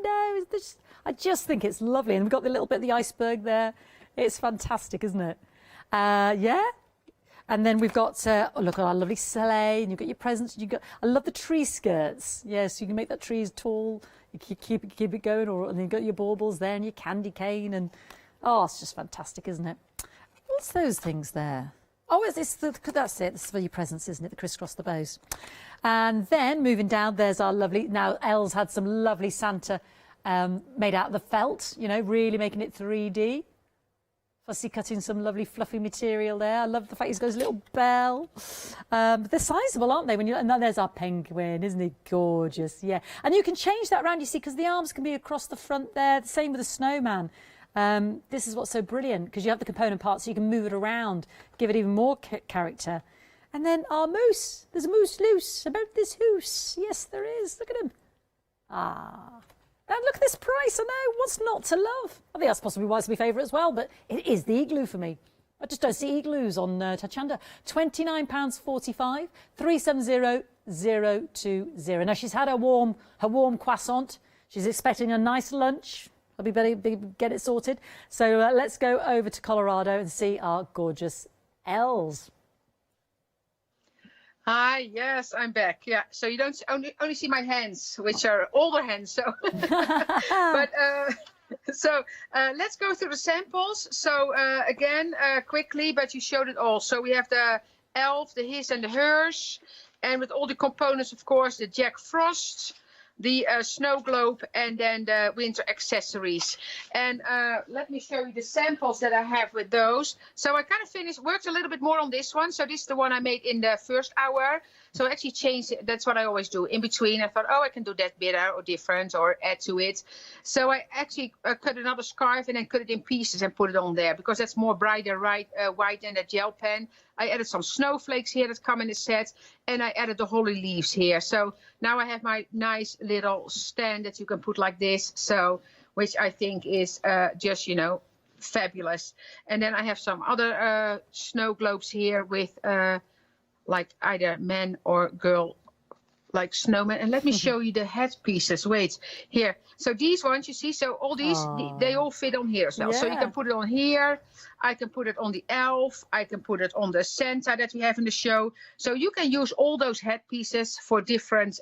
know, I just think it's lovely. And we've got the little bit of the iceberg there. It's fantastic, isn't it? Yeah. And then we've got, oh, look at our lovely sleigh, and you've got your presents. I love the tree skirts. Yes, you can make that tree as tall. You keep it going, and then you've got your baubles there and your candy cane, and oh, it's just fantastic, isn't it? What's those things there? Oh, that's it. This is for your presents, isn't it? The crisscross the bows. And then moving down, there's our lovely. Now, Els had some lovely Santa made out of the felt. You know, really making it 3D. Fussy cutting some lovely fluffy material there. I love the fact he's got his little bell. But they're sizable, aren't they? And then there's our penguin, isn't he gorgeous? Yeah. And you can change that around, you see, because the arms can be across the front there. The same with the snowman. This is what's so brilliant, because you have the component parts, so you can move it around, give it even more character. And then our moose. There's a moose loose about this hoose. Yes, there is. Look at him. Ah. And look at this price, I know, what's not to love? I think that's possibly why it's my favourite as well, but it is the igloo for me. I just don't see igloos on Hochanda. £29.45, 370020. Now, she's had her warm croissant. She's expecting a nice lunch. I'll be better get it sorted. So let's go over to Colorado and see our gorgeous Els. Hi, yes, I'm back. Yeah, so you don't only see my hands, which are older hands. So, but let's go through the samples. So again, quickly, but you showed it all. So we have the elf, the his, and the hers, and with all the components, of course, the Jack Frost, the snow globe, and then the winter accessories. And let me show you the samples that I have with those. So I kind of worked a little bit more on this one. So this is the one I made in the first hour. So I actually changed it. That's what I always do. In between, I thought, oh, I can do that better or different or add to it. So I actually cut another scarf and then cut it in pieces and put it on there, because that's more brighter white than the gel pen. I added some snowflakes here that come in the set, and I added the holly leaves here. So now I have my nice little stand that you can put like this, so which I think is just, you know, fabulous. And then I have some other snow globes here with like either man or girl, like snowman. And let me show you the head pieces. Wait, here. So these ones, you see, so all these, they all fit on here as well. Yeah. So you can put it on here. I can put it on the elf. I can put it on the Santa that we have in the show. So you can use all those head pieces for different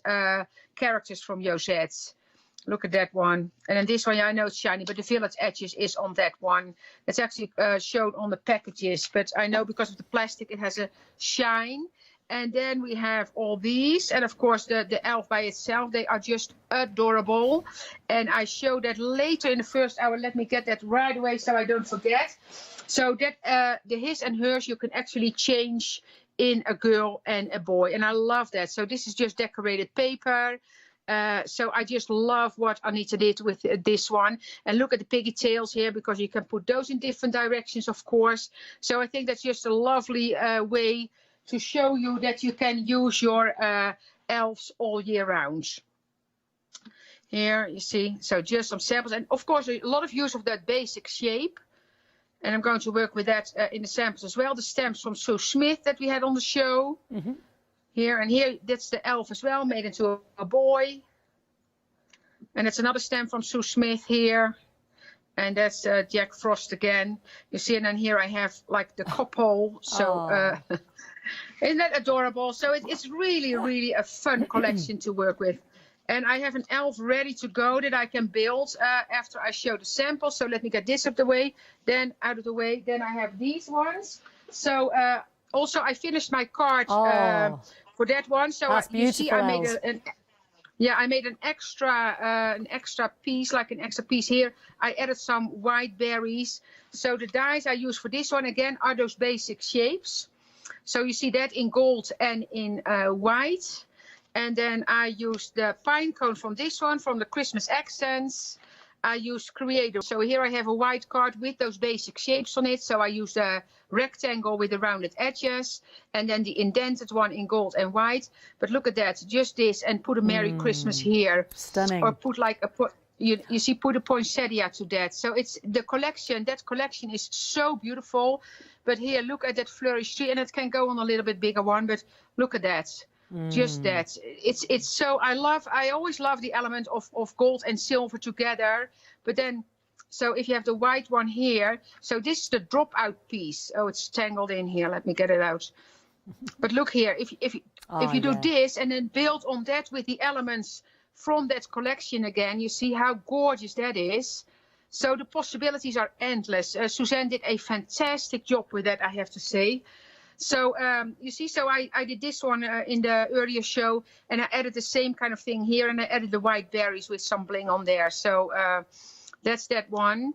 characters from your sets. Look at that one. And then this one, yeah, I know it's shiny, but the village edges is on that one. It's actually showed on the packages, but I know because of the plastic, it has a shine. And then we have all these, and of course the elf by itself. They are just adorable, and I show that later in the first hour. Let me get that right away so I don't forget. So that the his and hers you can actually change in a girl and a boy, and I love that. So this is just decorated paper. So I just love what Anita did with this one. And look at the piggy tails here, because you can put those in different directions, of course. So I think that's just a lovely way to show you that you can use your elves all year round. Here you see, so just some samples, and of course a lot of use of that basic shape. And I'm going to work with that in the samples as well. The stamps from Sue Smith that we had on the show. Here and here, that's the elf as well, made into a boy. And it's another stamp from Sue Smith here. And that's Jack Frost again. You see, and then here I have like the couple. So isn't that adorable? So it's really, really a fun collection to work with. And I have an elf ready to go that I can build after I show the sample. So let me get this out of the way. Then I have these ones. So also I finished my card for that one. So you see, I made I made an extra piece, like an extra piece here. I added some white berries. So the dies I use for this one again are those basic shapes. So you see that in gold and in white. And then I used the pine cone from this one, from the Christmas accents. I used Creator. So here I have a white card with those basic shapes on it. So I used a rectangle with the rounded edges, and then the indented one in gold and white. But look at that, just this, and put a Merry Christmas here. Stunning. Or put like a, you see, put a poinsettia to that. So it's the collection, that collection is so beautiful. But here, look at that flourished tree, and it can go on a little bit bigger one, but look at that. Just that. It's so, I always love the element of gold and silver together. But then, so if you have the white one here, so this is the dropout piece. Oh, it's tangled in here. Let me get it out. But look here, if you do this and then build on that with the elements from that collection again, you see how gorgeous that is. So the possibilities are endless. Suzanne did a fantastic job with that, I have to say. So you see, so I did this one in the earlier show, and I added the same kind of thing here, and I added the white berries with some bling on there. So that's that one.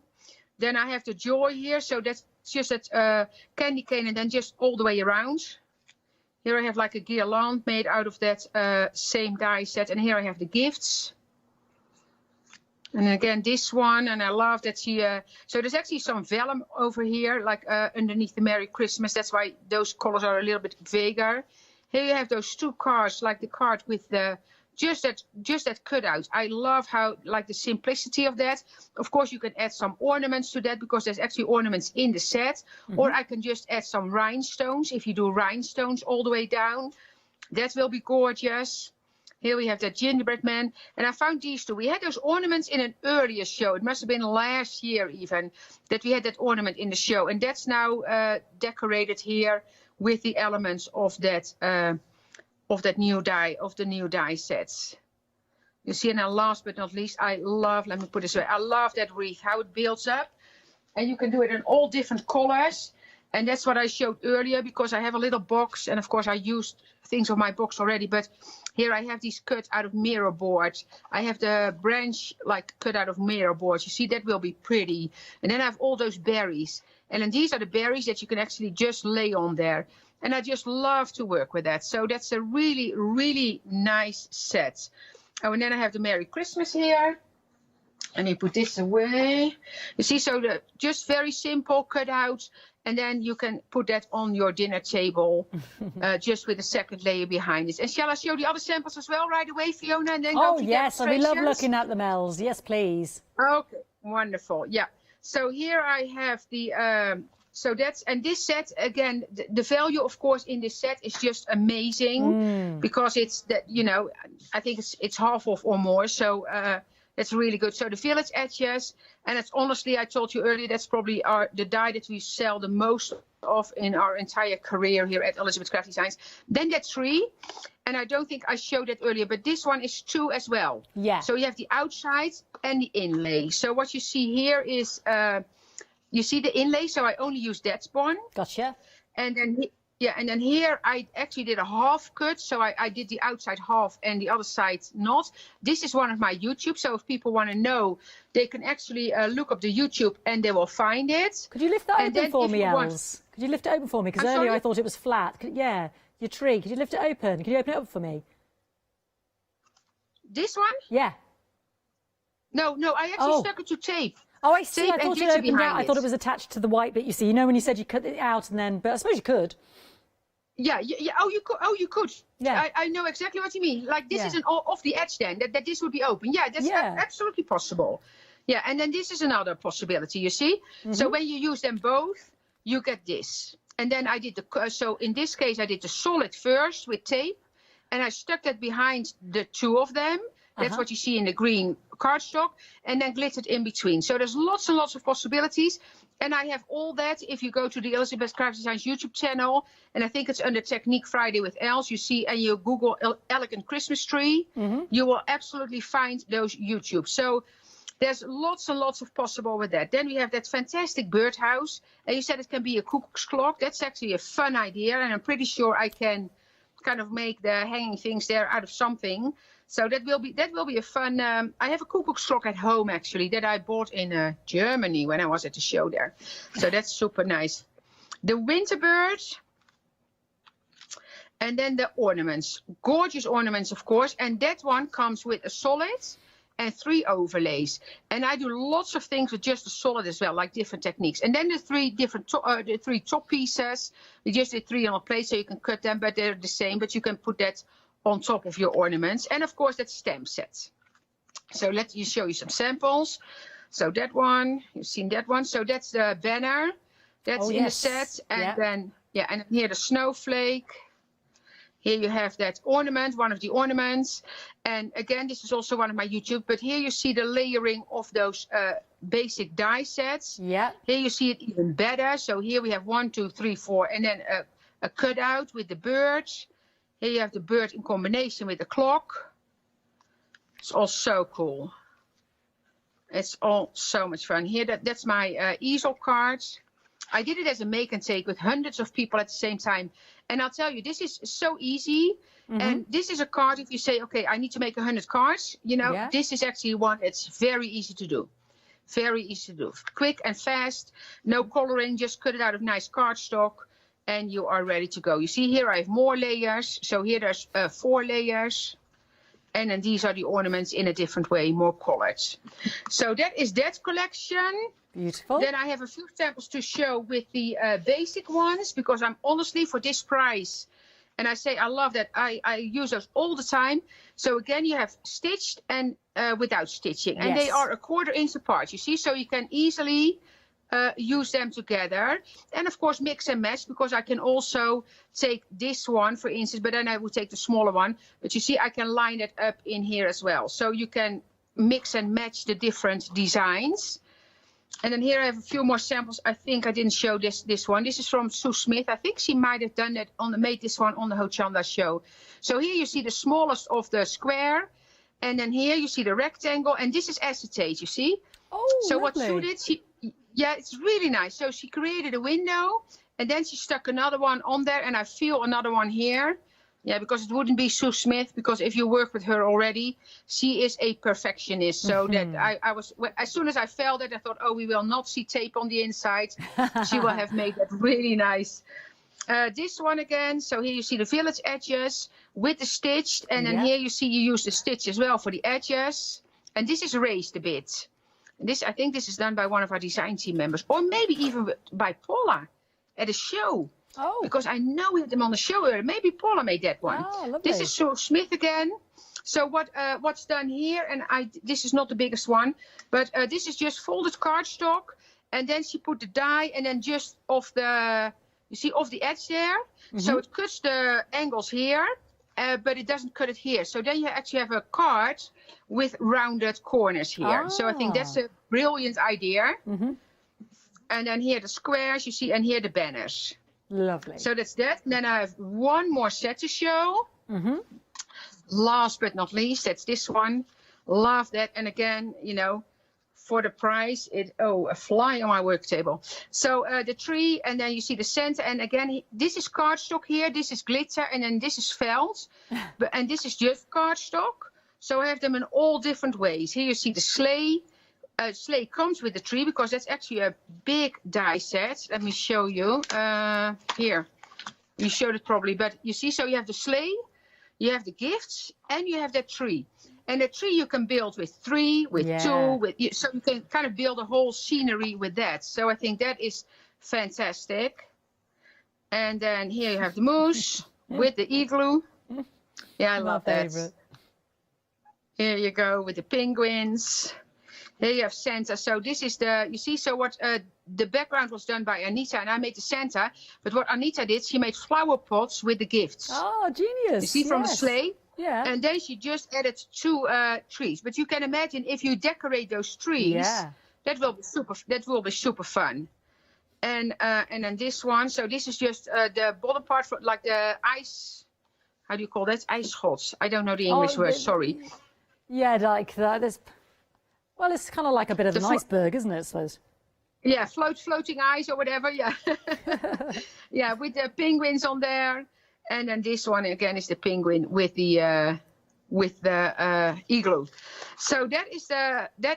Then I have the joy here, so that's just that candy cane, and then just all the way around. Here I have like a guirlande made out of that same die set, and here I have the gifts. And again, this one, and I love that she, so there's actually some vellum over here, like underneath the Merry Christmas. That's why those colors are a little bit vaguer. Here you have those two cards, like the card with the, just that cutout. I love how, like the simplicity of that. Of course, you can add some ornaments to that because there's actually ornaments in the set. Or I can just add some rhinestones. If you do rhinestones all the way down, that will be gorgeous. Here we have that gingerbread man. And I found these two. We had those ornaments in an earlier show. It must have been last year even that we had that ornament in the show. And that's now decorated here with the elements of that new die sets. You see, and now last but not least, I love, let me put this away, I love that wreath, how it builds up. And you can do it in all different colors. And that's what I showed earlier because I have a little box. And of course I used things of my box already. But here I have these cut out of mirror boards. I have the branch like cut out of mirror boards. You see, that will be pretty. And then I have all those berries. And then these are the berries that you can actually just lay on there. And I just love to work with that. So that's a really, really nice set. Oh, and then I have the Merry Christmas here. And you put this away. You see, so the just very simple cutouts. And then you can put that on your dinner table just with a second layer behind it. And shall I show the other samples as well right away, Fiona? And then go to yes, we love looking at them, Els. Yes, please. Okay, wonderful. Yeah. So here I have the, so that's, and this set, again, the value, of course, in this set is just amazing because it's, that you know, I think it's half off or more. So that's really good. So the village edges, and it's honestly, I told you earlier, that's probably the die that we sell the most of in our entire career here at Elizabeth Craft Designs. Then that tree, and I don't think I showed that earlier, but this one is two as well. Yeah. So you have the outside and the inlay. So what you see here is, you see the inlay. So I only use that one. Gotcha. And then yeah, and then here I actually did a half cut. So I did the outside half and the other side not. This is one of my YouTube. So if people want to know, they can actually look up the YouTube and they will find it. Could you lift that open for me, Els? Could you lift it open for me? Because earlier I thought it was flat. Yeah, your tree. Could you lift it open? Can you open it up for me? This one? Yeah. No, I actually stuck it to tape. Oh, I see. I thought it opened out. I thought it was attached to the white bit. You see, you know when you said you cut it out and then, but I suppose you could. Yeah. Oh, you could. Oh, you could. Yeah. I know exactly what you mean. Like this is an off the edge then. That this would be open. Yeah, that's absolutely possible. Yeah, and then this is another possibility. You see. So when you use them both, you get this. And then I did the. So in this case, I did the solid first with tape, and I stuck that behind the two of them. That's what you see in the green cardstock, and then glittered in between. So there's lots and lots of possibilities. And I have all that if you go to the Elizabeth Craft Designs YouTube channel, and I think it's under Technique Friday with Els, you see, and you Google Elegant Christmas Tree, you will absolutely find those YouTube. So there's lots and lots of possible with that. Then we have that fantastic birdhouse, and you said it can be a cuckoo's clock. That's actually a fun idea, and I'm pretty sure I can kind of make the hanging things there out of something. So that will be a fun. I have a cuckoo's clock at home actually that I bought in Germany when I was at the show there. So that's super nice. The winter bird, and then the ornaments, gorgeous ornaments of course. And that one comes with a solid and 3 overlays. And I do lots of things with just the solid as well, like different techniques. And then the three top pieces. We just did 3 on a plate, so you can cut them, but they're the same. But you can put that on top of your ornaments, and of course that stamp set. So let me show you some samples. So that one, you've seen that one. So that's the banner that's in the set, and then and here the snowflake, Here you have that ornament, one of the ornaments. And again, this is also one of my YouTube, but here you see the layering of those basic die sets. Yeah. Here you see it even better. So here we have 1, 2, 3, 4, and then a cutout with the bird. Here you have the bird in combination with the clock. It's all so cool. It's all so much fun. Here, that's my easel cards. I did it as a make and take with hundreds of people at the same time. And I'll tell you, this is so easy. And this is a card, if you say, okay, I need to make 100 cards, you know, this is actually one that's very easy to do. Very easy to do. Quick and fast, no coloring, just cut it out of nice cardstock and you are ready to go. You see here I have more layers. So here there's 4 layers. And then these are the ornaments in a different way, more colored. So that is that collection. Beautiful. Then I have a few samples to show with the basic ones, because I'm honestly, for this price, and I say I love that, I use those all the time. So again, you have stitched and without stitching. And they are 1/4 inch apart, you see, so you can easily use them together. And of course mix and match, because I can also take this one for instance, but then I would take the smaller one. But you see I can line it up in here as well, so you can mix and match the different designs. And then here I have a few more samples. I think I didn't show this one. This is from Sue Smith. I think she might have done that made this one on the Hochanda show. So here you see the smallest of the square, and then here you see the rectangle, and this is acetate, you see. Oh, so lovely. what Sue did, yeah, it's really nice. So she created a window, and then she stuck another one on there, and I feel another one here. Yeah, because it wouldn't be Sue Smith, because if you work with her already, she is a perfectionist. So that I was, as soon as I felt it, I thought, oh, we will not see tape on the inside. She will have made that really nice. This one again, so here you see the village edges with the stitched, and then here you see you use the stitch as well for the edges. And this is raised a bit. This, I think this is done by one of our design team members, or maybe even by Paula at a show. Oh. Because I know we had them on the show earlier. Maybe Paula made that one. Oh, lovely. This is Sue Smith again. So what's done here, and this is not the biggest one, but this is just folded cardstock, and then she put the die, and then just off the, you see, off the edge there. So it cuts the angles here, but it doesn't cut it here. So then you actually have a card with rounded corners here. So I think that's a brilliant idea. And then here the squares, you see, and here the banners. Lovely. So that's that. And then I have one more set to show. Last but not least, that's this one. Love that. And again, you know, for the price, a fly on my work table. So the tree, and then you see the center. And again, this is cardstock here. This is glitter, and then this is felt. And this is just cardstock. So I have them in all different ways. Here you see the sleigh. Sleigh comes with the tree, because that's actually a big die set. Let me show you. Here, you showed it probably, but you see, so you have the sleigh, you have the gifts, and you have that tree. And the tree you can build with 3, with 2, so you can kind of build a whole scenery with that. So I think that is fantastic. And then here you have the moose with the igloo. Yeah, I love that. Favorite. Here you go with the penguins. Here you have Santa. So this is the, you see, so what the background was done by Anita, and I made the Santa. But what Anita did, she made flower pots with the gifts. Oh, genius. You see from the sleigh? Yeah. And then she just added 2 trees. But you can imagine if you decorate those trees, that will be super fun. And then this one, so this is just the bottom part for like the ice, how do you call that? Ice schots. I don't know the English word, sorry. Yeah, like that. Well, it's kind of like a bit of an iceberg, isn't it, I suppose? Yeah, floating ice or whatever, yeah. Yeah, with the penguins on there. And then this one again is the penguin with the igloo. So that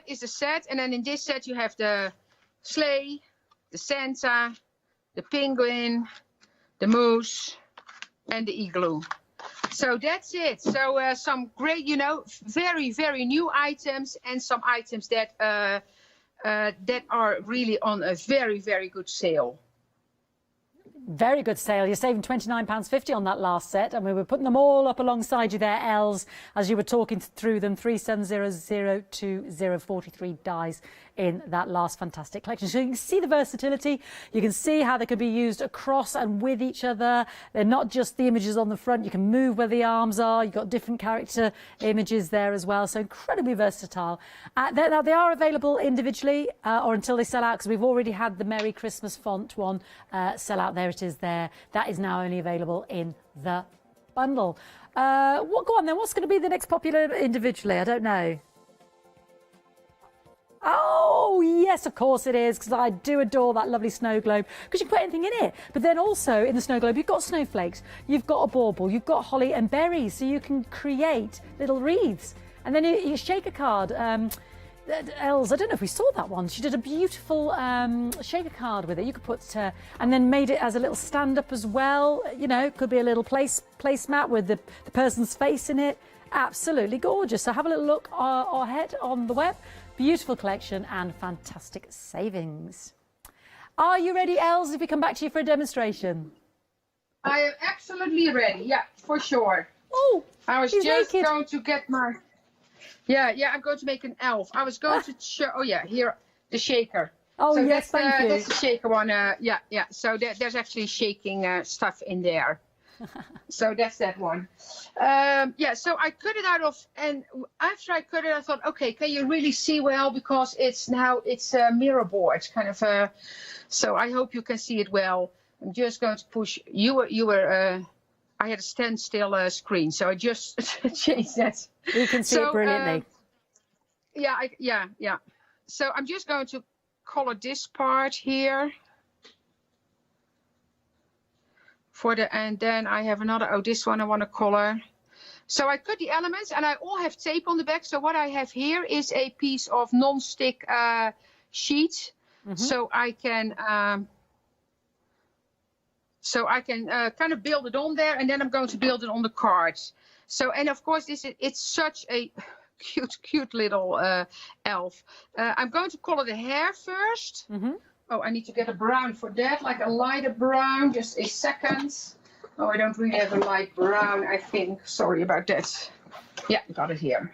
is the set. And then in this set you have the sleigh, the Santa, the penguin, the moose, and the igloo. So that's it. So some great, you know, very, very new items, and some items that are really on a very, very good sale. Very good sale. You're saving £29.50 on that last set, and we were putting them all up alongside you there, Els, as you were talking through them. 37002043 dies in that last fantastic collection. So you can see the versatility. You can see how they can be used across and with each other. They're not just the images on the front. You can move where the arms are. You've got different character images there as well. So incredibly versatile. Now they are available individually or until they sell out, because we've already had the Merry Christmas font one sell out. There it is there. That is now only available in the bundle. Go on then. What's going to be the next popular individually? I don't know. Oh, yes, of course it is, because I do adore that lovely snow globe, because you can put anything in it. But then also in the snow globe, you've got snowflakes, you've got a bauble, you've got holly and berries, so you can create little wreaths. And then you shake a card. Els, I don't know if we saw that one. She did a beautiful shaker card with it. You could put, and then made it as a little stand-up as well. You know, could be a little placemat with the person's face in it. Absolutely gorgeous. So have a little look ahead on the web. Beautiful collection and fantastic savings. Are you ready, Els, if we come back to you for a demonstration? I am absolutely ready. Yeah, for sure. Oh, I was just naked. going to get my... Yeah, I'm going to make an elf. I was going to show... Oh, yeah, here, the shaker. Oh, so yes, thank you. That's the shaker one. Yeah. So there's actually shaking stuff in there. So that's that one. Yeah, so I cut it out of, and after I cut it, I thought, okay, can you really see well? Because it's a mirror board, kind of. So I hope you can see it well. I'm just going to push. I had a standstill screen, so I just changed that. You can see it brilliantly. Yeah. So I'm just going to color this part here. And then I have another, this one I want to color. So I cut the elements, and I all have tape on the back. So what I have here is a piece of non-stick sheet. Mm-hmm. So I can kind of build it on there, and then I'm going to build it on the cards. So, and of course it's such a cute little elf. I'm going to color the hair first. Mm-hmm. Oh, I need to get a brown for that, like a lighter brown. Just a second. Oh, I don't really have a light brown, I think. Sorry about that. Yeah, got it here.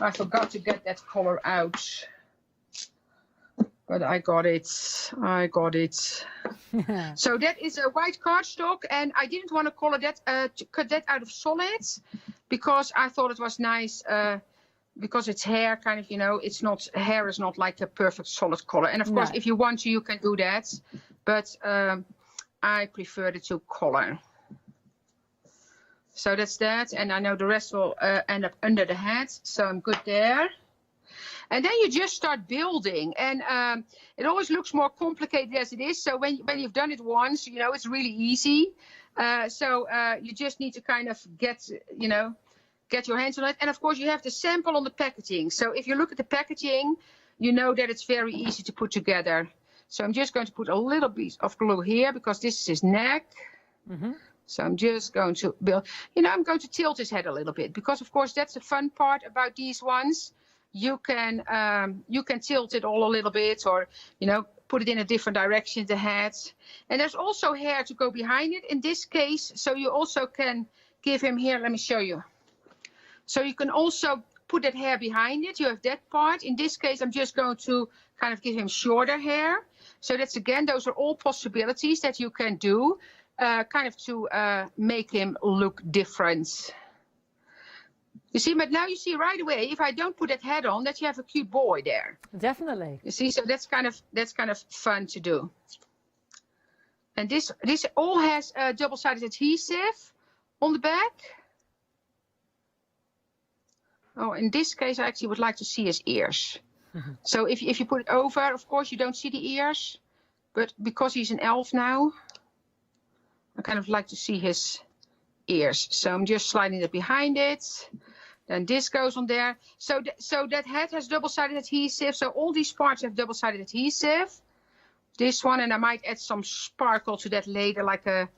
I forgot to get that color out. But I got it. So that is a white cardstock, and I didn't want to color that, to cut that out of solids, because I thought it was nice. Because it's hair, kind of, hair is not like a perfect solid color. And of course, if you want to, you can do that. But I prefer the two color. So that's that. And I know the rest will end up under the head. So I'm good there. And then you just start building. And it always looks more complicated as it is. So when you've done it once, it's really easy. So you just need to kind of get your hands on it. And of course, you have the sample on the packaging. So if you look at the packaging, you know that it's very easy to put together. So I'm just going to put a little piece of glue here, because this is his neck. Mm-hmm. So I'm just going to build, I'm going to tilt his head a little bit, because of course that's the fun part about these ones. You can tilt it all a little bit, or, put it in a different direction, the head. And there's also hair to go behind it in this case. So you also can give him here, let me show you. So you can also put that hair behind it. You have that part. In this case, I'm just going to kind of give him shorter hair. So that's, again, those are all possibilities that you can do, kind of to make him look different. You see, but now you see right away, if I don't put that head on, that you have a cute boy there. Definitely. You see, so that's kind of fun to do. And this all has double-sided adhesive on the back. Oh, in this case, I actually would like to see his ears. Mm-hmm. So if you put it over, of course, you don't see the ears. But because he's an elf now, I kind of like to see his ears. So I'm just sliding it behind it. Then this goes on there. So that head has double-sided adhesive. So all these parts have double-sided adhesive. This one, and I might add some sparkle to that later, like a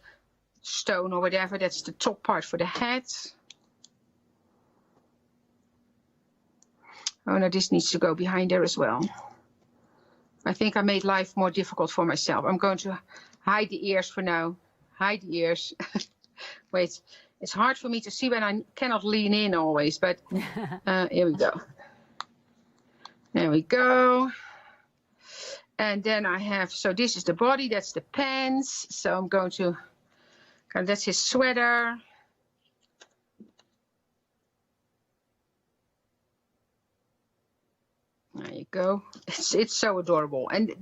stone or whatever. That's the top part for the head. Oh no, this needs to go behind there as well. I think I made life more difficult for myself. I'm going to hide the ears for now. Hide the ears. Wait, it's hard for me to see when I cannot lean in always, but here we go. There we go. And then I have, so this is the body, that's the pants. So I'm going to, that's his sweater. There you go. It's so adorable. And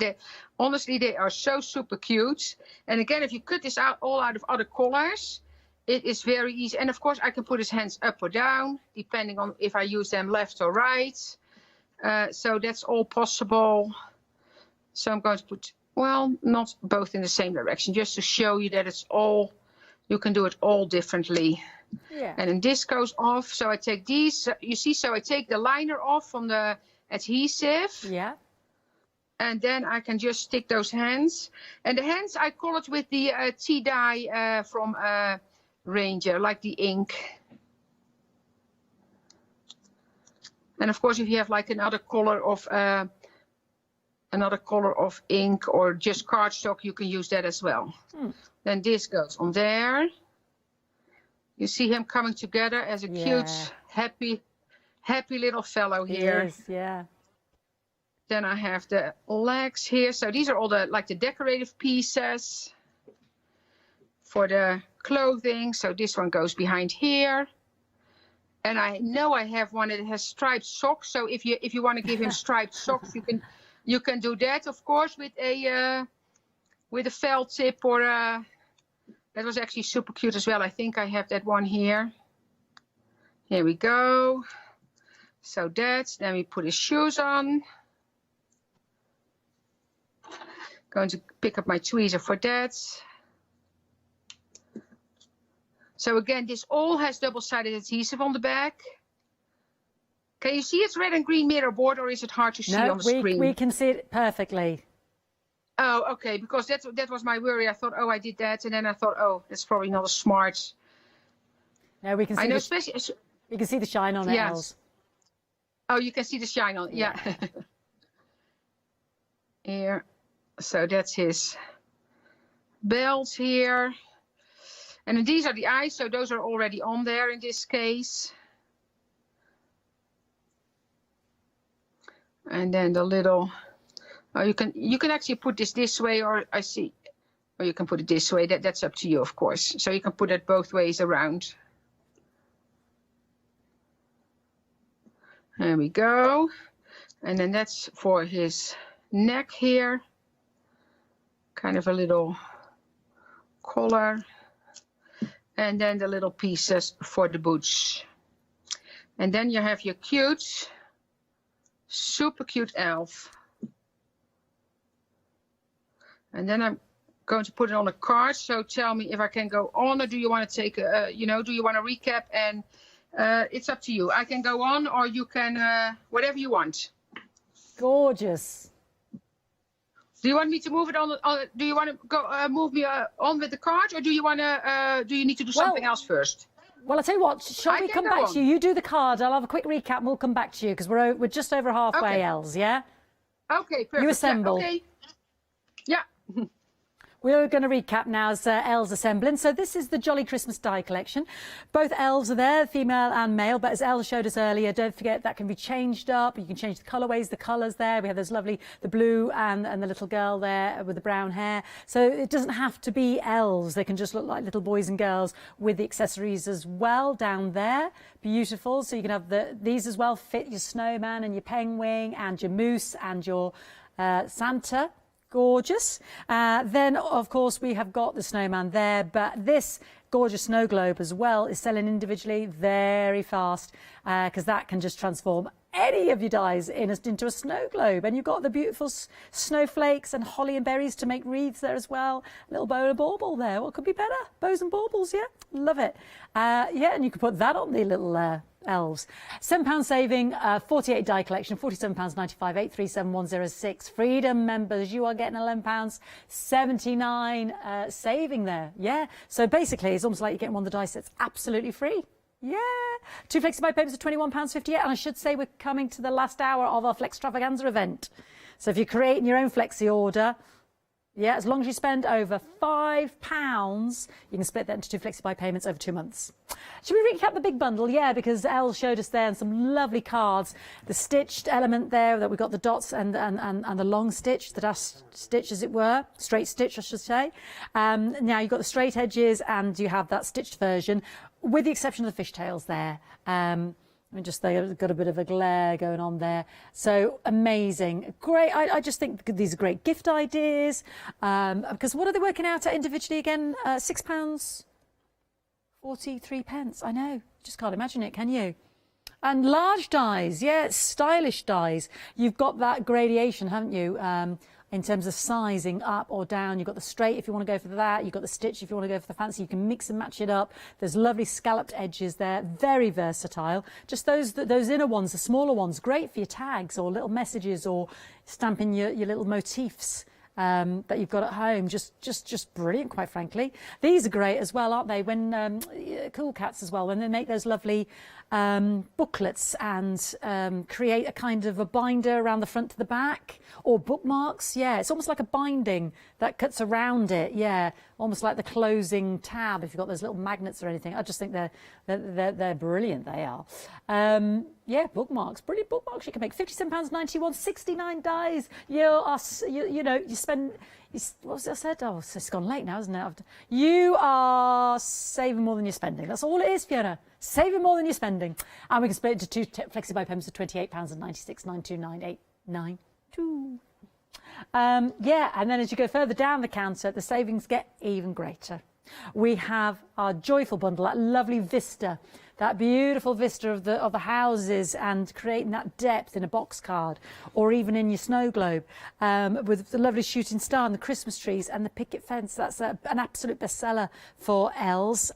honestly, they are so super cute. And again, if you cut this out all out of other colors, it is very easy. And of course, I can put his hands up or down, depending on if I use them left or right. So that's all possible. So I'm going to put, well, not both in the same direction, just to show you that it's all, you can do it all differently. Yeah. And then this goes off. So I take these, you see, so I take the liner off from the adhesive. Yeah. And then I can just stick those hands. And the hands, I colored with the tea dye from Ranger, like the ink. And of course, if you have like another color of ink or just cardstock, you can use that as well. Then this goes on there. You see him coming together as a cute, happy little fellow here. Yes, yeah. Then I have the legs here. So these are all the like the decorative pieces for the clothing. So this one goes behind here. And I know I have one that has striped socks. So if you want to give him striped socks, you can do that, of course, with a felt tip or that was actually super cute as well. I think I have that one here. Here we go. So then we put his shoes on. Going to pick up my tweezer for that. So again, this all has double-sided adhesive on the back. Can you see it's red and green mirror board, or is it hard to see on the screen? We can see it perfectly. Oh, okay, because that was my worry. I thought, oh, I did that, and then I thought, oh, that's probably not a smart. No, we can see. I know, you can see the shine on it, Els. Oh, you can see the shine on it. Yeah. Here, so that's his belt here. And then these are the eyes, so those are already on there in this case. And then the little, oh, you can actually put this way, or I see, or you can put it this way. That's up to you, of course. So you can put it both ways around. There we go. And then that's for his neck here. Kind of a little collar. And then the little pieces for the boots. And then you have your cute, super cute elf. And then I'm going to put it on a card. So tell me if I can go on, or do you want to take do you want to recap? And it's up to you. I can go on, or you can, whatever you want. Gorgeous. Do you want me to move it on? Do you want to go move me on with the card, or do you want to? Do you need to do something else first? Well, I'll tell you what. Shall we come back to you? You do the card. I'll have a quick recap, and we'll come back to you because we're just over halfway, Els. Yeah. Okay. Perfect. You assemble. Yeah, okay. Yeah. We're going to recap now as Els assembling. So this is the Jolly Christmas die collection. Both elves are there, female and male, but as Els showed us earlier, don't forget that can be changed up. You can change the colourways, the colours there. We have those lovely, the blue and the little girl there with the brown hair. So it doesn't have to be elves. They can just look like little boys and girls with the accessories as well down there. Beautiful. So you can have these as well, fit your snowman and your penguin and your moose and your Santa. Gorgeous. Then, of course, we have got the snowman there, but this gorgeous snow globe as well is selling individually very fast because that can just transform any of your dies into a snow globe. And you've got the beautiful snowflakes and holly and berries to make wreaths there as well. A little bow and a bauble there. What could be better? Bows and baubles, yeah. Love it. Yeah, and you can put that on the little elves. £7 saving, 48 die collection, £47.95, 837106. Freedom members, you are getting £11.79 saving there. Yeah. So basically, it's almost like you're getting one of the dice that's absolutely free. Yeah. 2 Flexi Buy papers are £21.58. And I should say we're coming to the last hour of our Flextravaganza event. So if you're creating your own Flexi order, Yeah, as long as you spend over £5, you can split that into 2 flexi-buy payments over 2 months. Should we recap the big bundle? Yeah, because Elle showed us there and some lovely cards. The stitched element there, that we've got the dots and the long stitch, the dash stitch as it were, straight stitch I should say. Now you've got the straight edges and you have that stitched version, with the exception of the fishtails there. They've got a bit of a glare going on there. So amazing. Great. I just think these are great gift ideas. Because what are they working out at individually again? £6.43. I know. Just can't imagine it, can you? And large dies. Yeah, stylish dies. You've got that gradation, haven't you? In terms of sizing up or down. You've got the straight if you want to go for that. You've got the stitch if you want to go for the fancy. You can mix and match it up. There's lovely scalloped edges there. Very versatile. Just those inner ones, the smaller ones, great for your tags or little messages or stamping your little motifs that you've got at home. Just brilliant, quite frankly. These are great as well, aren't they? When Cool Cats as well, when they make those lovely booklets and create a kind of a binder around the front to the back, or bookmarks. Yeah, it's almost like a binding that cuts around it. Yeah, almost like the closing tab if you've got those little magnets or anything. I just think they're brilliant. They are. Yeah, bookmarks, brilliant bookmarks. You can make £57.91, 69 dies. You spend. What was it I said? Oh, it's gone late now, isn't it? You are saving more than you're spending. That's all it is, Fiona. Saving more than you're spending. And we can split it into 2 flexi-buy payments of £28.96, 929.892. Yeah, and then as you go further down the counter, the savings get even greater. We have our joyful bundle, that lovely vista, that beautiful vista of the houses, and creating that depth in a box card or even in your snow globe, with the lovely shooting star and the Christmas trees and the picket fence. That's an absolute bestseller for Els.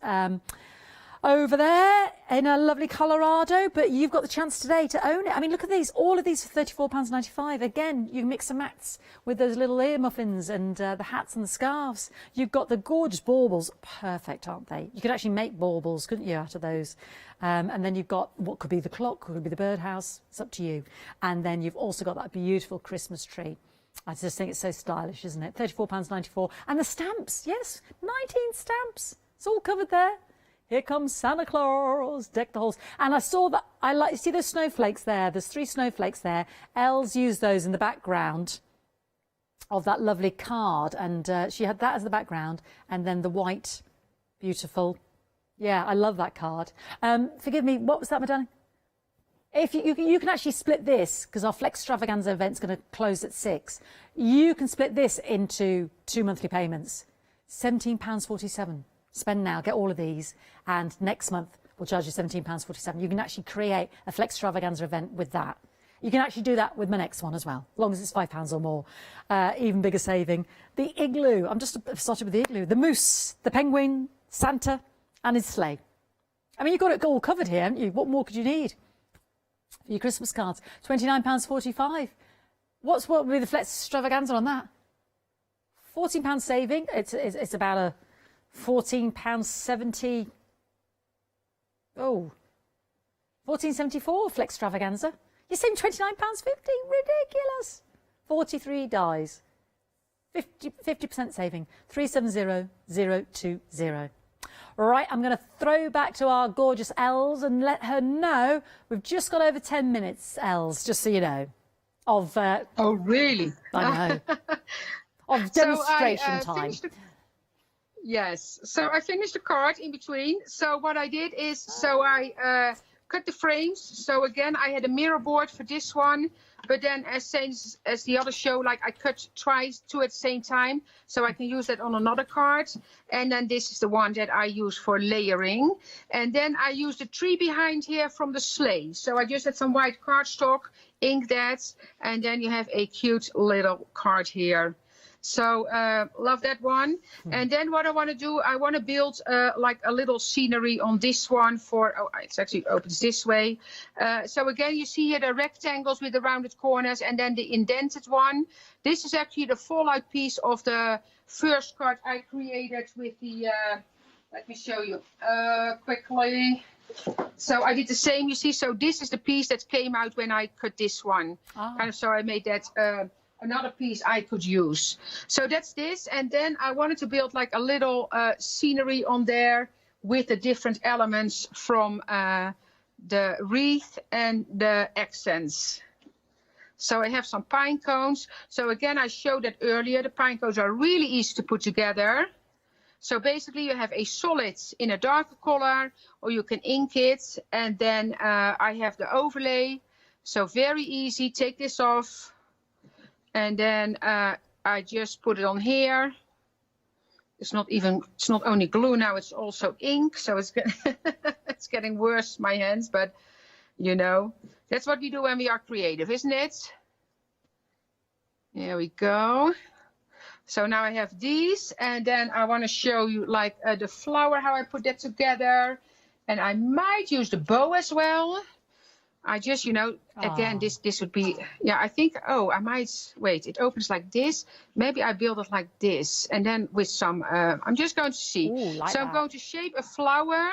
Over there in a lovely Colorado, but you've got the chance today to own it. I mean, look at these, all of these for £34.95. Again, you mix and match with those little ear muffins and the hats and the scarves. You've got the gorgeous baubles, perfect, aren't they? You could actually make baubles, couldn't you, out of those? And then you've got what could be the clock, could be the birdhouse, it's up to you. And then you've also got that beautiful Christmas tree. I just think it's so stylish, isn't it? £34.94. And the stamps, yes, 19 stamps. It's all covered there. Here comes Santa Claus, deck the halls. And I saw that, you see those snowflakes there? There's 3 snowflakes there. Els used those in the background of that lovely card. And she had that as the background. And then the white, beautiful. Yeah, I love that card. Forgive me, what was that, my darling? If you can actually split this, because our Flex Extravaganza event's going to close at 6. You can split this into 2 monthly payments. £17.47. Spend now, get all of these, and next month we'll charge you £17.47. You can actually create a Flex Extravaganza event with that. You can actually do that with my next one as well, as long as it's £5 or more. Even bigger saving. The igloo, I'm just started with the igloo. The moose, the penguin, Santa, and his sleigh. I mean, you've got it all covered here, haven't you? What more could you need for your Christmas cards? £29.45. What would be the Flex Extravaganza on that? £14 saving. It's about a £14.70. Oh, £14.74 Flex Extravaganza. You're saying £29.50? Ridiculous. 43 dies. 50% saving. 370020. Right, I'm going to throw back to our gorgeous Els and let her know we've just got over 10 minutes, Els, just so you know. Of oh, really? I know. Of demonstration time. Yes, so I finished the card in between. So what I did is, I cut the frames. So again, I had a mirror board for this one, but then as the other show, like I cut twice, 2 at the same time, so I can use that on another card. And then this is the one that I use for layering. And then I used the tree behind here from the sleigh. So I just had some white cardstock, ink that, and then you have a cute little card here. So love that one. And then what I want to do, I want to build like a little scenery on this one for, oh, it actually opens this way. So again, you see here the rectangles with the rounded corners and then the indented one. This is actually the fallout piece of the first card I created with the, let me show you quickly. So I did the same, you see, so this is the piece that came out when I cut this one. Kind of, so I made that, another piece I could use. So that's this. And then I wanted to build like a little scenery on there with the different elements from the wreath and the accents. So I have some pine cones. So again, I showed that earlier. The pine cones are really easy to put together. So basically you have a solid in a darker color, or you can ink it. And then I have the overlay. So very easy. Take this off. And then I just put it on here. It's not only glue now, it's also ink. So it's, it's getting worse, my hands, but you know, that's what we do when we are creative, isn't it? There we go. So now I have these, and then I want to show you like the flower, how I put that together. And I might use the bow as well. I just, you know, again, this would be, yeah, I think, oh, I might, wait, it opens like this. Maybe I build it like this. And then with some, I'm just going to see. Ooh, like so that. I'm going to shape a flower.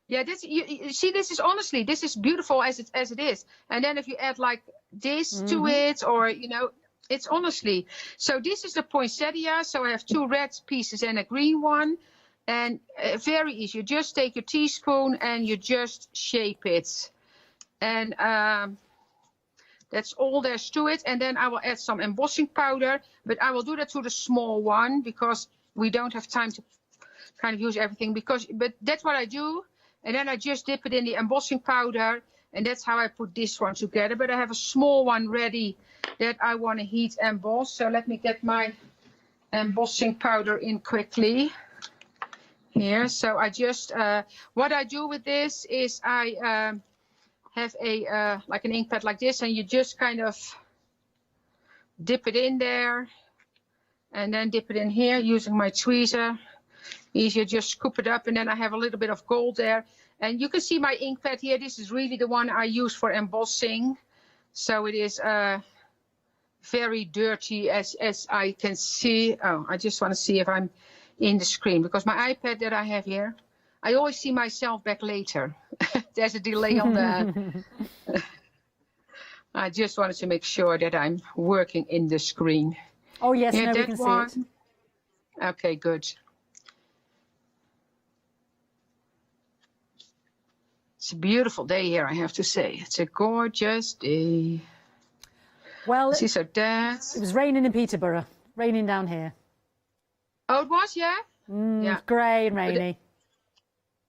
Yeah, this, you see, this is honestly, this is beautiful as it is. And then if you add like this to it, or, you know, it's honestly, so this is the poinsettia. So I have 2 red pieces and a green one. And very easy. You just take your teaspoon and you just shape it. And that's all there's to it. And then I will add some embossing powder, but I will do that to the small one because we don't have time to kind of use everything, but that's what I do. And then I just dip it in the embossing powder, and that's how I put this one together. But I have a small one ready that I want to heat emboss. So let me get my embossing powder in quickly here. So I just, what I do with this is I have a like an ink pad like this, and you just kind of dip it in there and then dip it in here using my tweezer. Easier, just scoop it up, and then I have a little bit of gold there. And you can see my ink pad here. This is really the one I use for embossing. So it is very dirty as I can see. Oh, I just want to see if I'm in the screen, because my iPad that I have here, I always see myself back later. There's a delay on the... I just wanted to make sure that I'm working in the screen. Oh, yes, Yeah, no, we that can one. see it. Okay, good. It's a beautiful day here, I have to say. It's a gorgeous day. Well, See, so that... it was raining in Peterborough, raining down here. Oh, it was, yeah? Yeah. Grey and rainy.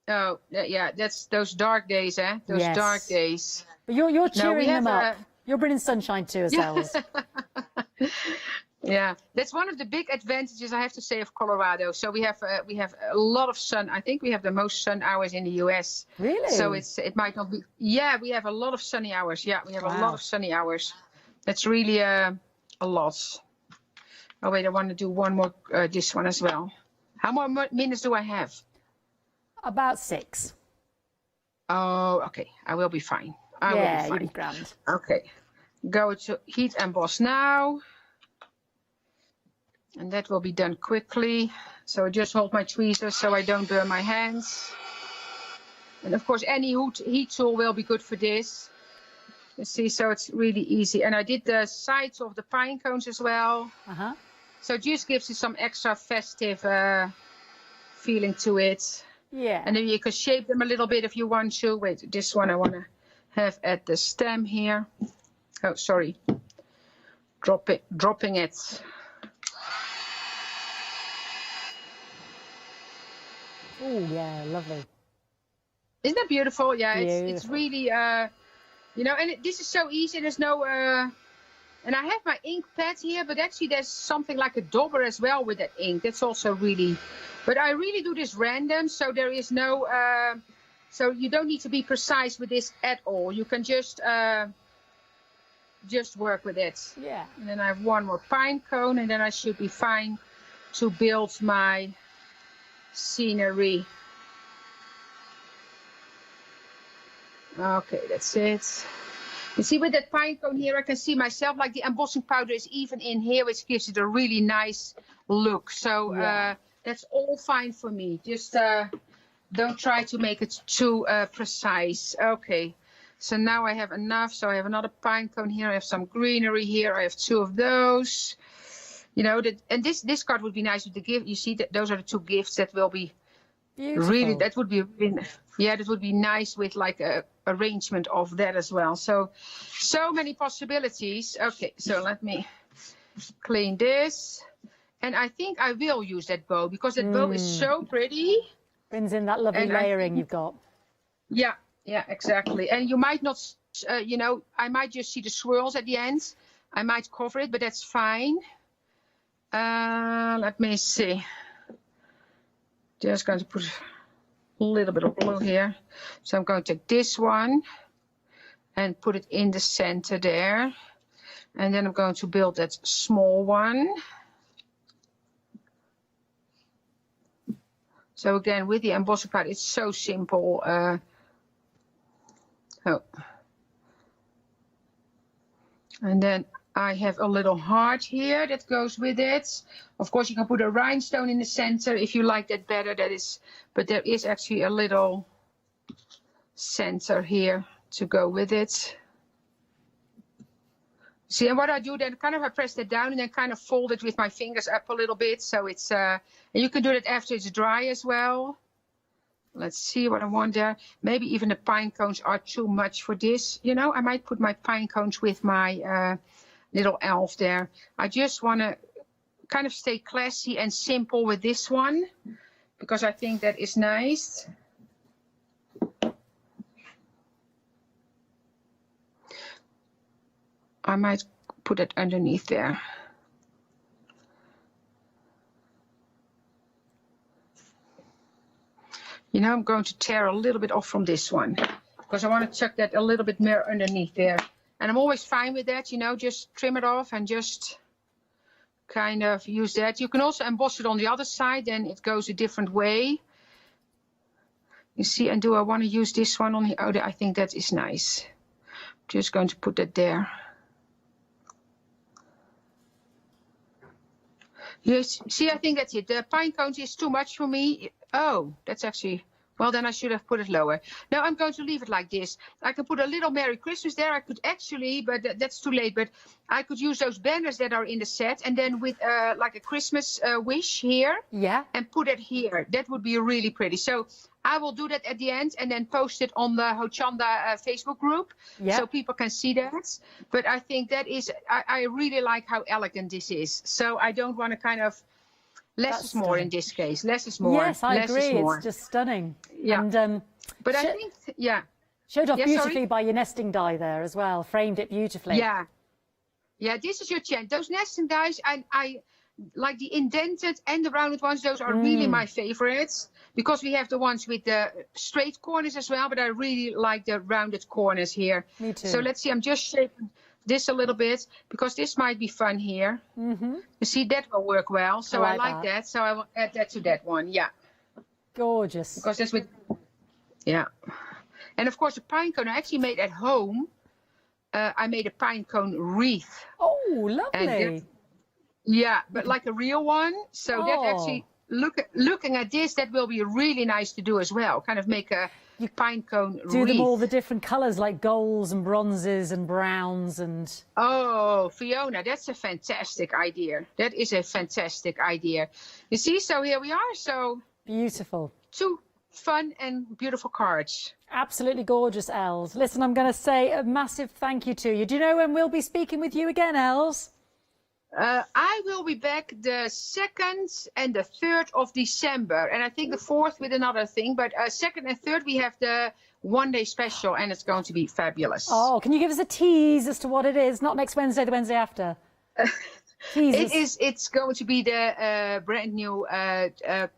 Oh, yeah, that's those dark days, eh? Those Yes. dark days. But you're cheering them up. a- You're bringing sunshine to ourselves. Yeah, that's one of the big advantages, I have to say, of Colorado. So we have a lot of sun. I think we have the most sun hours in the US. Really? So it might not be. Yeah, we have a lot of sunny hours. Yeah, we have a lot of sunny hours. That's really a lot. Oh wait, I want to do one more. This one as well. How more minutes do I have? About 6. Oh, okay. I will be fine. I will Yeah, be you'll fine. be grand. Okay. Go to heat emboss now. And that will be done quickly. So I just hold my tweezers so I don't burn my hands. And of course, any heat tool will be good for this. You see, so it's really easy. And I did the sides of the pine cones as well. Uh-huh. So it just gives you some extra festive feeling to it. Yeah. And then you can shape them a little bit if you want to. Wait, this one I want to have at the stem here. Oh, sorry. Dropping it. Oh, yeah, lovely. Isn't that beautiful? Yeah, it's Beautiful. really, you know, and this is so easy. There's no, and I have my ink pad here, but actually there's something like a dauber as well with that ink. That's also really, but I really do this random. So there is no, so you don't need to be precise with this at all. You can just work with it. Yeah. And then I have one more pine cone, and then I should be fine to build my scenery. Okay, that's it. You see, with that pine cone here, I can see myself, like the embossing powder is even in here, which gives it a really nice look. So that's all fine for me. Just don't try to make it too precise. Okay, So now I have enough. So I have another pine cone here. I have some greenery here. I have 2 of those. You know, and this card would be nice with the gift. You see that those are the 2 gifts that will be Beautiful. really, that would be really, yeah, that would be nice with like a arrangement of that as well. So many possibilities. Okay, so let me clean this. And I think I will use that bow because that bow is so pretty. Brings in that lovely layering you've got. Yeah, exactly. And you might not, you know, I might just see the swirls at the end. I might cover it, but that's fine. Let me see. Just going to put a little bit of blue here. So I'm going to take this one and put it in the center there. And then I'm going to build that small one. So again, with the embossing card, it's so simple. And then I have a little heart here that goes with it. Of course, you can put a rhinestone in the center if you like that better. That is, but there is actually a little center here to go with it. See, and what I do then, kind of I press that down and then kind of fold it with my fingers up a little bit. So it's, and you can do that after it's dry as well. Let's see what I want there. Maybe even the pine cones are too much for this. You know, I might put my pine cones with my little elf there. I just want to kind of stay classy and simple with this one because I think that is nice. I might put it underneath there. You know, I'm going to tear a little bit off from this one because I want to chuck that a little bit more underneath there. And I'm always fine with that, you know, just trim it off and just kind of use that. You can also emboss it on the other side, then it goes a different way. You see, and do I want to use this one on here? Oh, I think that is nice. Just going to put that there. Yes, see, I think that's it. The pine cones is too much for me. Oh, that's actually, well, then I should have put it lower. Now I'm going to leave it like this. I can put a little Merry Christmas there. I could actually, but that's too late. But I could use those banners that are in the set and then with like a Christmas wish here. Yeah. And put it here. That would be really pretty. So I will do that at the end and then post it on the Hochanda Facebook group so people can see that. But I think that is, I really like how elegant this is. So I don't want to kind of, less is more in this case. Less is more. Yes, I agree. It's just stunning. Yeah. And, but I think, showed off beautifully by your nesting die there as well. Framed it beautifully. Yeah. Yeah, this is your chance. Those nesting dies, I like the indented and the rounded ones. Those are really my favorites because we have the ones with the straight corners as well. But I really like the rounded corners here. Me too. So let's see. I'm just shaping this a little bit because this might be fun here. You see, that will work well. So I like that. So I will add that to that one. Yeah. Gorgeous. Because that's with, and of course the pine cone I actually made at home. I made a pine cone wreath. Oh, lovely. Yeah, but like a real one. So that actually, looking at this, that will be really nice to do as well. Kind of make a pine cone wreath. Do them all the different colours like golds and bronzes and browns and... Oh, Fiona, that's a fantastic idea. That is a fantastic idea. You see, so here we are. So beautiful. 2 fun and beautiful cards. Absolutely gorgeous, Els. Listen, I'm going to say a massive thank you to you. Do you know when we'll be speaking with you again, Els? I will be back the 2nd and the 3rd of December. And I think the 4th with another thing. But 2nd and 3rd, we have the one-day special. And it's going to be fabulous. Oh, can you give us a tease as to what it is? Not next Wednesday, the Wednesday after. It's going to be the brand new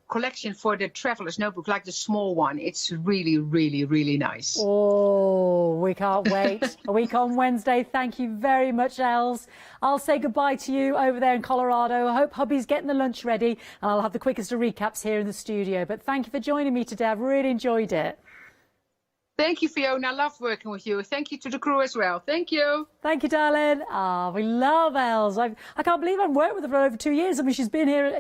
collection for the traveler's notebook, like the small one. It's really, really, really nice. Oh, we can't wait. A week on Wednesday. Thank you very much, Els. I'll say goodbye to you over there in Colorado. I hope hubby's getting the lunch ready and I'll have the quickest of recaps here in the studio. But thank you for joining me today. I've really enjoyed it. Thank you, Fiona. I love working with you. Thank you to the crew as well. Thank you. Thank you, darling. We love Els. I can't believe I've worked with her for over 2 years. I mean, she's been here,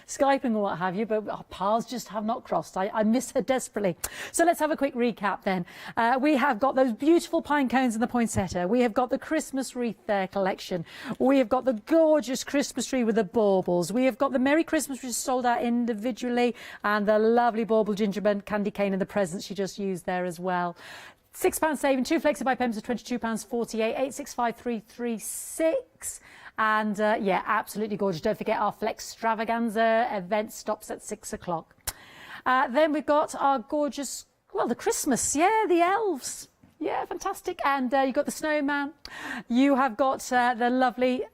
Skyping or what have you, but our paths just have not crossed. I miss her desperately. So let's have a quick recap then. We have got those beautiful pine cones in the poinsettia. We have got the Christmas wreath there collection. We have got the gorgeous Christmas tree with the baubles. We have got the Merry Christmas, which is sold out individually, and the lovely bauble gingerbread candy cane and the presents she just used there as well. £6 saving, 2 Flexi-Buy payments of £22.48, 865336. And yeah, absolutely gorgeous. Don't forget our Flextravaganza event stops at 6 o'clock. Then we've got our gorgeous, well, the Christmas, yeah, the elves. Yeah, fantastic. And you've got the snowman. You have got the lovely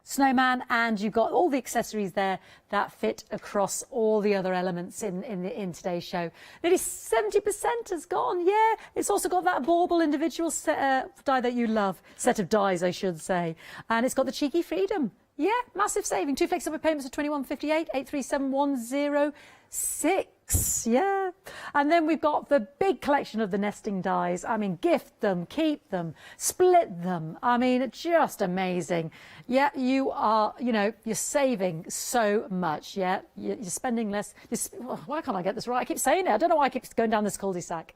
snowman, and you've got all the accessories there that fit across all the other elements in today's show. Nearly 70% has gone. Yeah, it's also got that bauble individual die that you love, set of dies I should say, and it's got the cheeky freedom. Yeah, massive saving. 2 flexible payments of £21.58, 837106. Yeah, and then we've got the big collection of the nesting dies. I mean, gift them, keep them, split them. I mean, just amazing. Yeah, you are, you're saving so much. Yeah, you're spending less. Why can't I get this right? I keep saying it. I don't know why I keep going down this cul-de-sac.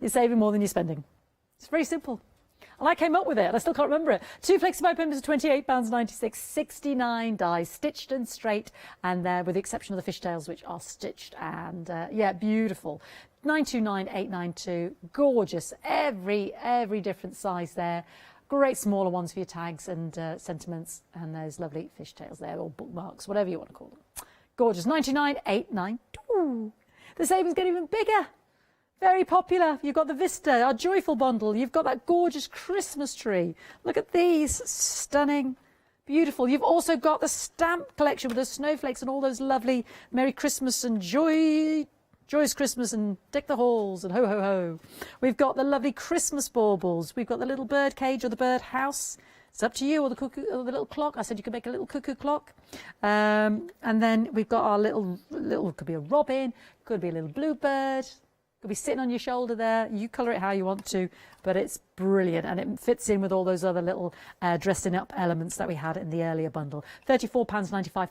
You're saving more than you're spending. It's very simple. And I came up with it, and I still can't remember it. 2 Flexi-Buy payments of £28.96, 69 dies, stitched and straight, and with the exception of the fishtails, which are stitched, and yeah, beautiful. 929892, gorgeous, every different size there. Great smaller ones for your tags and sentiments, and those lovely fishtails there, or bookmarks, whatever you want to call them. Gorgeous, 99892. The savings get even bigger. Very popular. You've got the Vista, our joyful bundle. You've got that gorgeous Christmas tree. Look at these. Stunning. Beautiful. You've also got the stamp collection with the snowflakes and all those lovely Merry Christmas and Joyous Christmas and Deck the Halls and Ho Ho Ho. We've got the lovely Christmas baubles. We've got the little bird cage or the bird house. It's up to you, or the cuckoo, or the little clock. I said you could make a little cuckoo clock. And then we've got our little, could be a robin, could be a little bluebird. Could be sitting on your shoulder there. You colour it how you want to, but it's brilliant, and it fits in with all those other little dressing up elements that we had in the earlier bundle. £34.95,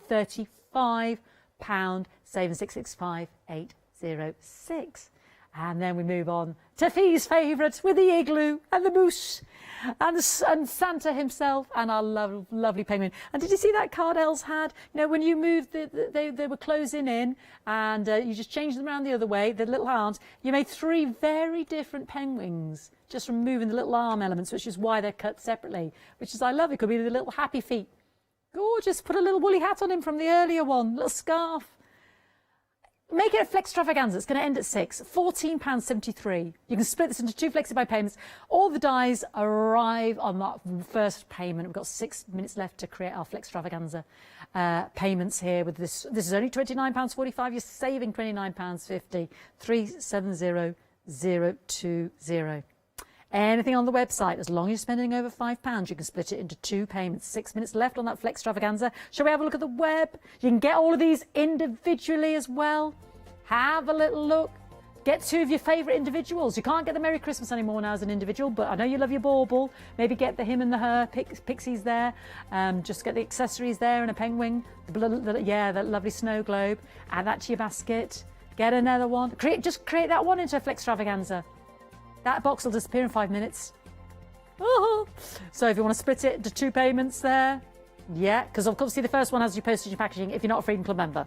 £35 saving 665806. And then we move on to Fee's favourite with the igloo and the moose and Santa himself and our lovely penguin. And did you see that card Els had? When you moved, they were closing in, and you just changed them around the other way, the little arms. You made 3 very different penguins just from moving the little arm elements, which is why they're cut separately, which is, I love it. Could be the little happy feet. Gorgeous. Put a little woolly hat on him from the earlier one, little scarf. Make it a Flextravaganza. It's going to end at 6. £14.73. You can split this into 2 Flexi-Buy payments. All the dies arrive on that first payment. We've got 6 minutes left to create our Flextravaganza payments here. With this is only £29.45. You're saving £29.50. 370020. Anything on the website, as long as you're spending over £5, you can split it into 2 payments. 6 minutes left on that Flextravaganza. Shall we have a look at the web? You can get all of these individually as well. Have a little look. Get 2 of your favourite individuals. You can't get the Merry Christmas anymore now as an individual, but I know you love your bauble. Maybe get the him and the her pixies there. Just get the accessories there and a penguin. That lovely snow globe. Add that to your basket. Get another one. Just create that one into a Flextravaganza. That box will disappear in 5 minutes. Oh. So if you want to split it into 2 payments there, yeah, because obviously the first one has your postage and packaging if you're not a Freedom Club member.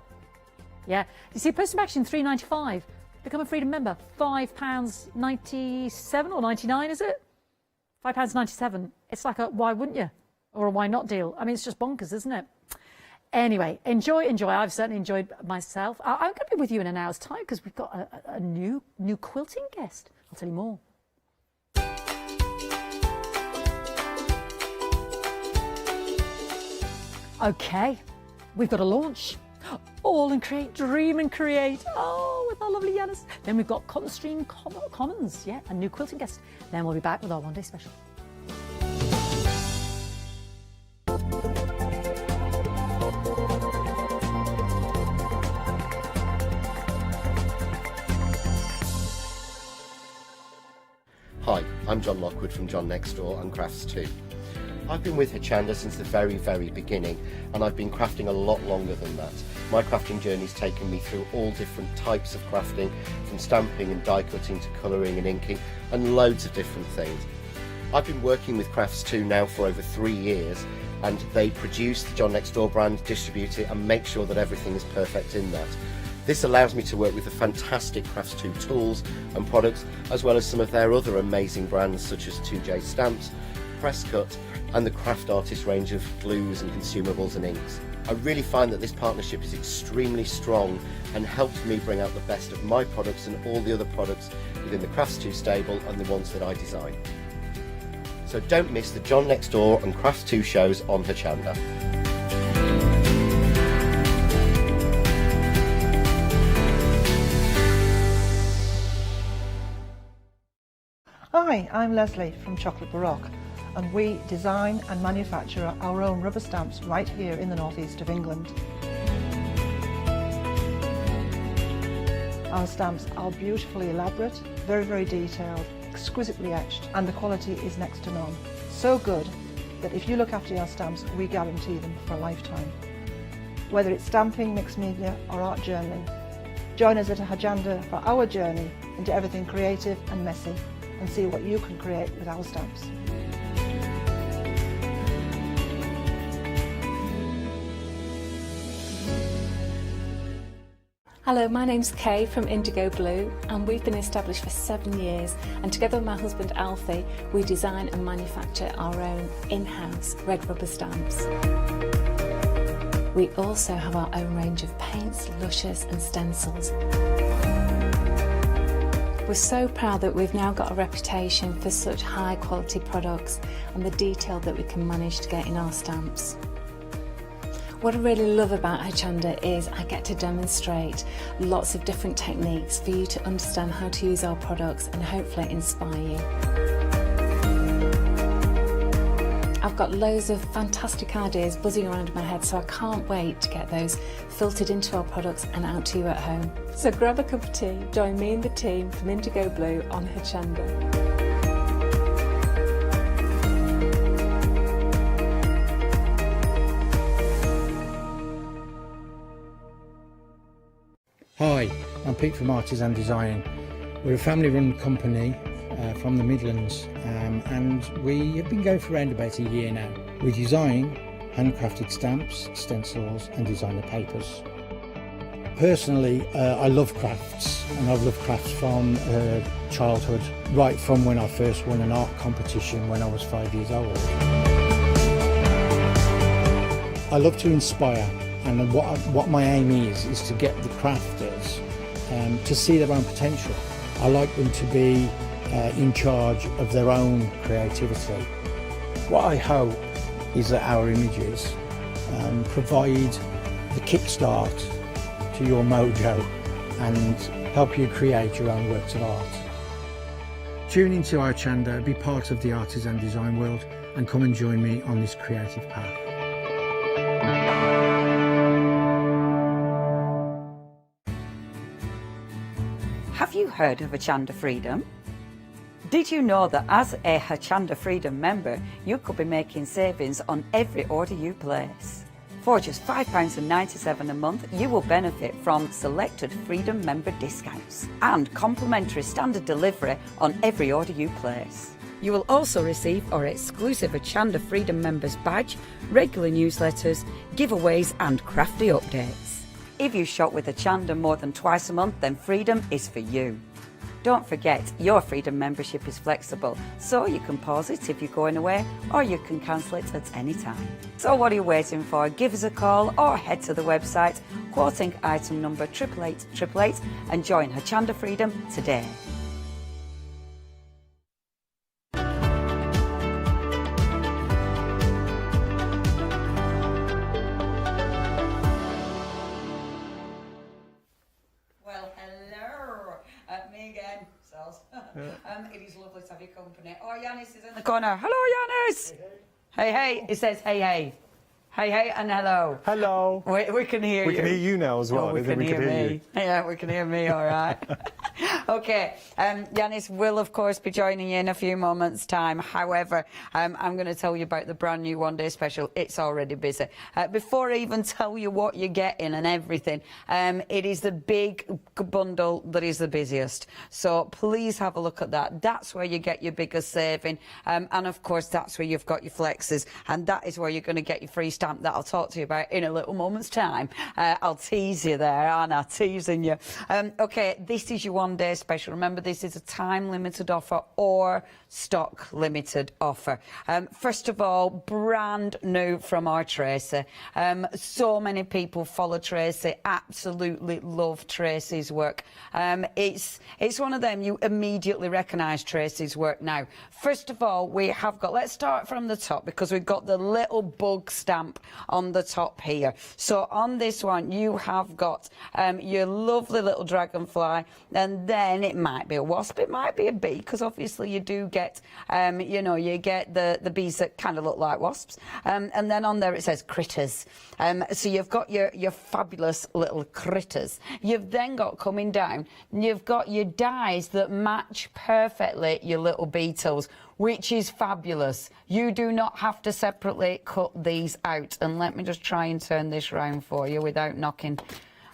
Yeah, you see, postage and packaging £3.95. Become a Freedom member, £5.97 or 99, is it? £5.97. It's like a why wouldn't you, or a why not deal. I mean, it's just bonkers, isn't it? Anyway, enjoy. I've certainly enjoyed myself. I'm going to be with you in an hour's time because we've got a new quilting guest. I'll tell you more. Okay, we've got a launch. All and create, dream and create. Oh, with our lovely Yanis. Then we've got Cotton Stream Commons, yeah, a new quilting guest. Then we'll be back with our one-day special. John Lockwood from John Next Door and Crafts 2. I've been with Hochanda since the very beginning, and I've been crafting a lot longer than that. My crafting journey's taken me through all different types of crafting, from stamping and die cutting to colouring and inking, and loads of different things. I've been working with Crafts 2 now for over 3 years, and they produce the John Next Door brand, distribute it, and make sure that everything is perfect in that. This allows me to work with the fantastic Crafts 2 tools and products, as well as some of their other amazing brands such as 2J Stamps, Press Cut, and the Craft Artist range of glues and consumables and inks. I really find that this partnership is extremely strong and helps me bring out the best of my products and all the other products within the Crafts 2 stable and the ones that I design. So don't miss the John Next Door and Crafts 2 shows on Hochanda. Hi, I'm Leslie from Chocolate Baroque, and we design and manufacture our own rubber stamps right here in the northeast of England. Our stamps are beautifully elaborate, very detailed, exquisitely etched, and the quality is next to none. So good that if you look after your stamps, we guarantee them for a lifetime. Whether it's stamping, mixed media or art journaling, join us at Hochanda for our journey into everything creative and messy, and see what you can create with our stamps. Hello, my name's Kay from Indigo Blue, and we've been established for 7 years, and together with my husband Alfie we design and manufacture our own in-house red rubber stamps. We also have our own range of paints, lushes and stencils. We're so proud that we've now got a reputation for such high quality products and the detail that we can manage to get in our stamps. What I really love about Hochanda is I get to demonstrate lots of different techniques for you to understand how to use our products and hopefully inspire you. I've got loads of fantastic ideas buzzing around in my head, so I can't wait to get those filtered into our products and out to you at home. So grab a cup of tea, join me and the team from Indigo Blue on Hochanda. Hi, I'm Pete from Artists and Design. We're a family-run company from the Midlands, and we have been going for around about a year now. We design handcrafted stamps, stencils and designer papers. Personally, I love crafts, and I've loved crafts from childhood, right from when I first won an art competition when I was 5 years old. I love to inspire, and what my aim is to get the crafters to see their own potential. I like them to be in charge of their own creativity. What I hope is that our images provide the kickstart to your mojo and help you create your own works of art. Tune into Hochanda, be part of the artisan design world, and come and join me on this creative path. Have you heard of Hochanda Freedom? Did you know that as a Hochanda Freedom member, you could be making savings on every order you place? For just £5.97 a month, you will benefit from selected Freedom member discounts and complimentary standard delivery on every order you place. You will also receive our exclusive Hochanda Freedom members badge, regular newsletters, giveaways and crafty updates. If you shop with Hochanda more than twice a month, then Freedom is for you. Don't forget, your Freedom membership is flexible, so you can pause it if you're going away, or you can cancel it at any time. So what are you waiting for? Give us a call or head to the website, quoting item number 88888 and join Hochanda Freedom today. Me again, Sals. It is lovely to have your company. Oh, Yanis is in the corner. Hello, Yanis. Hey, hey. It says hey, hey. Hey, hey, and hello. Hello. We can hear you. We can hear you now as well. Oh, we can hear me. Yeah, we can hear me, all right. Okay, Yanis will of course be joining you in a few moments time. However, I'm going to tell you about the brand new one day special. It's already busy. Before I even tell you what you're getting and everything, it is the big bundle that is the busiest. So please have a look at that. That's where you get your biggest saving, and of course that's where you've got your flexes, and that is where you're going to get your free stamp that I'll talk to you about in a little moment's time. I'll tease you there, aren't I? Teasing you. Okay, this is your one day special. Remember, this is a time limited offer or stock limited offer. First of all, brand new from our Tracy. So many people follow Tracy, absolutely love Tracy's work. It's one of them you immediately recognise Tracy's work now. First of all, we have got, let's start from the top because we've got the little bug stamp on the top here. So on this one you have got your lovely little dragonfly, and then it might be a wasp, it might be a bee, because obviously you do get you know, you get the bees that kind of look like wasps, and then on there it says critters. So you've got your fabulous little critters. You've then got, coming down, you've got your dies that match perfectly your little beetles, which is fabulous. You do not have to separately cut these out. And let me just try and turn this round for you without knocking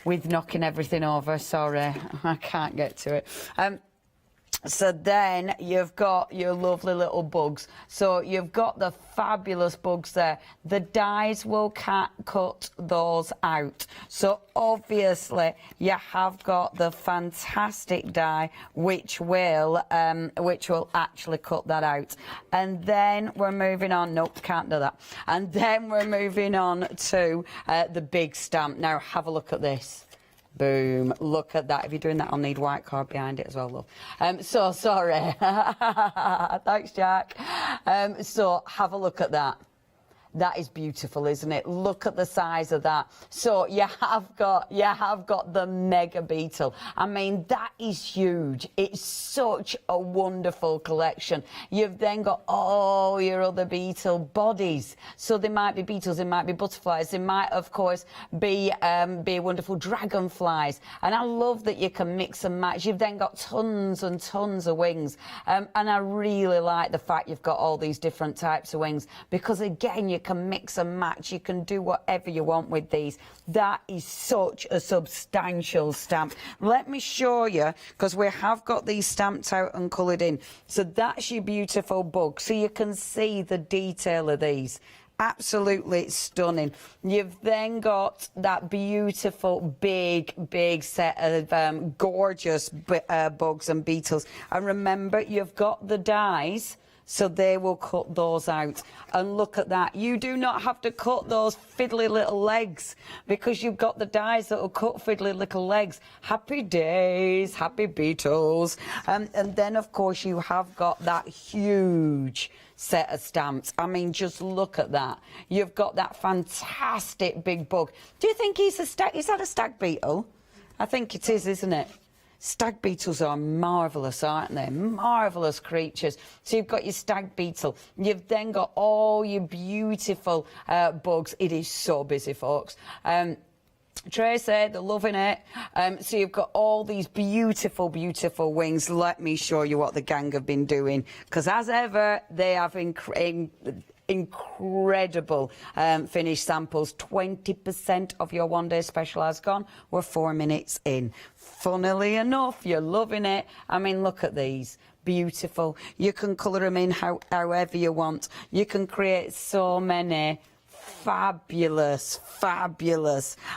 everything over. Sorry, I can't get to it. So then you've got your lovely little bugs. So you've got the fabulous bugs there. The dies will cut those out. So obviously you have got the fantastic die which will actually cut that out. And then we're moving on. Nope, can't do that. And then we're moving on to the big stamp. Now have a look at this. Boom, look at that. If you're doing that, I'll need white card behind it as well, love. So sorry. Thanks, Jack. So have a look at that. That is beautiful, isn't it? Look at the size of that. So you have got the mega beetle. I mean, that is huge. It's such a wonderful collection. You've then got all your other beetle bodies. So there might be beetles, there might be butterflies, there might, of course, be wonderful dragonflies. And I love that you can mix and match. You've then got tons and tons of wings. And I really like the fact you've got all these different types of wings, because again, you can mix and match. You can do whatever you want with these. That is such a substantial stamp. Let me show you, because we have got these stamped out and coloured in. So that's your beautiful bug. So you can see the detail of these. Absolutely stunning. You've then got that beautiful big set of gorgeous bugs and beetles. And remember, you've got the dies, so they will cut those out. And look at that. You do not have to cut those fiddly little legs, because you've got the dies that will cut fiddly little legs. Happy days, happy beetles. And then, of course, you have got that huge set of stamps. I mean, just look at that. You've got that fantastic big bug. Do you think he's a stag? Is that a stag beetle? I think it is, isn't it? Stag beetles are marvellous, aren't they? Marvellous creatures. So you've got your stag beetle. You've then got all your beautiful bugs. It is so busy, folks. Tracy, they're loving it. So you've got all these beautiful, beautiful wings. Let me show you what the gang have been doing, because as ever, they have incredible finished samples. 20% of your one day special has gone. We're 4 minutes in. Funnily enough, you're loving it. I mean, look at these. Beautiful. You can colour them in however you want. You can create so many fabulous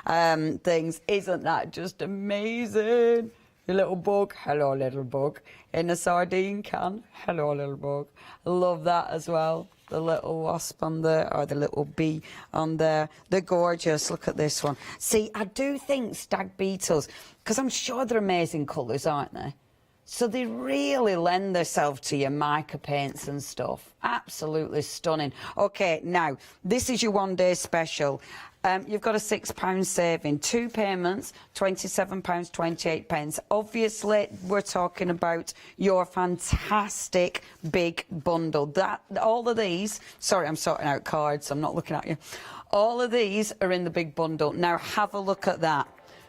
things. Isn't that just amazing? Your little bug, hello little bug. In a sardine can, hello little bug. Love that as well. The little wasp on there, or the little bee on there. They're gorgeous. Look at this one. See, I do think stag beetles, because I'm sure they're amazing colours, aren't they? So they really lend themselves to your mica paints and stuff. Absolutely stunning. Okay, now, this is your one day special. You've got a £6 saving. 2 payments, £27.28. Obviously, we're talking about your fantastic big bundle. All of these, sorry, I'm sorting out cards, I'm not looking at you. All of these are in the big bundle. Now, have a look at that.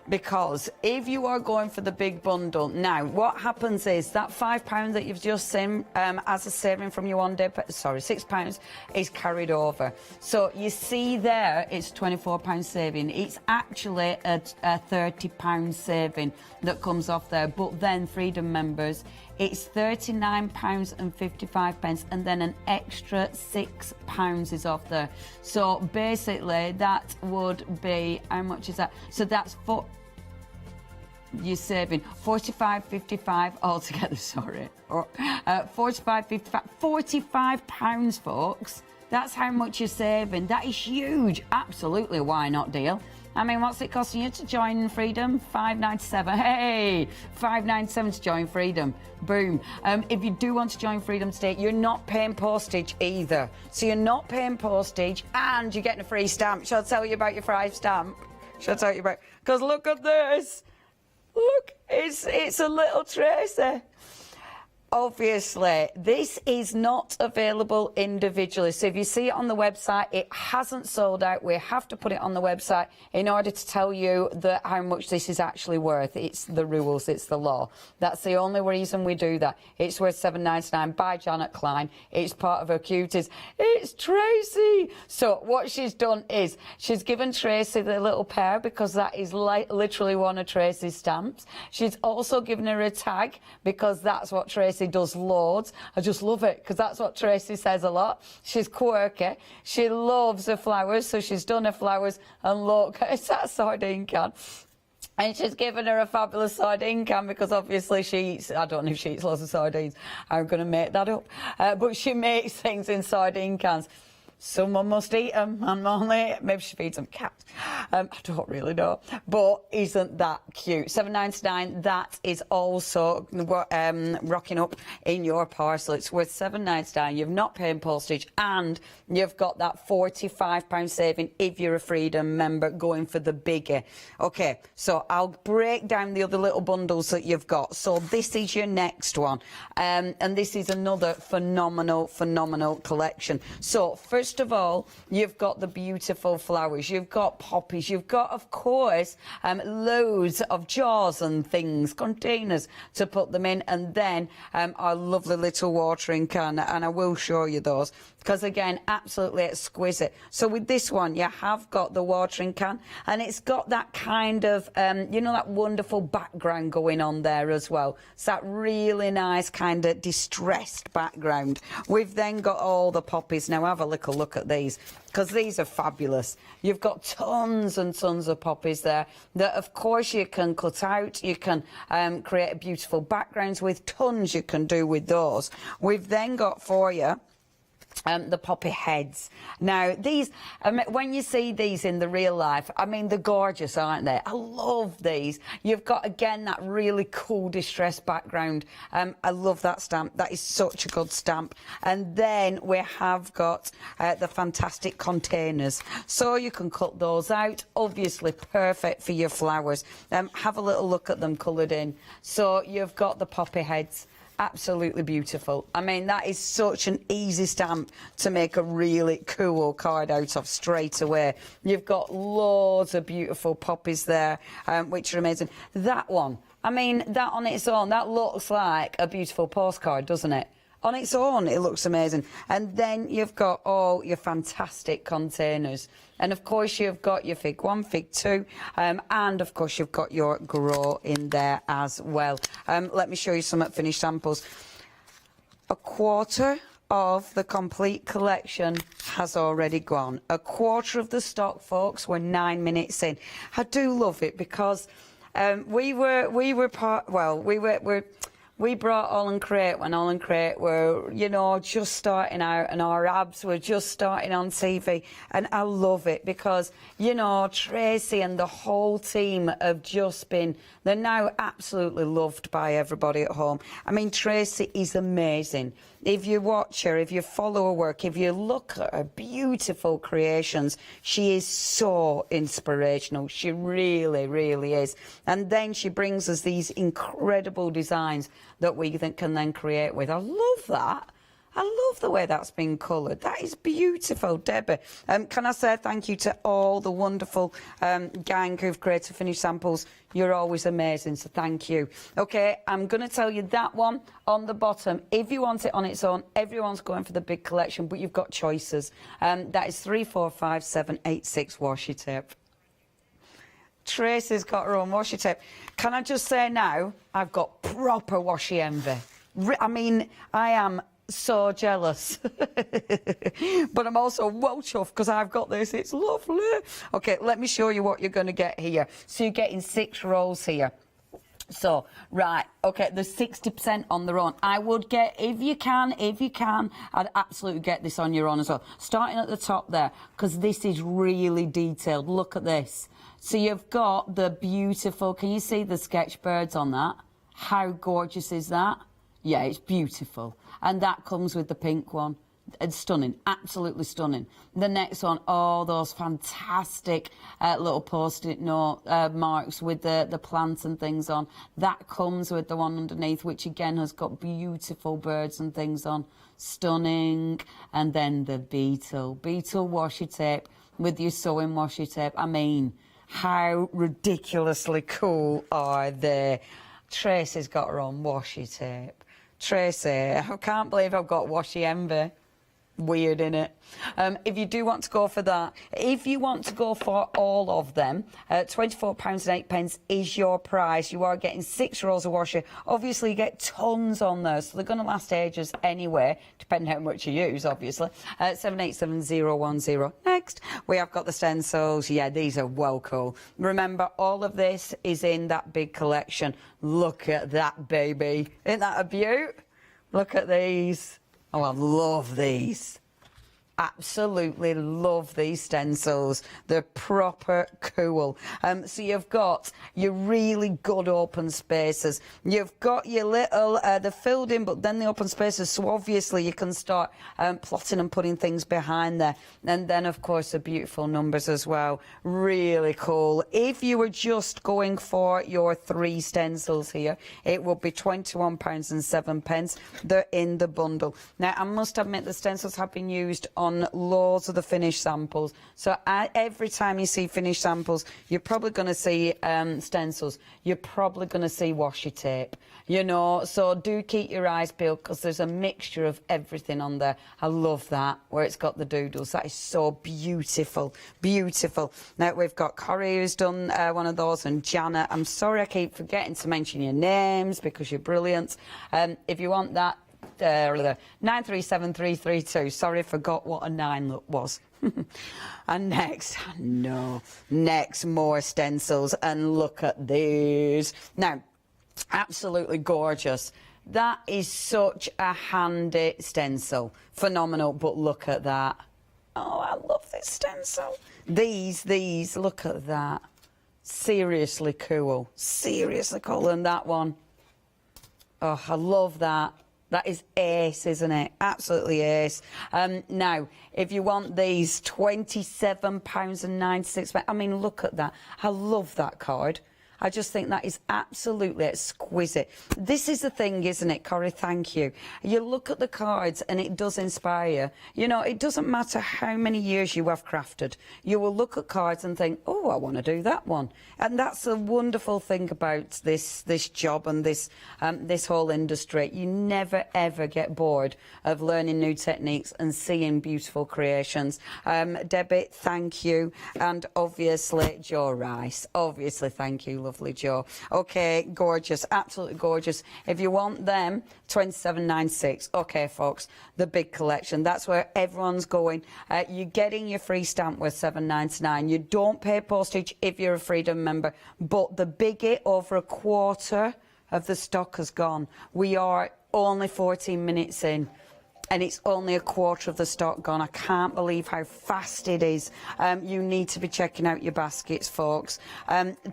because if you are going for the big bundle, now what happens is that £5 that you've just seen as a saving from your one day, sorry, £6 is carried over. So you see there, it's £24 saving. It's actually a £30 saving that comes off there, but then Freedom members, it's £39.55, and then an extra £6 is off there. So basically that would be, how much is that? So that's you're saving £45.55 altogether, sorry. Or £45.55, £45, folks. That's how much you're saving. That is huge. Absolutely, why not deal? I mean, what's it costing you to join Freedom? $5.97. Hey, $5.97 to join Freedom. Boom. If you do want to join Freedom today, you're not paying postage either. So you're not paying postage and you're getting a free stamp. Shall I tell you about your free stamp? Shall I tell you about? Because look at this. Look, it's a little Tracy. Obviously, this is not available individually. So if you see it on the website, it hasn't sold out. We have to put it on the website in order to tell you how much this is actually worth. It's the rules, it's the law. That's the only reason we do that. It's worth $7.99 by Janet Klein. It's part of her cuties. It's Tracy. So what she's done is she's given Tracy the little pair because that is literally one of Tracy's stamps. She's also given her a tag because that's what Tracy does loads. I just love it because that's what Tracy says a lot. She's quirky. She loves her flowers, so she's done her flowers. And look, it's that sardine can. And she's given her a fabulous sardine can because obviously she eats, I don't know if she eats lots of sardines. I'm going to make that up. But she makes things in sardine cans. Someone must eat them, and only maybe she feeds them cats. I don't really know, but isn't that cute? $7.99. That is also rocking up in your parcel. It's worth $7.99. You've not paying postage, and you've got that £45 saving if you're a Freedom member going for the bigger. Okay, so I'll break down the other little bundles that you've got. So this is your next one, and this is another phenomenal collection. So first of all, you've got the beautiful flowers, you've got poppies, you've got, of course, loads of jars and things, containers to put them in, and then our lovely little watering can, and I will show you those because, again, absolutely exquisite. So with this one, you have got the watering can, and it's got that kind of, you know, that wonderful background going on there as well. It's that really nice kind of distressed background. We've then got all the poppies. Now have a little look at these because these are fabulous. You've got tons and tons of poppies there that, of course, you can cut out. You can create beautiful backgrounds with. Tons you can do with those. We've then got for you the poppy heads. Now these, when you see these in the real life, I mean, they're gorgeous, aren't they? I love these. You've got, again, that really cool distressed background. I love that stamp. That is such a good stamp. And then we have got the fantastic containers, so you can cut those out. Obviously perfect for your flowers. Have a little look at them coloured in. So you've got the poppy heads. Absolutely beautiful. I mean, that is such an easy stamp to make a really cool card out of straight away. You've got loads of beautiful poppies there, which are amazing. That one, I mean, that on its own, that looks like a beautiful postcard, doesn't it? On its own, it looks amazing. And then you've got all your fantastic containers. And, of course, you've got your Fig 1, Fig 2, and, of course, you've got your Grow in there as well. Let me show you some finished samples. A quarter of the complete collection has already gone. A quarter of the stock, folks. We're 9 minutes in. I do love it because we brought All and Crate when All and Crate were, you know, just starting out, and our abs were just starting on TV. And I love it because, you know, Tracy and the whole team have just been, they're now absolutely loved by everybody at home. I mean, Tracy is amazing. If you watch her, if you follow her work, if you look at her beautiful creations, she is so inspirational. She really, really is. And then she brings us these incredible designs that we can then create with. I love that. I love the way that's been coloured. That is beautiful, Debbie. Can I say thank you to all the wonderful gang who've created finished samples. You're always amazing, so thank you. OK, I'm going to tell you that one on the bottom. If you want it on its own, everyone's going for the big collection, but you've got choices. That is 3, 4, 5, 7, 8, 6 washi tape. Tracy's got her own washi tape. Can I just say now, I've got proper washi envy. I mean, I am so jealous. But I'm also well chuffed because I've got this. It's lovely. OK, let me show you what you're going to get here. So you're getting 6 rolls here. So, right, OK, there's 60% on their own. I would get, if you can, I'd absolutely get this on your own as well. Starting at the top there, because this is really detailed. Look at this. So you've got the beautiful, can you see the sketch birds on that? How gorgeous is that? Yeah, it's beautiful. And that comes with the pink one. It's stunning, absolutely stunning. The next one, oh, those fantastic little post-it note marks with the plants and things on. That comes with the one underneath, which again has got beautiful birds and things on. Stunning. And then the beetle washi tape with your sewing washi tape. I mean, how ridiculously cool are they? Tracy's got her own washi tape. Tracy, I can't believe I've got washi envy. Weird, innit? If you do want to go for that, if you want to go for all of them, £24.08 is your price. You are getting 6 rolls of washi. Obviously, you get tons on those, so they're going to last ages anyway, depending how much you use, obviously. 787010. Next, we have got the stencils. Yeah, these are well cool. Remember, all of this is in that big collection. Look at that, baby. Isn't that a beaut? Look at these. Oh, I love these. Absolutely love these stencils. They're proper cool. So you've got your really good open spaces. You've got your little, they're filled in, but then the open spaces. So obviously you can start plotting and putting things behind there. And then, of course, the beautiful numbers as well. Really cool. If you were just going for your 3 stencils here, it would be £21.07. They're in the bundle. Now, I must admit the stencils have been used on loads of the finished samples. So every time you see finished samples, you're probably going to see stencils. You're probably going to see washi tape, you know. So do keep your eyes peeled because there's a mixture of everything on there. I love that, where it's got the doodles. That is so beautiful, beautiful. Now, we've got Corrie who's done one of those, and Janet. I'm sorry I keep forgetting to mention your names because you're brilliant. If you want that, 937332. Sorry, I forgot what a 9 was. And next, next more stencils, and look at these. Now, absolutely gorgeous. That is such a handy stencil. Phenomenal, but look at that. Oh, I love this stencil. These, look at that. Seriously cool. Seriously cool. And that one. Oh, I love that. That is ace, isn't it? Absolutely ace. Now, if you want these, £27.96. I mean, look at that. I love that card. I just think that is absolutely exquisite. This is the thing, isn't it, Corrie? Thank you. You look at the cards and it does inspire you. You know, it doesn't matter how many years you have crafted. You will look at cards and think, oh, I want to do that one. And that's the wonderful thing about this job and this whole industry. You never, ever get bored of learning new techniques and seeing beautiful creations. Debbie, thank you. And obviously, Joe Rice. Obviously, thank you, lovely Joe. Okay, gorgeous, absolutely gorgeous. If you want them, £27.96. Okay, folks, the big collection. That's where everyone's going. You're getting your free stamp with £7.99. You don't pay postage if you're a Freedom member, but the biggie, over a quarter of the stock has gone. We are only 14 minutes in, and it's only a quarter of the stock gone. I can't believe how fast it is. You need to be checking out your baskets, folks.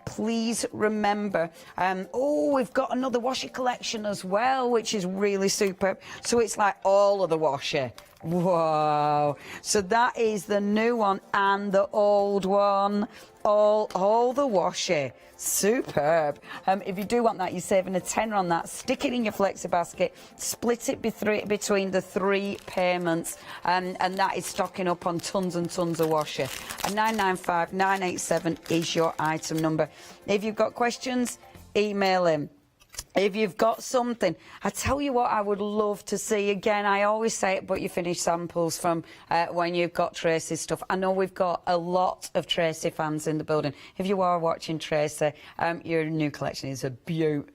Please remember, oh, we've got another washi collection as well, which is really superb. So it's like all of the washi. Whoa. So that is the new one and the old one. All the washi. Superb. If you do want that, you're saving a tenner on that. Stick it in your flexi basket. Split it between the 3 payments. And that is stocking up on tons and tons of washi. And 995 987 is your item number. If you've got questions, email him. If you've got something, I tell you what I would love to see again. I always say it, but you finish samples from when you've got Tracy's stuff. I know we've got a lot of Tracy fans in the building. If you are watching Tracy, your new collection is a beaut.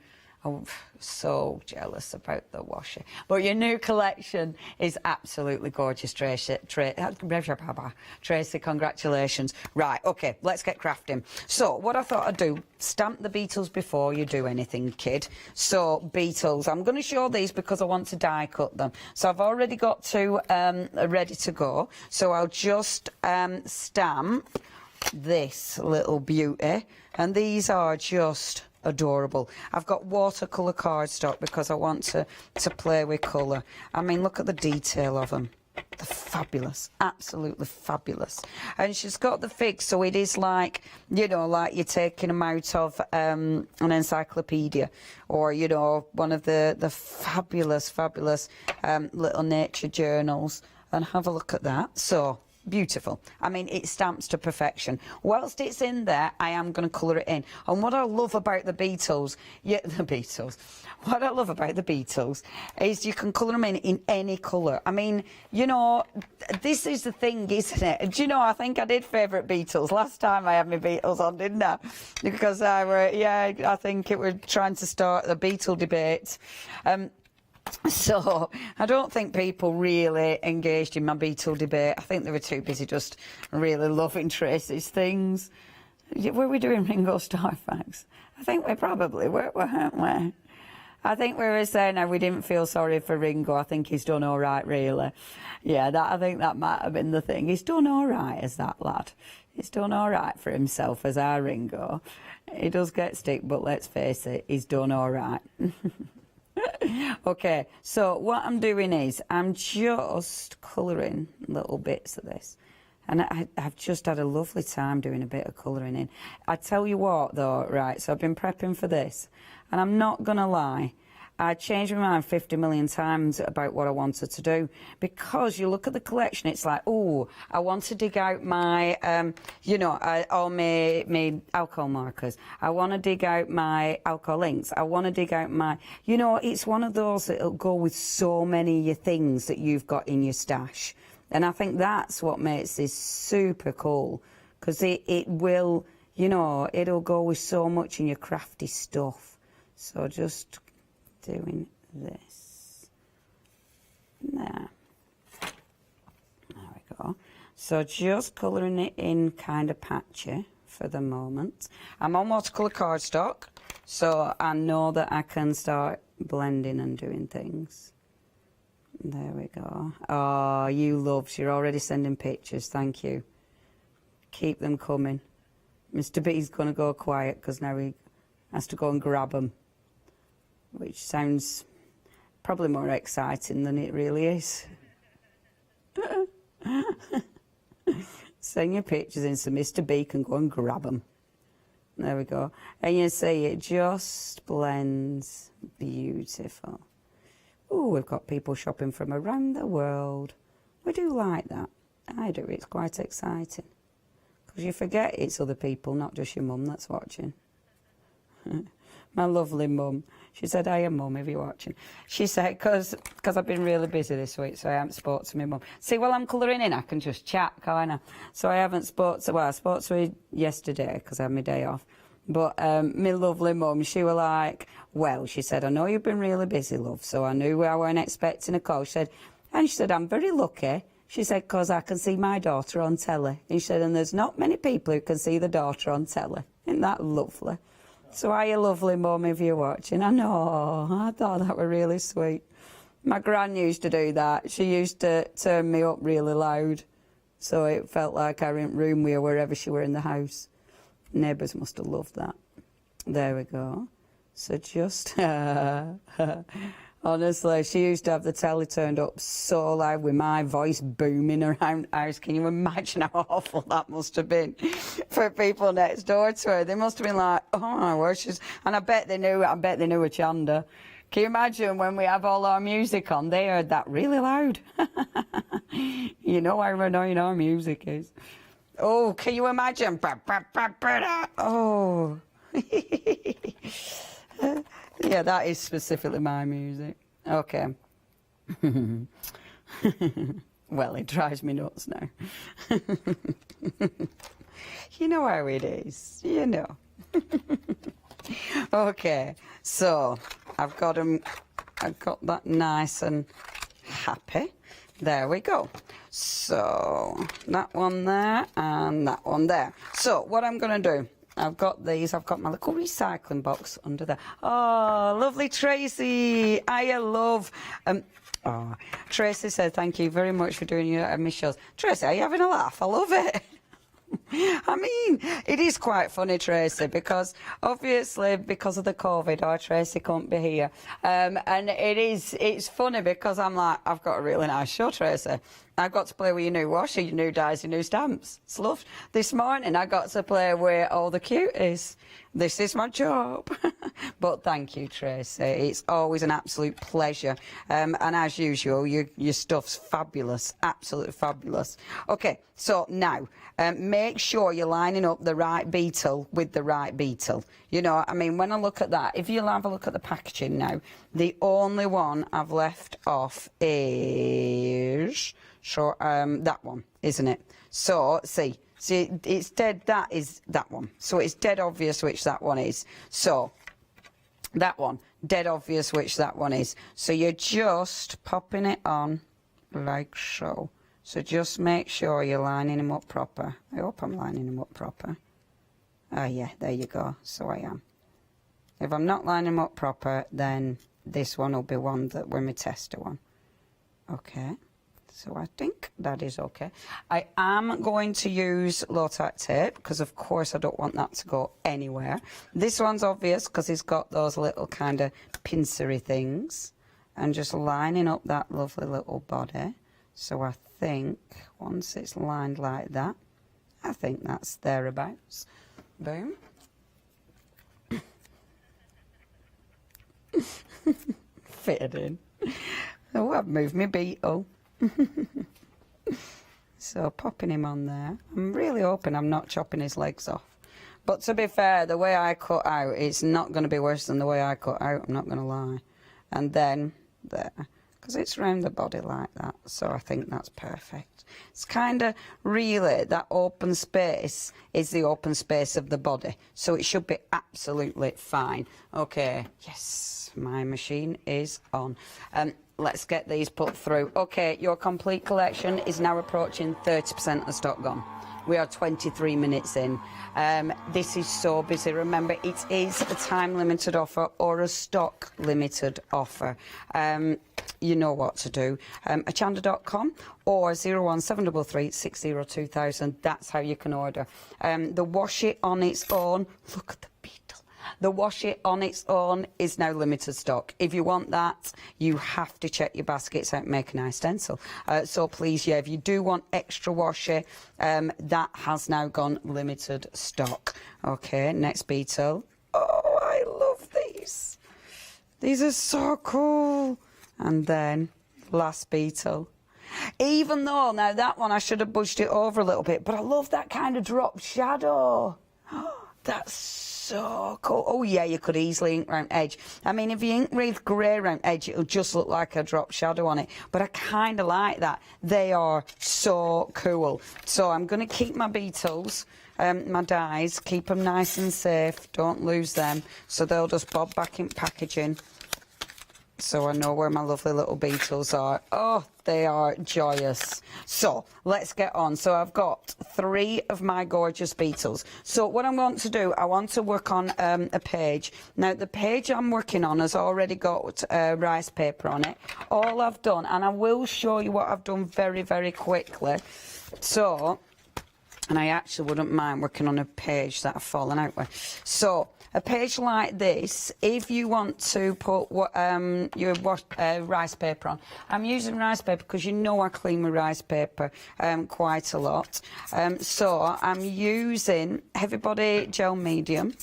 I'm so jealous about the washi. But your new collection is absolutely gorgeous, Tracy. Tracy, congratulations. Right, okay, let's get crafting. So, what I thought I'd do, stamp the beetles before you do anything, kid. So, beetles. I'm going to show these because I want to die cut them. So, I've already got 2 ready to go. So, I'll just stamp this little beauty. And these are just adorable. I've got watercolour cardstock because I want to play with colour. I mean, look at the detail of them. They're fabulous, absolutely fabulous. And she's got the fig, so it is like, you know, like you're taking them out of an encyclopedia, or, you know, one of the fabulous little nature journals. And have a look at that. So beautiful. I mean, it stamps to perfection. Whilst it's in there, I am going to colour it in. And what I love about the beetles, what I love about the beetles is you can colour them in any colour. I mean, you know, this is the thing, isn't it? Do you know, I think I did favourite beetles last time I had my beetles on, didn't I? Because I think it was trying to start the beetle debate. So, I don't think people really engaged in my beetle debate. I think they were too busy just really loving Tracy's things. Were we doing Ringo Starr facts? I think we probably were, weren't we? I think we were saying how we didn't feel sorry for Ringo. I think he's done all right, really. Yeah, I think that might have been the thing. He's done all right as that lad. He's done all right for himself as our Ringo. He does get stick, but let's face it, he's done all right. Okay, so what I'm doing is I'm just colouring little bits of this. And I've just had a lovely time doing a bit of colouring in. I tell you what, though, right, so I've been prepping for this. And I'm not going to lie, I changed my mind 50 million times about what I wanted to do. Because you look at the collection, it's like, oh, I want to dig out my, all my alcohol markers. I want to dig out my alcohol inks. I want to dig out my, it's one of those that'll go with so many of your things that you've got in your stash. And I think that's what makes this super cool. Because it will, it'll go with so much in your crafty stuff. So just doing this. There we go. So just colouring it in kind of patchy for the moment. I'm on watercolour cardstock, so I know that I can start blending and doing things. There we go. Oh, you loves, you're already sending pictures, thank you. Keep them coming. Mr. B's going to go quiet because now he has to go and grab them, which sounds probably more exciting than it really is. Send your pictures in so Mr. B can go and grab them. There we go. And you see it just blends beautiful. Oh, we've got people shopping from around the world. We do like that. I do. It's quite exciting. Because you forget it's other people, not just your mum that's watching. My lovely mum. She said, hiya, mum, if you're watching. She said, because I've been really busy this week, so I haven't spoke to my mum. See, while I'm colouring in, I can just chat, can't I? So I haven't spoke to, I spoke to her yesterday, because I had my day off. But my lovely mum, she was like, well, she said, I know you've been really busy, love, so I knew I weren't expecting a call. She said, I'm very lucky. She said, because I can see my daughter on telly. And she said, and there's not many people who can see the daughter on telly. Isn't that lovely? So are you lovely, mum, if you're watching? I know, I thought that were really sweet. My gran used to do that. She used to turn me up really loud. So it felt like I were in room with her wherever she were in the house. Neighbours must have loved that. There we go. So just, Honestly, she used to have the telly turned up so loud with my voice booming around the house. Can you imagine how awful that must have been for people next door to her? They must have been like, oh my word, and I bet they knew Hochanda. Can you imagine when we have all our music on, they heard that really loud. You know how annoying our music is. Oh, can you imagine? Oh. Yeah, that is specifically my music. Okay. Well, it drives me nuts now. You know how it is, you know. Okay, so I've got that nice and happy. There we go. So that one there and that one there. So what I'm going to do, I've got my little recycling box under there. Oh, lovely Tracy. I love... Tracy said, thank you very much for doing your shows. Tracy, are you having a laugh? I love it. I mean, it is quite funny, Tracy, because obviously because of the COVID, our Tracy can't be here. And it's funny because I'm like, I've got a really nice show, Tracy. I got to play with your new washer, your new dies, your new stamps. It's lovely. This morning I got to play with all the cuties. This is my job. But thank you, Tracy. It's always an absolute pleasure. And as usual, your stuff's fabulous. Absolutely fabulous. Okay, so now, make sure you're lining up the right beetle with the right beetle. You know, I mean, when I look at that, if you'll have a look at the packaging now, the only one I've left off is... Sure, that one, isn't it? So, see, it's dead, that is that one. So it's dead obvious which that one is. So, that one, dead obvious which that one is. So you're just popping it on like so. So just make sure you're lining them up proper. I hope I'm lining them up proper. Oh yeah, there you go. So I am. If I'm not lining them up proper, then this one will be one that we're my tester one. Okay. So I think that is okay. I am going to use low-tack tape because, of course, I don't want that to go anywhere. This one's obvious because it's got those little kind of pincery things. And just lining up that lovely little body. So I think once it's lined like that, I think that's thereabouts. Boom. Fitted in. Oh, I've moved my beetle. So popping him on there. I'm really hoping I'm not chopping his legs off. But to be fair, the way I cut out, it's not going to be worse than the way I cut out, I'm not going to lie. And then there, because it's round the body like that, so I think that's perfect. It's kind of really, that open space is the open space of the body, so it should be absolutely fine. Okay, yes, my machine is on. Let's get these put through. Okay, your complete collection is now approaching 30% of the stock gone. We are 23 minutes in. This is so busy. Remember, it is a time-limited offer or a stock-limited offer. You know what to do. Hochanda.com or 01733 602,000. That's how you can order. The wash it on its own. Look at the beetle. The wash it on its own is now limited stock. If you want that, you have to check your baskets out and make a nice stencil. So please, yeah, if you do want extra wash it, that has now gone limited stock. Okay, next beetle. Oh, I love these. These are so cool. And then last beetle. Even though, now that one I should have budged it over a little bit, but I love that kind of drop shadow. That's so cool. Oh yeah, you could easily ink round edge. I mean, if you ink with grey round edge, it'll just look like a drop shadow on it. But I kind of like that. They are so cool. So I'm going to keep my beetles, my dies, keep them nice and safe. Don't lose them. So they'll just bob back in packaging. So I know where my lovely little beetles are. Oh, they are joyous. So let's get on. So I've got 3 of my gorgeous beetles. So what I want to do, I want to work on a page. Now the page I'm working on has already got rice paper on it. All I've done, and I will show you what I've done very, very quickly. So And I actually wouldn't mind working on a page that I've fallen out with. So a page like this, if you want to put your rice paper on, I'm using rice paper because you know I clean with rice paper quite a lot. So I'm using Heavy Body Gel Medium,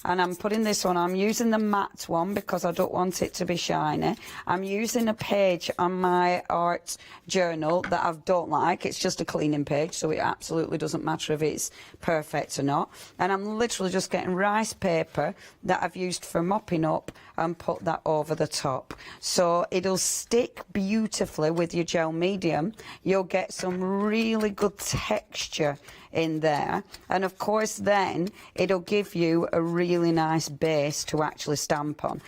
and I'm putting this one. I'm using the matte one because I don't want it to be shiny. I'm using a page on my art journal that I don't like. It's just a cleaning page, so it absolutely doesn't matter if it's perfect or not. And I'm literally just getting rice paper that I've used for mopping up and put that over the top. So it'll stick beautifully with your gel medium. You'll get some really good texture in there, and of course then it'll give you a really nice base to actually stamp on.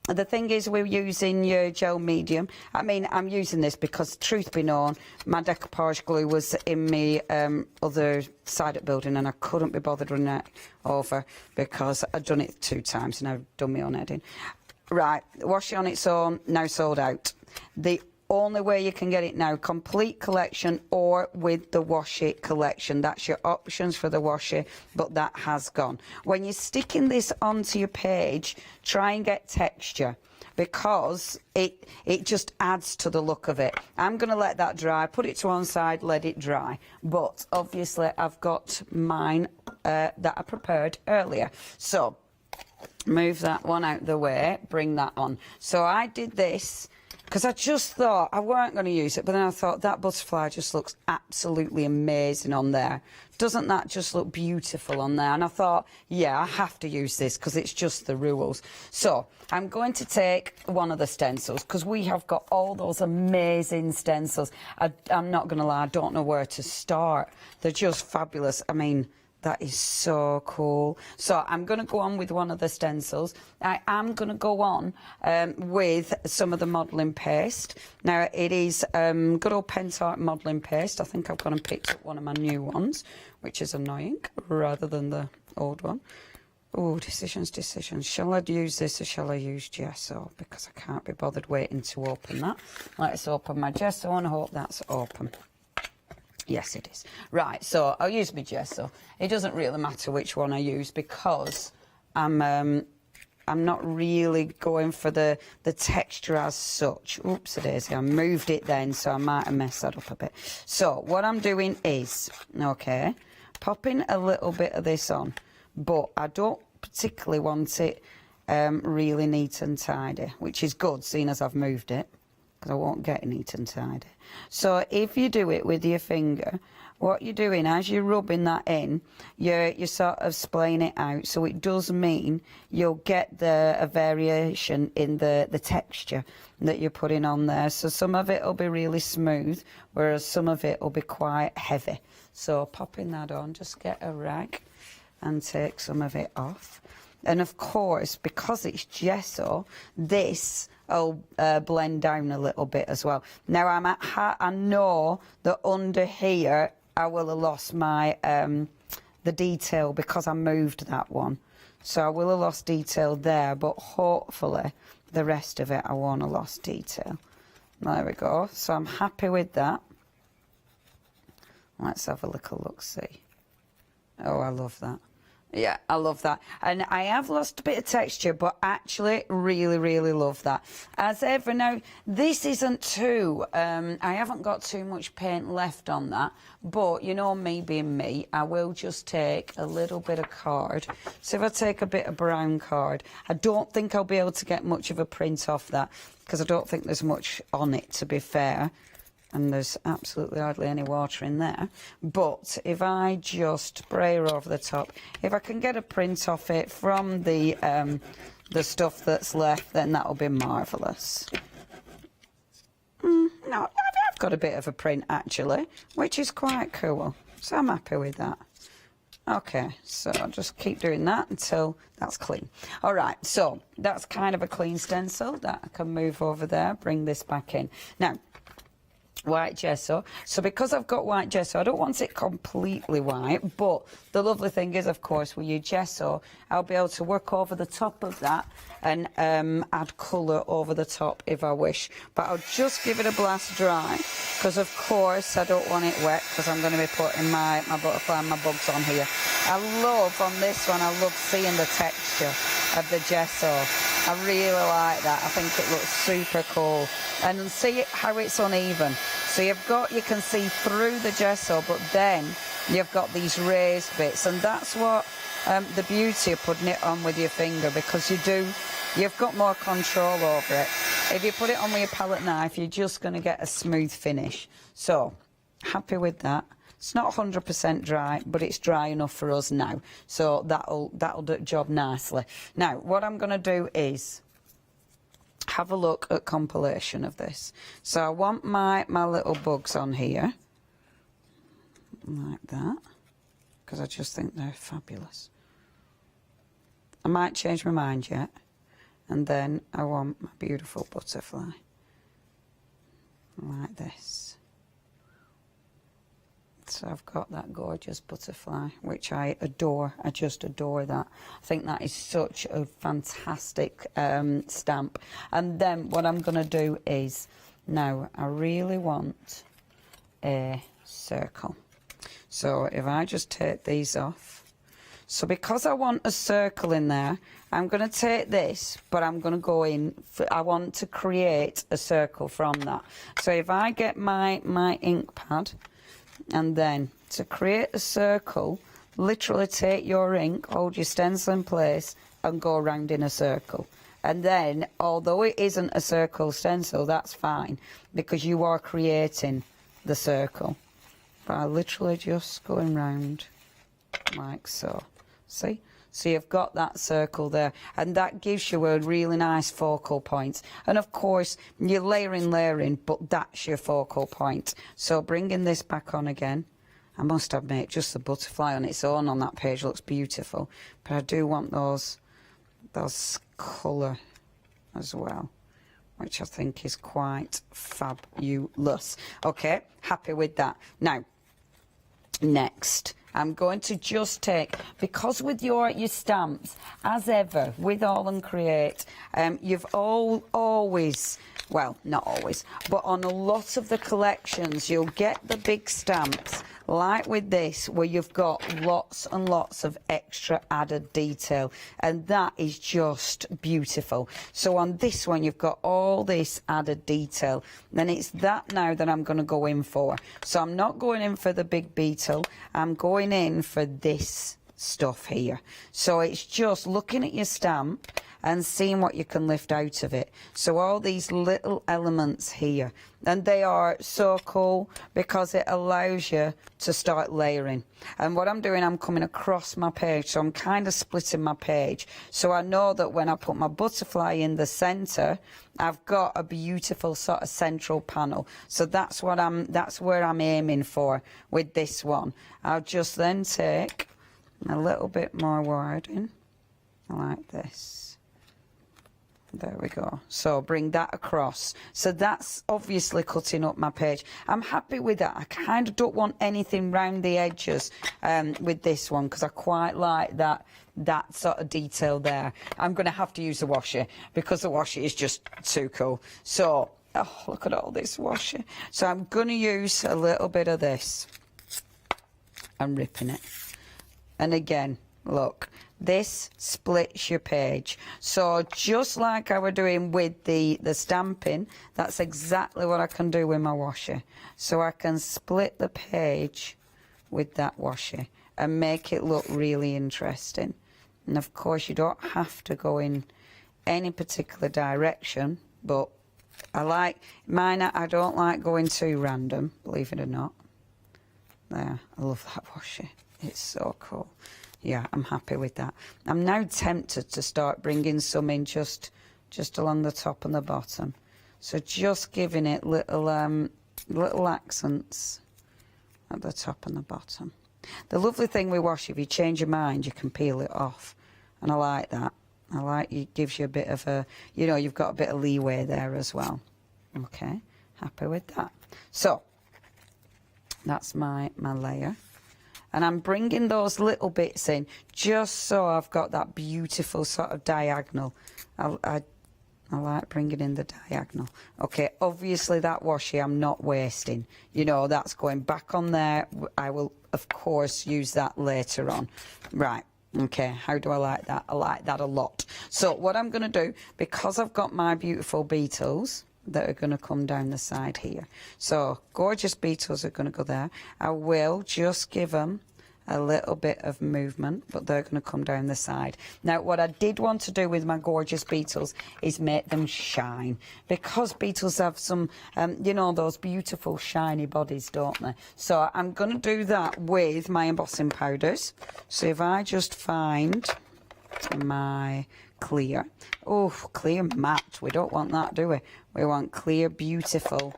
The thing is, we're using your gel medium. I mean, I'm using this because, truth be known, my decoupage glue was in my other side of the building and I couldn't be bothered running it over because I'd done it 2 times and I've done my own heading. Right, wash it on its own, now sold out. The only way you can get it now, complete collection or with the wash it collection. That's your options for the wash it, but that has gone. When you're sticking this onto your page, try and get texture because it just adds to the look of it. I'm going to let that dry, put it to one side, let it dry. But obviously I've got mine that I prepared earlier. So move that one out the way, bring that on. So I did this because I just thought I weren't going to use it, but then I thought that butterfly just looks absolutely amazing on there. Doesn't that just look beautiful on there? And I thought, yeah, I have to use this because it's just the rules. So I'm going to take one of the stencils because we have got all those amazing stencils. I'm not going to lie, I don't know where to start. They're just fabulous. I mean, that is so cool. So I'm going to go on with one of the stencils. I am going to go on with some of the modelling paste. Now, it is good old Pentart modelling paste. I think I've gone and picked up one of my new ones, which is annoying, rather than the old one. Oh, decisions. Shall I use this or shall I use gesso? Because I can't be bothered waiting to open that. Let's open my gesso and hope that's open. Yes, it is. Right, so I'll use my gesso. It doesn't really matter which one I use because I'm not really going for the texture as such. Oops, daisy, I moved it then, so I might have messed that up a bit. So what I'm doing is, okay, popping a little bit of this on, but I don't particularly want it really neat and tidy, which is good, seeing as I've moved it, because I won't get neat and tidy. So if you do it with your finger, what you're doing as you're rubbing that in, you're sort of splaying it out. So it does mean you'll get a variation in the texture that you're putting on there. So some of it will be really smooth, whereas some of it will be quite heavy. So popping that on, just get a rag and take some of it off. And of course, because it's gesso, this will blend down a little bit as well. Now I know that under here I will have lost my the detail because I moved that one. So I will have lost detail there, but hopefully the rest of it I won't have lost detail. There we go. So I'm happy with that. Let's have a little look-see. Oh, I love that. Yeah, I love that. And I have lost a bit of texture, but actually really, really love that. As ever, now, this isn't too, I haven't got too much paint left on that, but you know me being me, I will just take a little bit of card. So if I take a bit of brown card, I don't think I'll be able to get much of a print off that, because I don't think there's much on it, to be fair. And there's absolutely hardly any water in there. But if I just spray her over the top, if I can get a print off it from the stuff that's left, then that'll be marvellous. No, I've got a bit of a print actually, which is quite cool. So I'm happy with that. Okay, so I'll just keep doing that until that's clean. All right, so that's kind of a clean stencil that I can move over there, bring this back in. Now, white gesso. So because I've got white gesso, I don't want it completely white, but the lovely thing is, of course, with your gesso, I'll be able to work over the top of that and add colour over the top if I wish. But I'll just give it a blast dry, because of course I don't want it wet, because I'm going to be putting my butterfly and my bugs on here. I love, on this one, I love seeing the texture of the gesso. I really like that. I think it looks super cool. And see how it's uneven. So you can see through the gesso, but then you've got these raised bits, and that's what the beauty of putting it on with your finger, because you've got more control over it. If you put it on with your palette knife, you're just going to get a smooth finish. So happy with that. It's not 100% dry, but it's dry enough for us now. So that'll do the job nicely. Now, what I'm going to do is have a look at compilation of this. So I want my little bugs on here, like that, because I just think they're fabulous. I might change my mind yet. And then I want my beautiful butterfly, like this. So I've got that gorgeous butterfly, which I adore. I just adore that. I think that is such a fantastic stamp. And then what I'm going to do is, now I really want a circle. So if I just take these off. So because I want a circle in there, I'm going to take this, but I'm going to go in, I want to create a circle from that. So if I get my ink pad, and then to create a circle, literally take your ink, hold your stencil in place, and go around in a circle. And then, although it isn't a circle stencil, that's fine, because you are creating the circle by literally just going round like so. See? So you've got that circle there, and that gives you a really nice focal point. And of course, you're layering, but that's your focal point. So bringing this back on again, I must admit, just the butterfly on its own on that page looks beautiful. But I do want those colour as well, which I think is quite fabulous. Okay, happy with that. Now, next, I'm going to just take, because with your stamps, as ever, with All and Create, you've always, well, not always, but on a lot of the collections, you'll get the big stamps, like with this, where you've got lots and lots of extra added detail, and that is just beautiful. So on this one, you've got all this added detail, and it's that now that I'm going to go in for. So I'm not going in for the big beetle, I'm going in for this stuff here. So it's just looking at your stamp and seeing what you can lift out of it. So all these little elements here, and they are so cool because it allows you to start layering. And what I'm doing, I'm coming across my page, so I'm kind of splitting my page. So I know that when I put my butterfly in the center, I've got a beautiful sort of central panel. So that's where I'm aiming for with this one. I'll just then take a little bit more wording like this. There we go. So bring that across. So that's obviously cutting up my page. I'm happy with that. I kind of don't want anything round the edges with this one, because I quite like that sort of detail there. I'm going to have to use the washi, because the washi is just too cool. So, oh, look at all this washi. So I'm going to use a little bit of this. I'm ripping it. And again, look, this splits your page. So just like I was doing with the stamping, that's exactly what I can do with my washi. So I can split the page with that washi and make it look really interesting. And of course, you don't have to go in any particular direction, but I like mine. I don't like going too random, believe it or not. There, I love that washi. It's so cool. Yeah, I'm happy with that. I'm now tempted to start bringing some in just along the top and the bottom. So just giving it little accents at the top and the bottom. The lovely thing with washi, if you change your mind, you can peel it off. And I like that. I like it gives you a bit of a, you've got a bit of leeway there as well. Okay, happy with that. So that's my layer. And I'm bringing those little bits in just so I've got that beautiful sort of diagonal. I like bringing in the diagonal. Okay, obviously that washi I'm not wasting. You know, that's going back on there. I will, of course, use that later on. Right, okay, how do I like that? I like that a lot. So what I'm going to do, because I've got my beautiful beetles that are going to come down the side here. So gorgeous beetles are going to go there. I will just give them a little bit of movement, but they're going to come down the side. Now, what I did want to do with my gorgeous beetles is make them shine, because beetles have some, you know, those beautiful shiny bodies, don't they? So I'm going to do that with my embossing powders. So if I just find my clear, oh, clear matte, we don't want that, do we? We want clear, beautiful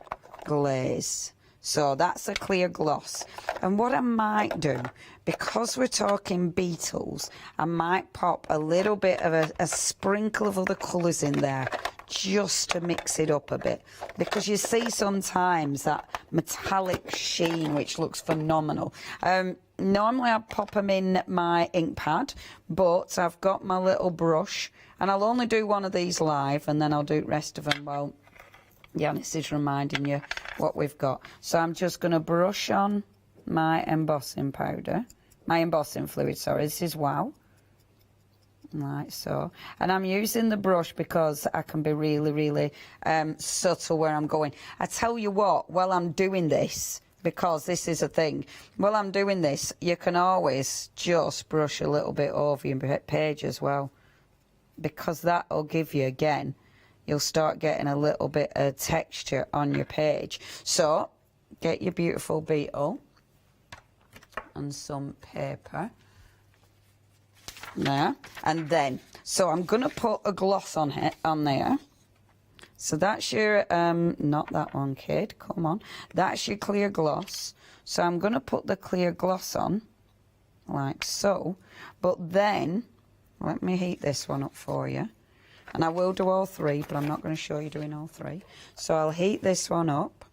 glaze. So that's a clear gloss. And what I might do, because we're talking beetles, I might pop a little bit of a sprinkle of other colours in there just to mix it up a bit. Because you see sometimes that metallic sheen, which looks phenomenal. Normally I pop them in my ink pad, but I've got my little brush, and I'll only do one of these live, and then I'll do the rest of them, well, Yanis is reminding you what we've got. So I'm just going to brush on my embossing powder, my embossing fluid, sorry, this is Wow. Like so. And I'm using the brush because I can be really, really subtle where I'm going. I tell you what, while I'm doing this, because this is a thing, while I'm doing this, you can always just brush a little bit over your page as well, because that will give you, again, you'll start getting a little bit of texture on your page. So get your beautiful beetle and some paper there, and then so I'm gonna put a gloss on it on there. So that's your not that one, kid, come on, that's your clear gloss. So I'm gonna put the clear gloss on like so, but then let me heat this one up for you. And I will do all three, but I'm not going to show you doing all three. So I'll heat this one up.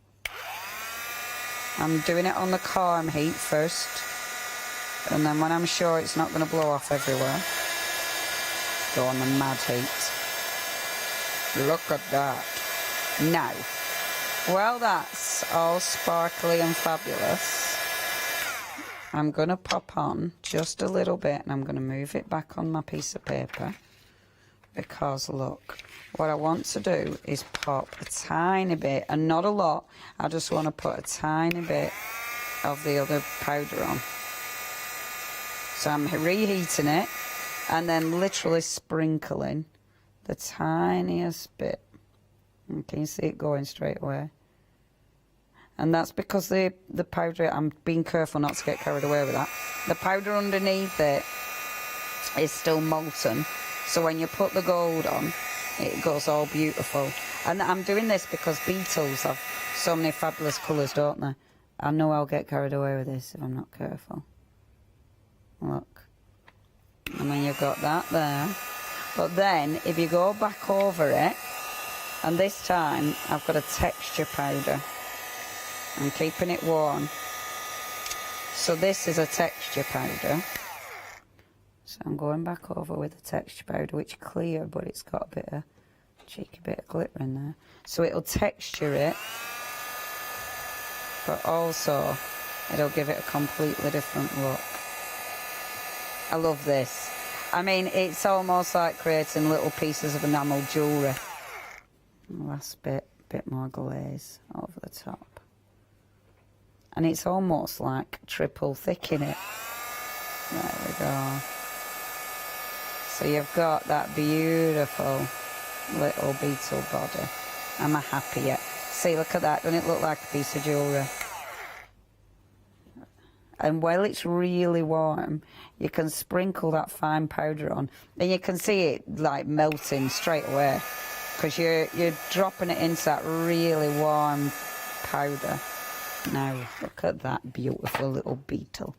I'm doing it on the calm heat first. And then when I'm sure it's not going to blow off everywhere, go on the mad heat. Look at that. Now, while that's all sparkly and fabulous, I'm going to pop on just a little bit, and I'm going to move it back on my piece of paper. Because look, what I want to do is pop a tiny bit, and not a lot, I just want to put a tiny bit of the other powder on. So I'm reheating it and then literally sprinkling the tiniest bit. And can you see it going straight away? And that's because the powder, I'm being careful not to get carried away with that. The powder underneath it is still molten. So when you put the gold on, it goes all beautiful. And I'm doing this because beetles have so many fabulous colours, don't they? I know I'll get carried away with this if I'm not careful. Look. And then you've got that there. But then, if you go back over it, and this time I've got a texture powder. I'm keeping it warm. So this is a texture powder. So I'm going back over with the texture powder, which is clear, but it's got a bit of cheeky bit of glitter in there. So it'll texture it, but also it'll give it a completely different look. I love this. I mean, it's almost like creating little pieces of enamel jewellery. Last bit more glaze over the top. And it's almost like triple thick in it. There we go. So you've got that beautiful little beetle body. Am I happy yet? See, look at that. Doesn't it look like a piece of jewellery? And while it's really warm, you can sprinkle that fine powder on. And you can see it like melting straight away, because you're dropping it into that really warm powder. Now, look at that beautiful little beetle.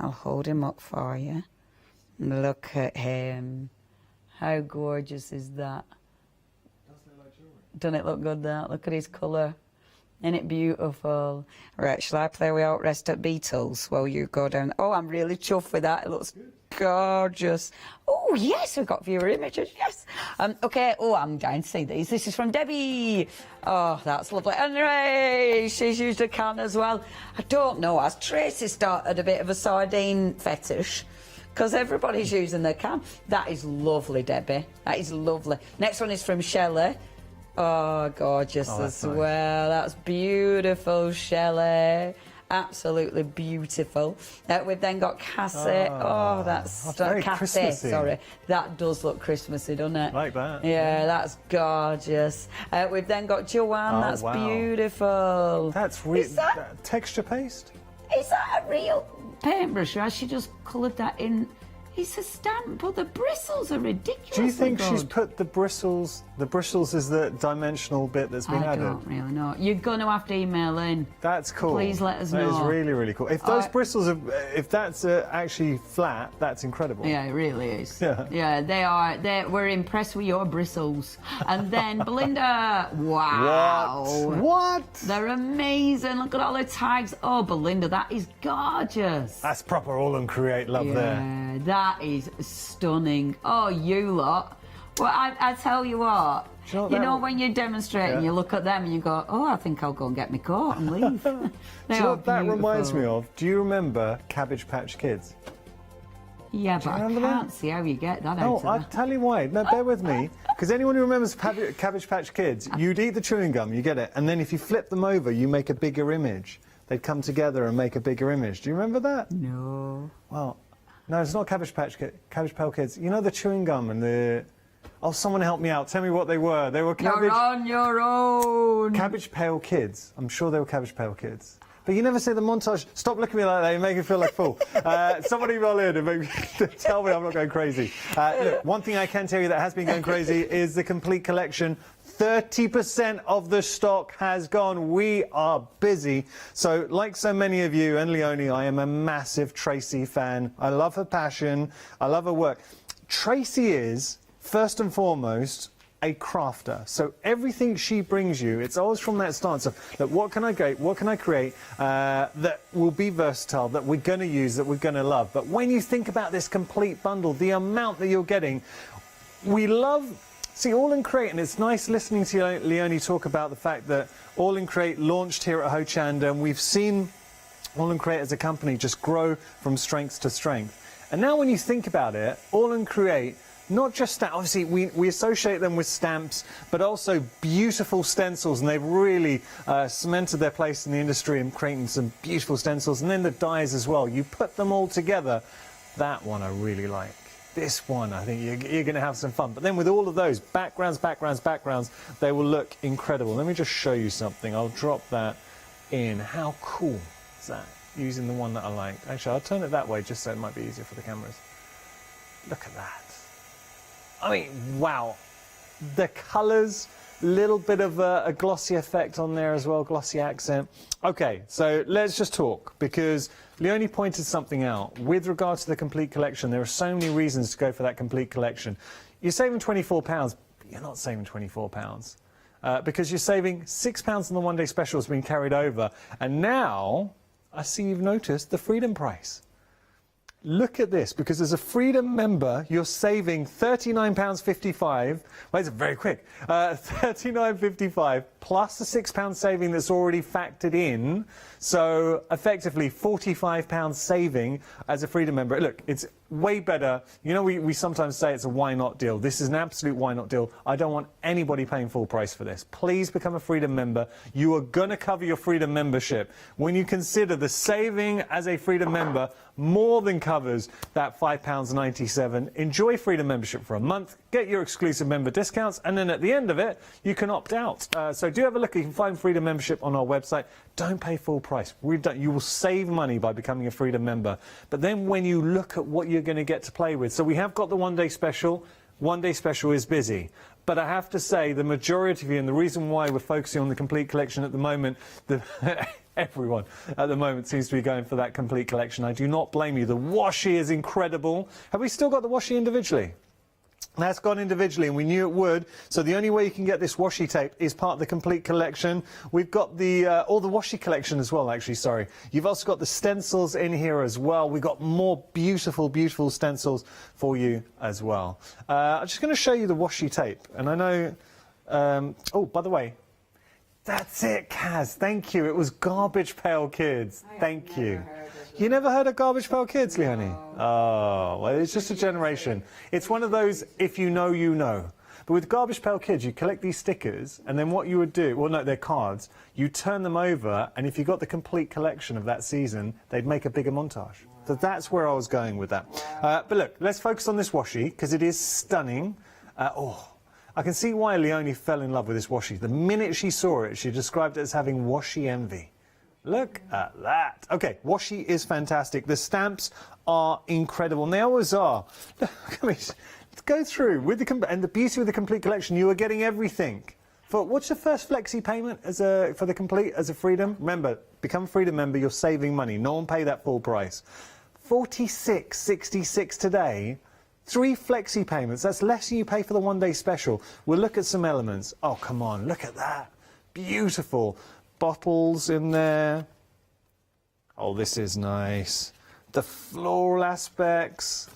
I'll hold him up for you. Look at him. How gorgeous is that? Doesn't it look good, that? Look at his colour. Isn't it beautiful? Right, shall I play with Out Rest at Beatles while you go down? Oh, I'm really chuffed with that. It looks gorgeous. Oh, yes, we've got viewer images, yes. OK, oh, I'm dying to see these. This is from Debbie. Oh, that's lovely. And Ray, she's used a can as well. I don't know, has Tracy started a bit of a sardine fetish? Because everybody's using their can. That is lovely, Debbie. That is lovely. Next one is from Shelley. Oh, gorgeous as nice. well. That's beautiful, Shelley. Absolutely beautiful. We've then got Cassie. Oh, that's very Cassie. Christmassy. Sorry, that does look Christmassy, doesn't it? Like that. Yeah, that's gorgeous. We've then got Joanne. Oh, That's wow. beautiful. That's really Is that- texture paste. Is that a real paintbrush, or has she just coloured that in? It's a stamp, but the bristles are ridiculous. Do you think she's put the bristles? The bristles is the dimensional bit that's been I added. don't really know. You're going to have to email in. That's cool. Please let us That is know. really, really cool. If those bristles are, if that's actually flat, that's incredible. Yeah, it really is. Yeah. Yeah, they are. We're impressed with your bristles. And then Belinda. Wow. What? They're amazing. Look at all the tags. Oh, Belinda, that is gorgeous. That's proper all and create love there. Yeah, that is stunning. Oh, you lot. Well, I tell you what. Do you know that- when you're demonstrating, Yeah. you look at them and you go, oh, I think I'll go and get my coat and leave. Do you know what that reminds me of? Do you remember Cabbage Patch Kids? Yeah, but I remember can't that? see how you get that No, out I'll of there. tell you why. No, bear with me. Because anyone who remembers Cabbage Patch Kids, you'd eat the chewing gum, you get it, and then if you flip them over, you make a bigger image. They'd come together and make a bigger image. Do you remember that? No. Well, no, it's not Cabbage Patch Kids. You know the chewing gum and the... Oh, someone help me out. Tell me what they were. They were Cabbage... You're on your own. Cabbage Pale Kids. I'm sure they were Cabbage Pale Kids. But you never say the montage. Stop looking at me like that. You make me feel like a fool. Somebody email in and tell me I'm not going crazy. Look, one thing I can tell you that has been going crazy is the complete collection. 30% of the stock has gone. We are busy. So, like so many of you and Leonie, I am a massive Tracy fan. I love her passion. I love her work. Tracy is, first and foremost, a crafter. So everything she brings you, it's always from that stance of, look, what can I create that will be versatile, that we're going to use, that we're going to love. But when you think about this complete bundle, the amount that you're getting, we love... See, All and Create, and it's nice listening to Leonie talk about the fact that All and Create launched here at Hochanda, and we've seen All and Create as a company just grow from strength to strength. And now when you think about it, All and Create, not just that, obviously we associate them with stamps, but also beautiful stencils, and they've really cemented their place in the industry and creating some beautiful stencils, and then the dies as well. You put them all together, that one I really like. This one, I think you're going to have some fun. But then with all of those backgrounds, they will look incredible. Let me just show you something. I'll drop that in. How cool is that? Using the one that I like. Actually, I'll turn it that way just so it might be easier for the cameras. Look at that. I mean, wow. The colours, little bit of a glossy effect on there as well, glossy accent. Okay, so let's just talk, because Leonie pointed something out. With regards to the complete collection, there are so many reasons to go for that complete collection. You're saving £24, but you're not saving £24. Because you're saving £6 on the one-day special that's been carried over. And now, I see you've noticed the Freedom price. Look at this, because as a Freedom member, you're saving £39.55. Well, it's very quick. £39.55 plus the £6 saving that's already factored in. So effectively £45 saving as a Freedom member. Look, it's way better. You know, we sometimes say it's a why not deal. This is an absolute why not deal. I don't want anybody paying full price for this. Please become a Freedom member. You are going to cover your Freedom membership. When you consider the saving as a Freedom member, more than covers that £5.97. Enjoy Freedom membership for a month, get your exclusive member discounts, and then at the end of it, you can opt out. So do have a look. You can find Freedom membership on our website. Don't pay full price. You will save money by becoming a Freedom member. But then when you look at what you're going to get to play with, so we have got the one-day special. One-day special is busy. But I have to say, the majority of you, and the reason why we're focusing on the complete collection at the moment, everyone at the moment seems to be going for that complete collection. I do not blame you. The washi is incredible. Have we still got the washi individually? That's gone individually, and we knew it would. So the only way you can get this washi tape is part of the complete collection. We've got the all the washi collection as well, actually, sorry. You've also got the stencils in here as well. We've got more beautiful, beautiful stencils for you as well. I'm just going to show you the washi tape. And I know... oh, by the way, that's it, Kaz. Thank you. It was Garbage Pail Kids. Thank you. You never heard of Garbage Pail Kids, Leonie? Oh, well, it's just a generation. It's one of those, if you know, you know. But with Garbage Pail Kids, you collect these stickers, and then what you would do, well, no, they're cards, you turn them over, and if you got the complete collection of that season, they'd make a bigger montage. So that's where I was going with that. But look, let's focus on this washi, because it is stunning. I can see why Leonie fell in love with this washi. The minute she saw it, she described it as having washi envy. Look at that. Okay, washi is fantastic. The stamps are incredible, and they always are. Look at me. Let's go through. And the beauty with the complete collection, you are getting everything. What's your first flexi payment for the complete as a Freedom? Remember, become a Freedom member, you're saving money. No one pay that full price. $46.66 today. 3 flexi payments. That's less than you pay for the one-day special. We'll look at some elements. Oh, come on. Look at that. Beautiful. Bottles in there. Oh, this is nice. The floral aspects.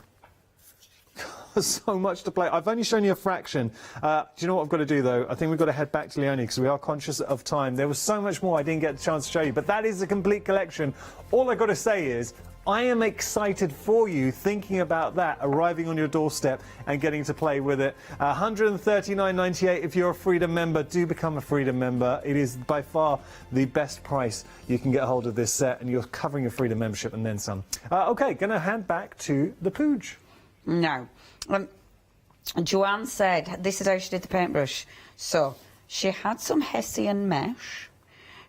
So much to play. I've only shown you a fraction. Do you know what I've got to do, though? I think we've got to head back to Leonie because we are conscious of time. There was so much more I didn't get the chance to show you, but that is a complete collection. All I've got to say is I am excited for you thinking about that arriving on your doorstep and getting to play with it. $139.98 if you're a Freedom member. Do become a Freedom member. It is by far the best price you can get a hold of this set, and you're covering your Freedom membership and then some. OK, going to hand back to the Pooge. No. Joanne said this is how she did the paintbrush. So she had some Hessian mesh.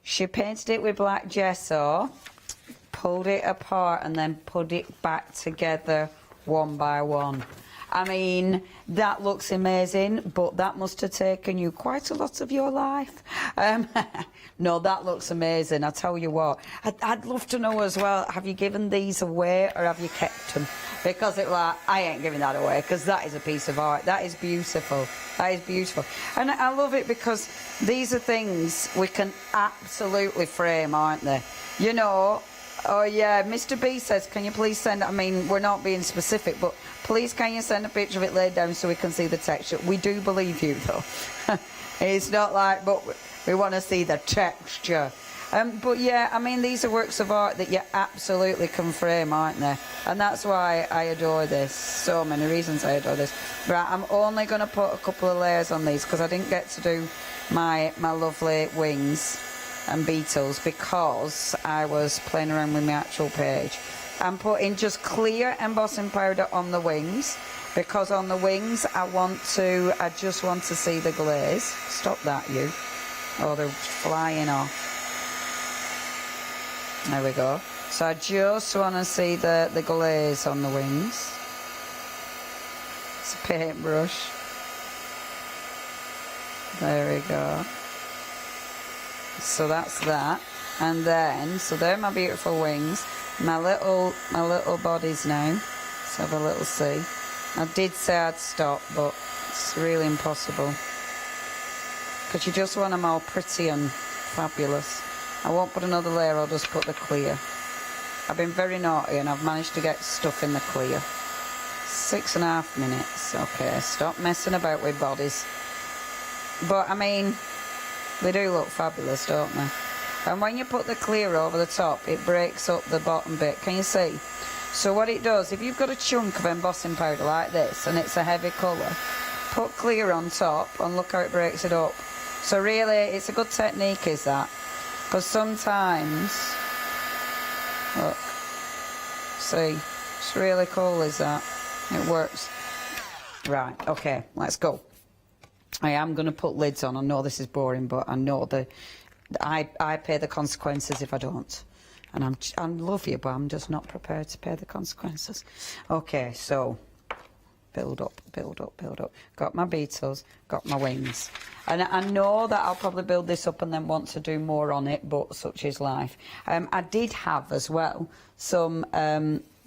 She painted it with black gesso, pulled it apart and then put it back together one by one. I mean, that looks amazing, but that must have taken you quite a lot of your life. No, that looks amazing. I tell you what, I'd love to know as well, have you given these away or have you kept them? Because I ain't giving that away, because that is a piece of art. That is beautiful. That is beautiful. And I love it because these are things we can absolutely frame, aren't they? You know, oh yeah, Mr. B says, can you please send, I mean, we're not being specific, but please can you send a picture of it laid down so we can see the texture? We do believe you, though. It's not like, but we want to see the texture. But yeah, I mean, these are works of art that you absolutely can frame, aren't they? And that's why I adore this. So many reasons I adore this. Right, I'm only going to put a couple of layers on these because I didn't get to do my lovely wings and beetles because I was playing around with my actual page. I'm putting just clear embossing powder on the wings because on the wings I just want to see the glaze. Stop that, you. Oh, they're flying off. There we go. So I just want to see the glaze on the wings. It's a paintbrush. There we go. So that's that. And then, so they're my beautiful wings. My little bodies now. Let's have a little see. I did say I'd stop, but it's really impossible. Because you just want them all pretty and fabulous. I won't put another layer, I'll just put the clear. I've been very naughty and I've managed to get stuff in the clear. 6.5 minutes. Okay, stop messing about with bodies. But, I mean, they do look fabulous, don't they? And when you put the clear over the top, it breaks up the bottom bit. Can you see? So what it does, if you've got a chunk of embossing powder like this and it's a heavy colour, put clear on top and look how it breaks it up. So really, it's a good technique, is that? Because sometimes, look, see, it's really cool, is that? It works. Right, okay, let's go. I am going to put lids on. I know this is boring, but I know I pay the consequences if I don't. And I love you, but I'm just not prepared to pay the consequences. Okay, so build up, build up, build up. Got my beetles, got my wings. And I know that I'll probably build this up and then want to do more on it, but such is life. I did have as well some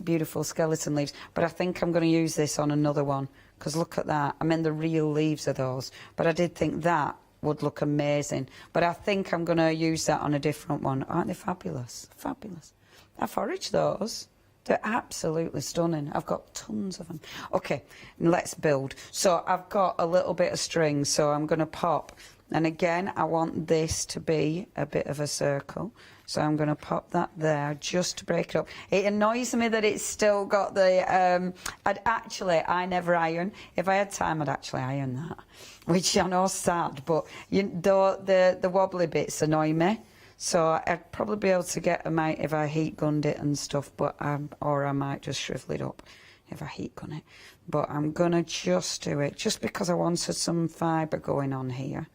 beautiful skeleton leaves, but I think I'm going to use this on another one because look at that. I mean, the real leaves are those, but I did think that would look amazing. But I think I'm going to use that on a different one. Aren't they fabulous? Fabulous. I foraged those. They're absolutely stunning. I've got tons of them. Okay, let's build. So I've got a little bit of string, so I'm going to pop. And again, I want this to be a bit of a circle. So I'm going to pop that there just to break it up. It annoys me that it's still got the... I never iron. If I had time, I'd actually iron that, which I know is sad, but the wobbly bits annoy me. So I'd probably be able to get them out if I heat gunned it and stuff, but or I might just shrivel it up if I heat gun it. But I'm going to just do it, just because I wanted some fibre going on here.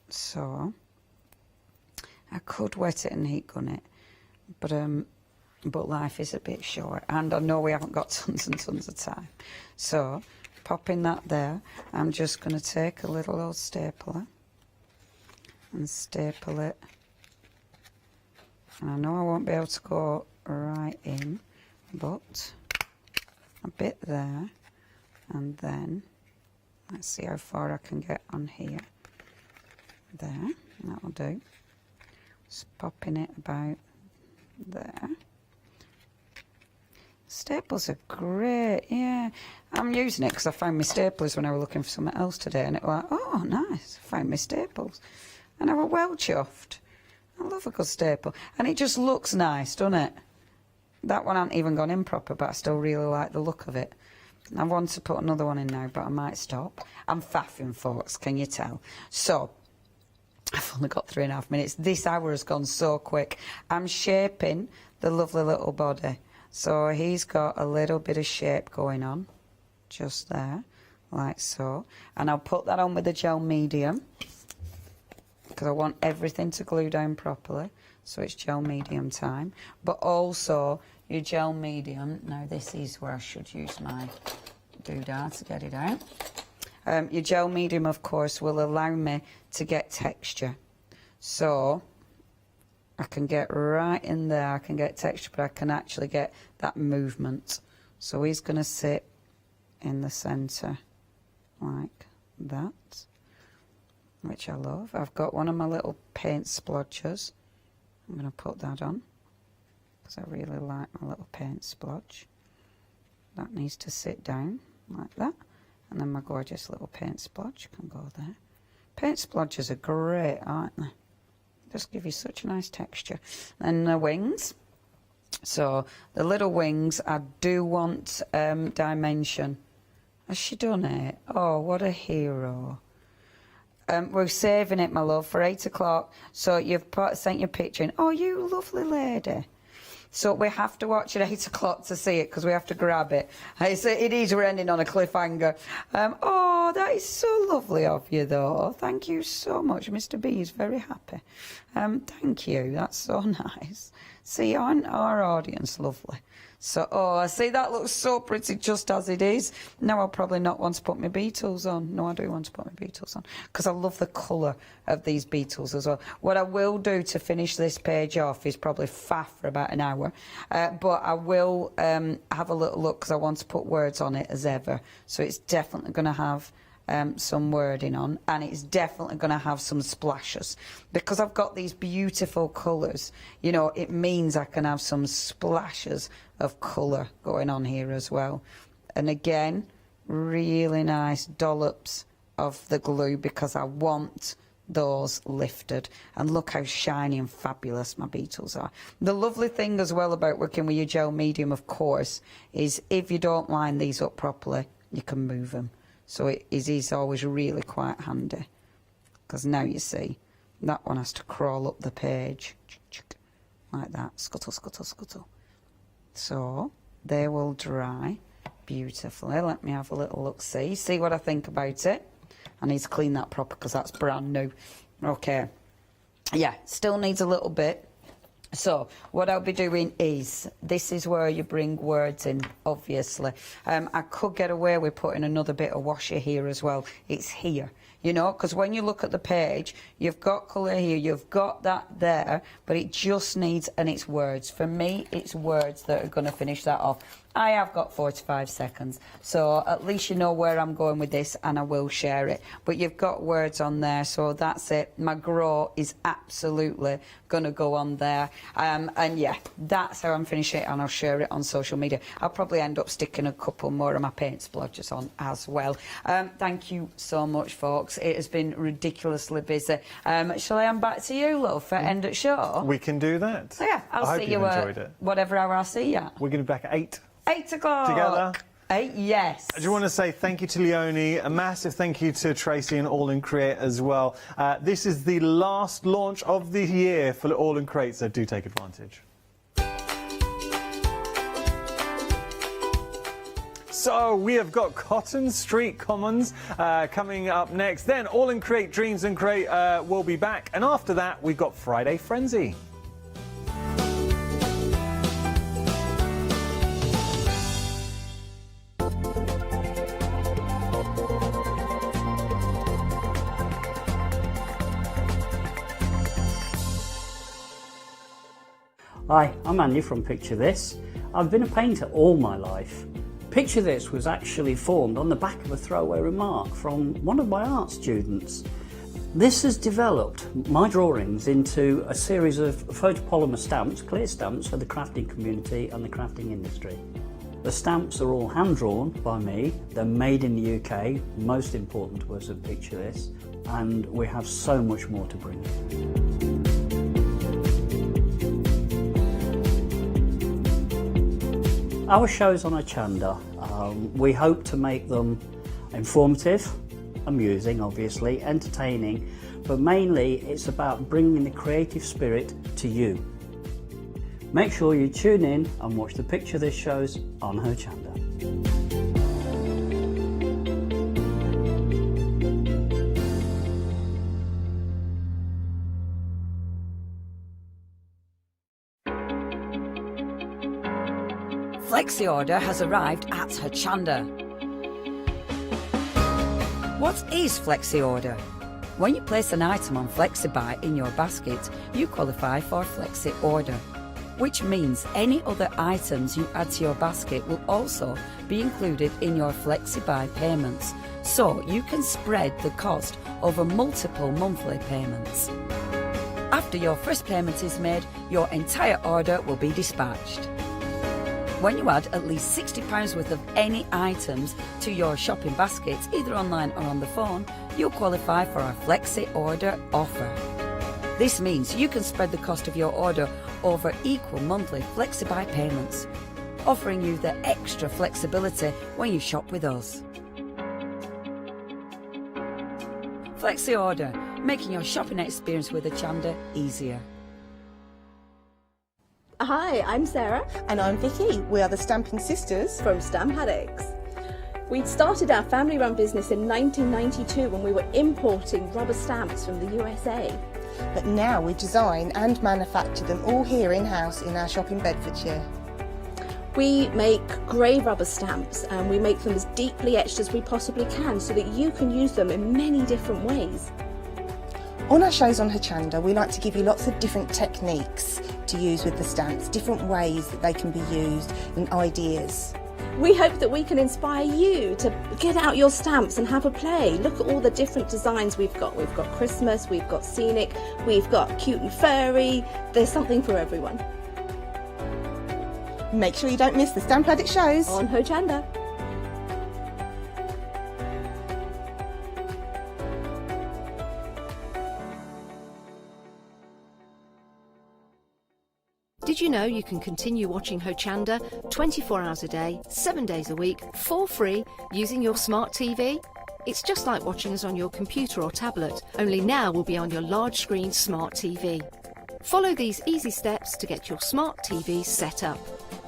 So I could wet it and heat gun it, but life is a bit short, and I know we haven't got tons and tons of time. So popping that there, I'm just going to take a little old stapler and staple it. And I know I won't be able to go right in, but a bit there, and then let's see how far I can get on here. There, that'll do. Just popping it about there. Staples are great, yeah. I'm using it because I found my staplers when I was looking for something else today, and it was like, oh, nice, I found my staples. And I was well chuffed. I love a good staple. And it just looks nice, doesn't it? That one hasn't even gone in proper, but I still really like the look of it. I want to put another one in now, but I might stop. I'm faffing, folks, can you tell? So, I've only got 3.5 minutes. This hour has gone so quick. I'm shaping the lovely little body. So he's got a little bit of shape going on, just there, like so. And I'll put that on with the gel medium, because I want everything to glue down properly. So it's gel medium time. But also, your gel medium, now this is where I should use my doodah to get it out. Your gel medium, of course, will allow me to get texture. So I can get right in there, I can get texture, but I can actually get that movement. So he's going to sit in the centre like that, which I love. I've got one of my little paint splodges. I'm going to put that on because I really like my little paint splodge. That needs to sit down like that. And then my gorgeous little paint splodge can go there. Paint splodges are great, aren't they? Just give you such a nice texture. And the wings. So the little wings, I do want dimension. Has she done it? Oh, what a hero. We're saving it, my love, for 8 o'clock. So you've sent your picture in. Oh, you lovely lady. So we have to watch at 8 o'clock to see it, because we have to grab it. It is, we're ending on a cliffhanger. Oh, that is so lovely of you, though. Thank you so much. Mr. B is very happy. Thank you. That's so nice. See, aren't our audience lovely? So, oh, I see, that looks so pretty just as it is. Now I'll probably not want to put my beetles on. No, I do want to put my beetles on, because I love the colour of these beetles as well. What I will do to finish this page off is probably faff for about an hour. But I will have a little look, because I want to put words on it as ever. So it's definitely going to have some wording on, and it's definitely going to have some splashes, because I've got these beautiful colours. You know, it means I can have some splashes of colour going on here as well. And again, really nice dollops of the glue, because I want those lifted. And look how shiny and fabulous my beetles are. The lovely thing as well about working with your gel medium, of course, is if you don't line these up properly, you can move them. So it is always really quite handy, because now you see that one has to crawl up the page like that. Scuttle, scuttle, scuttle. So they will dry beautifully. Let me have a little look, see what I think about it. I need to clean that proper, because that's brand new. Okay, yeah, still needs a little bit. So what I'll be doing is, this is where you bring words in, obviously. I could get away with putting another bit of washer here as well. It's here. you know, because when you look at the page, you've got colour here, you've got that there, but it just needs, and it's words. For me, it's words that are going to finish that off. I have got 45 seconds, so at least you know where I'm going with this, and I will share it. But you've got words on there, so that's it. My grow is absolutely going to go on there. And yeah, that's how I'm finishing it, and I'll share it on social media. I'll probably end up sticking a couple more of my paint splodges on as well. Thank you so much, folks. It has been ridiculously busy. Shall I hand back to you, love, for end of show? We can do that. So yeah, I'll see you at whatever hour I'll see you at. We're going to be back at 8. 8 o'clock. Together? 8, yes. I just want to say thank you to Leonie, a massive thank you to Tracy and All in Create as well. This is the last launch of the year for All in Create, so do take advantage. So we have got Cotton Street Commons coming up next. Then All in Create Dreams and Create will be back. And after that, we've got Friday Frenzy. Hi, I'm Andy from Picture This. I've been a painter all my life. Picture This was actually formed on the back of a throwaway remark from one of my art students. This has developed my drawings into a series of photopolymer stamps, clear stamps for the crafting community and the crafting industry. The stamps are all hand-drawn by me, they're made in the UK, most important to us at Picture This, and we have so much more to bring. Our shows on Hochanda, we hope to make them informative, amusing obviously, entertaining, but mainly it's about bringing the creative spirit to you. Make sure you tune in and watch the Picture This shows on Hochanda. Flexi order has arrived at Hochanda. What is Flexi order? When you place an item on FlexiBuy in your basket, you qualify for Flexi order, which means any other items you add to your basket will also be included in your FlexiBuy payments, so you can spread the cost over multiple monthly payments. After your first payment is made, your entire order will be dispatched. When you add at least £60 worth of any items to your shopping basket, either online or on the phone, you'll qualify for our Flexi Order offer. This means you can spread the cost of your order over equal monthly FlexiBuy payments, offering you the extra flexibility when you shop with us. Flexi Order, making your shopping experience with Hochanda easier. Hi, I'm Sarah. And I'm Vicky. We are the Stamping Sisters From Stamp Addicts. We started our family-run business in 1992 when we were importing rubber stamps from the USA. But now we design and manufacture them all here in-house in our shop in Bedfordshire. We make grey rubber stamps and we make them as deeply etched as we possibly can so that you can use them in many different ways. On our shows on Hochanda, we like to give you lots of different techniques to use with the stamps, different ways that they can be used and ideas. We hope that we can inspire you to get out your stamps and have a play. Look at all the different designs we've got. We've got Christmas, we've got scenic, we've got cute and furry. There's something for everyone. Make sure you don't miss the Stamp Addict shows on Hochanda. Did you know you can continue watching Hochanda 24 hours a day, 7 days a week, for free, using your smart TV? It's just like watching us on your computer or tablet, only now we'll be on your large screen smart TV. Follow these easy steps to get your smart TV set up.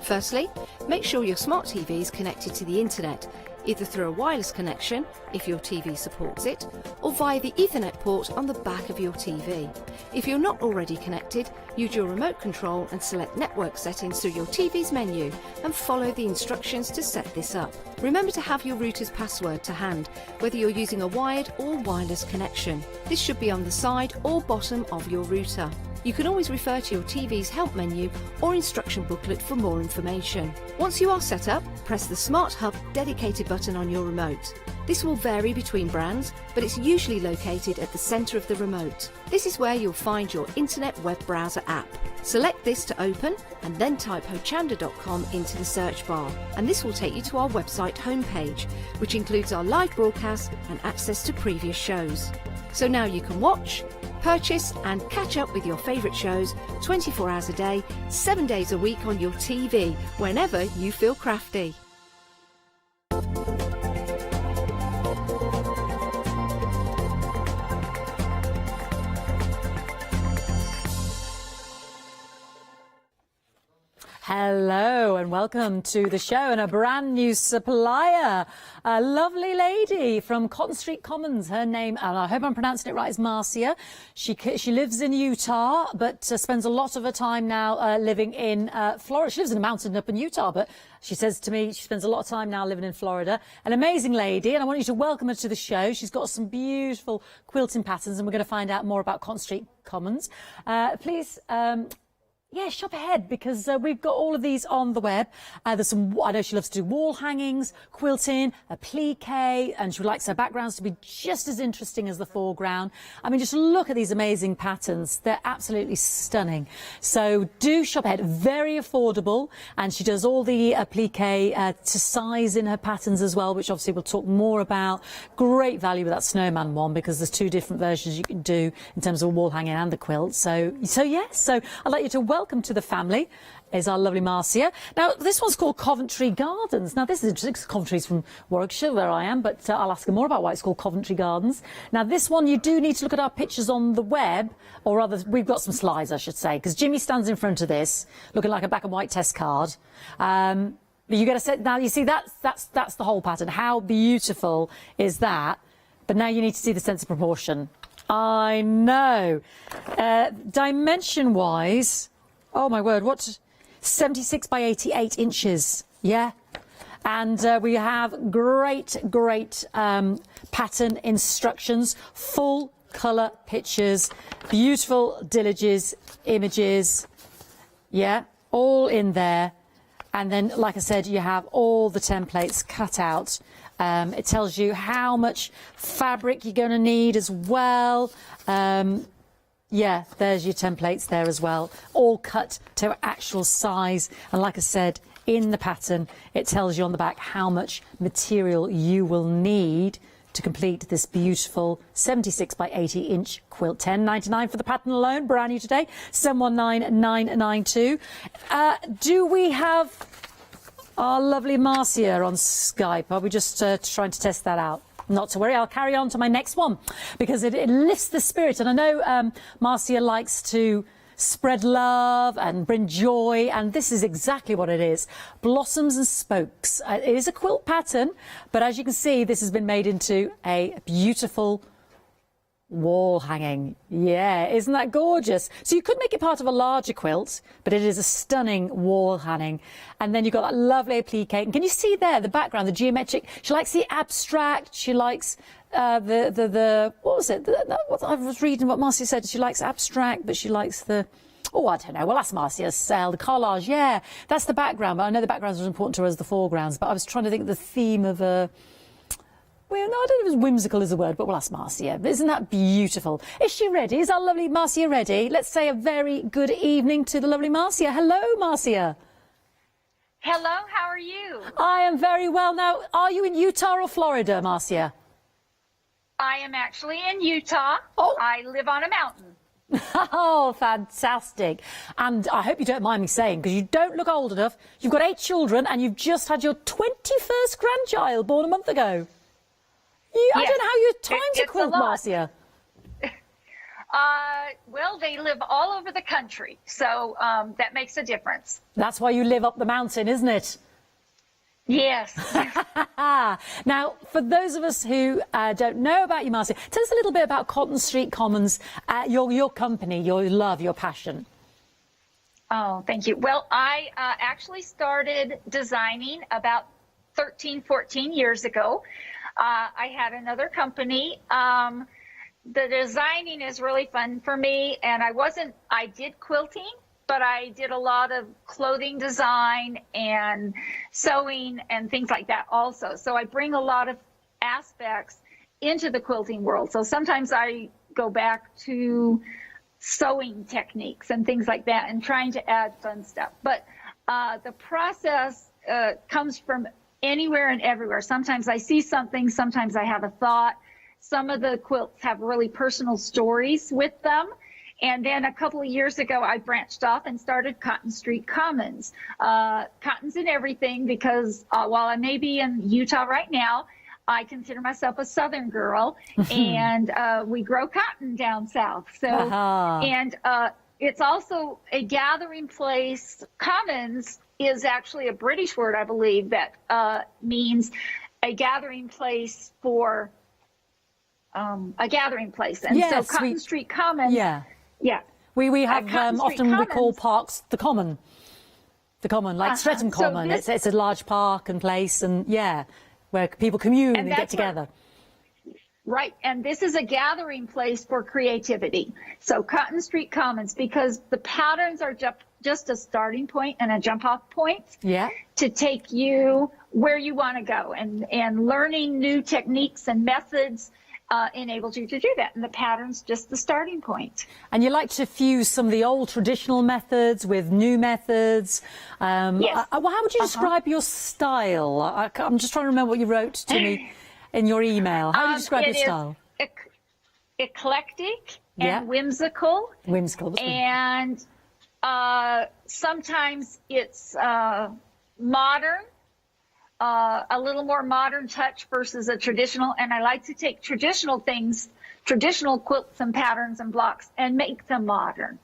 Firstly, make sure your smart TV is connected to the internet. either through a wireless connection, if your TV supports it, or via the Ethernet port on the back of your TV. If you're not already connected, use your remote control and select network settings through your TV's menu and follow the instructions to set this up. Remember to have your router's password to hand, whether you're using a wired or wireless connection. This should be on the side or bottom of your router. You can always refer to your TV's help menu or instruction booklet for more information. Once you are set up, press the Smart Hub dedicated button on your remote. This will vary between brands, but it's usually located at the centre of the remote. This is where you'll find your internet web browser app. Select this to open and then type hochanda.com into the search bar, and this will take you to our website homepage, which includes our live broadcasts and access to previous shows. So now you can watch, purchase and catch up with your favourite shows 24 hours a day, 7 days a week on your TV, whenever you feel crafty. Hello and welcome to the show, and a brand new supplier, a lovely lady from Cotton Street Commons. Her name, and I hope I'm pronouncing it right, is Marcia. She lives in Utah, but spends a lot of her time now living in Florida. She lives in a mountain up in Utah, but she says to me she spends a lot of time now living in Florida. An amazing lady, and I want you to welcome her to the show. She's got some beautiful quilting patterns, and we're going to find out more about Cotton Street Commons. Please. Yeah, shop ahead, because we've got all of these on the web. There's some, I know she loves to do wall hangings, quilting, a plique, and she likes her backgrounds to be just as interesting as the foreground. I mean, just look at these amazing patterns. They're absolutely stunning. So do shop ahead. Very affordable. And she does all the applique to size in her patterns as well, which obviously we'll talk more about. Great value with that snowman one, because there's two different versions you can do in terms of wall hanging and the quilt. So yes. So I'd like you to welcome to the family is our lovely Marcia. Now, this one's called Coventry Gardens. Now, this is interesting. Coventry's from Warwickshire, where I am, but I'll ask her more about why it's called Coventry Gardens. Now, this one, you do need to look at our pictures on the web, or rather, we've got some slides, I should say, because Jimmy stands in front of this, looking like a black and white test card. But you get a set. Now, you see, that's the whole pattern. How beautiful is that? But now you need to see the sense of proportion. I know. Dimension-wise, oh my word, what? 76 by 88 inches, yeah? And we have great pattern instructions, full colour pictures, beautiful dillages, images, yeah, all in there. And then, like I said, you have all the templates cut out. It tells you how much fabric you're going to need as well. Yeah, there's your templates there as well, all cut to actual size. And like I said, in the pattern, it tells you on the back how much material you will need to complete this beautiful 76 by 80 inch quilt. £10.99 for the pattern alone, brand new today, 719992. Do we have our lovely Marcia on Skype? Are we just trying to test that out? Not to worry, I'll carry on to my next one, because it lifts the spirit. And I know Marcia likes to spread love and bring joy, and this is exactly what it is. Blossoms and spokes. It is a quilt pattern, but as you can see, this has been made into a beautiful wall hanging. Yeah, isn't that gorgeous? So you could make it part of a larger quilt, but it is a stunning wall hanging. And then you've got that lovely applique. And can you see there the background, the geometric? She likes the abstract. She likes the what was it? What I was reading what Marcia said. She likes abstract, but she likes the, oh, I don't know. Well, that's Marcia's style. The collage, yeah, that's the background. But I know the backgrounds are as important to her as the foregrounds. But I was trying to think of the theme of a. Well, no, I don't know if whimsical is a word, but we'll ask Marcia. Isn't that beautiful? Is she ready? Is our lovely Marcia ready? Let's say a very good evening to the lovely Marcia. Hello, Marcia. Hello, how are you? I am very well. Now, are you in Utah or Florida, Marcia? I am actually in Utah. Oh. I live on a mountain. Oh, fantastic. And I hope you don't mind me saying, because you don't look old enough. You've got 8 children and you've just had your 21st grandchild born a month ago. Yes. I don't know how you have time to quilt, Marcia. Well, they live all over the country, so that makes a difference. That's why you live up the mountain, isn't it? Yes. Now, for those of us who don't know about you, Marcia, tell us a little bit about Cotton Street Commons, your company, your love, your passion. Oh, thank you. Well, I actually started designing about 13, 14 years ago. I had another company. The designing is really fun for me, and I did quilting, but I did a lot of clothing design and sewing and things like that also. So I bring a lot of aspects into the quilting world. So sometimes I go back to sewing techniques and things like that and trying to add fun stuff. But the process comes from anywhere and everywhere. Sometimes I see something, sometimes I have a thought. Some of the quilts have really personal stories with them. And then a couple of years ago, I branched off and started Cotton Street Commons. Cotton's in everything because while I may be in Utah right now, I consider myself a Southern girl, and we grow cotton down south. So, and it's also a gathering place. Commons is actually a British word, I believe, that means a gathering place for a gathering place. And so Cotton Street Commons. Yeah. We have often we call parks the common, like Streatham Common. It's a large park and place, and where people commune and get together. Right, and this is a gathering place for creativity. So Cotton Street Commons, because the patterns are just a starting point and a jump off point to take you where you want to go, and learning new techniques and methods enables you to do that, and the pattern's just the starting point. And you like to fuse some of the old traditional methods with new methods. Yes. How would you describe your style? I'm just trying to remember what you wrote to me in your email. How do you describe your style? Eclectic and whimsical. Whimsical. And sometimes it's modern. A little more modern touch versus a traditional, and I like to take traditional things, traditional quilts and patterns and blocks, and make them modern.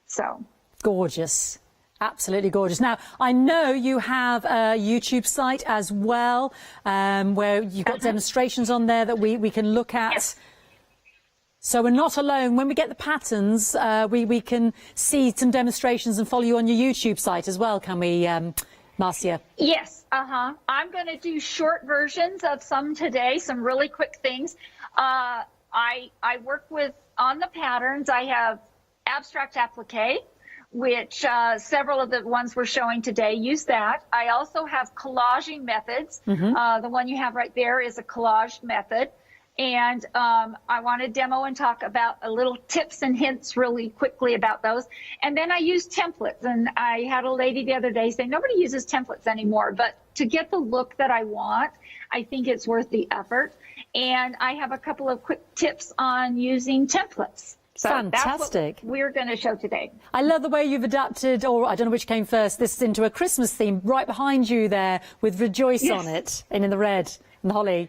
So gorgeous, absolutely gorgeous. Now I know you have a YouTube site as well, where you've got demonstrations on there that we can look at. Yes. So we're not alone. When we get the patterns, we can see some demonstrations and follow you on your YouTube site as well, can we, Marcia? Yes. I'm going to do short versions of some today, some really quick things. I work with, on the patterns, I have abstract applique, which several of the ones we're showing today use that. I also have collaging methods. The one you have right there is a collage method. And I want to demo and talk about a little tips and hints really quickly about those. And then I use templates. And I had a lady the other day say, nobody uses templates anymore. But to get the look that I want, I think it's worth the effort. And I have a couple of quick tips on using templates. So fantastic. That's what we're going to show today. I love the way you've adapted, or I don't know which came first, this into a Christmas theme right behind you there with Rejoice on it, and in the red and the holly.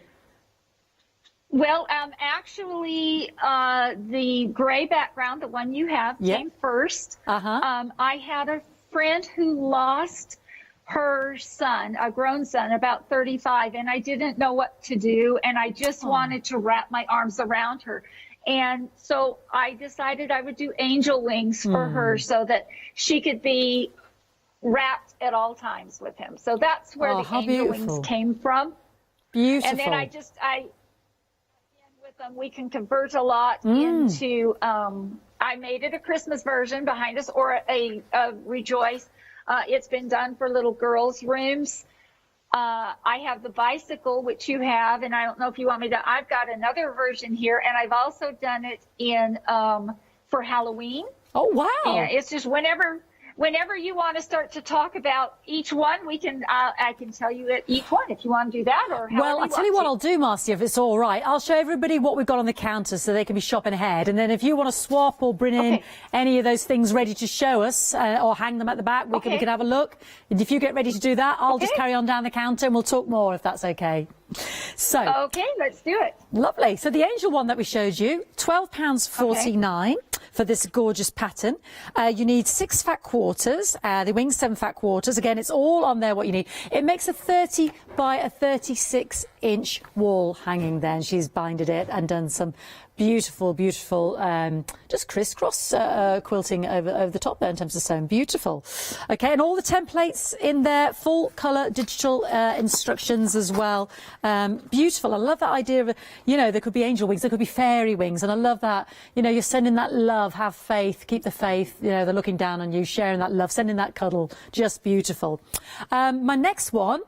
Well, actually, the gray background, the one you have, came first. I had a friend who lost her son, a grown son, about 35, and I didn't know what to do, and I just wanted to wrap my arms around her. And so I decided I would do angel wings for her so that she could be wrapped at all times with him. So that's where the angel wings came from. Beautiful. And then we can convert a lot into, I made it a Christmas version behind us, or a Rejoice. It's been done for little girls' rooms. I have the bicycle, which you have, and I don't know if you want me to, I've got another version here, and I've also done it in, for Halloween. Oh, wow. And it's just whenever you want to start to talk about each one, we can. I can tell you at each one if you want to do that, or well, I'll tell you what I'll do, Marcia, if it's all right. I'll show everybody what we've got on the counter so they can be shopping ahead, and then if you want to swap or bring in any of those things ready to show us, or hang them at the back, we can have a look. And if you get ready to do that, I'll just carry on down the counter and we'll talk more if that's okay. So okay, let's do it. Lovely. So the angel one that we showed you, £12.49 for this gorgeous pattern. You need 6 fat quarters, the wings 7 fat quarters. Again, it's all on there what you need. It makes a 30 by a 36-inch wall hanging there, and she's binded it and done some beautiful, beautiful, just crisscross quilting over the top there in terms of sewn. Beautiful. Okay, and all the templates in there, full colour digital instructions as well. Beautiful. I love that idea of, you know, there could be angel wings, there could be fairy wings, and I love that, you know, you're sending that love, have faith, keep the faith, you know, they're looking down on you, sharing that love, sending that cuddle. Just beautiful. My next one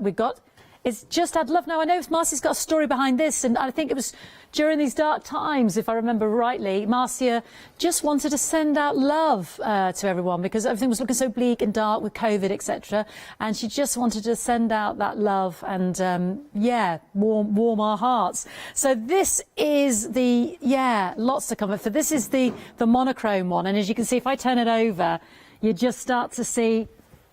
we've got is Just Add Love. Now, I know Marcia's got a story behind this, and I think it was during these dark times, if I remember rightly, Marcia just wanted to send out love to everyone because everything was looking so bleak and dark with COVID, etc. And she just wanted to send out that love and, yeah, warm our hearts. So this is the, yeah, lots to come. So this is the monochrome one. And as you can see, if I turn it over, you just start to see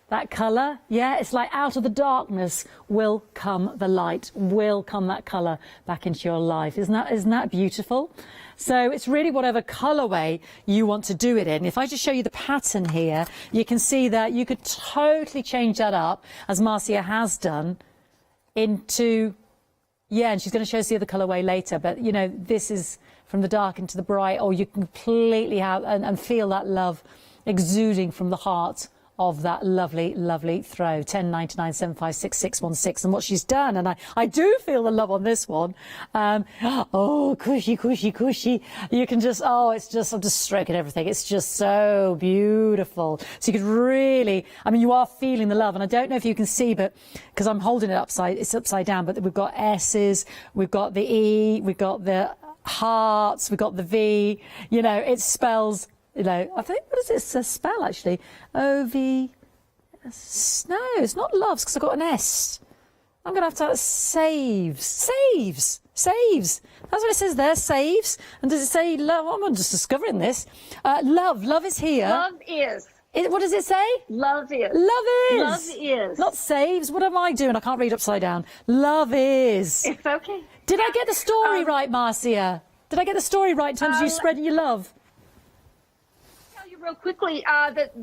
that colour. Yeah, it's like out of the darkness will come the light, will come that colour back into your life. Isn't that beautiful? So it's really whatever colourway you want to do it in. If I just show you the pattern here, you can see that you could totally change that up, as Marcia has done, into, yeah, and she's going to show us the other colourway later, but, you know, this is from the dark into the bright, or you completely have, and feel that love exuding from the heart of that lovely, lovely throw. 1099756616. And what she's done, and I do feel the love on this one. Oh, cushy, cushy, cushy. You can just, oh, it's just, I'm just stroking everything. It's just so beautiful. So you could really, I mean, you are feeling the love. And I don't know if you can see, but because I'm holding it it's upside down, but we've got S's, we've got the E, we've got the hearts, we've got the V. You know, it spells, you know, I think, what does it spell actually? O-V, no, it's not loves because I've got an S. I'm going to have to saves. That's what it says there, saves. And does it say love? I'm just discovering this. Love is here. Love is. What does it say? Love is. Love is. Love is. Not saves. What am I doing? I can't read upside down. Love is. It's okay. Did I get the story right, Marcia? Did I get the story right in terms of you spreading your love? Real quickly,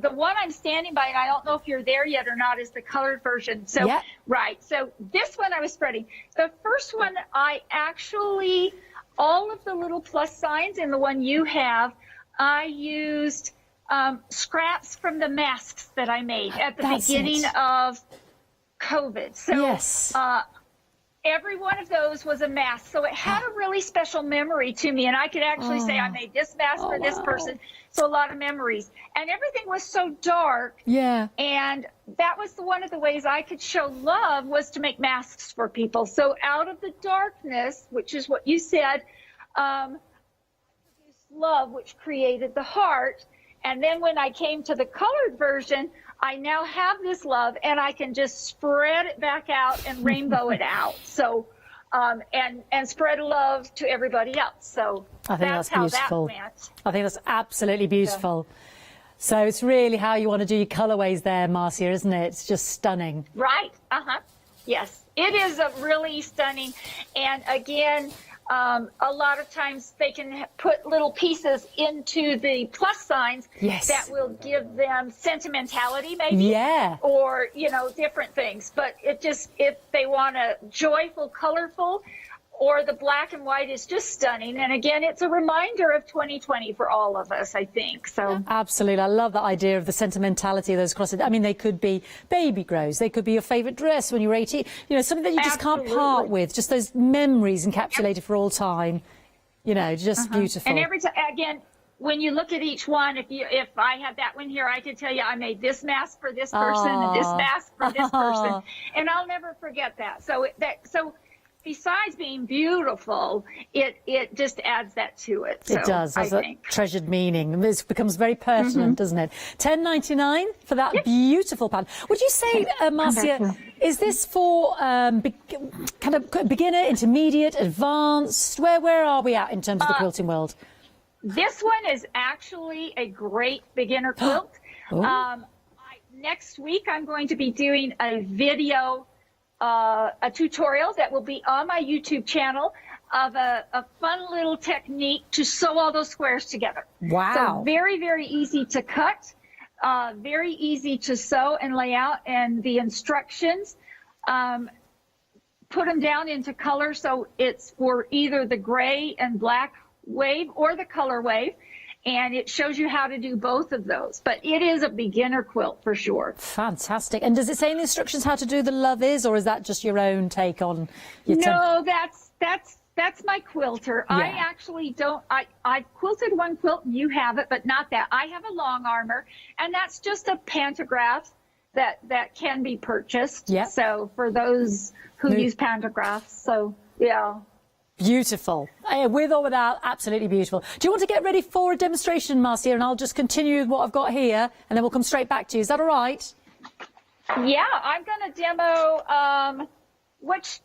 the one I'm standing by, and I don't know if you're there yet or not, is the colored version. So, yeah. Right. So this one I was spreading. The first one, I actually, all of the little plus signs in the one you have, I used scraps from the masks that I made at the beginning of COVID. So, yes. Every one of those was a mask. So it had a really special memory to me. And I could actually say I made this mask for this person. So a lot of memories. And everything was so dark. Yeah. And that was one of the ways I could show love, was to make masks for people. So out of the darkness, which is what you said, I produced love, which created the heart. And then when I came to the colored version, I now have this love, and I can just spread it back out and rainbow it out. So, and spread love to everybody else. So I think that's beautiful. How that went. I think that's absolutely beautiful. Yeah. So it's really how you want to do your colorways there, Marcia, isn't it? It's just stunning. Right. Yes, it is a really stunning. And again, a lot of times they can put little pieces into the plus signs that will give them sentimentality, maybe, or, you know, different things. But it just, if they want a joyful, colorful, or the black and white is just stunning. And again, it's a reminder of 2020 for all of us, I think. So absolutely. I love that idea of the sentimentality of those crosses. I mean, they could be baby grows. They could be your favourite dress when you were 18. You know, something that you just can't part with. Just those memories encapsulated for all time. You know, just beautiful. And every time, again, when you look at each one, if I had that one here, I could tell you I made this mask for this person and this mask for this person. And I'll never forget that. So besides being beautiful, it just adds that to it. So, it does. Has a treasured meaning. It becomes very pertinent, doesn't it? $10.99 for that beautiful pattern. Would you say, Marcia, is this for kind of beginner, intermediate, advanced? Where are we at in terms of the quilting world? This one is actually a great beginner quilt. Next week, I'm going to be doing a video, a tutorial that will be on my YouTube channel. of a fun little technique to sew all those squares together. Wow. So very, very easy to cut, very easy to sew and lay out, and the instructions, put them down into color. So it's for either the gray and black wave or the color wave. And it shows you how to do both of those. But it is a beginner quilt for sure. Fantastic. And does it say in the instructions how to do the love is, or is that just your own take on your No, that's my quilter. Yeah. I actually don't. I've quilted one quilt and you have it, but not that. I have a long armor, and that's just a pantograph that can be purchased. Yeah. So for those who use pantographs, so yeah. Beautiful. With or without, absolutely beautiful. Do you want to get ready for a demonstration, Marcia? And I'll just continue with what I've got here, and then we'll come straight back to you. Is that all right? Yeah, I'm going to demo which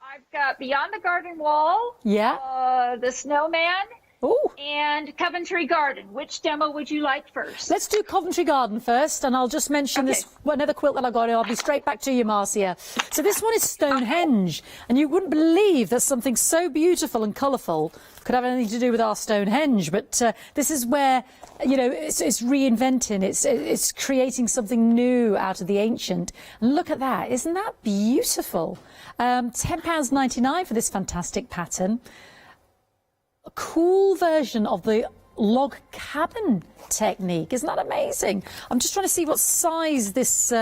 I've got Beyond the Garden Wall, the Snowman, and Coventry Garden. Which demo would you like first? Let's do Coventry Garden first, and I'll just mention this another quilt that I got. I'll be straight back to you, Marcia. So this one is Stonehenge, and you wouldn't believe that something so beautiful and colourful could have anything to do with our Stonehenge. But this is where, you know, it's reinventing. It's creating something new out of the ancient. And look at that! Isn't that beautiful? £10.99 for this fantastic pattern. A cool version of the log cabin technique. Isn't that amazing? I'm just trying to see what size this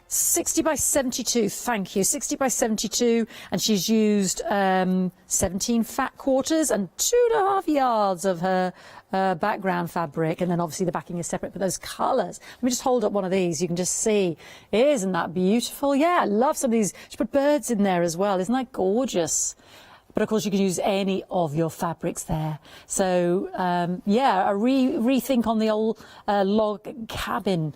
60 by 72, thank you, 60 by 72, and she's used 17 fat quarters and 2.5 yards of her background fabric, and then obviously the backing is separate, but those colours. Let me just hold up one of these, you can just see. Isn't that beautiful? Yeah, I love some of these. She put birds in there as well. Isn't that gorgeous? But of course, you can use any of your fabrics there. So, yeah, a rethink on the old log cabin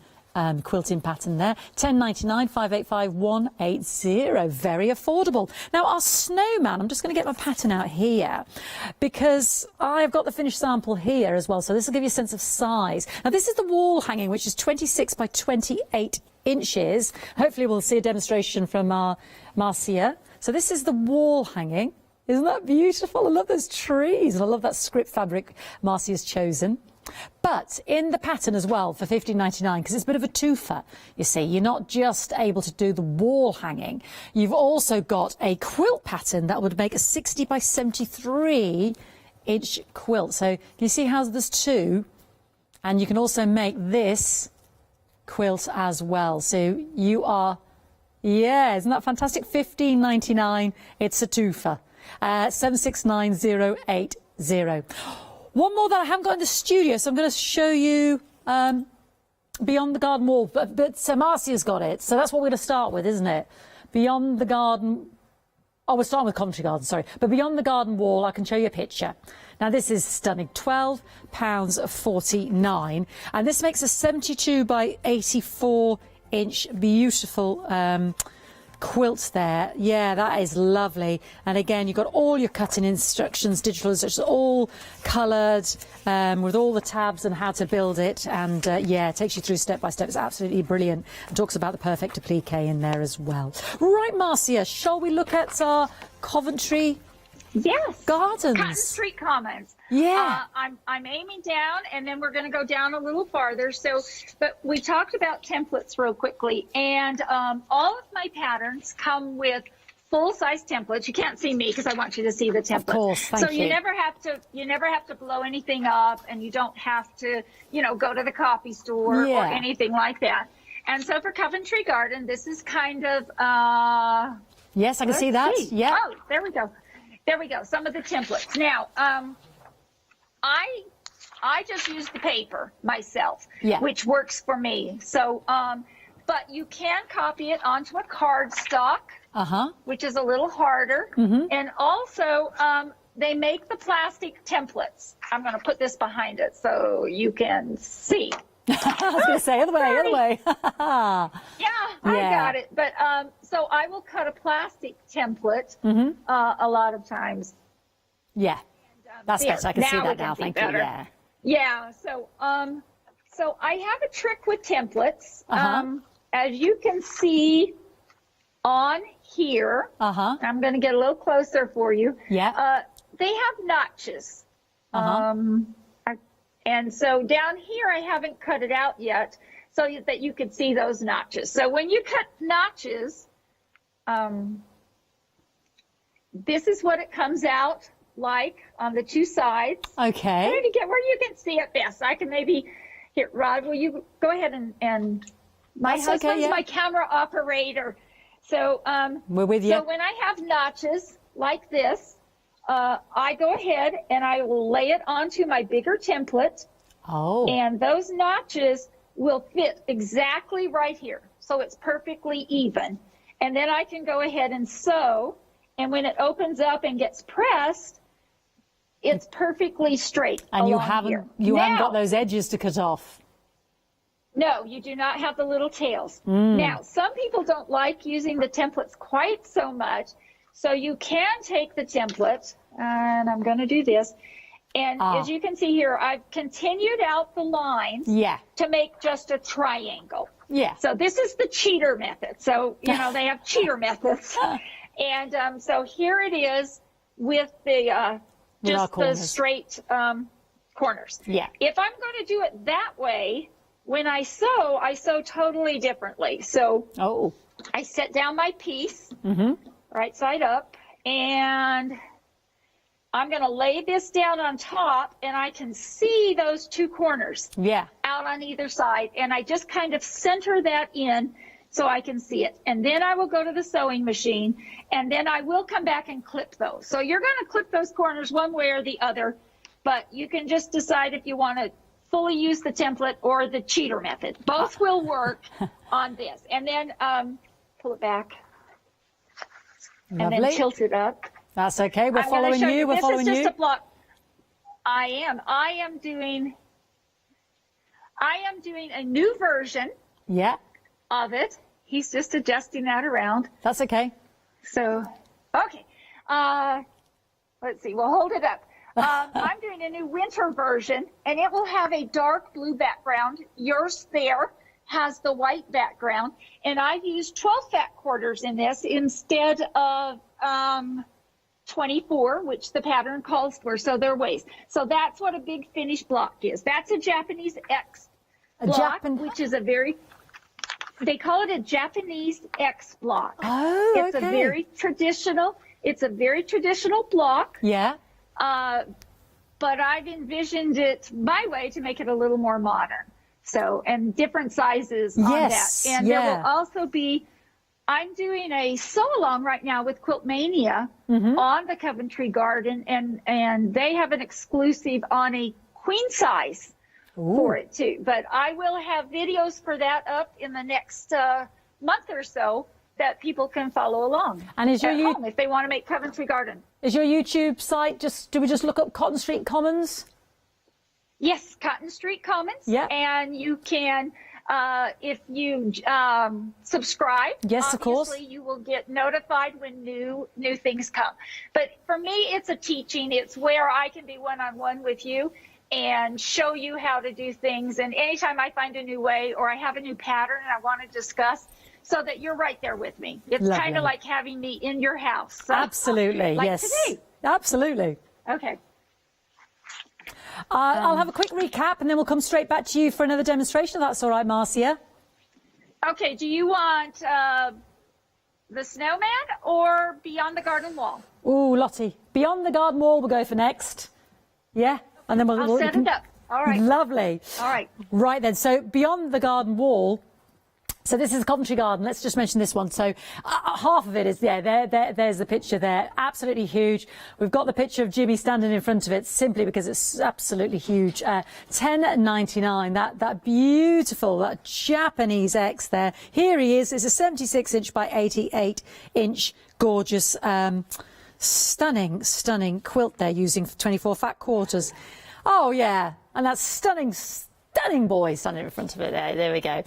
quilting pattern there. £10.99, 585 180. Very affordable. Now, our snowman, I'm just going to get my pattern out here because I've got the finished sample here as well. So this will give you a sense of size. Now, this is the wall hanging, which is 26 by 28 inches. Hopefully, we'll see a demonstration from Marcia. So this is the wall hanging. Isn't that beautiful? I love those trees, and I love that script fabric Marcia's chosen. But in the pattern as well for £15.99, because it's a bit of a twofer, you see. You're not just able to do the wall hanging. You've also got a quilt pattern that would make a 60 by 73 inch quilt. So can you see how there's two? And you can also make this quilt as well. So you are, yeah, isn't that fantastic? £15.99, it's a twofer. 769080. One more that I haven't got in the studio, so I'm going to show you Beyond the Garden Wall, but Marcia's got it, so that's what we're going to start with, isn't it? Beyond the Garden... Oh, we're starting with Coventry Garden, sorry. But Beyond the Garden Wall, I can show you a picture. Now, this is stunning, £12.49, and this makes a 72 by 84 inch beautiful quilt there. Yeah, that is lovely. And again, you've got all your cutting instructions, digital instructions, all coloured with all the tabs and how to build it. And yeah, it takes you through step by step. It's absolutely brilliant. It talks about the perfect applique in there as well. Right, Marcia, shall we look at our Coventry Gardens? Cotton Street Commons. Yeah. I'm aiming down, and then we're going to go down a little farther. So, but we talked about templates real quickly, and all of my patterns come with full-size templates. You can't see me because I want you to see the template. Of course, thank you. So you never have to blow anything up, and you don't have to, you know, go to the copy store or anything like that. And so for Coventry Garden, this is kind of yes, I can see that. Yeah. Oh, there we go. There we go. Some of the templates. Now, I just use the paper myself, which works for me. So, but you can copy it onto a cardstock, which is a little harder. And also, they make the plastic templates. I'm going to put this behind it so you can see. I was going to say, other way. I got it. But so I will cut a plastic template a lot of times. Yeah, that's better. I can see that now. Thank you. Yeah. So so I have a trick with templates. As you can see on here, Uh-huh. I'm going to get a little closer for you. Yeah. They have notches. And so down here, I haven't cut it out yet so that you could see those notches. So when you cut notches, this is what it comes out like on the two sides. Okay. Try to get where you can see it best. I can maybe hit Rod. Will you go ahead and my That's okay, husband's yeah. my camera operator. So we're with you. So when I have notches like this, I go ahead and I will lay it onto my bigger template. Oh. And those notches will fit exactly right here. So it's perfectly even. And then I can go ahead and sew. And when it opens up and gets pressed, it's perfectly straight. And you along haven't here. haven't Now- got those edges to cut off. No, you do not have the little tails. Mm. Now, some people don't like using the templates quite so much. So you can take the template, and I'm going to do this. And as you can see here, I've continued out the lines Yeah. to make just a triangle. Yeah. So this is the cheater method. So, you know, they have cheater methods. And so here it is with the our just the corners. straight corners. Yeah. If I'm going to do it that way, when I sew totally differently. So I set down my piece, right side up, and I'm going to lay this down on top, and I can see those two corners out on either side, and I just kind of center that in so I can see it. And then I will go to the sewing machine, and then I will come back and clip those. So you're going to clip those corners one way or the other, but you can just decide if you want to fully use the template or the cheater method. Both will work on this. And then pull it back and then Lovely. tilt it up. That's okay. We're I'm gonna following show you. We're this following is just you. a block. I am doing a new version Yeah. of it. He's just adjusting that around. That's okay. So, okay. Let's see. We'll hold it up. I'm doing a new winter version, and it will have a dark blue background. Yours there has the white background, and I've used 12 fat quarters in this instead of 24, which the pattern calls for, so they're waist. So that's what a big finish block is. That's a Japanese X block, which is they call it a Japanese X block. Oh, It's a very traditional block. Yeah. But I've envisioned it my way to make it a little more modern. So, and different sizes on Yes, that. And there will also be, I'm doing a sew-along right now with Quiltmania on the Coventry Garden, and they have an exclusive on a queen size for it too. But I will have videos for that up in the next month or so that people can follow along. And is your at home if they want to make Coventry Garden. Is your YouTube site do we just look up Cotton Street Commons? Yes, Cotton Street Commons. Yeah. And you can, if you subscribe, Yes, of course. obviously you will get notified when new things come. But for me, it's a teaching. It's where I can be one-on-one with you and show you how to do things. And anytime I find a new way or I have a new pattern and I want to discuss, so that you're right there with me. It's Lovely. kind of like having me in your house. So, Absolutely, like yes. today. Absolutely. Okay. I'll have a quick recap and then we'll come straight back to you for another demonstration, if that's all right, Marcia. Okay, do you want the snowman or Beyond the Garden Wall? Ooh, Lottie. Beyond the Garden Wall we'll go for next. Yeah? And then I'll set it up. All right. Lovely. All right. Right then, so Beyond the Garden Wall. So this is Coventry Garden. Let's just mention this one. So half of it is there's the picture there. Absolutely huge. We've got the picture of Jimmy standing in front of it simply because it's absolutely huge. $10.99. That beautiful, that Japanese X there. Here he is. It's a 76-inch by 88-inch gorgeous, stunning quilt there using 24 fat quarters. Oh yeah, and that stunning boy standing in front of it there. There we go.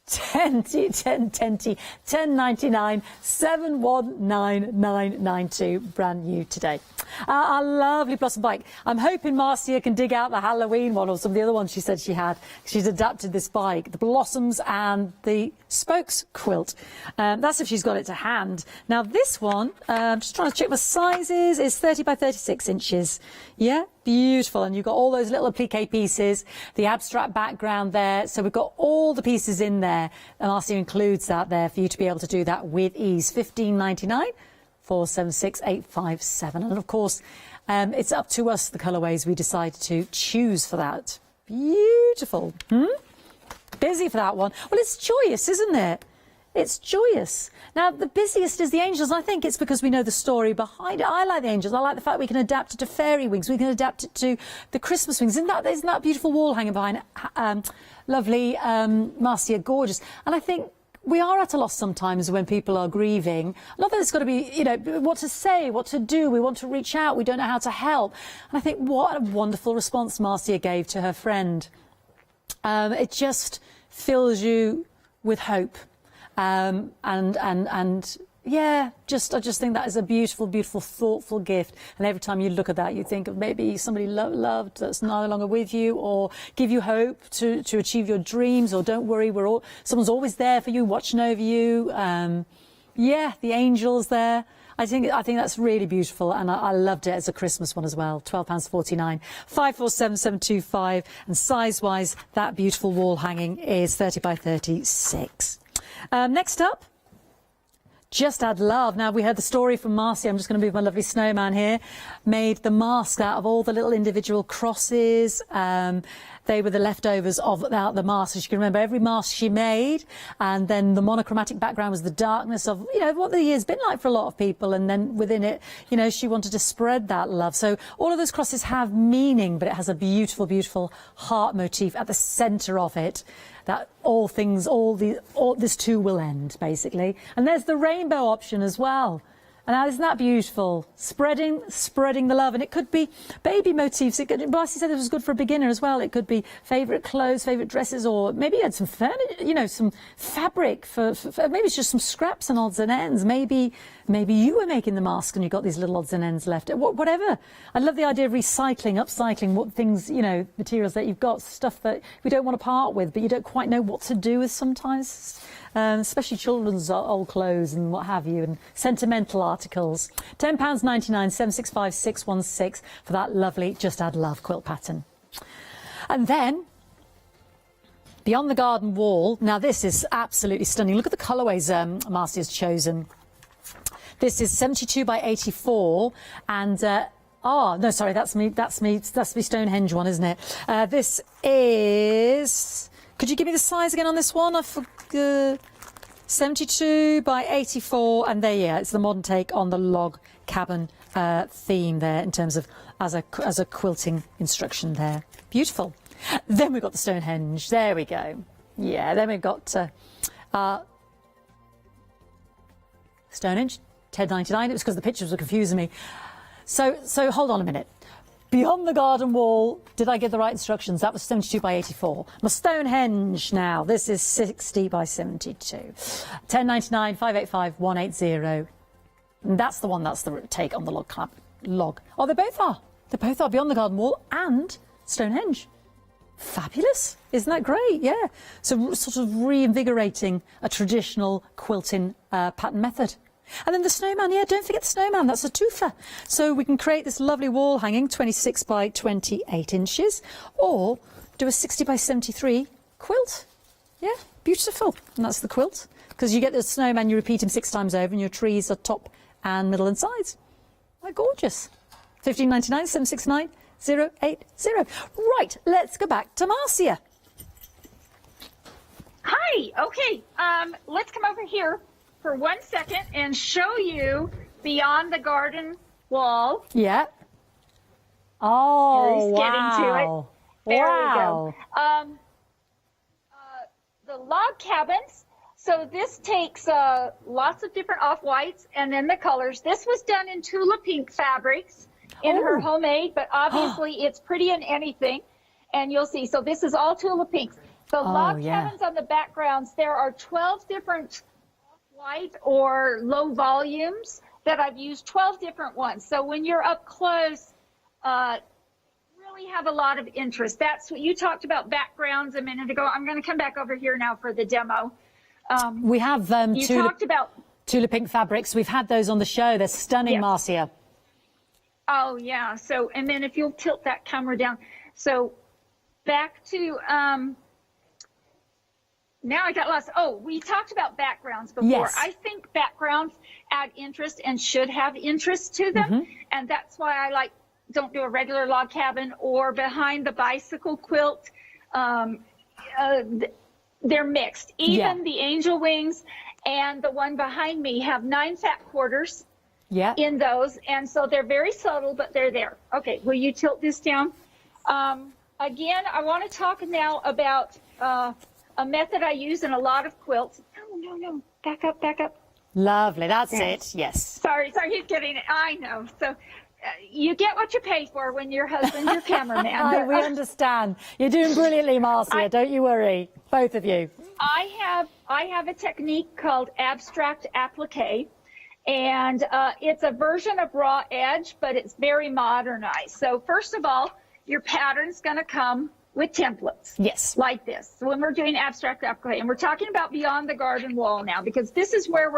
10.99 7199992, brand new today. Our lovely blossom bike. I'm hoping Marcia can dig out the Halloween one or some of the other ones she said she had. She's adapted this bike, the blossoms and the spokes quilt. That's if she's got it to hand. Now this one, I'm just trying to check the sizes, is 30 by 36 inches. Yeah, beautiful. And you've got all those little applique pieces, the abstract background there. So we've got all the pieces in there. And Marcia includes that there for you to be able to do that with ease. $15.99. 476857, and of course it's up to us the colourways we decide to choose for that. Beautiful. Busy for that one. Well, it's joyous, isn't it? It's joyous. Now the busiest is the angels, and I think it's because we know the story behind it. I like the angels. I like the fact we can adapt it to fairy wings, we can adapt it to the Christmas wings. Isn't that beautiful wall hanging behind lovely Marcia, gorgeous. And I think we are at a loss sometimes when people are grieving. Not that it's got to be, you know, what to say, what to do. We want to reach out. We don't know how to help. And I think what a wonderful response Marcia gave to her friend. It just fills you with hope. Yeah, I just think that is a beautiful, beautiful, thoughtful gift. And every time you look at that, you think of maybe somebody loved that's no longer with you, or give you hope to achieve your dreams, or don't worry, someone's always there for you, watching over you. Yeah, the angels there. I think that's really beautiful, and I loved it as a Christmas one as well. £12.49, 547725, and size-wise, that beautiful wall hanging is 30 by 36. Next up, Just Add Love. Now, we heard the story from Marcia. I'm just going to move my lovely snowman here. Made the mask out of all the little individual crosses. They were the leftovers of the mask. As you can remember, every mask she made, and then the monochromatic background was the darkness of, you know, what the year's been like for a lot of people. And then within it, you know, she wanted to spread that love. So all of those crosses have meaning, but it has a beautiful, beautiful heart motif at the centre of it. That all this too will end, basically. And there's the rainbow option as well. And isn't that beautiful? Spreading the love. And it could be baby motifs. Marcy said this was good for a beginner as well. It could be favourite clothes, favourite dresses, or maybe you had some furniture, you know, some fabric for maybe it's just some scraps and odds and ends. Maybe you were making the mask and you got these little odds and ends left. Whatever. I love the idea of recycling, upcycling what things, you know, materials that you've got, stuff that we don't want to part with, but you don't quite know what to do with sometimes. Especially children's old clothes and what have you, and sentimental articles. £10.99, 765616 for that lovely Just Add Love quilt pattern. And then, Beyond the Garden Wall. Now, this is absolutely stunning. Look at the colourways Marcia's chosen. This is 72 by 84, and oh no, sorry, that's me Stonehenge one, isn't it? This is. Could you give me the size again on this one? I forgot. 72 by 84, and there, yeah, it's the modern take on the log cabin theme there in terms of as a quilting instruction there. Beautiful. Then we've got the Stonehenge. There we go. Yeah, then we've got Stonehenge, £10.99. It was because the pictures were confusing me. So hold on a minute. Beyond the Garden Wall, did I give the right instructions? That was 72 by 84. My Stonehenge now, this is 60 by 72. £10.99, 585-180. And that's the one, that's the take on the log. Oh, they both are. They both are Beyond the Garden Wall and Stonehenge. Fabulous. Isn't that great? Yeah. So sort of reinvigorating a traditional quilting pattern method. And then the snowman, yeah, don't forget the snowman, that's a twofer. So we can create this lovely wall hanging, 26 by 28 inches, or do a 60 by 73 quilt. Yeah, beautiful. And that's the quilt, because you get the snowman, you repeat him 6 times over, and your trees are top and middle and sides. They're gorgeous. £15.99, 769-080. Right, let's go back to Marcia. Hi, okay, let's come over here for 1 second and show you Beyond the Garden Wall. Yeah. Oh, Here's getting to it. There wow. we go. The log cabins. So this takes lots of different off-whites and then the colors. This was done in Tula Pink fabrics in her homemade, but obviously it's pretty in anything. And you'll see. So this is all Tula Pinks. The log yeah. cabins on the backgrounds, there are 12 different white or low volumes that I've used, 12 different ones. So when you're up close, really have a lot of interest. That's what you talked about backgrounds a minute ago. I'm going to come back over here now for the demo. We have You talked about Tula Pink fabrics. We've had those on the show. They're stunning, Yes. Marcia. Oh, yeah. So, and then if you'll tilt that camera down. So back to, now I got lost. Oh, we talked about backgrounds before. Yes. I think backgrounds add interest and should have interest to them. And that's why I don't do a regular log cabin or behind the bicycle quilt. They're mixed. Even the angel wings and the one behind me have 9 fat quarters. Yeah. In those, and so they're very subtle, but they're there. Okay, will you tilt this down? Again, I want to talk now about a method I use in a lot of quilts. No, back up. Lovely, that's it, yes. Sorry, he's getting it. I know. So you get what you pay for when your husband's your cameraman. We understand. You're doing brilliantly, Marcia, don't you worry, both of you. I have a technique called abstract applique. And it's a version of raw edge, but it's very modernized. So first of all, your pattern's going to come with templates. Yes. Like this. So when we're doing abstract applique, and we're talking about beyond the garden wall now, because this is what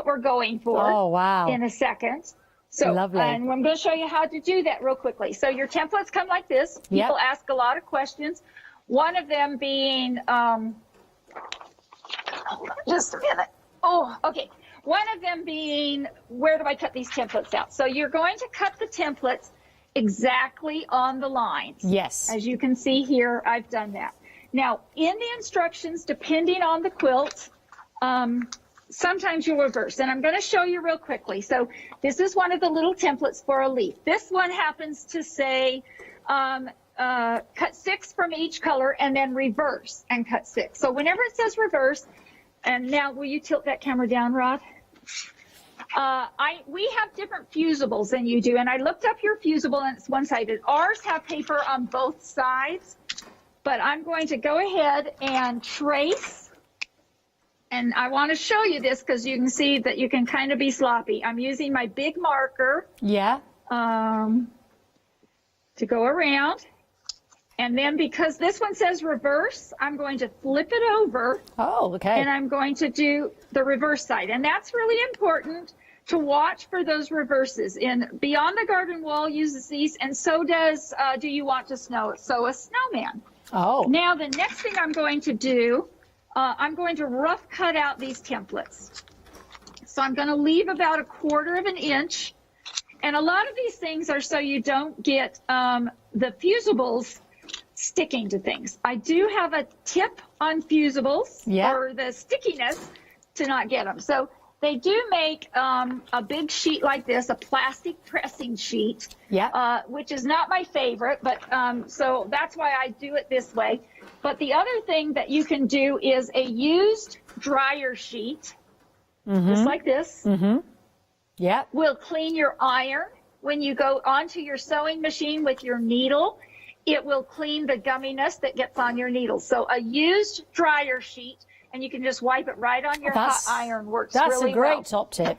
we're going for. Oh, wow. In a second. So, lovely. And I'm going to show you how to do that real quickly. So your templates come like this. People ask a lot of questions. One of them being, hold on just a minute. Oh, okay. One of them being, where do I cut these templates out? So you're going to cut the templates exactly on the lines. Yes. As you can see here, I've done that. Now, in the instructions, depending on the quilt, sometimes you'll reverse. And I'm going to show you real quickly. So this is one of the little templates for a leaf. This one happens to say, cut 6 from each color and then reverse and cut 6. So whenever it says reverse, and now will you tilt that camera down, Rod? We have different fusibles than you do, and I looked up your fusible and it's one-sided. Ours have paper on both sides, but I'm going to go ahead and trace, and I want to show you this because you can see that you can kind of be sloppy. I'm using my big marker to go around. And then because this one says reverse, I'm going to flip it over. Oh, okay. And I'm going to do the reverse side. And that's really important to watch for those reverses. In Beyond the Garden Wall uses these, and so does Do You Want to Sew a Snowman. Oh. Now the next thing I'm going to do, I'm going to rough cut out these templates. So I'm going to leave about 1/4 inch. And a lot of these things are so you don't get the fusibles sticking to things. I do have a tip on fusibles or the stickiness to not get them. So they do make a big sheet like this, a plastic pressing sheet, which is not my favorite, but so that's why I do it this way. But the other thing that you can do is a used dryer sheet, just like this. Will clean your iron. When you go onto your sewing machine with your needle, it will clean the gumminess that gets on your needle. So a used dryer sheet, and you can just wipe it right on your hot iron, works really well. That's a great top tip.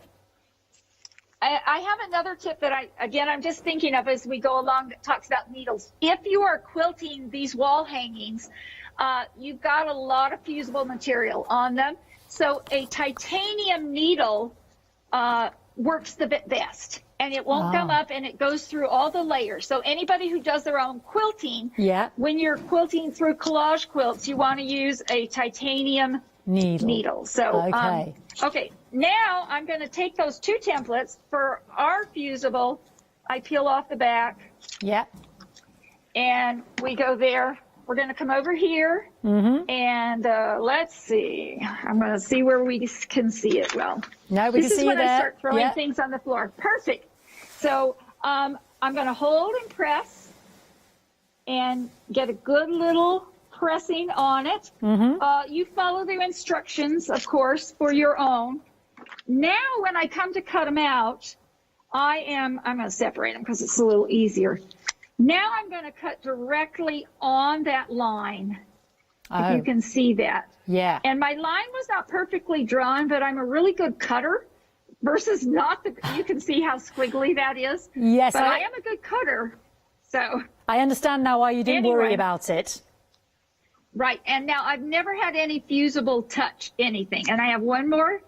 I have another tip that I'm just thinking of as we go along that talks about needles. If you are quilting these wall hangings, you've got a lot of fusible material on them. So a titanium needle works the best. And it won't come up, and it goes through all the layers. So anybody who does their own quilting, when you're quilting through collage quilts, you want to use a titanium needle. So, okay, now I'm going to take those 2 templates for our fusible. I peel off the back. And we go there. We're going to come over here, and let's see. I'm going to see where we can see it well. No, we can see it there. This is when I start throwing things on the floor. Perfect. So I'm going to hold and press and get a good little pressing on it. You follow the instructions, of course, for your own. Now, when I come to cut them out, I'm going to separate them because it's a little easier. Now I'm going to cut directly on that line. If you can see that. Yeah. And my line was not perfectly drawn, but I'm a really good cutter versus not the, you can see how squiggly that is. Yes. But I am a good cutter. So I understand now why you didn't worry about it. Right. And now I've never had any fusible touch anything. And I have one more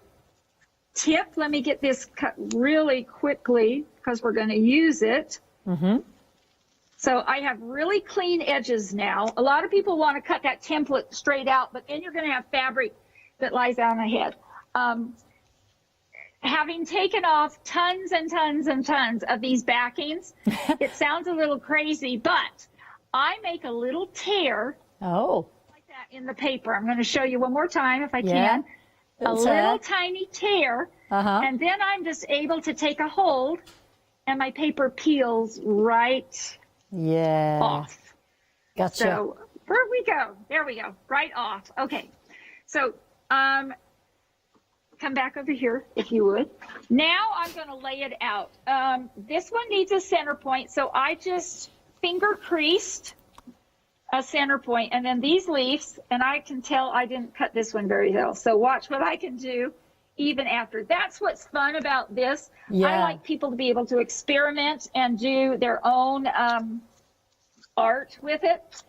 tip. Let me get this cut really quickly because we're going to use it. Mm-hmm. So I have really clean edges now. A lot of people want to cut that template straight out, but then you're going to have fabric that lies down ahead. Having taken off tons and tons and tons of these backings, it sounds a little crazy, but I make a little tear. Oh. Like that in the paper. I'm going to show you one more time if I can. A little tiny tear. And then I'm just able to take a hold and my paper peels right off. Gotcha. So where we go? There we go. Right off. Okay. So come back over here if you would. Now I'm going to lay it out. This one needs a center point, so I just finger creased a center point, and then these leaves, and I can tell I didn't cut this one very well. So watch what I can do even after. That's what's fun about this. I like people to be able to experiment and do their own art with it.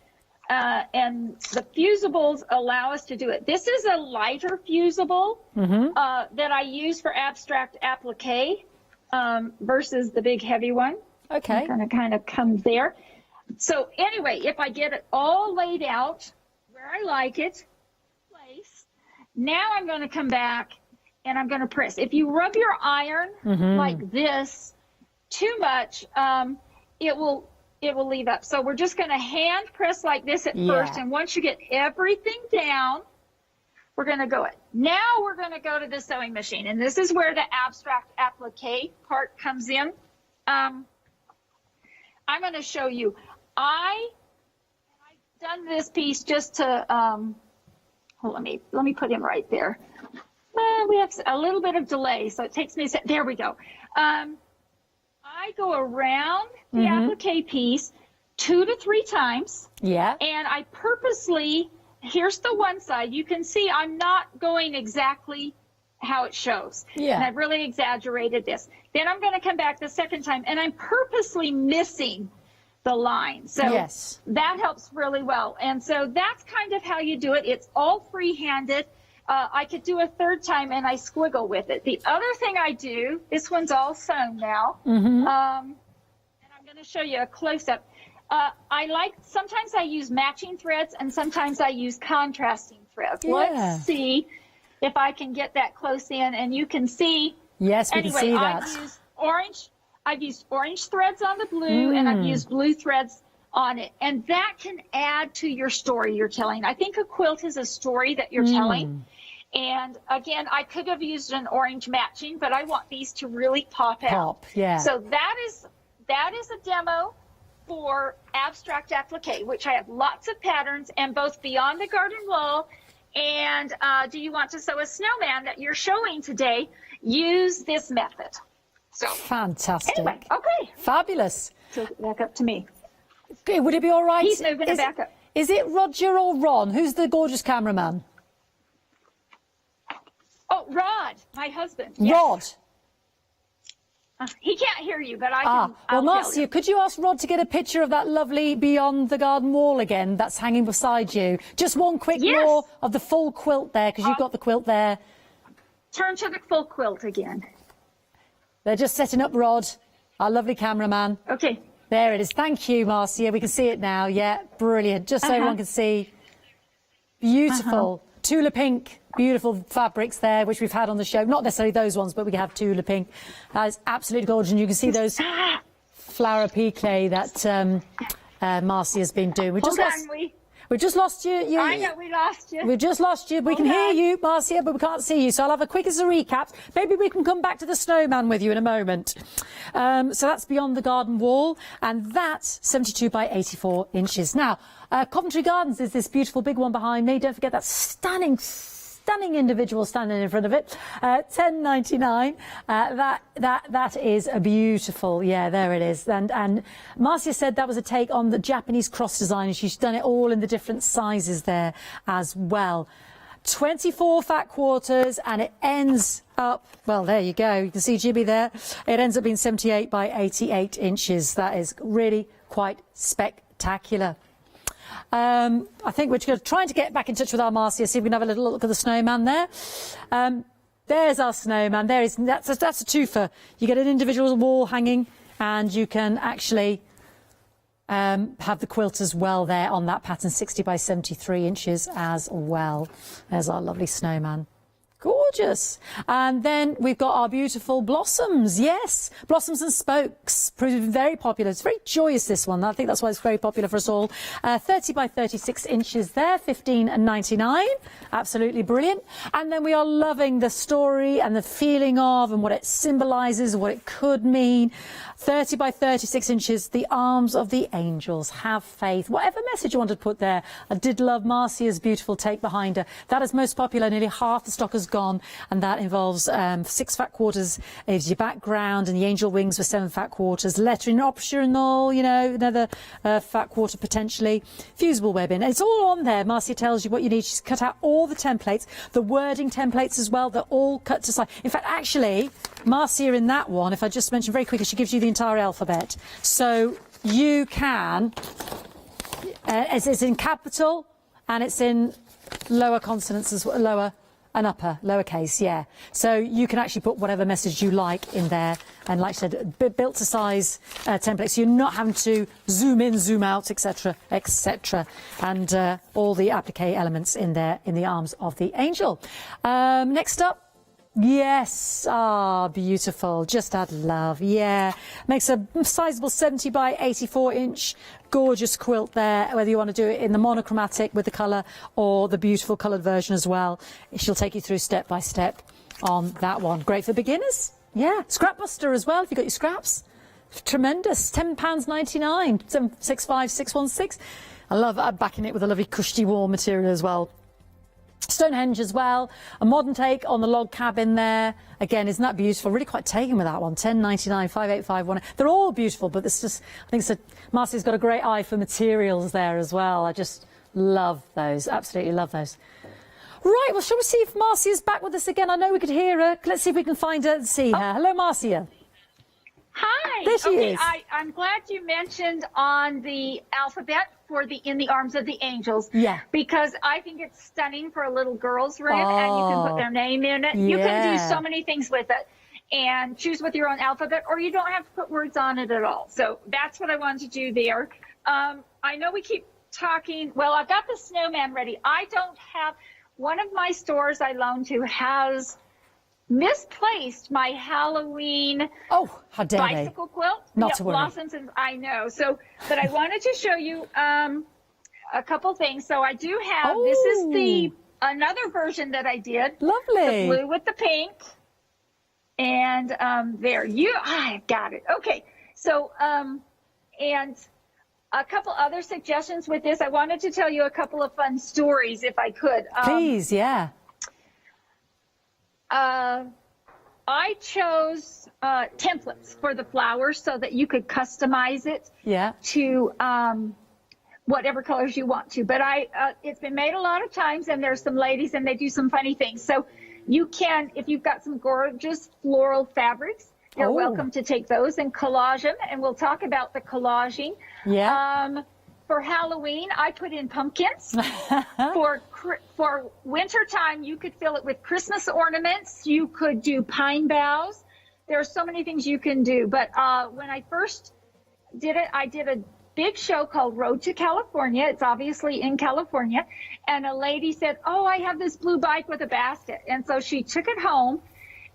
And the fusibles allow us to do it. This is a lighter fusible that I use for abstract applique versus the big heavy one. Okay. I'm going to kind of come there. So anyway, if I get it all laid out where I like it, now I'm going to come back and I'm going to press. If you rub your iron like this too much, it will leave up. So we're just going to hand press like this at first. And once you get everything down, we're going to go it. Now we're going to go to the sewing machine. And this is where the abstract applique part comes in. I'm going to show you. I've done this piece just to, let me put him right there. We have a little bit of delay, so it takes me a second. There we go. I go around the applique piece 2 to 3 times. Yeah. And I purposely, here's the one side. You can see I'm not going exactly how it shows. Yeah. And I've really exaggerated this. Then I'm going to come back the second time, and I'm purposely missing the line. So that helps really well. And so that's kind of how you do it. It's all free-handed. I could do a third time and I squiggle with it. The other thing I do, this one's all sewn now, and I'm going to show you a close-up. Sometimes I use matching threads and sometimes I use contrasting threads. Let's see if I can get that close in, and you can see. Yes, we can see that. I've used orange threads on the blue, and I've used blue threads on it. And that can add to your story you're telling. I think a quilt is a story that you're telling. And again, I could have used an orange matching, but I want these to really pop out. So that is a demo for abstract applique, which I have lots of patterns, and both Beyond the Garden Wall and Do You Want to Sew a Snowman that you're showing today use this method. So fantastic. Anyway, okay. Fabulous. So back up to me. Okay, would it be all right? He's moving it back up. Is it Roger or Ron? Who's the gorgeous cameraman? Oh, Rod, my husband. Yes. Rod. He can't hear you, but I can. Well, Marcia, could you ask Rod to get a picture of that lovely Beyond the Garden Wall again that's hanging beside you? Just one quick more of the full quilt there, because you've got the quilt there. Turn to the full quilt again. They're just setting up Rod, our lovely cameraman. Okay. There it is. Thank you, Marcia. We can see it now. Yeah, brilliant. Just so everyone can see. Beautiful. Tula pink, beautiful fabrics there, which we've had on the show. Not necessarily those ones, but we can have Tula pink. It's absolutely gorgeous. And you can see those flower pique that Marcia's been doing. We just lost you. I know, we lost you. We've just lost you. We can hear you, Marcia, but we can't see you. So I'll have a quick as a recap. Maybe we can come back to the snowman with you in a moment. So that's Beyond the Garden Wall, and that's 72 by 84 inches. Now, Coventry Gardens is this beautiful big one behind me. Don't forget that stunning stunning individual standing in front of it. $10.99. That is a beautiful. Yeah, there it is. And Marcia said that was a take on the Japanese cross design, and she's done it all in the different sizes there as well. 24 fat quarters, and it ends up, well, there you go. You can see Jibby there. It ends up being 78 by 88 inches. That is really quite spectacular. I think we're trying to get back in touch with our Marcia, see if we can have a little look at the snowman there. There's our snowman. That's a twofer. You get an individual wall hanging, and you can actually have the quilt as well there on that pattern, 60 by 73 inches as well. There's our lovely snowman. Gorgeous. And then we've got our beautiful blossoms. Yes, blossoms and spokes, proving very popular. It's very joyous, this one. I think that's why it's very popular for us all. 30 by 36 inches there, $15.99. Absolutely brilliant. And then we are loving the story and the feeling of and what it symbolises, what it could mean. 30 by 36 inches, the arms of the angels. Have faith. Whatever message you wanted to put there. I did love Marcia's beautiful take behind her. That is most popular. Nearly half the stock has gone, and that involves 6 fat quarters is your background, and the angel wings with 7 fat quarters. Lettering optional, you know, another fat quarter potentially. Fusible webbing. It's all on there. Marcia tells you what you need. She's cut out all the templates, the wording templates as well. They're all cut to size. In fact, actually, Marcia in that one, if I just mention very quickly, she gives you the entire alphabet. So you can, it's in capital and it's in lower consonants as well, lower and upper, lowercase, yeah. So you can actually put whatever message you like in there. And like I said, built to size templates. So you're not having to zoom in, zoom out, etc., etc. And all the applique elements in there in the arms of the angel. Next up. Yes, beautiful. Just add love. Yeah, makes a sizable 70 by 84 inch gorgeous quilt there, whether you want to do it in the monochromatic with the colour or the beautiful coloured version as well. She'll take you through step by step on that one. Great for beginners. Yeah, scrap buster as well if you've got your scraps. Tremendous. £10.99, 765616. I love backing it with a lovely cushy warm material as well. Stonehenge as well, a modern take on the log cabin there. Again, isn't that beautiful? Really quite taken with that one. $10.99, 5851. They're all beautiful, but it's just, I think Marcia's got a great eye for materials there as well. I just love those, absolutely love those. Right, well, shall we see if Marcia's back with us again? I know we could hear her. Let's see if we can find her and see her. Hello, Marcia. Hi. There she is. I'm glad you mentioned on the alphabet for the In the Arms of the Angels. Yeah. Because I think it's stunning for a little girl's room, and you can put their name in it. You can do so many things with it and choose with your own alphabet, or you don't have to put words on it at all. So that's what I wanted to do there. I know we keep talking. Well, I've got the snowman ready. I don't have, one of my stores I loan to has misplaced my Halloween bicycle quilt. Not to worry. Blossoms, and I know. So, but I wanted to show you a couple things. So I do have, this is another version that I did. Lovely. The blue with the pink. And there, I got it. Okay. So, and a couple other suggestions with this. I wanted to tell you a couple of fun stories if I could. Please, yeah. I chose templates for the flowers so that you could customize it to whatever colors you want to. But it's been made a lot of times, and there's some ladies and they do some funny things. So you can, if you've got some gorgeous floral fabrics, you're welcome to take those and collage them, and we'll talk about the collaging. Yeah. For Halloween, I put in pumpkins. For winter time, you could fill it with Christmas ornaments. You could do pine boughs. There are so many things you can do. But when I first did it, I did a big show called Road to California. It's obviously in California. And a lady said, oh, I have this blue bike with a basket. And so she took it home.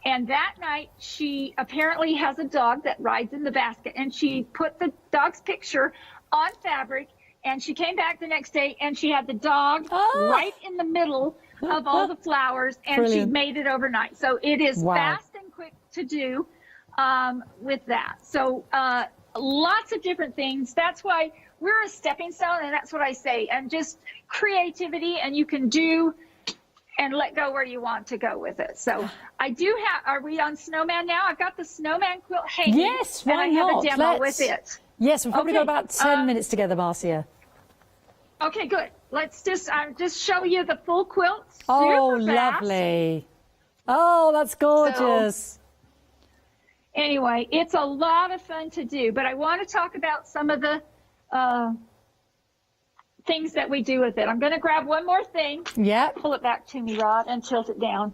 And that night, she apparently has a dog that rides in the basket. And she put the dog's picture on fabric. And she came back the next day, and she had the dog right in the middle of all the flowers, and she made it overnight. So it is fast and quick to do with that. So lots of different things. That's why we're a stepping stone, and that's what I say. And just creativity, and you can do and let go where you want to go with it. So I do have, are we on snowman now? I've got the snowman quilt hanging. Yes, why and I not? have a demo with it. Yes, we've probably got Okay, about 10 minutes together, Marcia. Okay, good. Let's just show you the full quilt. Oh, Super fast. lovely. Oh, that's gorgeous. Anyway, it's a lot of fun to do, but I want to talk about some of the things that we do with it. I'm going to grab one more thing. Yeah. Pull it back to me, Rod, and tilt it down.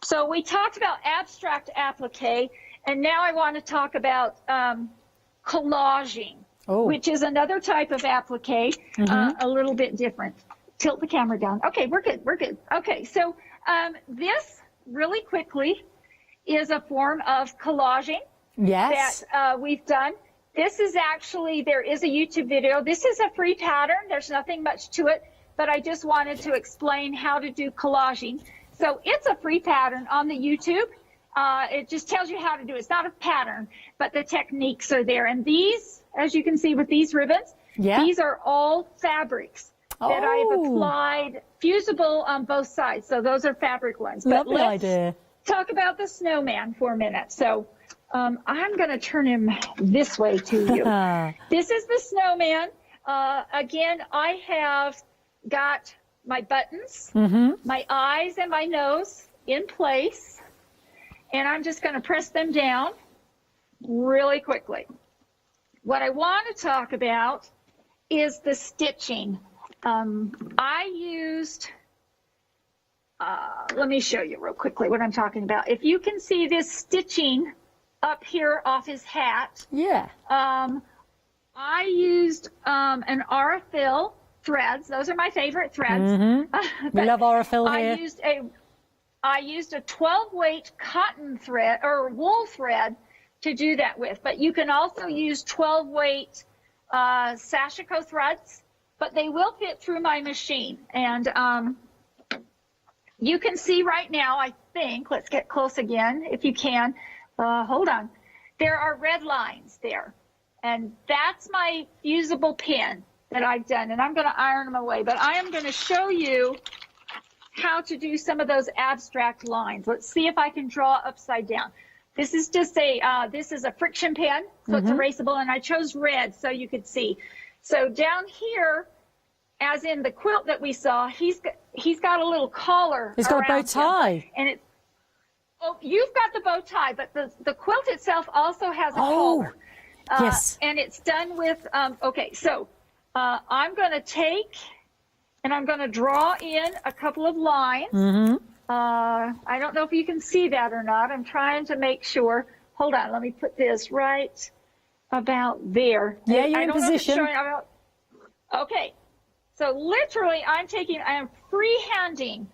So we talked about abstract applique, and now I want to talk about collaging, which is another type of applique, a little bit different. Tilt the camera down. Okay, we're good. We're good. Okay, so this really quickly is a form of collaging that we've done. This is actually, there is a YouTube video. This is a free pattern. There's nothing much to it, but I just wanted to explain how to do collaging. So it's a free pattern on the YouTube. It just tells you how to do it. It's not a pattern, but the techniques are there. And these, as you can see with these ribbons, these are all fabrics that I've applied fusible on both sides. So those are fabric ones. But Lovely idea. Talk about the snowman for a minute. So I'm going to turn him this way to you. This is the snowman. Again, I have got my buttons, my eyes and my nose in place, and I'm just going to press them down really quickly. What I want to talk about is the stitching. I used, let me show you real quickly what I'm talking about. If you can see this stitching up here off his hat. Yeah. I used an Aurifil threads. Those are my favorite threads. We love Aurifil here. I used a 12 weight cotton thread or wool thread to do that with, but you can also use 12 weight Sashiko threads, but they will fit through my machine. And you can see right now, I think, let's get close again if you can. Hold on. There are red lines there. And that's my fusible pin that I've done. And I'm going to iron them away. But I am going to show you how to do some of those abstract lines. Let's see if I can draw upside down. This is just this is a friction pen, so it's erasable. And I chose red so you could see. So down here, as in the quilt that we saw, he's got a little collar. He's got a bow tie. Him, and it's, oh, you've got the bow tie, but the quilt itself also has a collar. Yes. And it's done with, okay, so I'm going to take and I'm going to draw in a couple of lines. I don't know if you can see that or not. I'm trying to make sure. Hold on, let me put this right about there. Yeah, you're in position. Okay, so literally I am freehanding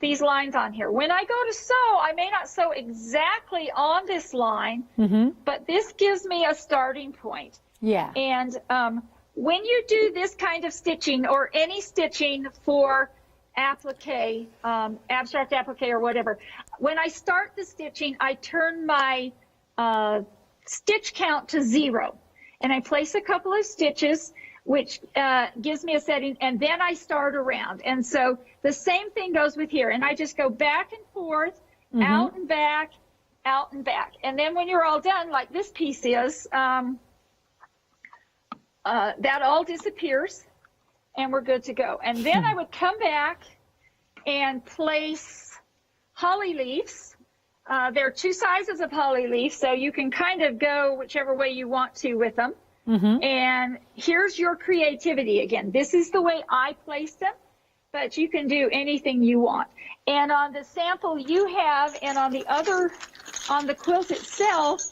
these lines on here. When I go to sew, I may not sew exactly on this line, but this gives me a starting point. Yeah. And when you do this kind of stitching or any stitching for applique, abstract applique or whatever, when I start the stitching, I turn my stitch count to 0. And I place a couple of stitches, which gives me a setting, and then I start around. And so the same thing goes with here. And I just go back and forth, out and back, out and back. And then when you're all done, like this piece is, that all disappears, and we're good to go. And then I would come back and place holly leaves. There are 2 sizes of holly leaves, so you can kind of go whichever way you want to with them. And here's your creativity again. This is the way I placed them, but you can do anything you want. And on the sample you have, and on the quilt itself,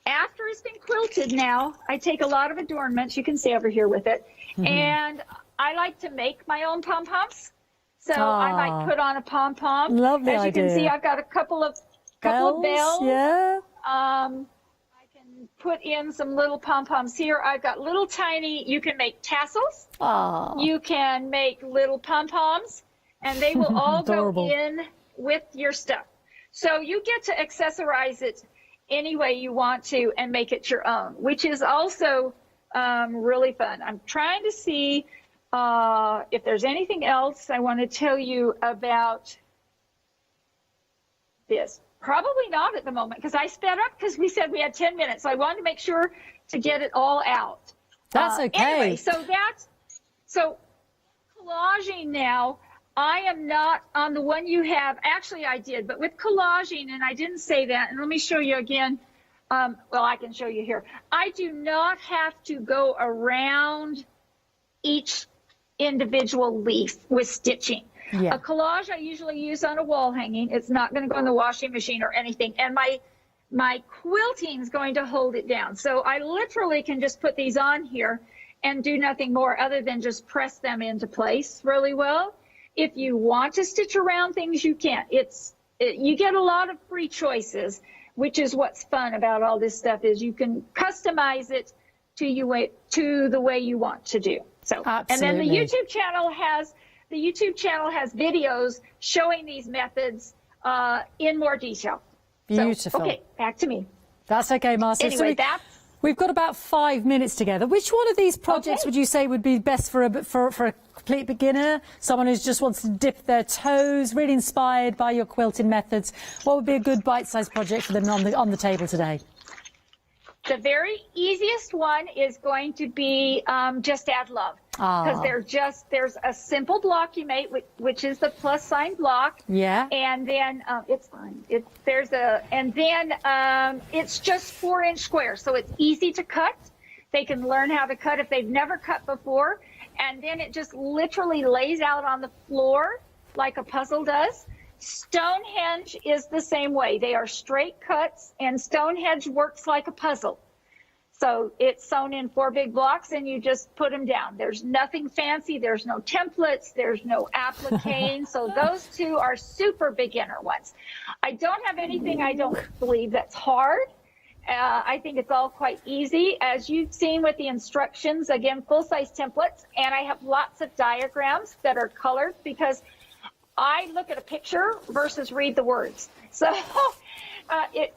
after it's been quilted now, I take a lot of adornments, you can see over here with it, and I like to make my own pom-poms. So I might put on a pom-pom. Lovely As you idea. can see, I've got a couple of bells. Yeah. I can put in some little pom-poms here. I've got little tiny, you can make tassels. You can make little pom-poms, and they will all go in with your stuff. So you get to accessorize it any way you want to and make it your own, which is also really fun. I'm trying to see, if there's anything else I want to tell you about this. Probably not at the moment, because I sped up because we said we had 10 minutes. So I wanted to make sure to get it all out. That's okay. Anyway, so collaging now, I am not on the one you have. Actually, I did, but with collaging, and I didn't say that, and let me show you again. Well, I can show you here. I do not have to go around each individual leaf with stitching. Yeah. A collage I usually use on a wall hanging. It's not going to go in the washing machine or anything. And my quilting is going to hold it down. So I literally can just put these on here and do nothing more other than just press them into place really well. If you want to stitch around things, you can. You get a lot of free choices, which is what's fun about all this stuff, is you can customize it to the way you want to do. So, absolutely. And then the YouTube channel has videos showing these methods in more detail. Beautiful. So, okay, back to me. That's okay, Marcia. Anyway, we've got about 5 minutes together. Which one of these projects would you say would be best for a complete beginner, someone who just wants to dip their toes, really inspired by your quilting methods? What would be a good bite-sized project for them on the table today? The very easiest one is going to be Just Add Love. Because there's a simple block you make, which is the plus sign block. Yeah. And then it's fine. It's just 4-inch squares, so it's easy to cut. They can learn how to cut if they've never cut before. And then it just literally lays out on the floor like a puzzle does. Stonehenge is the same way. They are straight cuts, and Stonehenge works like a puzzle. So it's sewn in 4 big blocks, and you just put them down. There's nothing fancy. There's no templates. There's no applique. So those two are super beginner ones. I don't have anything, I don't believe, that's hard. I think it's all quite easy. As you've seen with the instructions, again, full-size templates, and I have lots of diagrams that are colored because I look at a picture versus read the words. So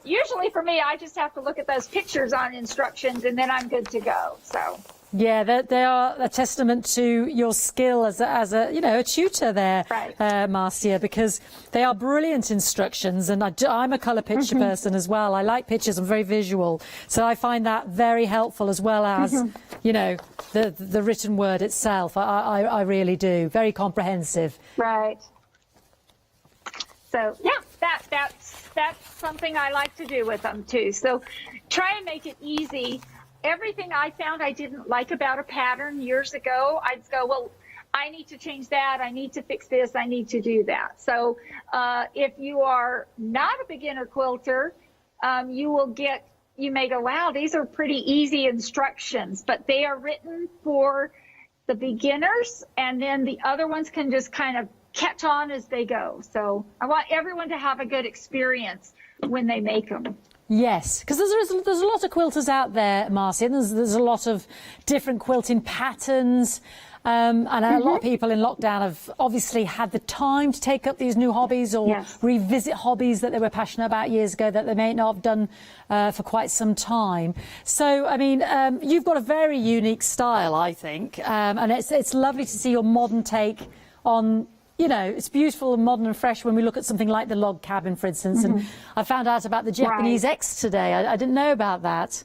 usually for me, I just have to look at those pictures on instructions, and then I'm good to go. So yeah, they are a testament to your skill as a tutor there, right. Marcia, because they are brilliant instructions, and I'm a colour picture person as well. I like pictures. I'm very visual, so I find that very helpful, as well as the written word itself. I really do. Very comprehensive. Right. So yeah, that's something I like to do with them too. So try and make it easy. Everything I found I didn't like about a pattern years ago, I'd go, well, I need to change that. I need to fix this. I need to do that. So if you are not a beginner quilter, you may go, wow, these are pretty easy instructions, but they are written for the beginners, and then the other ones can just kind of catch on as they go. So I want everyone to have a good experience when they make them. Yes, because there's a lot of quilters out there, Marcia, and there's a lot of different quilting patterns, and a lot of people in lockdown have obviously had the time to take up these new hobbies or revisit hobbies that they were passionate about years ago that they may not have done for quite some time. So, I mean, you've got a very unique style, I think, and it's lovely to see your modern take on. It's beautiful and modern and fresh when we look at something like the log cabin, for instance. And I found out about the Japanese X today. I didn't know about that.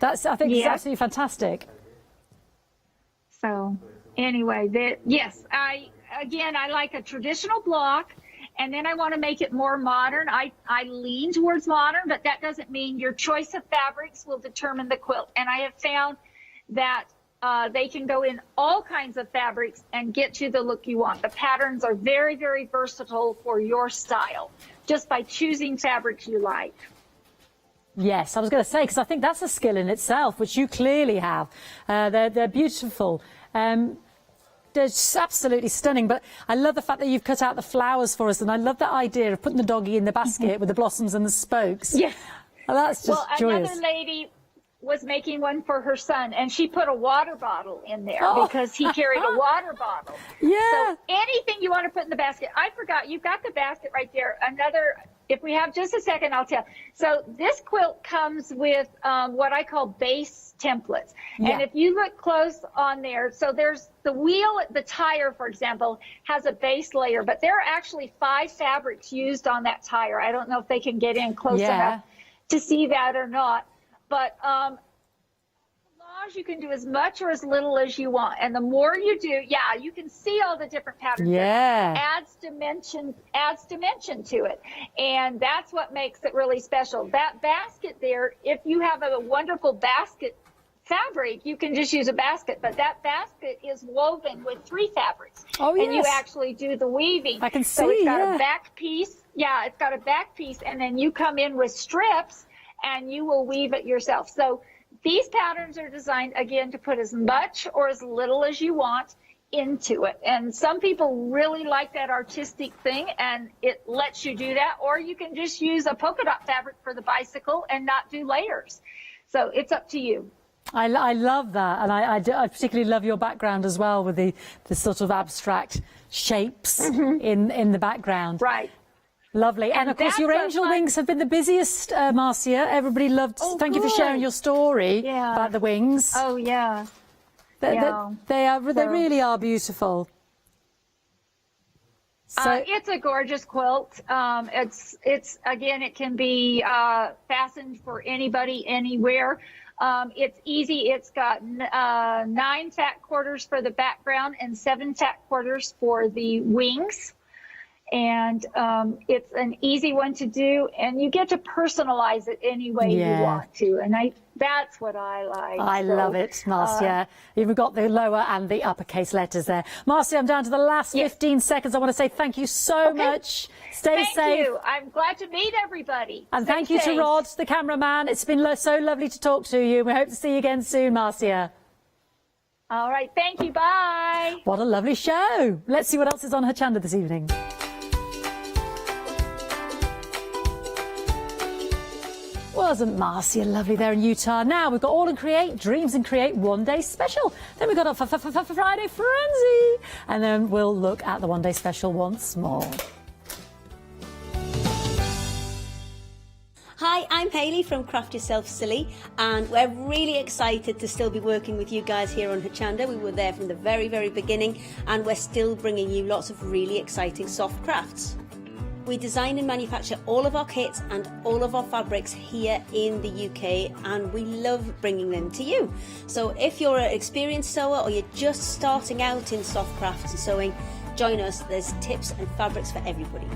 I think it's absolutely fantastic. So anyway, yes, I like a traditional block, and then I want to make it more modern. I lean towards modern, but that doesn't mean your choice of fabrics will determine the quilt. And I have found that they can go in all kinds of fabrics and get you the look you want. The patterns are very, very versatile for your style, just by choosing fabrics you like. Yes, I was going to say, because I think that's a skill in itself, which you clearly have. They're beautiful. They're just absolutely stunning. But I love the fact that you've cut out the flowers for us, and I love that idea of putting the doggy in the basket with the blossoms and the spokes. Yes. Well, that's just joyous. Another lady was making one for her son, and she put a water bottle in there Oh. because he carried a water bottle. Yeah. So anything you want to put in the basket. I forgot, you've got the basket right there. If we have just a second, I'll tell. So this quilt comes with what I call base templates. Yeah. And if you look close on there, so there's the wheel, the tire, for example, has a base layer, but there are actually 5 fabrics used on that tire. I don't know if they can get in close enough to see that or not. But collage, you can do as much or as little as you want. And the more you do, you can see all the different patterns. Yeah. Adds dimension to it. And that's what makes it really special. That basket there, if you have a wonderful basket fabric, you can just use a basket. But that basket is woven with 3 fabrics. Oh, yes. And you actually do the weaving. I can So see, it's got yeah. a back piece. Yeah, it's got a back piece. And then you come in with strips and you will weave it yourself. So these patterns are designed, again, to put as much or as little as you want into it. And some people really like that artistic thing, and it lets you do that. Or you can just use a polka dot fabric for the bicycle and not do layers. So it's up to you. I love that, and I particularly love your background as well, with the sort of abstract shapes in the background. Right. Lovely. And of course, that's your what angel wings have been the busiest, Marcia. Everybody loved. Thank you for sharing your story about the wings. Oh, yeah. They really are beautiful. So it's a gorgeous quilt. It's again, it can be fastened for anybody, anywhere. It's easy. It's got 9 tack quarters for the background and 7 tack quarters for the wings. And it's an easy one to do, and you get to personalize it any way you want to. And that's what I like. I love it, Marcia. You've got the lower and the uppercase letters there. Marcia, I'm down to the last 15 seconds. I want to say thank you so much. Stay safe. Thank you. I'm glad to meet everybody. And Stay thank you safe. to Rod, the cameraman. It's been so lovely to talk to you. We hope to see you again soon, Marcia. All right. Thank you. Bye. What a lovely show. Let's see what else is on Hochanda this evening. Wasn't Marcia lovely there in Utah? Now we've got All and Create, Dreams and Create One Day Special. Then we've got a Friday Frenzy. And then we'll look at the One Day Special once more. Hi, I'm Hayley from Craft Yourself Silly, and we're really excited to still be working with you guys here on Hochanda. We were there from the very, very beginning, and we're still bringing you lots of really exciting soft crafts. We design and manufacture all of our kits and all of our fabrics here in the UK, and we love bringing them to you. So if you're an experienced sewer or you're just starting out in soft crafts and sewing, join us. There's tips and fabrics for everybody.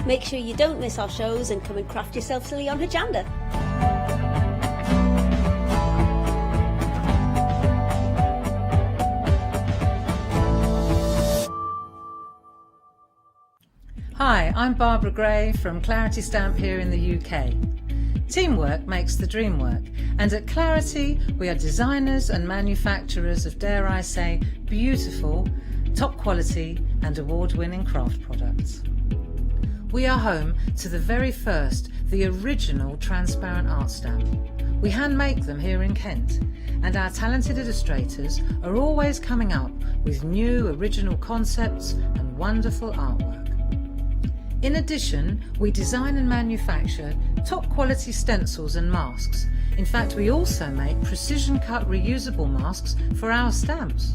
Make sure you don't miss our shows and come and craft yourself silly on Hochanda. Hi, I'm Barbara Gray from Clarity Stamp here in the UK. Teamwork makes the dream work, and at Clarity we are designers and manufacturers of, dare I say, beautiful, top quality and award-winning craft products. We are home to the very first, the original transparent art stamp. We hand make them here in Kent, and our talented illustrators are always coming up with new original concepts and wonderful artwork. In addition, we design and manufacture top quality stencils and masks. In fact, we also make precision cut reusable masks for our stamps.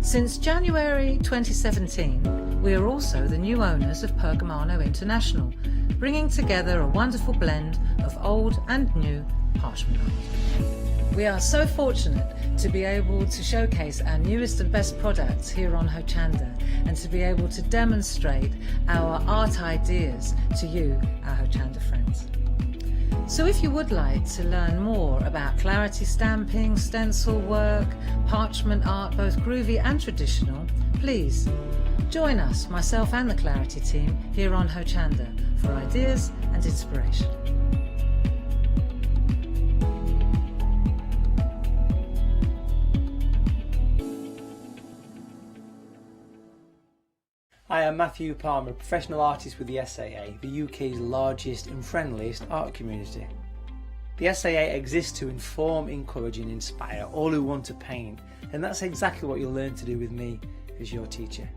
Since January 2017, we are also the new owners of Pergamano International, bringing together a wonderful blend of old and new parchment art. We are so fortunate to be able to showcase our newest and best products here on Hochanda, and to be able to demonstrate our art ideas to you, our Hochanda friends. So if you would like to learn more about Clarity stamping, stencil work, parchment art, both groovy and traditional, please join us, myself and the Clarity team, here on Hochanda for ideas and inspiration. I am Matthew Palmer, professional artist with the SAA, the UK's largest and friendliest art community. The SAA exists to inform, encourage and inspire all who want to paint, and that's exactly what you'll learn to do with me as your teacher.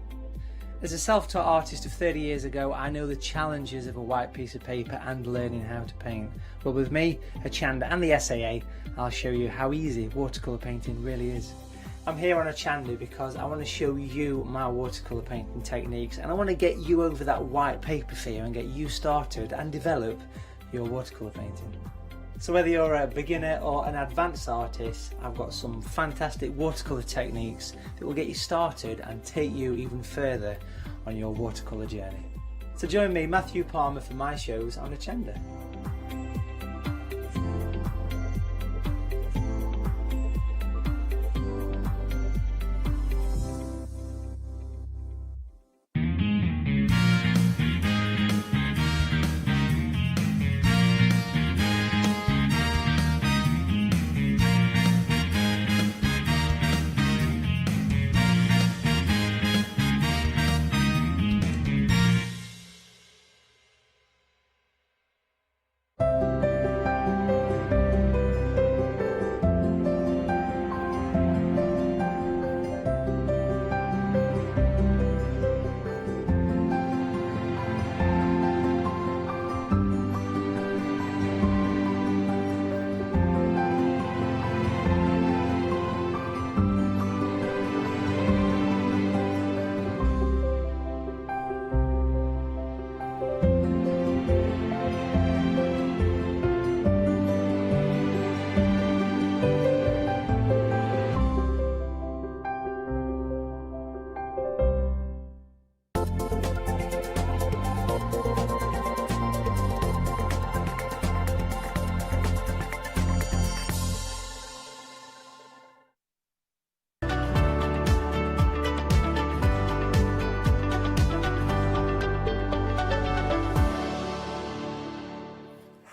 As a self-taught artist of 30 years ago, I know the challenges of a white piece of paper and learning how to paint. But with me, Hochanda and the SAA, I'll show you how easy watercolour painting really is. I'm here on Hochanda because I want to show you my watercolour painting techniques, and I want to get you over that white paper fear and get you started and develop your watercolour painting. So whether you're a beginner or an advanced artist, I've got some fantastic watercolour techniques that will get you started and take you even further on your watercolour journey. So join me, Matthew Palmer, for my shows on Hochanda.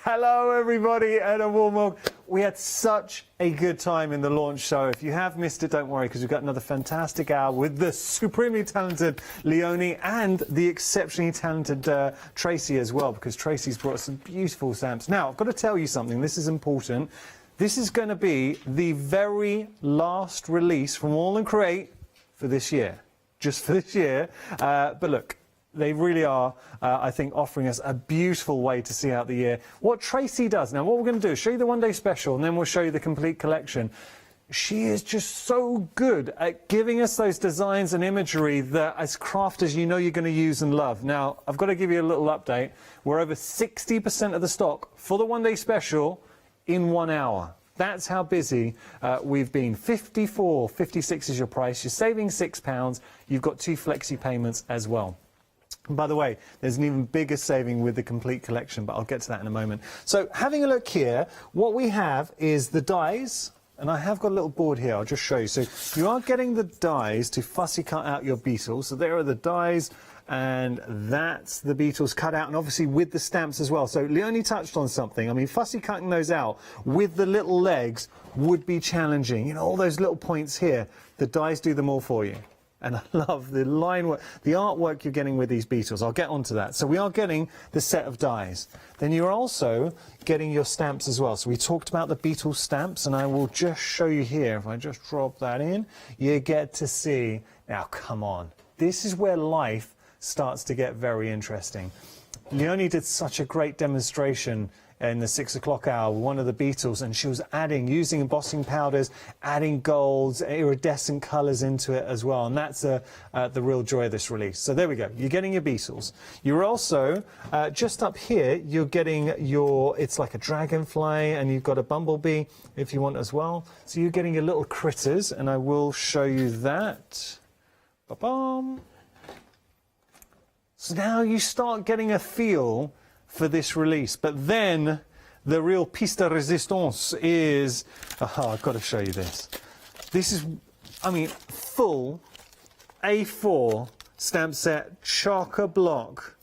Hello everybody and a warm welcome. We had such a good time in the launch show. If you have missed it, don't worry, because we've got another fantastic hour with the supremely talented Leonie and the exceptionally talented Tracy as well, because Tracy's brought some beautiful stamps. Now, I've got to tell you something, this is important. This is going to be the very last release from All and Create for this year, just for this year. But look, they really are, I think, offering us a beautiful way to see out the year. What Tracy does, now what we're going to do is show you the one-day special and then we'll show you the complete collection. She is just so good at giving us those designs and imagery that as crafters you know you're going to use and love. Now, I've got to give you a little update. We're over 60% of the stock for the one-day special in 1 hour. That's how busy we've been. 54.56 is your price. You're saving £6. You've got 2 flexi payments as well. And by the way, there's an even bigger saving with the complete collection, but I'll get to that in a moment. So having a look here, what we have is the dies, and I have got a little board here, I'll just show you. So you are getting the dies to fussy cut out your beetles. So there are the dies, and that's the beetles cut out, and obviously with the stamps as well. So Leonie touched on something. I mean, fussy cutting those out with the little legs would be challenging. You know, all those little points here, the dies do them all for you. And I love the line work, the artwork you're getting with these beetles. I'll get onto that. So we are getting the set of dies. Then you're also getting your stamps as well. So we talked about the beetle stamps, and I will just show you here. If I just drop that in, you get to see. Now, come on. This is where life starts to get very interesting. Leonie did such a great demonstration in the 6 o'clock hour with one of the beetles, and she was using embossing powders, adding golds, iridescent colours into it as well, and that's the real joy of this release. So there we go, you're getting your beetles. You're also, just up here, you're getting your, it's like a dragonfly, and you've got a bumblebee if you want as well. So you're getting your little critters, and I will show you that. Ba-bum. So now you start getting a feel for this release, but then the real piece de resistance is, I've got to show you this. This is, I mean, full A4 stamp set chock-a-block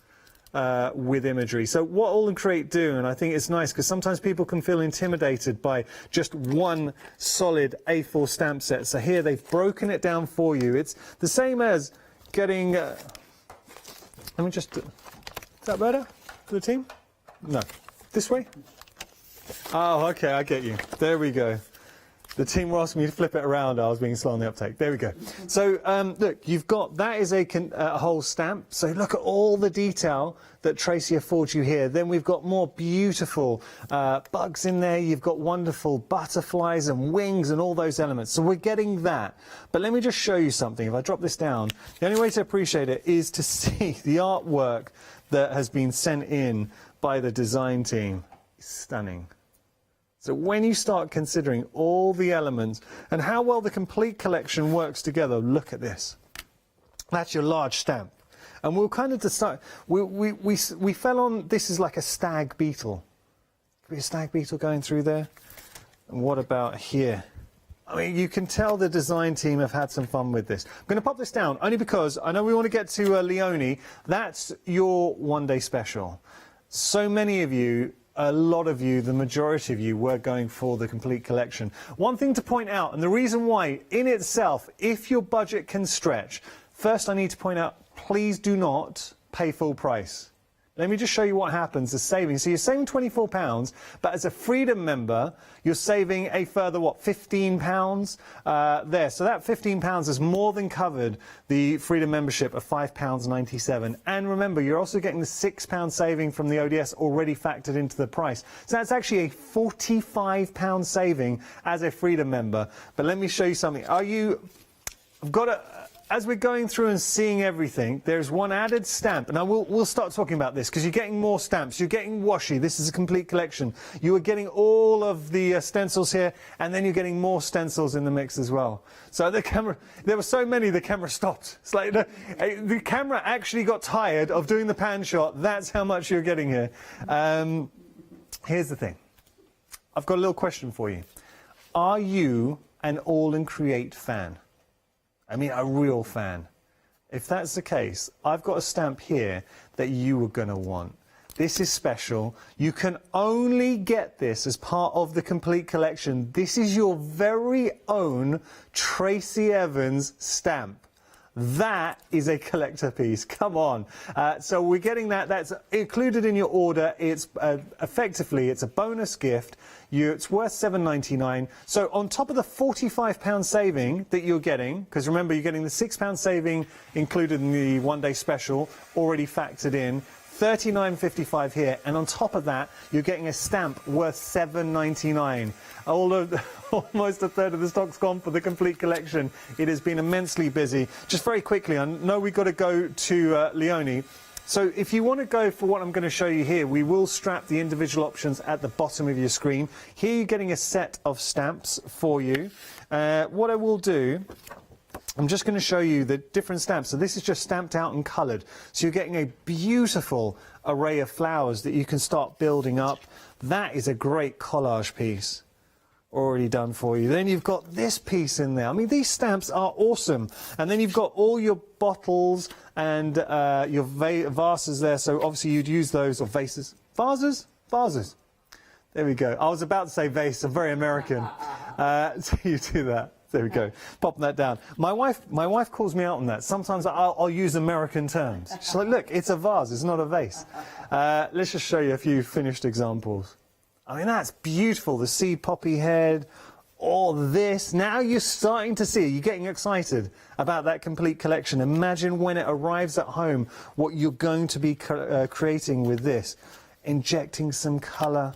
with imagery. So what All and Create do, and I think it's nice because sometimes people can feel intimidated by just one solid A4 stamp set. So here they've broken it down for you. It's the same as getting, let me just, is that better for the team? No. This way? Oh, okay, I get you. There we go. The team were asking me to flip it around. I was being slow on the uptake. There we go. So look, you've got, that is a whole stamp. So look at all the detail that Tracy affords you here. Then we've got more beautiful bugs in there. You've got wonderful butterflies and wings and all those elements. So we're getting that. But let me just show you something. If I drop this down, the only way to appreciate it is to see the artwork that has been sent in by the design team. It's stunning. So when you start considering all the elements and how well the complete collection works together, look at this. That's your large stamp. And we'll kind of decide, we fell on, this is like a stag beetle. Could be a stag beetle going through there. And what about here? I mean, you can tell the design team have had some fun with this. I'm going to pop this down only because I know we want to get to Leone. That's your one-day special. So many of you, a lot of you, the majority of you, were going for the complete collection. One thing to point out, and the reason why, in itself, if your budget can stretch, first I need to point out, please do not pay full price. Let me just show you what happens, the savings. So you're saving £24, but as a Freedom member, you're saving a further, what, £15 there. So that £15 has more than covered the Freedom membership of £5.97. And remember, you're also getting the £6 saving from the ODS already factored into the price. So that's actually a £45 saving as a Freedom member. But let me show you something. I've got a... As we're going through and seeing everything, there's one added stamp, and we'll start talking about this because you're getting more stamps, you're getting washi. This is a complete collection. You are getting all of the stencils here, and then you're getting more stencils in the mix as well. So the camera, there were so many, the camera stopped. It's like the camera actually got tired of doing the pan shot. That's how much you're getting here. Here's the thing. I've got a little question for you. Are you an All and Create fan? I mean, a real fan. If that's the case, I've got a stamp here that you were going to want. This is special. You can only get this as part of the complete collection. This is your very own Tracy Evans stamp. That is a collector piece. Come on. So we're getting that. That's included in your order. It's effectively, it's a bonus gift. It's worth £7.99. So on top of the £45 saving that you're getting, because remember you're getting the £6 saving included in the one-day special, already factored in, $39.55 here, and on top of that you're getting a stamp worth $7.99. Almost a third of the stock's gone for the complete collection. It has been immensely busy. Just very quickly, I know we've got to go to Leone. So if you want to go for what I'm going to show you here, we will strap the individual options at the bottom of your screen. Here you're getting a set of stamps for you. What I will do, I'm just going to show you the different stamps. So this is just stamped out and coloured. So you're getting a beautiful array of flowers that you can start building up. That is a great collage piece already done for you. Then you've got this piece in there. I mean, these stamps are awesome. And then you've got all your bottles and your vases there. So obviously you'd use those, or vases. Vases? Vases. There we go. I was about to say vase. I'm very American. So you do that. There we go. Popping that down. My wife calls me out on that. Sometimes I'll use American terms. She's like, look, it's a vase, it's not a vase. Let's just show you a few finished examples. I mean, that's beautiful. The seed poppy head, all this. Now you're starting to see, you're getting excited about that complete collection. Imagine when it arrives at home, what you're going to be creating with this. Injecting some colour.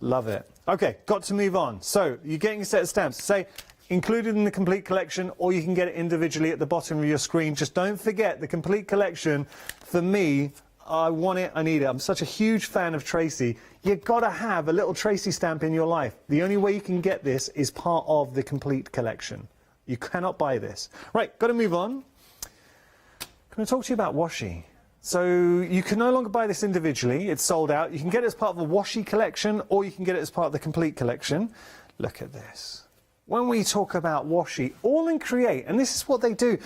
Love it. Okay, got to move on. So you're getting a set of stamps. Say, included in the complete collection, or you can get it individually at the bottom of your screen. Just don't forget the complete collection. For me, I want it, I need it. I'm such a huge fan of Tracy. You've got to have a little Tracy stamp in your life. The only way you can get this is part of the complete collection. You cannot buy this. Right, got to move on. I'm going to talk to you about washi. So you can no longer buy this individually. It's sold out. You can get it as part of the washi collection, or you can get it as part of the complete collection. Look at this. When we talk about washi, All and Create, and this is what they do.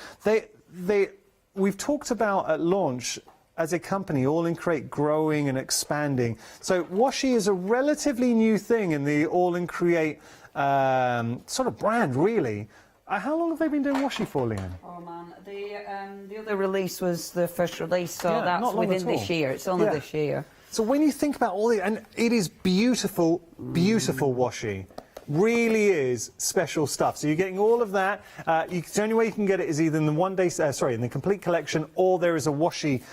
We've talked about at launch as a company, All in Create, growing and expanding. So washi is a relatively new thing in the All in Create sort of brand, really. How long have they been doing washi for, Leon? Oh man, the other release was the first release, so Yeah, that's not long within at all. this year. It's only this year. So when you think about all the, and it is beautiful, beautiful washi. Really is special stuff. So you're getting all of that. The only way you can get it is either in the in the complete collection, or there is a washi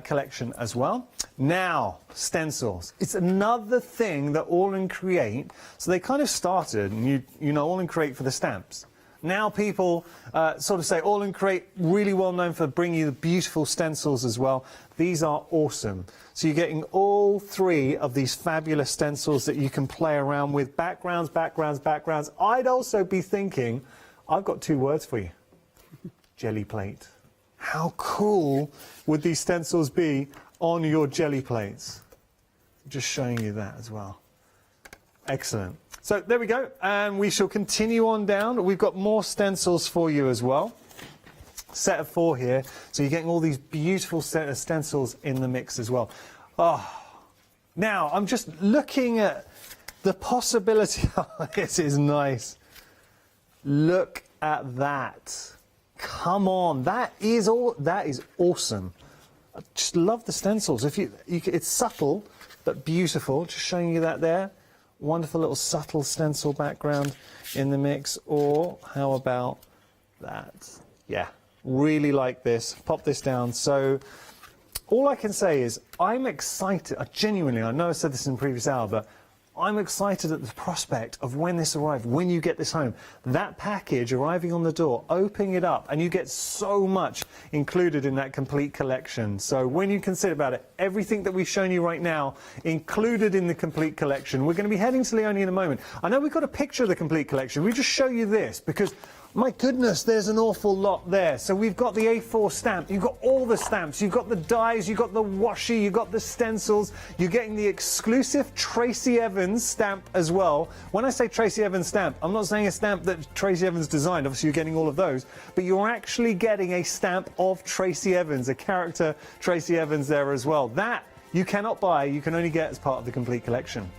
collection as well. Now, stencils. It's another thing that All in Create. So they kind of started, and you know, All in Create for the stamps. Now people sort of say All in Create, really well known for bringing you the beautiful stencils as well. These are awesome. So you're getting all three of these fabulous stencils that you can play around with. Backgrounds, backgrounds, backgrounds. I'd also be thinking, I've got two words for you. Jelly plate. How cool would these stencils be on your jelly plates? Just showing you that as well. Excellent. So there we go, and we shall continue on down. We've got more stencils for you as well. Set of 4 here, so you're getting all these beautiful set of stencils in the mix as well. Oh, now I'm just looking at the possibility. Oh, this is nice. Look at that. Come on, that is awesome. I just love the stencils. It's subtle but beautiful. Just showing you that there. Wonderful little subtle stencil background in the mix. Or how about that? Yeah, really like this. Pop this down. So all I can say is I'm excited. Genuinely, I know I said this in the previous hour, but I'm excited at the prospect of when this arrives, when you get this home. That package arriving on the door, opening it up, and you get so much included in that complete collection. So when you consider about it, everything that we've shown you right now, included in the complete collection. We're going to be heading to Leonie in a moment. I know we've got a picture of the complete collection. We just show you this because, my goodness, there's an awful lot there. So we've got the A4 stamp, you've got all the stamps, you've got the dies, you've got the washi, you've got the stencils, you're getting the exclusive Tracy Evans stamp as well. When I say Tracy Evans stamp, I'm not saying a stamp that Tracy Evans designed, obviously you're getting all of those, but you're actually getting a stamp of Tracy Evans, a character Tracy Evans there as well. That you cannot buy, you can only get as part of the complete collection.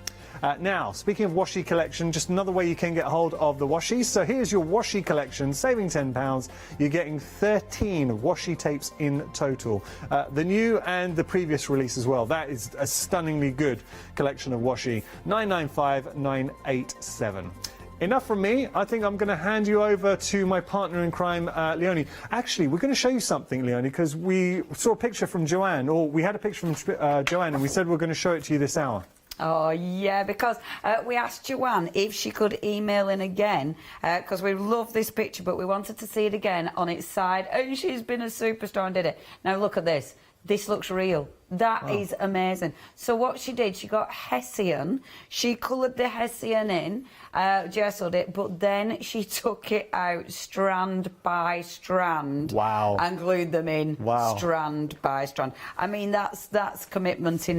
Now, speaking of washi collection, just another way you can get hold of the washi. So here's your washi collection, saving £10. You're getting 13 washi tapes in total. The new and the previous release as well. That is a stunningly good collection of washi. £995,987. Enough from me. I think I'm going to hand you over to my partner in crime, Leonie. Actually, we're going to show you something, Leonie, because we saw a picture from Joanne, or we had a picture from Joanne, and we said we're going to show it to you this hour. Oh, yeah, because we asked Joanne if she could email in again, because we love this picture, but we wanted to see it again on its side, and she's been a superstar and did it. Now, look at this. This looks real. That is amazing. So what she did, she got Hessian, she coloured the Hessian in, gessoed it, but then she took it out strand by strand. Wow. And glued them in. Wow. Strand by strand. I mean, that's commitment I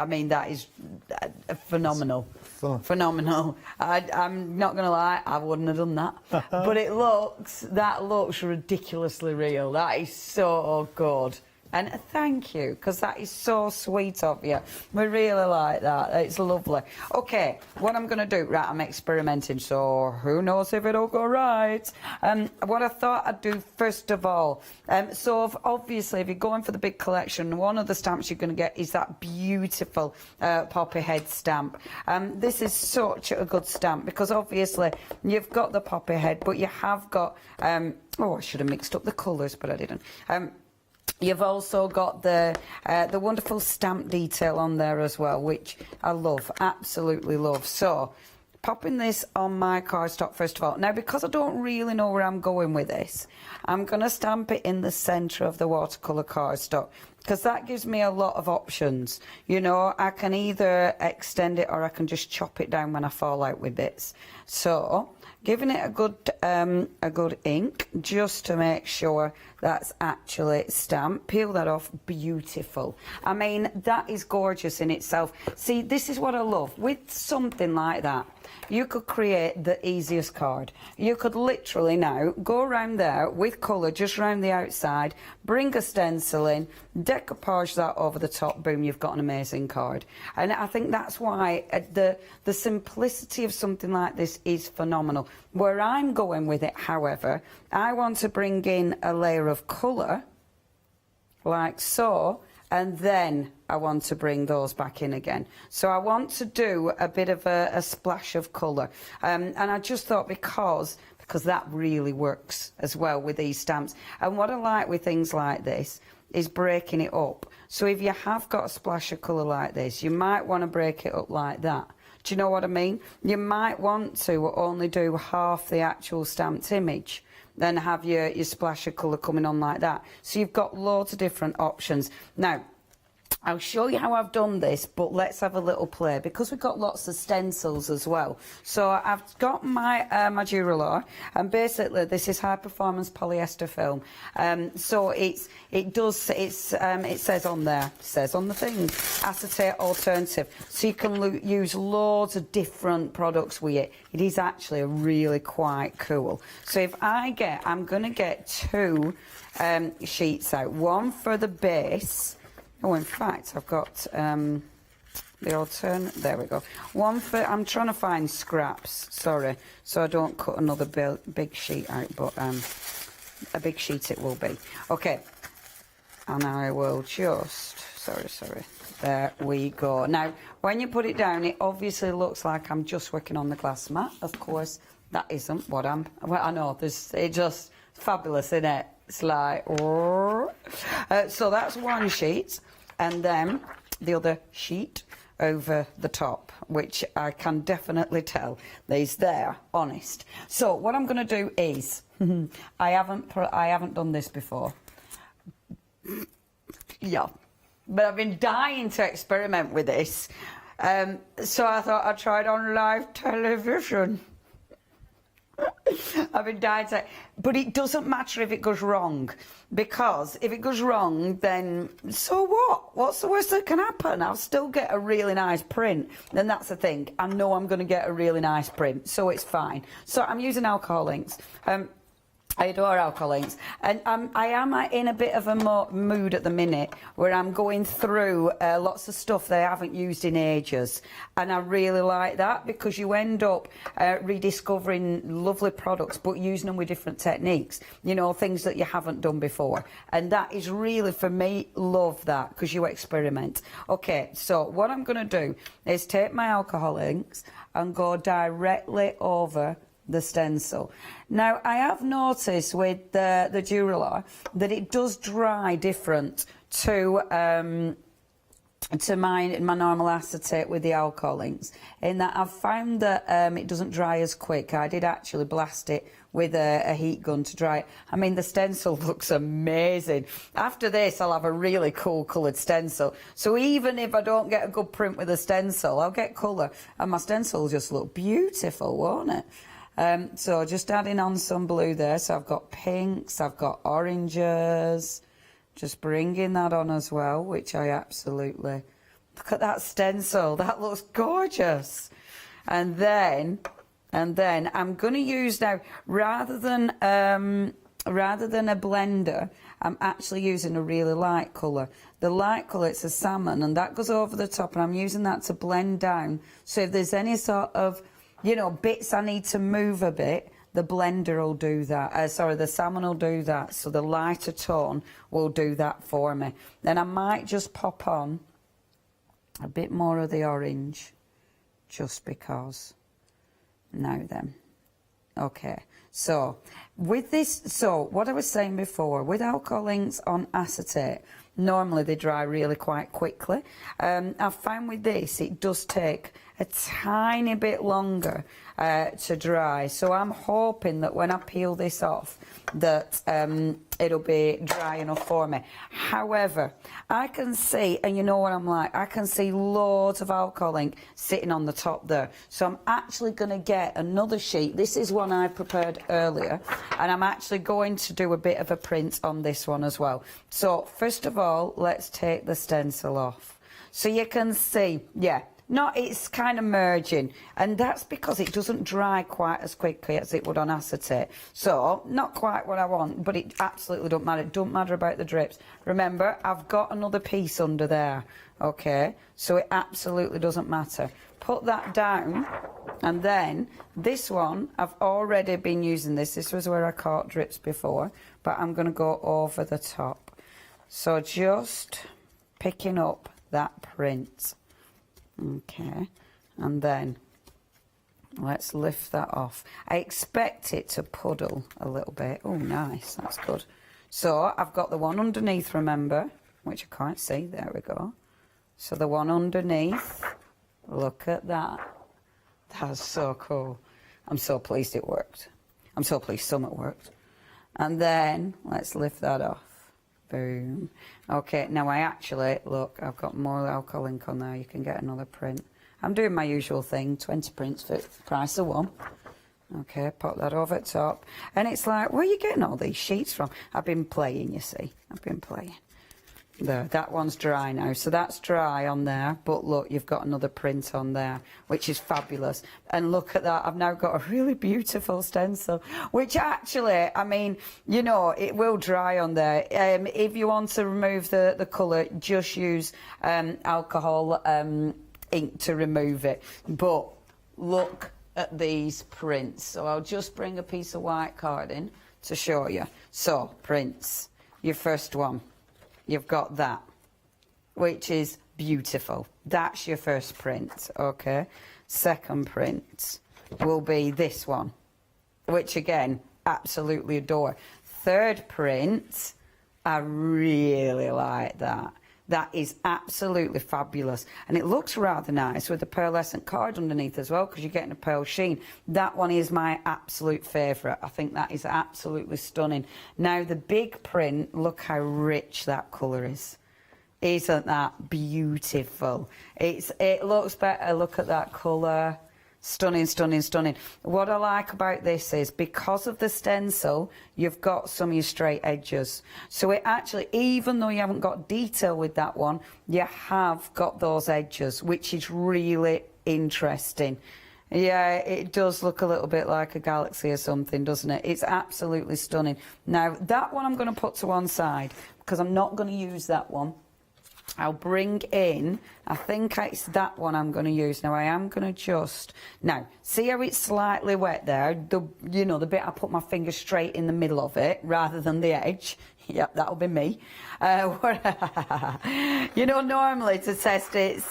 mean, that is phenomenal. Phenomenal. I'm not going to lie, I wouldn't have done that. But that looks ridiculously real. That is so good. And thank you, because that is so sweet of you. We really like that. It's lovely. OK, what I'm going to do, right, I'm experimenting, so who knows if it'll go right. What I thought I'd do first of all, obviously, if you're going for the big collection, one of the stamps you're going to get is that beautiful poppy head stamp. This is such a good stamp, because obviously you've got the poppy head, but you have got... I should have mixed up the colours, but I didn't. You've also got the wonderful stamp detail on there as well, which I love, absolutely love. So, popping this on my cardstock first of all. Now, because I don't really know where I'm going with this, I'm going to stamp it in the centre of the watercolour cardstock, because that gives me a lot of options. You know, I can either extend it or I can just chop it down when I fall out with bits. So, giving it a good ink, just to make sure that's actually stamped. Peel that off, beautiful. I mean, that is gorgeous in itself. See, this is what I love. With something like that, you could create the easiest card. You could literally now go around there with colour just around the outside, bring a stencil in, decoupage that over the top, boom, you've got an amazing card. And I think that's why the simplicity of something like this is phenomenal. Where I'm going with it, however, I want to bring in a layer of colour, like so, and then I want to bring those back in again. So I want to do a bit of a splash of colour. And I just thought because that really works as well with these stamps. And what I like with things like this is breaking it up. So if you have got a splash of colour like this, you might want to break it up like that. Do you know what I mean? You might want to only do half the actual stamped image, then have your splash of colour coming on like that. So you've got loads of different options. Now, I'll show you how I've done this, but let's have a little play, because we've got lots of stencils as well. So I've got my my jewellery, and basically this is high performance polyester film. So it says on there, it says on the thing, acetate alternative. So you can use loads of different products with it. It is actually really quite cool. So if I'm going to get 2 sheets out, one for the base. Oh, in fact, I've got the alternate. There we go. One for. I'm trying to find scraps. Sorry, so I don't cut another big sheet out, but a big sheet it will be. Okay, and I will just. Sorry. There we go. Now, when you put it down, it obviously looks like I'm just working on the glass mat. Of course, that isn't what I'm. Well, I know. It's just fabulous, isn't it? It's like. So that's one sheet. And then the other sheet over the top, which I can definitely tell is there, honest. So what I'm going to do is, I haven't done this before. Yeah, but I've been dying to experiment with this. So I thought I'd try it on live television. I've been dying to, but it doesn't matter if it goes wrong, because if it goes wrong, then so what? What's the worst that can happen? I'll still get a really nice print. Then that's the thing. I know I'm going to get a really nice print, so it's fine. So I'm using alcohol inks. I adore alcohol inks, and I am in a bit of a mood at the minute where I'm going through lots of stuff that I haven't used in ages, and I really like that, because you end up rediscovering lovely products but using them with different techniques, you know, things that you haven't done before, and that is really, for me, love that, because you experiment. Okay, so what I'm going to do is take my alcohol inks and go directly over the stencil. Now, I have noticed with the jewellery that it does dry different to my normal acetate with the alcohol inks, in that I've found that it doesn't dry as quick. I did actually blast it with a heat gun to dry it. I mean, the stencil looks amazing. After this, I'll have a really cool coloured stencil. So even if I don't get a good print with a stencil, I'll get colour, and my stencil will just look beautiful, won't it? So just adding on some blue there. So I've got pinks, I've got oranges, just bringing that on as well, which I absolutely, look at that stencil, that looks gorgeous. And then I'm going to use now, rather than a blender, I'm actually using a really light colour. The light colour, it's a salmon, and that goes over the top, and I'm using that to blend down. So if there's any sort of, you know, bits I need to move a bit, the blender will do that. The salmon will do that. So the lighter tone will do that for me. Then I might just pop on a bit more of the orange, just because. Now then. Okay. So with this, so what I was saying before, with alcohol inks on acetate, normally they dry really quite quickly. I've found with this, it does take a tiny bit longer to dry. So I'm hoping that when I peel this off, that it'll be dry enough for me. However, I can see, and you know what I'm like, I can see loads of alcohol ink sitting on the top there. So I'm actually going to get another sheet. This is one I prepared earlier, and I'm actually going to do a bit of a print on this one as well. So first of all, let's take the stencil off. So you can see, yeah, not, it's kind of merging, and that's because it doesn't dry quite as quickly as it would on acetate. So, not quite what I want, but it absolutely don't matter. It don't matter about the drips. Remember, I've got another piece under there, okay? So it absolutely doesn't matter. Put that down, and then this one, I've already been using this. This was where I caught drips before, but I'm going to go over the top. So just picking up that print. Okay, and then let's lift that off. I expect it to puddle a little bit. Oh, nice, that's good. So I've got the one underneath, remember, which I can't see. There we go. So the one underneath, look at that. That's so cool. I'm so pleased it worked. I'm so pleased some it worked. And then let's lift that off. Boom. Okay, now I actually, look, I've got more alcohol ink on there. You can get another print. I'm doing my usual thing, 20 prints for the price of one. Okay, pop that over the top. And it's like, where are you getting all these sheets from? I've been playing, you see. I've been playing. There, that one's dry now. So that's dry on there. But look, you've got another print on there, which is fabulous. And look at that. I've now got a really beautiful stencil, which actually, I mean, you know, it will dry on there. If you want to remove the colour, just use alcohol ink to remove it. But look at these prints. So I'll just bring a piece of white card in to show you. So, prints. Your first one. You've got that, which is beautiful. That's your first print, okay? Second print will be this one, which again, absolutely adore. Third print, I really like that. That is absolutely fabulous. And it looks rather nice with the pearlescent card underneath as well, because you're getting a pearl sheen. That one is my absolute favourite. I think that is absolutely stunning. Now, the big print, look how rich that colour is. Isn't that beautiful? It looks better. Look at that colour. Stunning, stunning, stunning. What I like about this is because of the stencil, you've got some of your straight edges. So it actually, even though you haven't got detail with that one, you have got those edges, which is really interesting. Yeah, it does look a little bit like a galaxy or something, doesn't it? It's absolutely stunning. Now, that one I'm going to put to one side because I'm not going to use that one. I'll bring in, I think it's that one I'm going to use. Now, I am going to just... Now, see how it's slightly wet there? You know, the bit I put my finger straight in the middle of it rather than the edge. Yep, that'll be me. You know, normally to test it,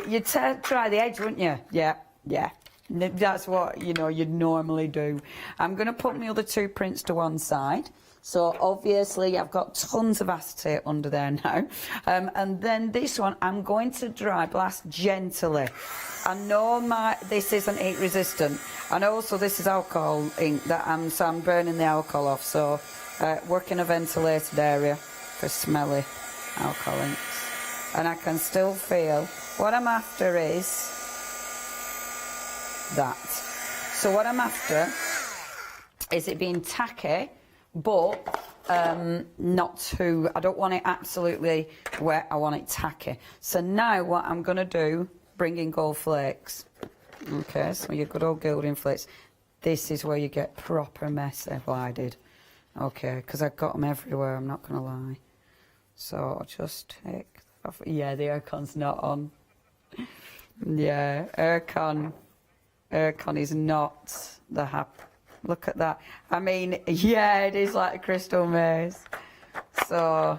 you'd try the edge, wouldn't you? Yeah, yeah. That's what, you know, you'd normally do. I'm going to put my other two prints to one side. So obviously I've got tons of acetate under there now. And then this one I'm going to dry blast gently. I know this isn't heat resistant. And also this is alcohol ink that so I'm burning the alcohol off. So work in a ventilated area for smelly alcohol inks. And I can still feel what I'm after is that. So what I'm after is it being tacky, but not too, I don't want it absolutely wet, I want it tacky. So now what I'm going to do, bring in gold flakes. Okay, so your good old gilding flakes. This is where you get proper messy. Well, I did. Okay, because I've got them everywhere, I'm not going to lie. So I'll just take off. Yeah, the aircon's not on. Yeah, aircon is not the happy. Look at that. I mean, yeah, it is like a crystal maze. So,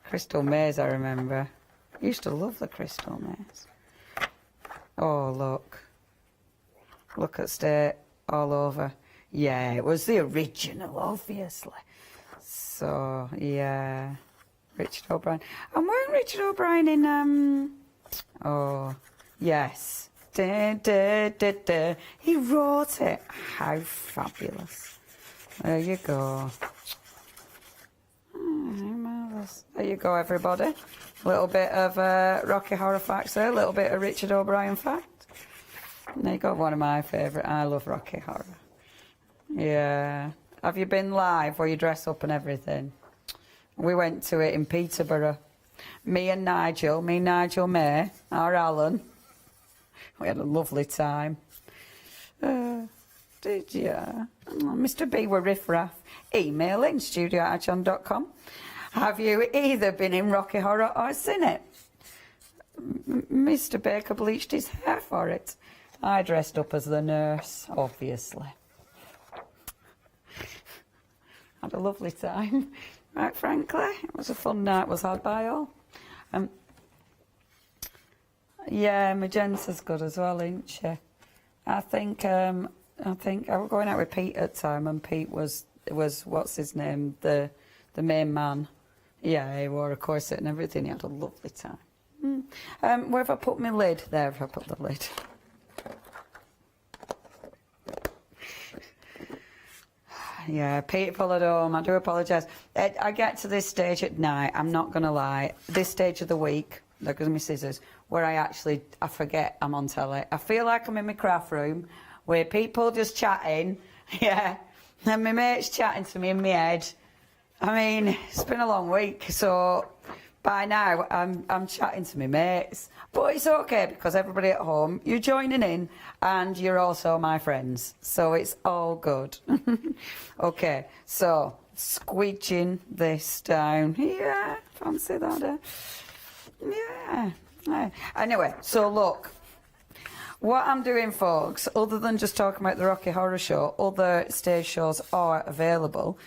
crystal maze, I remember. I used to love the crystal maze. Oh, look. Look at state all over. Yeah, it was the original, obviously. So, yeah. Richard O'Brien. I'm wearing Richard O'Brien in, oh, yes. Da, da, da, da. He wrote it. How fabulous. There you go. Marvellous. There you go, everybody. A little bit of Rocky Horror Facts there, a little bit of Richard O'Brien fact. There you go, one of my favourite. I love Rocky Horror. Yeah. Have you been live where you dress up and everything? We went to it in Peterborough. Me and Nigel May, our Alan. We had a lovely time. Did you? Oh, Mr. B were riffraff. Email in studio@hochanda.com. Have you either been in Rocky Horror or seen it? Mr. Baker bleached his hair for it. I dressed up as the nurse, obviously. Had a lovely time, right, frankly. It was a fun night, was had by all. Yeah, Magenta's good as well, isn't she? I think I was going out with Pete at the time, and Pete was what's his name, the main man. Yeah, he wore a corset and everything. He had a lovely time. Where have I put my lid? There, have I put the lid? Yeah, Pete followed home. I do apologise. I get to this stage at night, I'm not going to lie, this stage of the week, there goes my scissors, where I forget I'm on telly. I feel like I'm in my craft room, where people just chatting, yeah, and my mate's chatting to me in my head. I mean, it's been a long week, so by now I'm chatting to my mates. But it's okay, because everybody at home, you're joining in, and you're also my friends, so it's all good. Okay, so squeeging this down. Yeah, fancy that. Yeah. Anyway, so look, what I'm doing, folks, other than just talking about the Rocky Horror Show, other stage shows are available.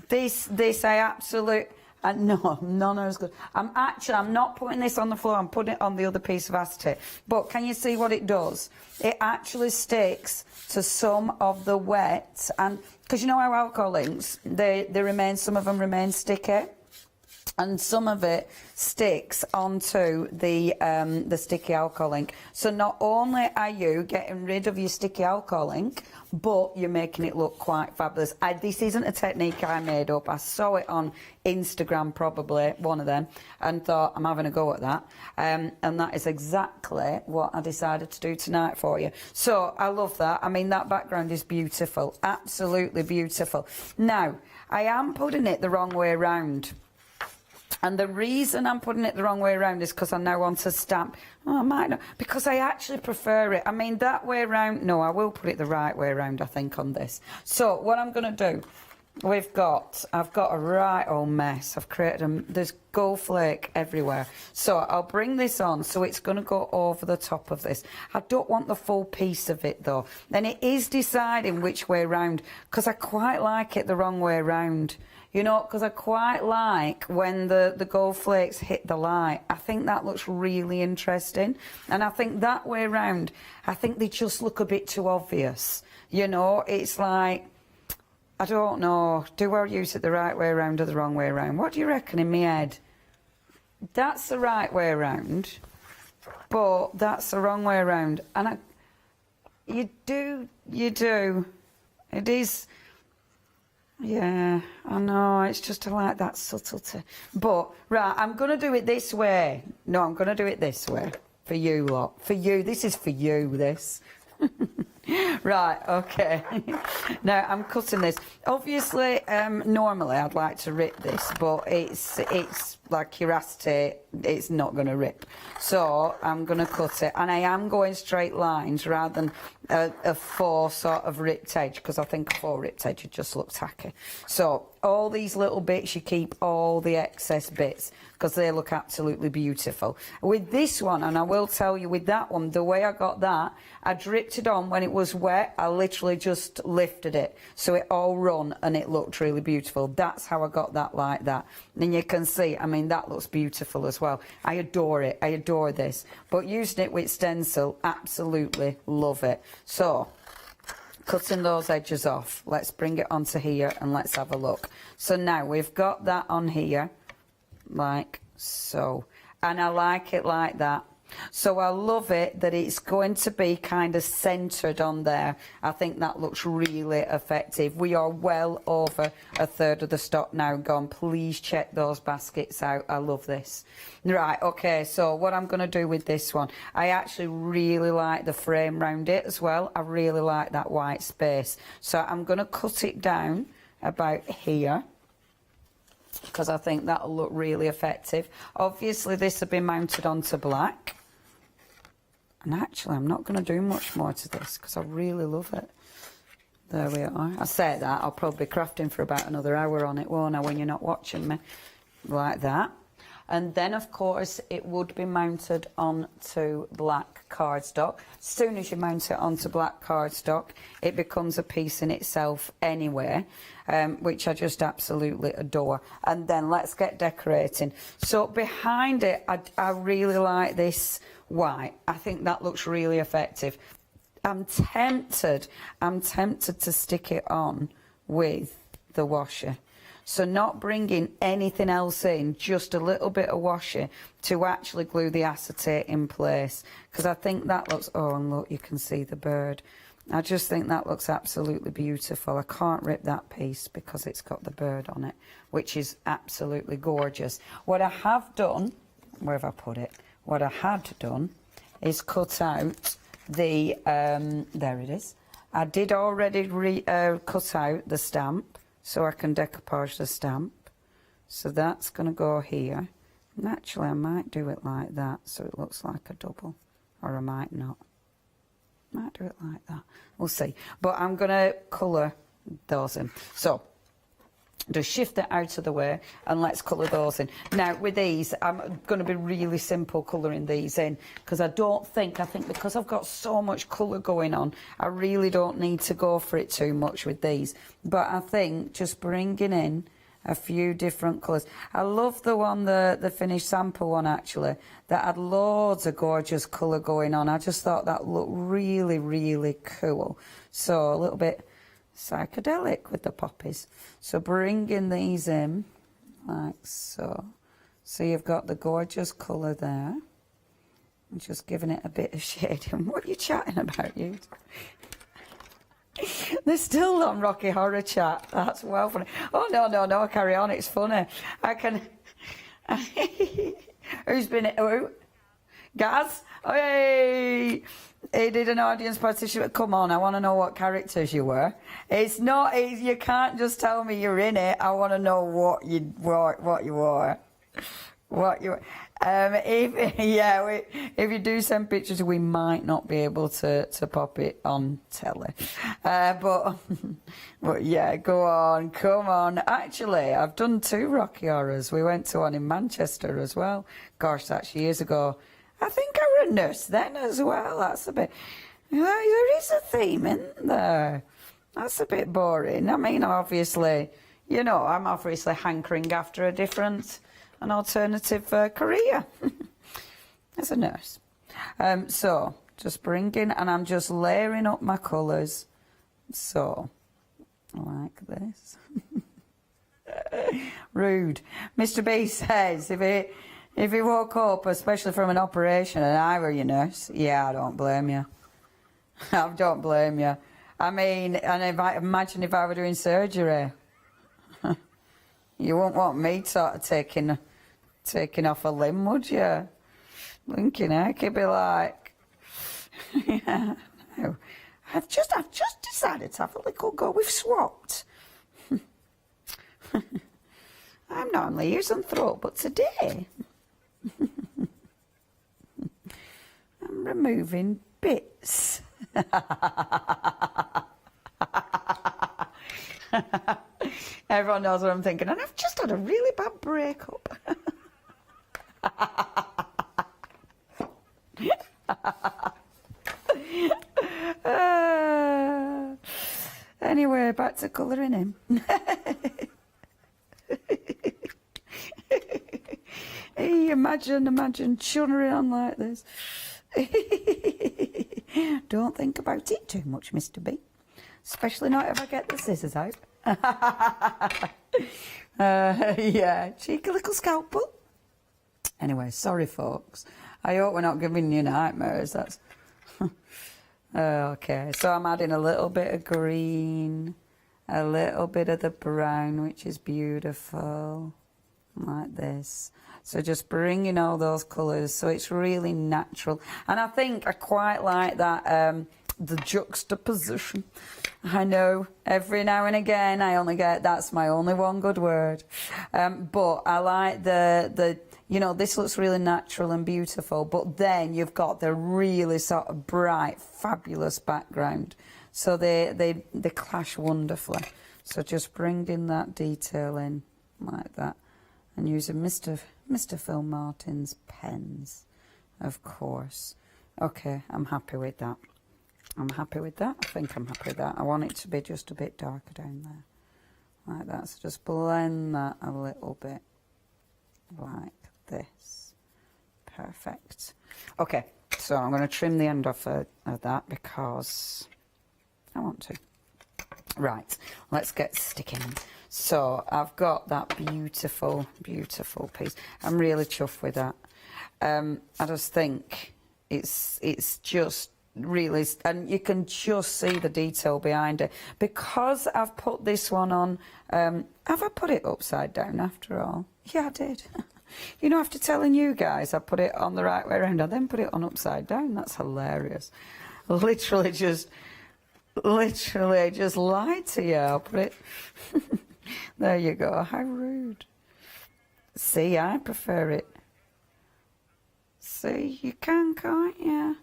This I absolutely... no, none are as good. I'm not putting this on the floor, I'm putting it on the other piece of acetate. But can you see what it does? It actually sticks to some of the wet, and because you know how alcohol inks, some of them remain sticky, and some of it sticks onto the sticky alcohol ink. So not only are you getting rid of your sticky alcohol ink, but you're making it look quite fabulous. This isn't a technique I made up. I saw it on Instagram, probably, one of them, and thought, I'm having a go at that. And that is exactly what I decided to do tonight for you. So I love that. I mean, that background is beautiful, absolutely beautiful. Now, I am putting it the wrong way around. And the reason I'm putting it the wrong way around is because I now want to stamp. Oh, I might not, because I actually prefer it. I mean, that way around. No, I will put it the right way around, I think, on this. So what I'm going to do, I've got a right old mess. I've created there's gold flake everywhere. So I'll bring this on, so it's going to go over the top of this. I don't want the full piece of it, though. And it is deciding which way round, because I quite like it the wrong way round. You know, because I quite like when the gold flakes hit the light. I think that looks really interesting. And I think that way round, I think they just look a bit too obvious. You know, it's like, I don't know, do I use it the right way around or the wrong way around? What do you reckon in my head? That's the right way around, but that's the wrong way around. And you do. It is... Yeah, I know, it's just I like that subtlety. But, right, I'm going to do it this way. No, I'm going to do it this way. For you lot. For you. This is for you, this. Right, okay. Now, I'm cutting this. Obviously, normally I'd like to rip this, but it's like your acetate, it's not going to rip. So, I'm going to cut it. And I am going straight lines rather than a four sort of ripped edge, because I think a four ripped edge would just look tacky. So, all these little bits, you keep all the excess bits, because they look absolutely beautiful. With this one, and I will tell you, with that one, the way I got that, I dripped it on when it was wet. I literally just lifted it, so it all run, and it looked really beautiful. That's how I got that like that. And you can see, I mean, that looks beautiful as well. I adore it. I adore this. But using it with stencil, absolutely love it. So, cutting those edges off, let's bring it onto here and let's have a look. So now we've got that on here, like so, and I like it like that. So I love it that it's going to be kind of centred on there. I think that looks really effective. We are well over a third of the stock now gone. Please check those baskets out. I love this. Right, okay, so what I'm going to do with this one, I actually really like the frame round it as well. I really like that white space. So I'm going to cut it down about here, because I think that'll look really effective. Obviously, this will be mounted onto black. And actually, I'm not going to do much more to this because I really love it. There we are. I say that, I'll probably be crafting for about another hour on it, won't I, when you're not watching me? Like that. And then, of course, it would be mounted onto black cardstock. As soon as you mount it onto black cardstock, it becomes a piece in itself anyway, which I just absolutely adore. And then let's get decorating. So behind it, I really like this white. I think that looks really effective. I'm tempted to stick it on with the washer. So not bringing anything else in, just a little bit of washer to actually glue the acetate in place. Because I think that looks, oh, and look, you can see the bird. I just think that looks absolutely beautiful. I can't rip that piece because it's got the bird on it, which is absolutely gorgeous. What I have done, where have I put it? What I had done is cut out the, there it is. I did already cut out the stamp, so I can decoupage the stamp. So that's going to go here. And actually, I might do it like that, so it looks like a double. Or I might not. Might do it like that. We'll see. But I'm going to colour those in. So, just shift it out of the way and let's colour those in. Now, with these, I'm going to be really simple colouring these in because I think because I've got so much colour going on, I really don't need to go for it too much with these. But I think just bringing in a few different colours. I love the one, the finished sample one actually, that had loads of gorgeous colour going on. I just thought that looked really, really cool. So a little bit psychedelic with the poppies. So bringing these in like so. So you've got the gorgeous colour there. I'm just giving it a bit of shading. What are you chatting about, you? They're still on Rocky Horror Chat. That's well funny. Oh, no, carry on. It's funny. I can... Who's been... Who? Gaz? Hey! He did an audience participation. Come on, I want to know what characters you were. It's not... you can't just tell me you're in it. I want to know what you were. What you were. If you do send pictures, we might not be able to pop it on telly. But yeah, go on, come on. Actually, I've done 2 Rocky Horrors. We went to one in Manchester as well. Gosh, that's years ago. I think I were a nurse then as well. That's a bit... there is a theme in there. That's a bit boring. I mean, obviously, you know, I'm obviously hankering after an alternative career as a nurse. So just bringing, and I'm just layering up my colours. So like this. Rude. Mr. B says if he woke up, especially from an operation, and I were your nurse, yeah, I don't blame you. I don't blame you. I mean, and imagine if I were doing surgery. You wouldn't want me sort of taking off a limb, would you? Blinking heck, you'd be like, yeah, no. I've just decided to have a little go. We've swapped. I'm normally ears and throat, but today I'm removing bits. Everyone knows what I'm thinking, and I've just had a really bad breakup. Anyway, back to colouring him. Hey, imagine chunnering on like this. Don't think about it too much, Mr. B. Especially not if I get the scissors out. Yeah, cheeky little scalpel. Anyway, sorry folks. I hope we're not giving you nightmares. That's okay. So I'm adding a little bit of green, a little bit of the brown, which is beautiful, like this. So just bringing all those colours, so it's really natural. And I think I quite like that the juxtaposition. I know every now and again I only get, that's my only one good word. But I like the you know, this looks really natural and beautiful, but then you've got the really sort of bright, fabulous background. So they clash wonderfully. So just bringing that detail in like that, and using Mr. Phil Martin's pens, of course. Okay, I'm happy with that. I'm happy with that. I think I'm happy with that. I want it to be just a bit darker down there, like that. So just blend that a little bit, like this. Perfect. Okay, so I'm going to trim the end off of that because I want to. Right, let's get sticking. So I've got that beautiful, beautiful piece. I'm really chuffed with that. I just think it's just really, and you can just see the detail behind it. Because I've put this one on, have I put it upside down after all? Yeah, I did. You know, after telling you guys I put it on the right way around, I then put it on upside down. That's hilarious. Literally just lied to you. I'll put it... There you go. How rude. See, I prefer it. See, you can, can't you?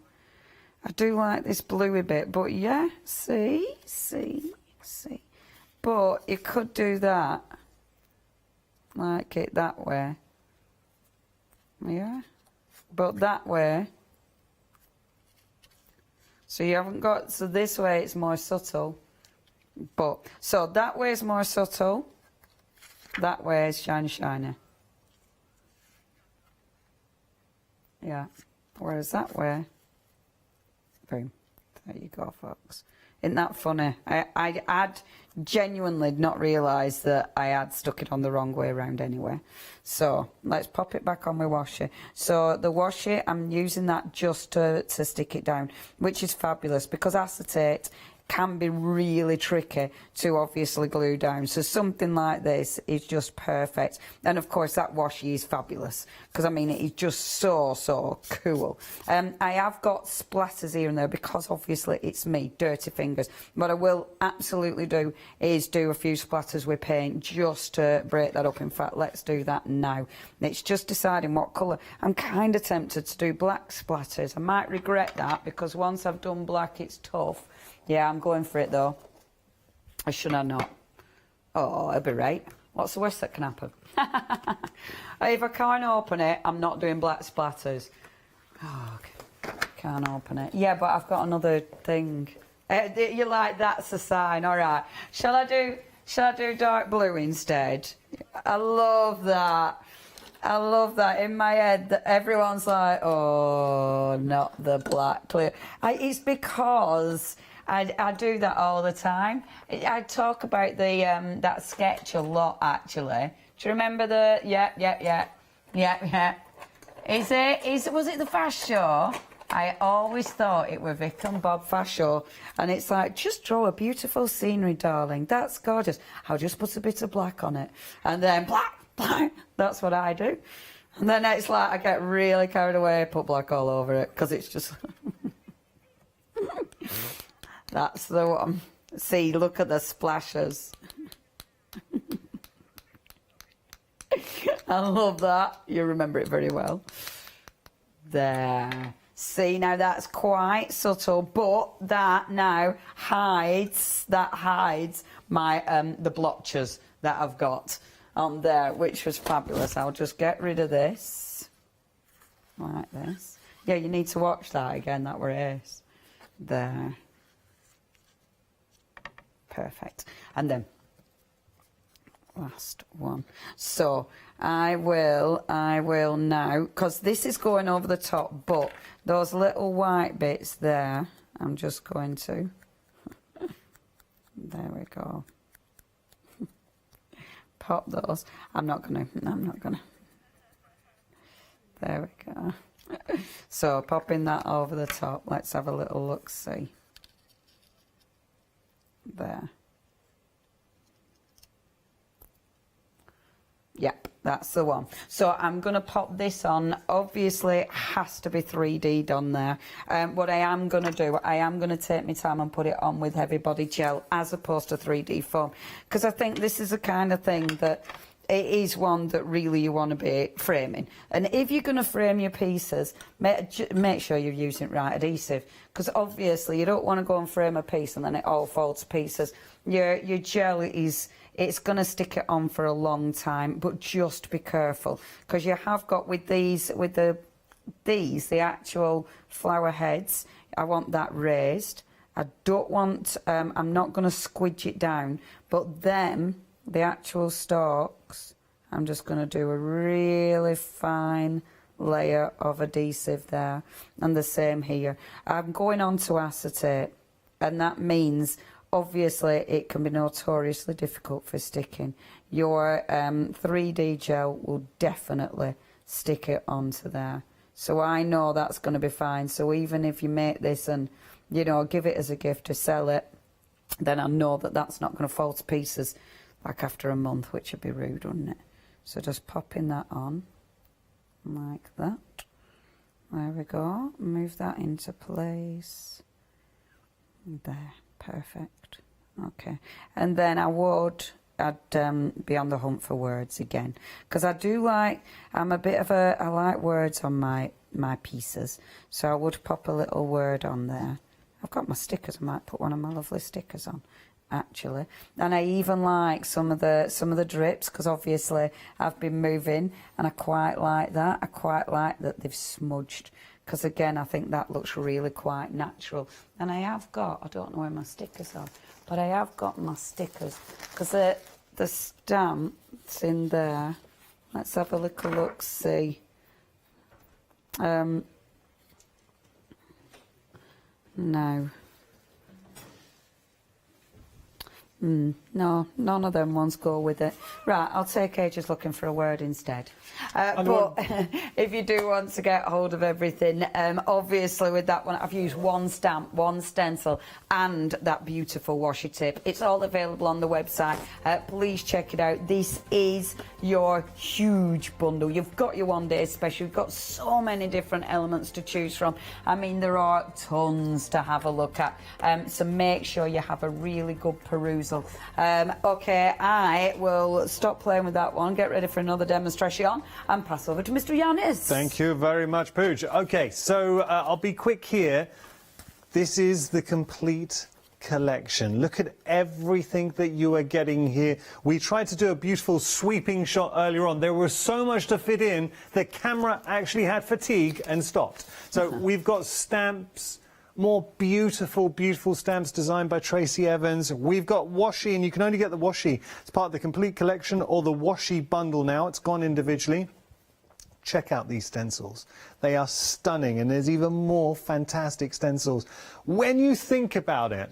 I do like this bluey bit, but yeah, see. But you could do that. Like it that way. Yeah. But that way. So you haven't got, so this way it's more subtle. But, so that way is more subtle. That way is shiny. Yeah. Whereas that way, boom. There you go, folks. Isn't that funny? I'd genuinely not realised that I had stuck it on the wrong way around anyway. So let's pop it back on my washi. So the washi, I'm using that just to stick it down, which is fabulous because acetate can be really tricky to obviously glue down. So something like this is just perfect. And of course that washi is fabulous because I mean it is just so cool. I have got splatters here and there because obviously it's me, dirty fingers. What I will absolutely do is do a few splatters with paint just to break that up. In fact, let's do that now. It's just deciding what colour. I'm kind of tempted to do black splatters. I might regret that because once I've done black it's tough. Yeah, I'm going for it though. Or should I not? Oh, it'll be right. What's the worst that can happen? If I can't open it, I'm not doing black splatters. Oh, okay. Can't open it. Yeah, but I've got another thing. You're like, that's a sign. All right. Shall I do dark blue instead? I love that. I love that. In my head, everyone's like, oh, not the black clear. It's because... I do that all the time. I talk about the that sketch a lot, actually. Do you remember the... Yeah. Was it the Fast Show? I always thought it were Vic and Bob Fast Show. And it's like, just draw a beautiful scenery, darling. That's gorgeous. I'll just put a bit of black on it. And then black. That's what I do. And then it's like, I get really carried away, put black all over it, because it's just... That's the one. See, look at the splashes. I love that. You remember it very well. There. See, now that's quite subtle, but that now hides my the blotches that I've got on there, which was fabulous. I'll just get rid of this. Like this. Yeah, you need to watch that again, that were ace. There. Perfect. And then last one. So I will now, because this is going over the top, but those little white bits there, I'm just going to, there we go. Pop those. I'm not gonna, there we go. So popping that over the top, let's have a little look-see. There. Yep, that's the one. So I'm going to pop this on. Obviously, it has to be 3D'd on there. What I am going to do, I am going to take my time and put it on with heavy body gel as opposed to 3D foam. Because I think this is the kind of thing that it is one that really you want to be framing. And if you're going to frame your pieces, make sure you're using right adhesive. Because obviously you don't want to go and frame a piece and then it all falls to pieces. Your gel it's going to stick it on for a long time, but just be careful, because you have got with these, the actual flower heads, I want that raised. I don't want, I'm not going to squidge it down, but then the actual stalks, I'm just going to do a really fine layer of adhesive there, and the same here. I'm going on to acetate, and that means obviously it can be notoriously difficult for sticking. Your 3D gel will definitely stick it onto there. So I know that's going to be fine. So even if you make this and, you know, give it as a gift to sell it, then I know that that's not going to fall to pieces like after a month, which would be rude, wouldn't it? So just popping that on like that. There we go. Move that into place. There. Perfect. Okay. And then I'd be on the hunt for words again, because I do like, I like words on my pieces, so I would pop a little word on there. I've got my stickers. I might put one of my lovely stickers on, actually. And I even like some of the drips, because obviously I've been moving and I quite like that. I quite like that they've smudged, because again I think that looks really quite natural. And I have got, I don't know where my stickers are, but I have got my stickers, because the stamp's in there. Let's have a little look, see. No. No, none of them ones go with it. Right, I'll take ages looking for a word instead. But if you do want to get hold of everything, obviously with that one I've used one stamp, one stencil and that beautiful washi tape. It's all available on the website. Please check it out. This is your huge bundle. You've got your one day special. You've got so many different elements to choose from. I mean, there are tons to have a look at. So make sure you have a really good perusal. Okay, I will stop playing with that one, get ready for another demonstration, and pass over to Mr. Yanis. Thank you very much, Pooch. Okay, so I'll be quick here. This is the complete collection. Look at everything that you are getting here. We tried to do a beautiful sweeping shot earlier on. There was so much to fit in, the camera actually had fatigue and stopped. So we've got stamps, more beautiful, beautiful stamps designed by Tracy Evans. We've got washi, and you can only get the washi as part of the complete collection or the washi bundle now. It's gone individually. Check out these stencils. They are stunning, and there's even more fantastic stencils. When you think about it,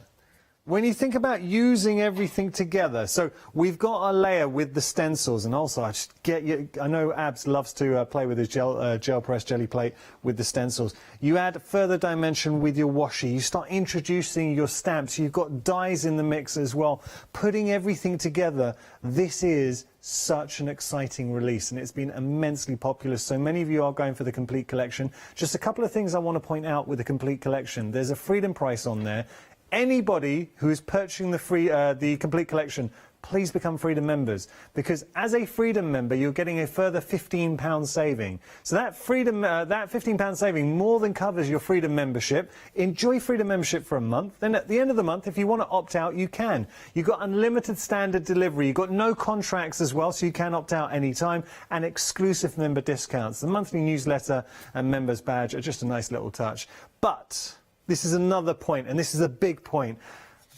when you think about using everything together, so we've got a layer with the stencils, and also I know Abs loves to play with his gel press jelly plate with the stencils. You add further dimension with your washi. You start introducing your stamps. You've got dyes in the mix as well. Putting everything together, this is such an exciting release, and it's been immensely popular. So many of you are going for the complete collection. Just a couple of things I want to point out with the complete collection. There's a freedom price on there. Anybody who is purchasing the complete collection, please become Freedom members, because as a Freedom member you're getting a further £15 saving. So that that £15 saving more than covers your Freedom membership. Enjoy Freedom membership for a month, then at the end of the month, if you want to opt out, you can. You've got unlimited standard delivery, you've got no contracts as well, so you can opt out anytime, and exclusive member discounts. The monthly newsletter and members badge are just a nice little touch. But this is another point, and this is a big point.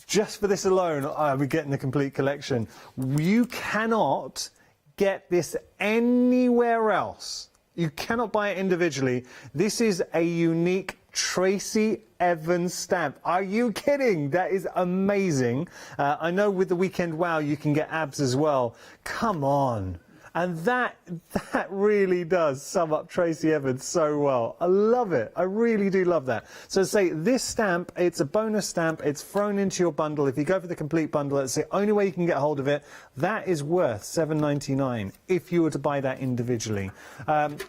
Just for this alone, we're getting the complete collection. You cannot get this anywhere else. You cannot buy it individually. This is a unique Tracy Evans stamp. Are you kidding? That is amazing. I know with the Weekend Wow you can get Abs as well. Come on. And that really does sum up Tracy Evans so well. I love it. I really do love that. So say this stamp, it's a bonus stamp. It's thrown into your bundle. If you go for the complete bundle, it's the only way you can get hold of it. That is worth $7.99 if you were to buy that individually.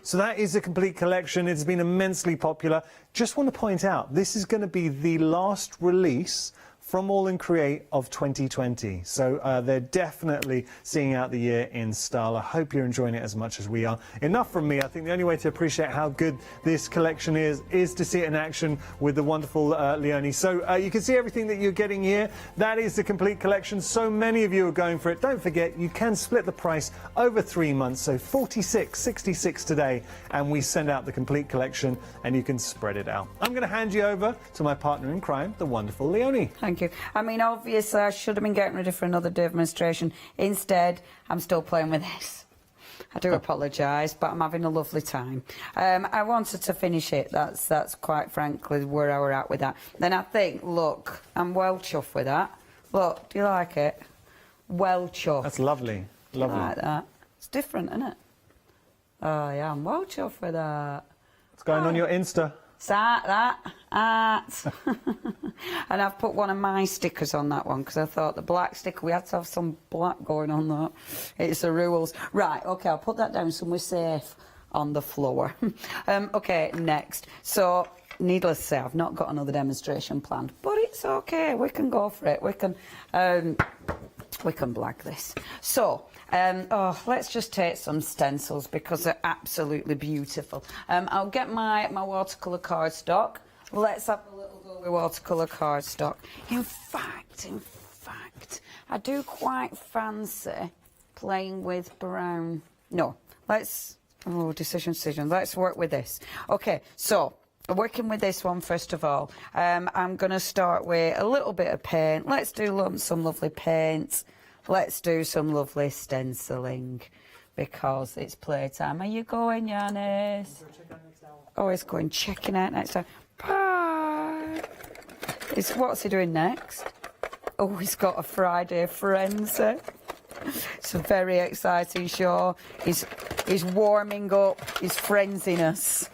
So that is a complete collection. It's been immensely popular. Just want to point out, this is going to be the last release from All in Create of 2020. So they're definitely seeing out the year in style. I hope you're enjoying it as much as we are. Enough from me. I think the only way to appreciate how good this collection is to see it in action with the wonderful Leonie. So you can see everything that you're getting here. That is the complete collection. So many of you are going for it. Don't forget, you can split the price over 3 months. So $46.66 today, and we send out the complete collection, and you can spread it out. I'm going to hand you over to my partner in crime, the wonderful Leonie. Thank you. I mean, obviously, I should have been getting ready for another demonstration. Instead, I'm still playing with this. I do apologise, but I'm having a lovely time. I wanted to finish it. That's quite frankly where I were at with that. Then I think, look, I'm well chuffed with that. Look, do you like it? Well chuffed. That's lovely. Lovely. I like that. It's different, isn't it? Oh, yeah, I'm well chuffed with that. What's going on your Insta? That art. And I've put one of my stickers on that one because I thought the black sticker, we had to have some black going on that. It's the rules. Right, okay, I'll put that down somewhere safe on the floor. Okay, next. So, needless to say, I've not got another demonstration planned, but it's okay. We can go for it. We can blag this. So, let's just take some stencils because they're absolutely beautiful. I'll get my watercolour cardstock. Let's have a little go with watercolour cardstock. In fact, I do quite fancy playing with brown. No, decision. Let's work with this. Okay, so working with this one first of all. I'm going to start with a little bit of paint. Let's do some lovely paint. Let's do some lovely stenciling because it's playtime. Are you going, Yanis? Oh, he's going checking out next time. Bye. What's he doing next? Oh, he's got a Friday frenzy. It's a very exciting show. He's warming up his frenziness.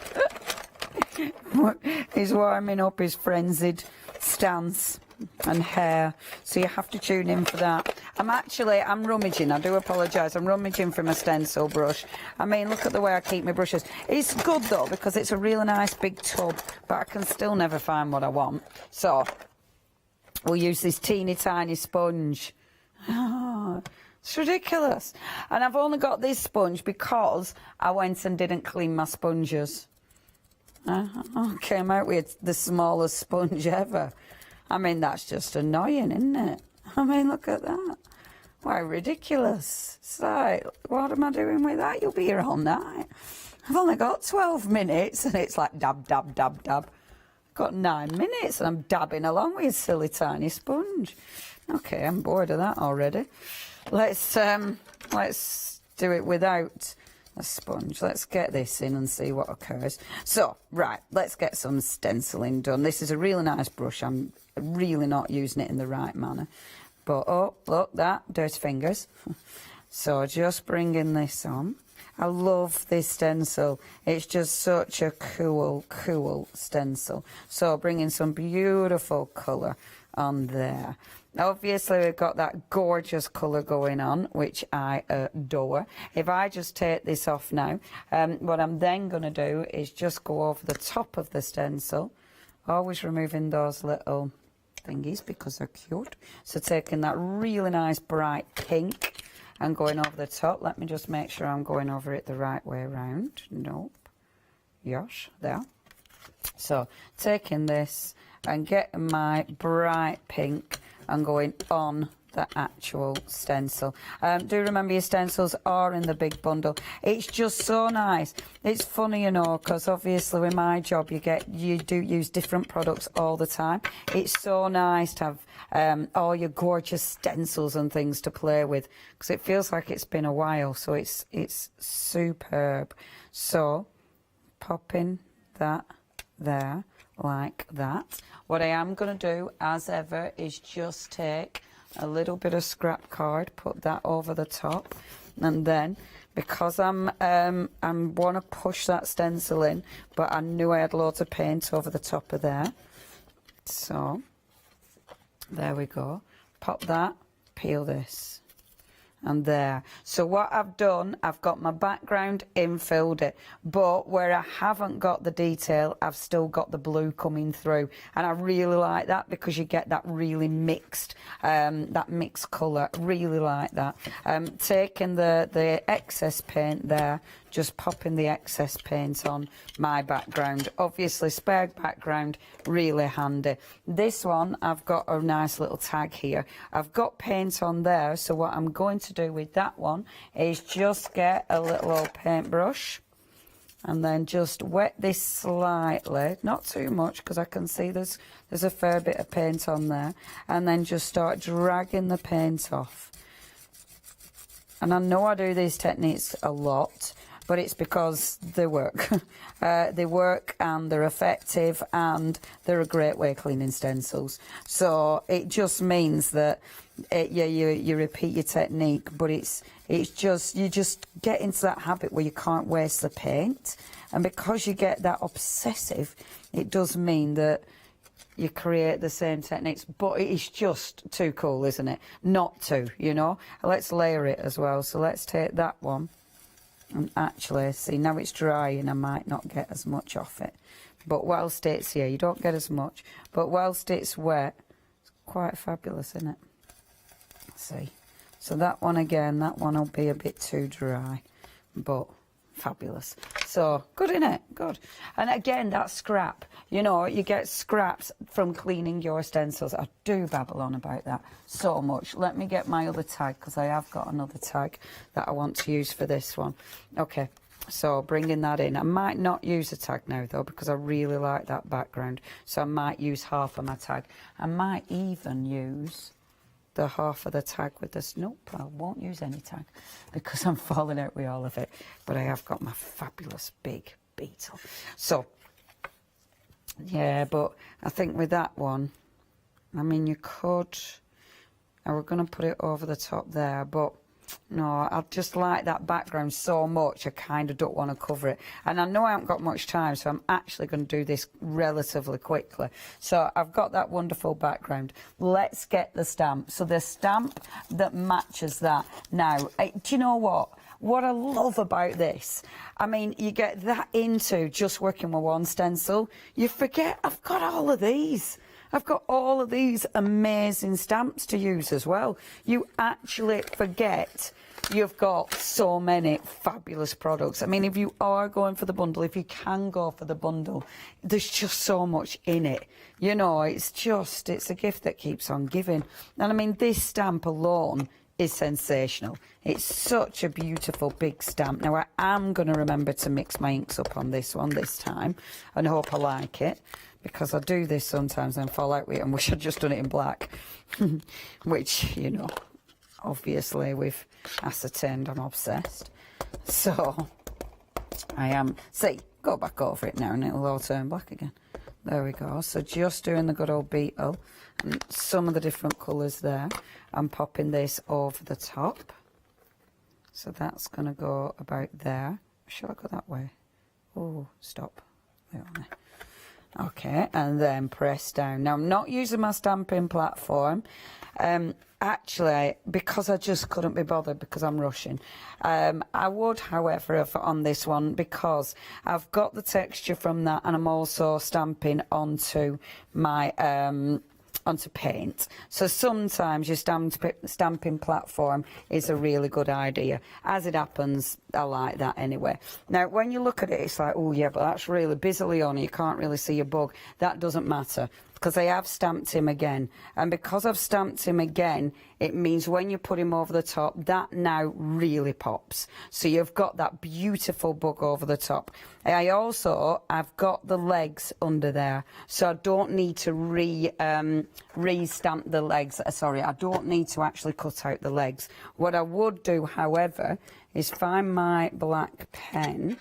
He's warming up his frenzied stance and hair, so you have to tune in for that. I'm rummaging, I do apologise, I'm rummaging for my stencil brush. I mean, look at the way I keep my brushes. It's good though because it's a really nice big tub, but I can still never find what I want. So we'll use this teeny tiny sponge. Oh, it's ridiculous. And I've only got this sponge because I went and didn't clean my sponges. I came out with the smallest sponge ever. I mean, that's just annoying, isn't it? I mean, look at that. Why, ridiculous. It's like, what am I doing with that? You'll be here all night. I've only got 12 minutes, and it's like dab, dab, dab, dab. I've got 9 minutes, and I'm dabbing along with a silly tiny sponge. Okay, I'm bored of that already. Let's do it without a sponge. Let's get this in and see what occurs. So, right, let's get some stenciling done. This is a really nice brush. I'm really not using it in the right manner. But, oh, look, that, dirty fingers. So, just bringing this on. I love this stencil. It's just such a cool stencil. So, bringing some beautiful colour on there. Obviously, we've got that gorgeous colour going on, which I adore. If I just take this off now, what I'm then going to do is just go over the top of the stencil, always removing those little thingies because they're cute. So taking that really nice bright pink and going over the top. Let me just make sure I'm going over it the right way around. Nope. Yes, there. So taking this and getting my bright pink and going on the actual stencil. Do remember your stencils are in the big bundle. It's just so nice. It's funny, you know, because obviously with my job you do use different products all the time. It's so nice to have all your gorgeous stencils and things to play with because it feels like it's been a while. So it's superb. So popping that there like that. What I am going to do, as ever, is just take a little bit of scrap card, put that over the top, and then, because I'm want to push that stencil in, but I knew I had loads of paint over the top of there. So there we go. Pop that, peel this. And there. So what I've done, I've got my background infilled it, but where I haven't got the detail, I've still got the blue coming through, and I really like that because you get that really mixed, that mixed colour. Really like that. Taking the excess paint there, just popping the excess paint on my background. Obviously, spare background, really handy. This one, I've got a nice little tag here. I've got paint on there, so what I'm going to do with that one is just get a little old paintbrush and then just wet this slightly, not too much because I can see there's a fair bit of paint on there, and then just start dragging the paint off. And I know I do these techniques a lot, but it's because they work. They work and they're effective and they're a great way of cleaning stencils. So it just means that you repeat your technique, but it's just, you just get into that habit where you can't waste the paint. And because you get that obsessive, it does mean that you create the same techniques, but it's just too cool, isn't it? Not to, you know. Let's layer it as well. So let's take that one. And actually, see, now it's dry and I might not get as much off it. But whilst it's here, you don't get as much. But whilst it's wet, it's quite fabulous, isn't it? See. So that one again, that one will be a bit too dry. But fabulous. So, good, innit? Good. And again, that scrap. You know, you get scraps from cleaning your stencils. I do babble on about that so much. Let me get my other tag, because I have got another tag that I want to use for this one. Okay, so bringing that in. I might not use a tag now, though, because I really like that background. So I might use half of my tag. I might even use the half of the tag with this. Nope, I won't use any tag because I'm falling out with all of it. But I have got my fabulous big beetle. So, yeah, but I think with that one, I mean, you could, I was going to put it over the top there, but no, I just like that background so much, I kind of don't want to cover it. And I know I haven't got much time, so I'm actually going to do this relatively quickly. So I've got that wonderful background. Let's get the stamp. So the stamp that matches that. Now, do you know what? What I love about this, I mean, you get that into just working with one stencil. You forget, I've got all of these. I've got all of these amazing stamps to use as well. You actually forget you've got so many fabulous products. I mean, if you are going for the bundle, if you can go for the bundle, there's just so much in it. You know, it's a gift that keeps on giving. And I mean, this stamp alone is sensational. It's such a beautiful big stamp. Now, I am going to remember to mix my inks up on this one this time and hope I like it, because I do this sometimes and fall out with it and wish I'd just done it in black. Which, you know, obviously we've ascertained I'm obsessed. So I am, see, go back over it now and it'll all turn black again. There we go. So just doing the good old beetle and some of the different colours there. I'm popping this over the top. So that's going to go about there. Shall I go that way? Oh, stop. There on there. Okay, and then press down. Now, I'm not using my stamping platform. Actually, because I just couldn't be bothered because I'm rushing. I would, however, have on this one, because I've got the texture from that and I'm also stamping onto my onto paint. So sometimes your stamping platform is a really good idea. As it happens, I like that anyway. Now, when you look at it, it's like, oh yeah, but that's really busily on. You can't really see a bug. That doesn't matter, because I have stamped him again. And because I've stamped him again, it means when you put him over the top, that now really pops. So you've got that beautiful bug over the top. I've got the legs under there, so I don't need to re-stamp the legs. Sorry, I don't need to actually cut out the legs. What I would do, however, is find my black pen.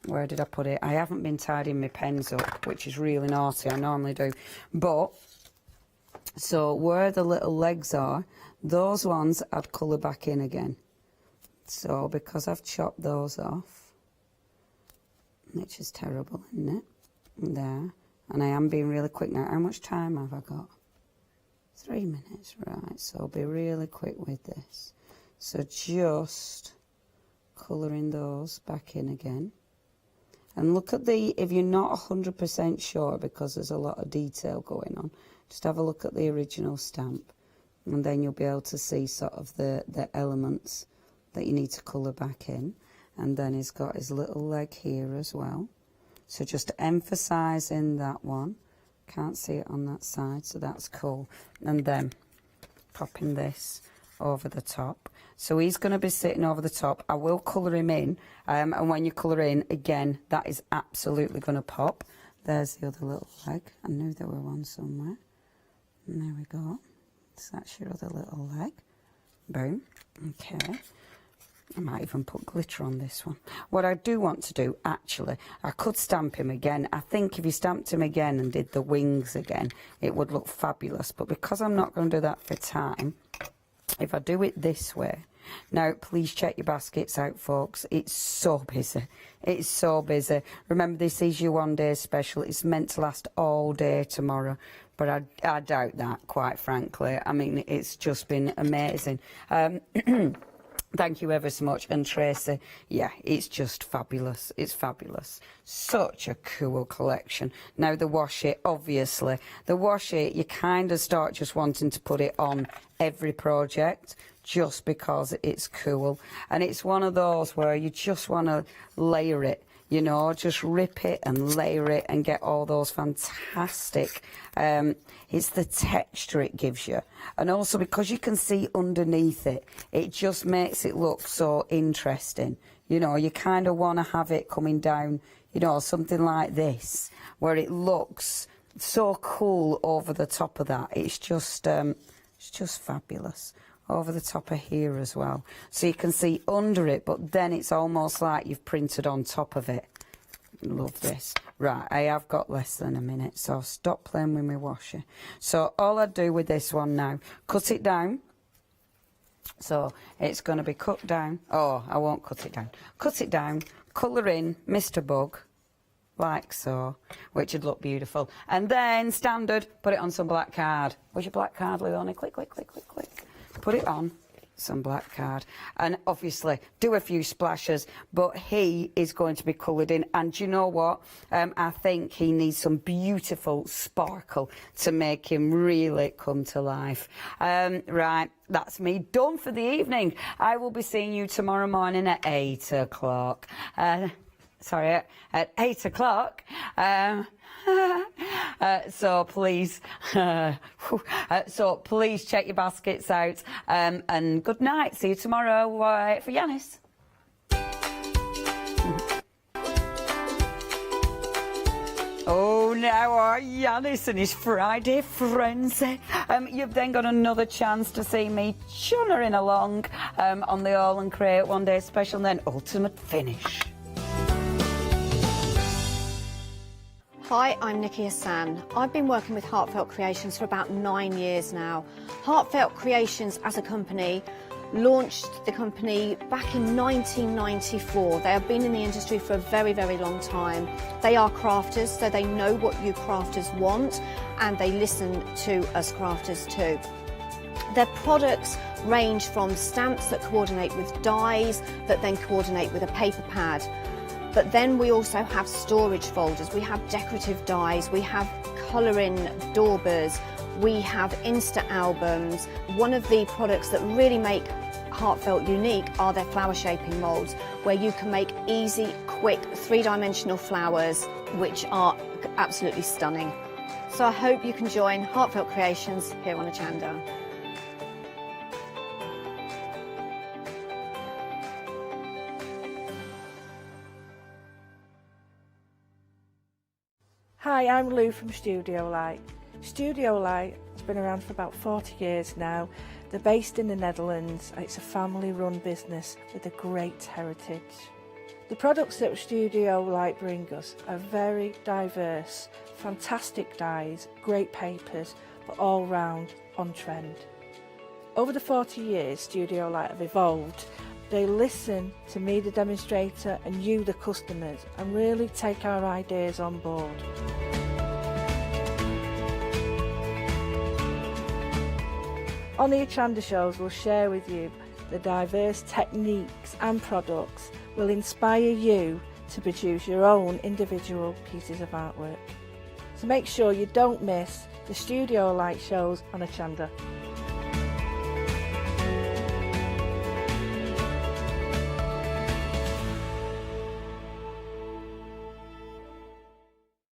Where did I put it? I haven't been tidying my pens up, which is really naughty. I normally do. But, so where the little legs are, those ones I'd colour back in again. So because I've chopped those off, which is terrible, isn't it? There. And I am being really quick now. How much time have I got? 3 minutes, right. So I'll be really quick with this. So just colouring those back in again. And look at the, if you're not 100% sure, because there's a lot of detail going on, just have a look at the original stamp. And then you'll be able to see sort of the elements that you need to colour back in. And then he's got his little leg here as well. So just emphasising that one. Can't see it on that side, so that's cool. And then popping this over the top. So he's going to be sitting over the top. I will colour him in, and when you colour in, again, that is absolutely going to pop. There's the other little leg. I knew there were one somewhere. And there we go. So that's your other little leg. Boom. Okay. I might even put glitter on this one. What I do want to do, actually, I could stamp him again. I think if you stamped him again and did the wings again, it would look fabulous. But because I'm not going to do that for time, if I do it this way, now please check your baskets out, folks. It's so busy. It's so busy. Remember, this is your one-day special. It's meant to last all day tomorrow. But I doubt that, quite frankly. I mean, it's just been amazing. Thank you ever so much. And Tracy, yeah, it's just fabulous. It's fabulous. Such a cool collection. Now the washi, obviously. The washi, you kind of start just wanting to put it on every project just because it's cool. And it's one of those where you just want to layer it. You know, just rip it and layer it and get all those fantastic, it's the texture it gives you. And also because you can see underneath it, it just makes it look so interesting. You know, you kind of want to have it coming down, you know, something like this, where it looks so cool over the top of that. It's just fabulous. Over the top of here as well, so you can see under it, but then it's almost like you've printed on top of it. Love this. Right, I have got less than a minute, so I'll stop playing with my washi. So all I do with this one now, cut it down. So it's going to be cut down. Oh, I won't cut it down. Cut it down, colour in Mr. Bug, like so, which would look beautiful. And then standard, put it on some black card. Where's your black card, Leonie? Click, click, click, click, click. Put it on some black card, and obviously do a few splashes, but he is going to be coloured in. And you know what, I think he needs some beautiful sparkle to make him really come to life. Right, that's me done for the evening. I will be seeing you tomorrow morning at 8 o'clock. Sorry, at 8 o'clock. So please check your baskets out, and good night. See you tomorrow for Yanis. Oh, now our Yanis and his Friday frenzy. You've then got another chance to see me chunnering along on the All and Create One Day Special, and then ultimate finish. Hi, I'm Nikki Hassan. I've been working with Heartfelt Creations for about 9 years now. Heartfelt Creations as a company launched the company back in 1994. They have been in the industry for a very, very long time. They are crafters, so they know what you crafters want, and they listen to us crafters too. Their products range from stamps that coordinate with dies that then coordinate with a paper pad. But then we also have storage folders, we have decorative dies, we have colouring daubers, we have Insta albums. One of the products that really make Heartfelt unique are their flower shaping moulds, where you can make easy, quick, three-dimensional flowers, which are absolutely stunning. So I hope you can join Heartfelt Creations here on Hochanda. Hi, I'm Lou from Studio Light. Studio Light has been around for about 40 years now. They're based in the Netherlands and it's a family-run business with a great heritage. The products that Studio Light bring us are very diverse, fantastic dyes, great papers, but all round on trend. Over the 40 years, Studio Light have evolved They listen to me, the demonstrator, and you, the customers, and really take our ideas on board. On the Hochanda shows, we'll share with you the diverse techniques and products will inspire you to produce your own individual pieces of artwork. So make sure you don't miss the studio light shows on Hochanda.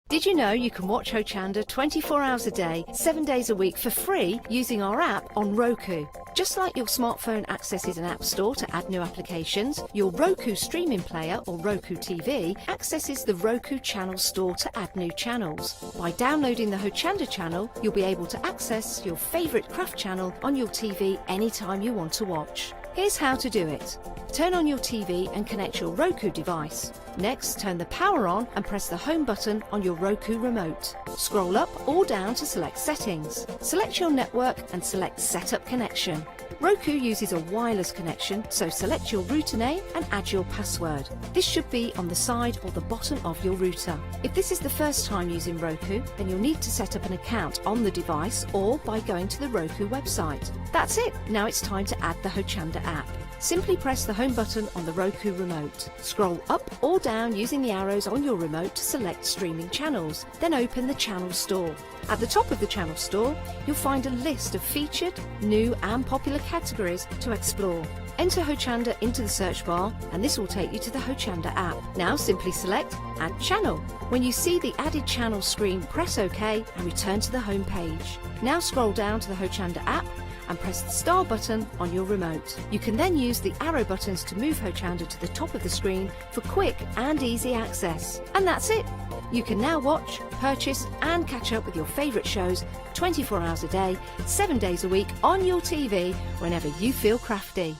Did you know you can watch Hochanda 24 hours a day, 7 days a week for free using our app on Roku? Just like your smartphone accesses an app store to add new applications, your Roku streaming player or Roku TV accesses the Roku channel store to add new channels. By downloading the Hochanda channel, you'll be able to access your favourite craft channel on your TV anytime you want to watch. Here's how to do it. Turn on your TV and connect your Roku device. Next, turn the power on and press the home button on your Roku remote. Scroll up or down to select settings. Select your network and select setup connection. Roku uses a wireless connection, so select your router name and add your password. This should be on the side or the bottom of your router. If this is the first time using Roku, then you'll need to set up an account on the device or by going to the Roku website. That's it. Now it's time to add the Hochanda app. Simply press the home button on the Roku remote. Scroll up or down using the arrows on your remote to select streaming channels. Then open the channel store. At the top of the channel store, you'll find a list of featured, new and popular categories to explore. Enter Hochanda into the search bar and this will take you to the Hochanda app. Now simply select Add Channel. When you see the added channel screen, press OK and return to the home page. Now scroll down to the Hochanda app and press the star button on your remote. You can then use the arrow buttons to move Hochanda to the top of the screen for quick and easy access. And that's it! You can now watch, purchase and catch up with your favourite shows 24 hours a day, 7 days a week on your TV whenever you feel crafty.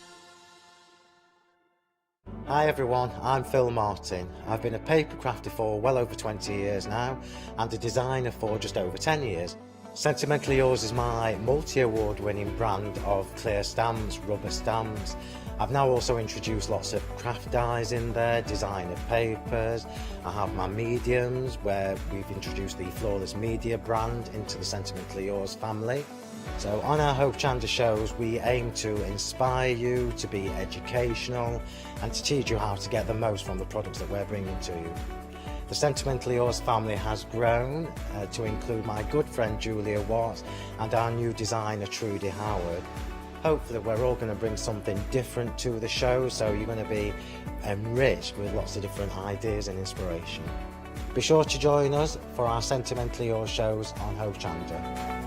Hi everyone, I'm Phil Martin. I've been a paper crafter for well over 20 years now and a designer for just over 10 years. Sentimentally Yours is my multi-award winning brand of clear stamps, rubber stamps. I've now also introduced lots of craft dyes in there, designer papers. I have my mediums where we've introduced the Flawless Media brand into the Sentimentally Yours family. So on our Hochanda shows we aim to inspire you, to be educational and to teach you how to get the most from the products that we're bringing to you. The Sentimentally Yours family has grown to include my good friend Julia Watts and our new designer Trudy Howard. Hopefully we're all going to bring something different to the show, so you're going to be enriched with lots of different ideas and inspiration. Be sure to join us for our Sentimentally Yours shows on Hochanda.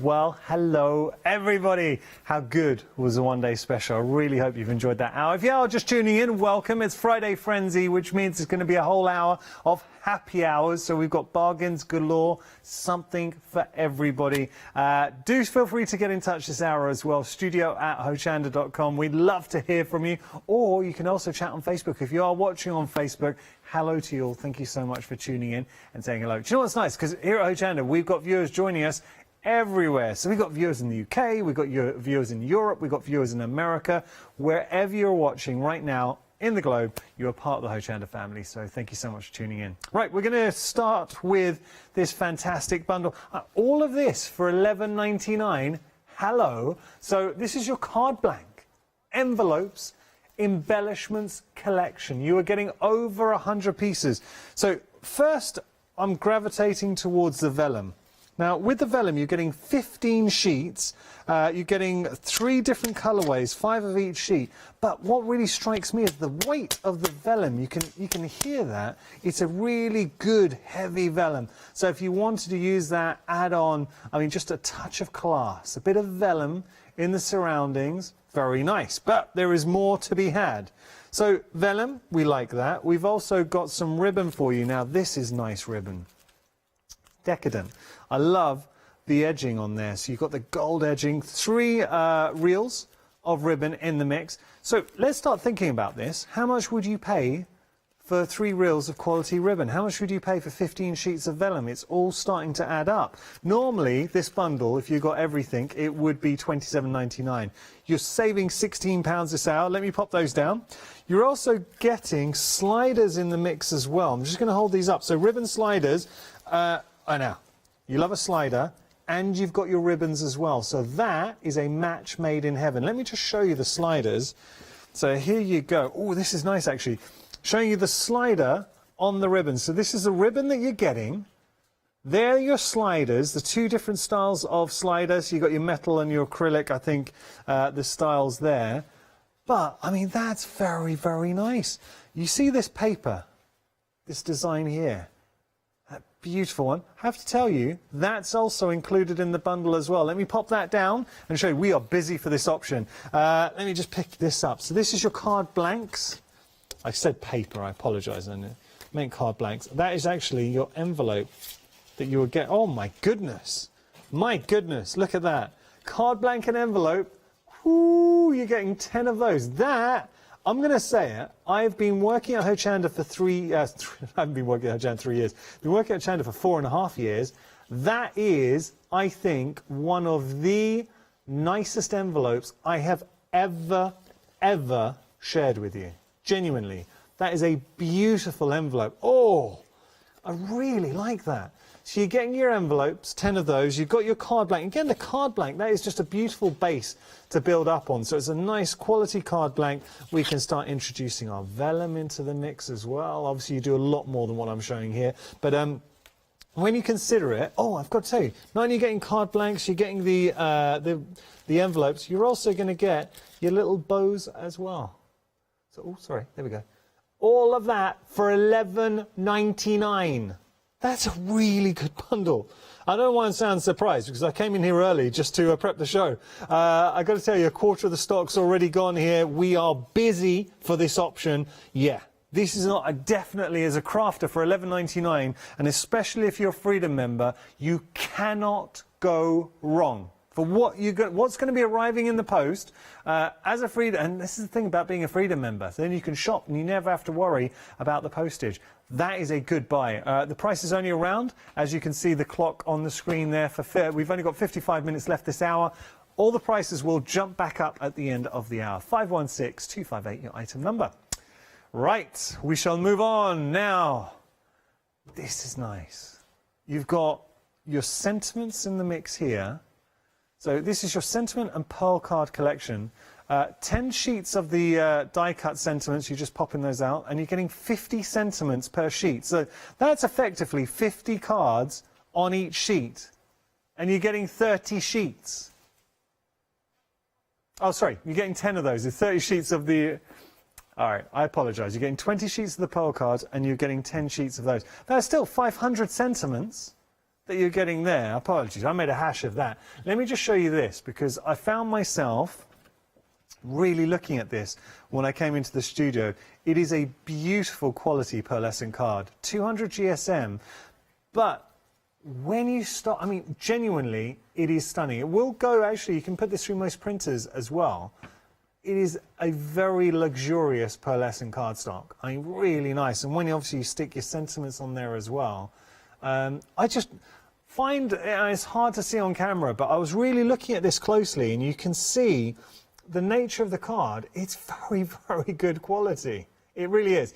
Well, hello everybody. How good was the one-day special? I really hope you've enjoyed that hour. If you are just tuning in, welcome. It's Friday Frenzy, which means it's going to be a whole hour of happy hours. So we've got bargains galore, something for everybody. Do feel free to get in touch this hour as well, studio@hochanda.com. We'd love to hear from you. Or you can also chat on Facebook. If you are watching on Facebook, hello to you all. Thank you so much for tuning in and saying hello. Do you know what's nice? Because here at Hochanda, we've got viewers joining us everywhere. So we've got viewers in the UK, we've got viewers in Europe, we've got viewers in America. Wherever you're watching right now in the globe, you are part of the Hochanda family. So thank you so much for tuning in. Right, we're going to start with this fantastic bundle. All of this for $11.99. Hello. So this is your card blank, envelopes, embellishments collection. You are getting over 100 pieces. So first, I'm gravitating towards the vellum. Now, with the vellum, you're getting 15 sheets. You're getting 3 different colorways, 5 of each sheet. But what really strikes me is the weight of the vellum. You can hear that. It's a really good, heavy vellum. So if you wanted to use that, add on, I mean, just a touch of class, a bit of vellum in the surroundings, very nice. But there is more to be had. So vellum, we like that. We've also got some ribbon for you. Now, this is nice ribbon. Decadent. I love the edging on there. So you've got the gold edging, 3 reels of ribbon in the mix. So let's start thinking about this. How much would you pay for 3 reels of quality ribbon? How much would you pay for 15 sheets of vellum? It's all starting to add up. Normally, this bundle, if you got everything, it would be £27.99. You're saving £16 this hour. Let me pop those down. You're also getting sliders in the mix as well. I'm just going to hold these up. So ribbon sliders, I know, you love a slider, and you've got your ribbons as well. So that is a match made in heaven. Let me just show you the sliders. So here you go. Oh, this is nice actually. Showing you the slider on the ribbon. So this is the ribbon that you're getting. There are your sliders, the 2 different styles of sliders. You've got your metal and your acrylic, I think, the styles there. But, I mean, that's very, very nice. You see this paper, this design here? That beautiful one. I have to tell you, that's also included in the bundle as well. Let me pop that down and show you. We are busy for this option. Let me just pick this up. So this is your card blanks. I said paper, I apologise, I meant card blanks. That is actually your envelope that you would get. Oh my goodness, look at that. Card blank and envelope, whoo, you're getting 10 of those. That, I'm going to say it, I've been working at Hochanda for I haven't been working at Hochanda 3 years. I've been working at Hochanda for 4.5 years. That is, I think, one of the nicest envelopes I have ever shared with you. Genuinely, that is a beautiful envelope. Oh, I really like that. So you're getting your envelopes, 10 of those. You've got your card blank. Again, the card blank, that is just a beautiful base to build up on. So it's a nice quality card blank. We can start introducing our vellum into the mix as well. Obviously, you do a lot more than what I'm showing here. But when you consider it, oh, I've got to tell you, not only getting card blanks, you're getting the envelopes. You're also going to get your little bows as well. So, oh, sorry, there we go. All of that for £11.99. That's a really good bundle. I don't want to sound surprised because I came in here early just to prep the show. I've got to tell you, a quarter of the stock's already gone here. We are busy for this option. Yeah, this is not definitely as a crafter for £11.99, and especially if you're a Freedom member, you cannot go wrong. For what's going to be arriving in the post as a Freedom, and this is the thing about being a Freedom member, so then you can shop and you never have to worry about the postage. That is a good buy. The price is only around, as you can see the clock on the screen there. We've only got 55 minutes left this hour. All the prices will jump back up at the end of the hour. 516-258, your item number. Right, we shall move on now. This is nice. You've got your sentiments in the mix here. So this is your sentiment and pearl card collection. 10 sheets of the die-cut sentiments, you're just popping those out, and you're getting 50 sentiments per sheet. So that's effectively 50 cards on each sheet, and you're getting 30 sheets. Oh, sorry, you're getting 10 of those. There's 30 sheets of the... All right, I apologise. You're getting 20 sheets of the pearl cards, and you're getting 10 sheets of those. That's still 500 sentiments that you're getting there. Apologies, I made a hash of that. Let me just show you this, because I found myself really looking at this when I came into the studio. It is a beautiful quality pearlescent card, 200 GSM, but when you start, I mean, genuinely, it is stunning. It will go, actually, you can put this through most printers as well. It is a very luxurious pearlescent cardstock. I mean, really nice. And when you obviously stick your sentiments on there as well, I just find it's hard to see on camera, but I was really looking at this closely, and you can see the nature of the card. It's very, very good quality. It really is.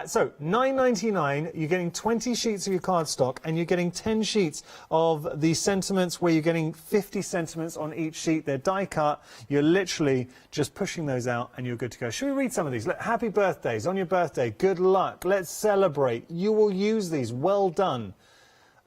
So £9.99, you're getting 20 sheets of your cardstock, and you're getting 10 sheets of the sentiments, where you're getting 50 sentiments on each sheet. They're die cut. You're literally just pushing those out, and you're good to go. Should we read some of these? Look, happy birthdays on your birthday. Good luck. Let's celebrate. You will use these. Well done.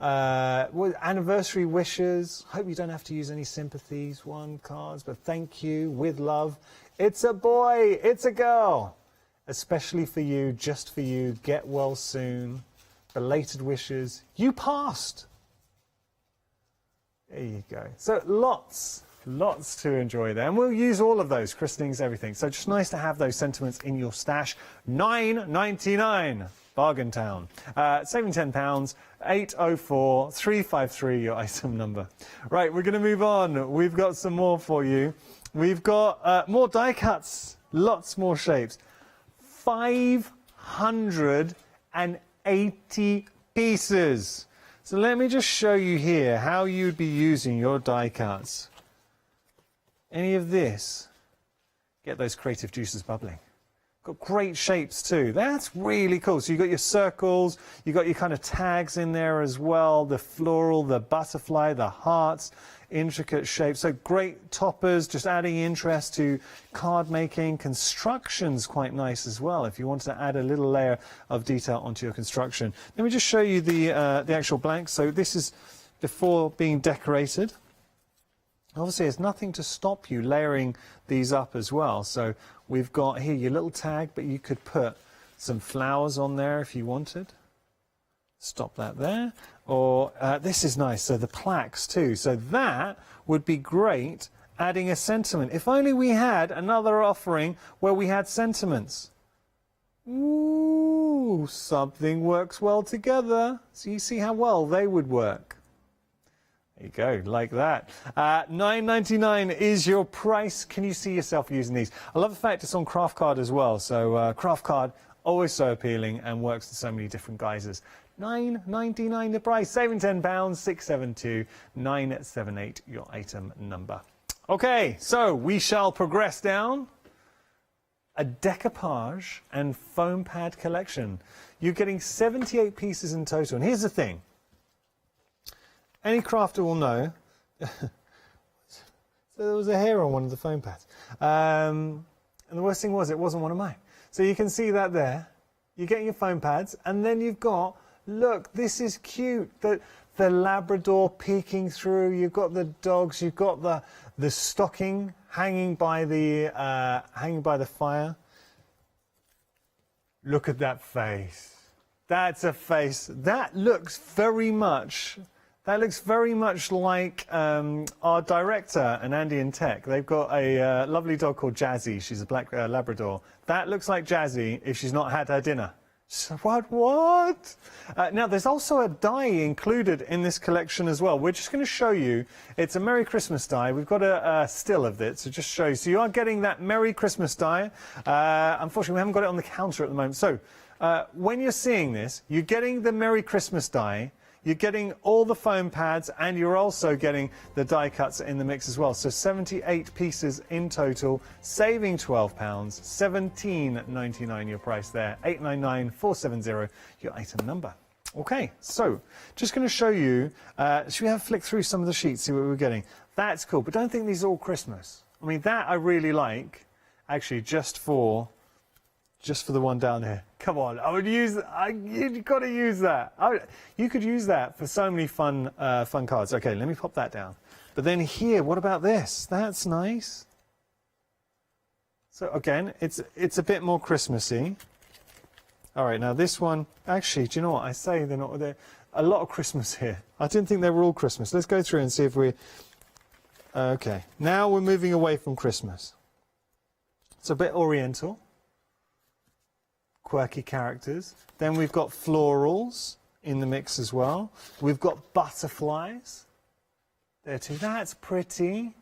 Anniversary wishes. Hope you don't have to use any sympathies cards, but thank you, with love. It's a boy, it's a girl, especially for you, just for you. Get well soon. Belated wishes. You passed. There you go. So lots to enjoy there, and we'll use all of those, christenings, everything. So just nice to have those sentiments in your stash. £9.99. Bargain Town. Saving £10, 804 353, your item number. Right, we're going to move on. We've got some more for you. We've got more die cuts, lots more shapes. 580 pieces. So let me just show you here how you'd be using your die cuts. Any of this, get those creative juices bubbling. Got great shapes too. That's really cool. So you've got your circles, you've got your kind of tags in there as well, the floral, the butterfly, the hearts, intricate shapes. So great toppers, just adding interest to card making. Construction's quite nice as well if you want to add a little layer of detail onto your construction. Let me just show you the actual blank. So this is before being decorated. Obviously, there's nothing to stop you layering these up as well. So we've got here your little tag, but you could put some flowers on there if you wanted. Stop that there. Or this is nice, so the plaques too. So that would be great adding a sentiment. If only we had another offering where we had sentiments. Ooh, something works well together. So you see how well they would work. There you go, like that. $9.99 is your price. Can you see yourself using these? I love the fact it's on craft card as well. So craft card, always so appealing and works in so many different guises. $9.99 the price, saving £10, 672 978 your item number. Okay, so we shall progress down. A decoupage and foam pad collection. You're getting 78 pieces in total. And here's the thing. Any crafter will know. So there was a hair on one of the foam pads. And the worst thing was, it wasn't one of mine. So you can see that there. You're getting your foam pads, and then you've got, look, this is cute. The Labrador peeking through. You've got the dogs. You've got the stocking hanging by the fire. Look at that face. That's a face. That looks very much like our director and Andy and Tech. They've got a lovely dog called Jazzy. She's a black Labrador. That looks like Jazzy if she's not had her dinner. So what? Now, there's also a die included in this collection as well. We're just going to show you. It's a Merry Christmas die. We've got a still of it, so just show you. So you are getting that Merry Christmas die. Unfortunately, we haven't got it on the counter at the moment. So when you're seeing this, you're getting the Merry Christmas die. You're getting all the foam pads, and you're also getting the die cuts in the mix as well. So 78 pieces in total, saving £12, $17.99 your price there, 899-470 your item number. Okay, so just going to show you, should we have a flick through some of the sheets, see what we're getting? That's cool, but don't think these are all Christmas. I mean, that I really like, actually, just for the one down here. Come on, I would use. You've got to use that. You could use that for so many fun cards. Okay, let me pop that down. But then here, what about this? That's nice. So again, it's a bit more Christmassy. All right, now this one. Actually, do you know what I say? They're not. They're a lot of Christmas here. I didn't think they were all Christmas. Let's go through and see if we. Okay, now we're moving away from Christmas. It's a bit Oriental. Quirky characters. Then we've got florals in the mix as well. We've got butterflies there too. That's pretty.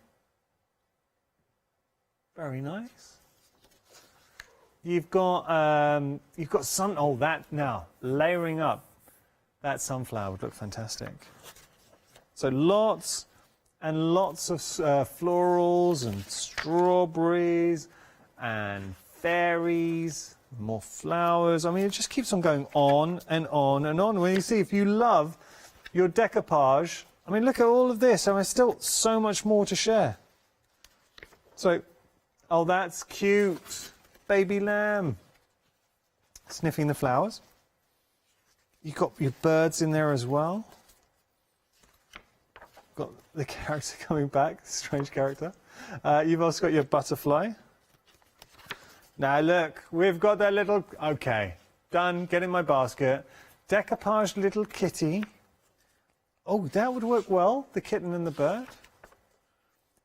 Very nice. You've got sun. Oh, that now layering up. That sunflower would look fantastic. So lots and lots of florals and strawberries and fairies. More flowers. I mean, it just keeps on going on and on and on. When you see, if you love your decoupage, I mean, look at all of this. And there's still so much more to share. So, oh, that's cute. Baby lamb. Sniffing the flowers. You've got your birds in there as well. Got the character coming back, strange character. You've also got your butterfly. Now look, we've got that little, okay, done, get in my basket. Decoupaged little kitty. Oh, that would work well, the kitten and the bird.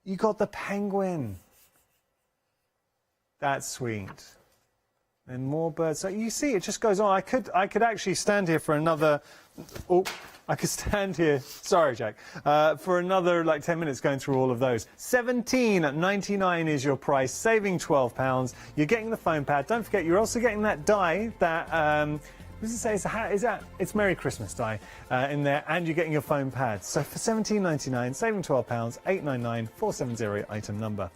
You got the penguin. That's sweet. And more birds. So you see, it just goes on. I could actually stand here for another. Oh, I could stand here. Sorry, Jack. For another like 10 minutes going through all of those. $17.99 is your price, saving £12. You're getting the foam pad. Don't forget, you're also getting that die. That what does it say? It's Merry Christmas die in there, and you're getting your foam pad. So for $17.99, saving £12, $899 470 item number.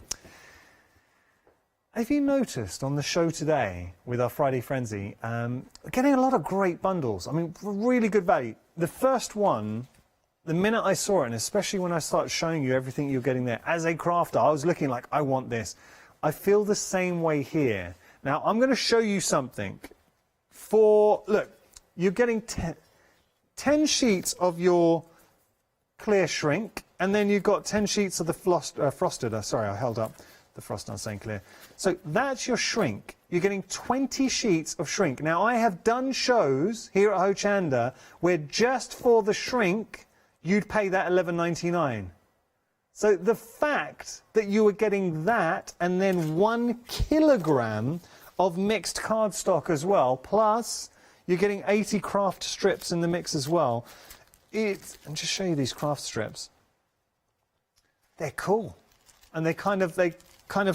Have you noticed on the show today with our Friday Frenzy, getting a lot of great bundles? I mean, really good value. The first one, the minute I saw it, and especially when I started showing you everything you're getting there, as a crafter, I was looking like, I want this. I feel the same way here. Now, I'm going to show you something. Look, you're getting 10 sheets of your clear shrink, and then you've got 10 sheets of the frosted. Sorry, I held up the frost, I'm saying clear. So that's your shrink. You're getting 20 sheets of shrink. Now, I have done shows here at Hochanda where just for the shrink, you'd pay that $11.99. So the fact that you were getting that and then 1 kilogram of mixed cardstock as well, plus you're getting 80 craft strips in the mix as well. And just show you these craft strips. They're cool. And they kind of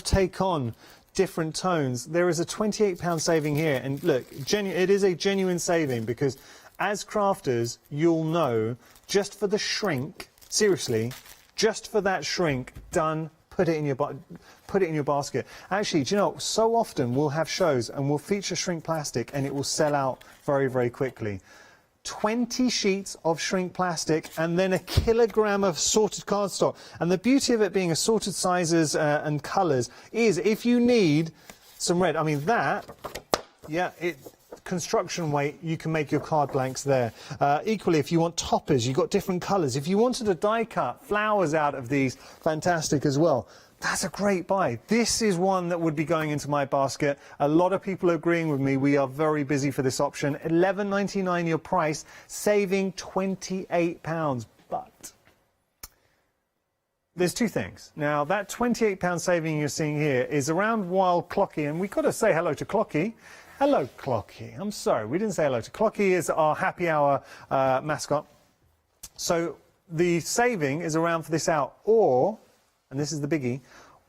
take on different tones. There is a £28 saving here, and look, it is a genuine saving, because as crafters, you'll know, just for the shrink, seriously, just for that shrink, done, put it in your basket. Actually, do you know, so often we'll have shows and we'll feature shrink plastic and it will sell out very, very quickly. 20 sheets of shrink plastic and then 1 kilogram of sorted cardstock. And the beauty of it being assorted sizes and colours is if you need some red, I mean that, yeah, construction weight, you can make your card blanks there. Equally, if you want toppers, you've got different colours. If you wanted to die cut flowers out of these, fantastic as well. That's a great buy. This is one that would be going into my basket. A lot of people are agreeing with me. We are very busy for this option. $11.99 your price, saving £28. But there's two things. Now, that £28 saving you're seeing here is around while Clocky, and we've got to say hello to Clocky. Hello, Clocky. I'm sorry, we didn't say hello to Clocky. Is our happy hour mascot. So the saving is around for this hour, or, and this is the biggie,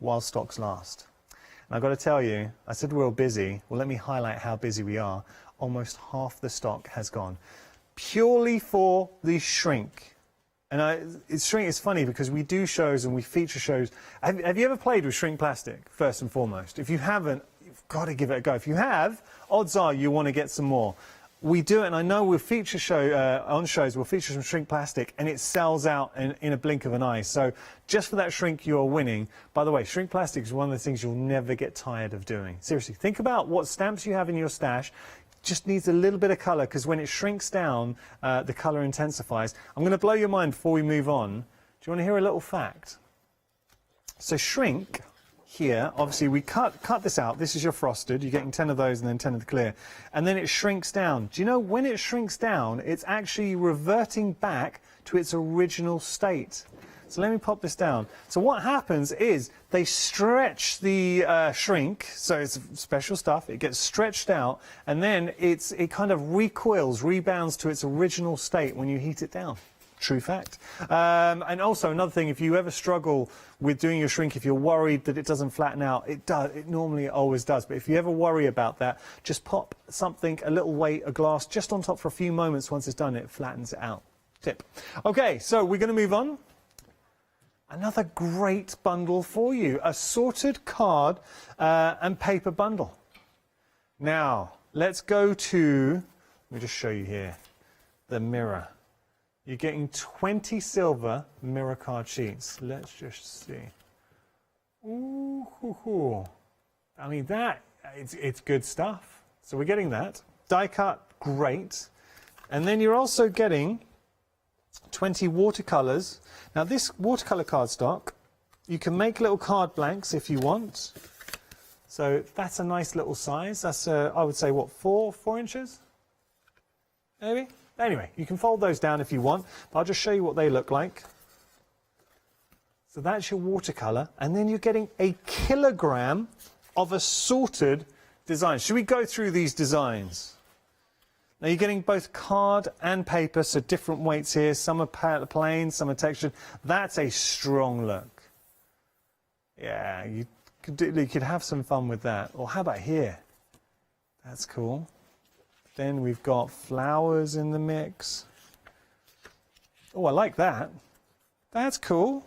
while stocks last. And I've got to tell you, I said we're all busy. Well, let me highlight how busy we are. Almost half the stock has gone. Purely for the shrink. And shrink is funny because we do shows and we feature shows. Have you ever played with shrink plastic, first and foremost? If you haven't, you've got to give it a go. If you have, odds are you want to get some more. We do it, and I know we'll feature on shows, we'll feature some shrink plastic, and it sells out in a blink of an eye. So just for that shrink, you're winning. By the way, shrink plastic is one of the things you'll never get tired of doing. Seriously, think about what stamps you have in your stash. Just needs a little bit of colour, because when it shrinks down, the colour intensifies. I'm going to blow your mind before we move on. Do you want to hear a little fact? So shrink here, obviously we cut this out. This is your frosted. You're getting 10 of those and then 10 of the clear. And then it shrinks down. Do you know when it shrinks down, it's actually reverting back to its original state. So let me pop this down. So what happens is they stretch the shrink, so it's special stuff, it gets stretched out, and then it kind of recoils, rebounds to its original state when you heat it down. True fact. And also another thing, if you ever struggle with doing your shrink, if you're worried that it doesn't flatten out, it does. It normally always does. But if you ever worry about that, just pop something, a little weight, a glass, just on top for a few moments. Once it's done, it flattens it out. Tip. Okay, so we're going to move on. Another great bundle for you, a sorted card and paper bundle. Now, let's go to, let me just show you here, the mirror. You're getting 20 silver mirror card sheets. Let's just see. Ooh, hoo, hoo. I mean, it's good stuff. So we're getting that. Die cut, great. And then you're also getting 20 watercolors. Now, this watercolor cardstock, you can make little card blanks if you want. So that's a nice little size. That's, I would say, what, 4 inches? Maybe? Anyway, you can fold those down if you want, but I'll just show you what they look like. So that's your watercolor, and then you're getting 1 kilogram of assorted designs. Should we go through these designs? Now you're getting both card and paper, so different weights here. Some are plain, some are textured. That's a strong look. Yeah, you could have some fun with that. Or how about here? That's cool. Then we've got flowers in the mix. Oh, I like that. That's cool.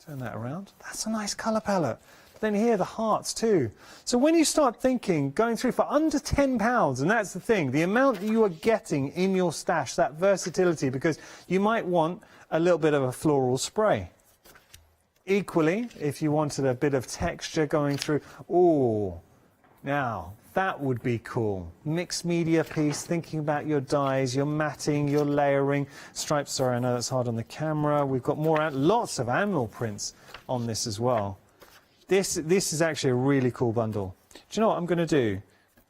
Turn that around. That's a nice colour palette. Then here, the hearts too. So when you start thinking, going through for under £10, and that's the thing, the amount that you are getting in your stash, that versatility, because you might want a little bit of a floral spray. Equally, if you wanted a bit of texture going through, oh, now that would be cool. Mixed media piece, thinking about your dyes, your matting, your layering. Stripes, sorry, I know that's hard on the camera. We've got more, lots of animal prints on this as well. This is actually a really cool bundle. Do you know what I'm going to do?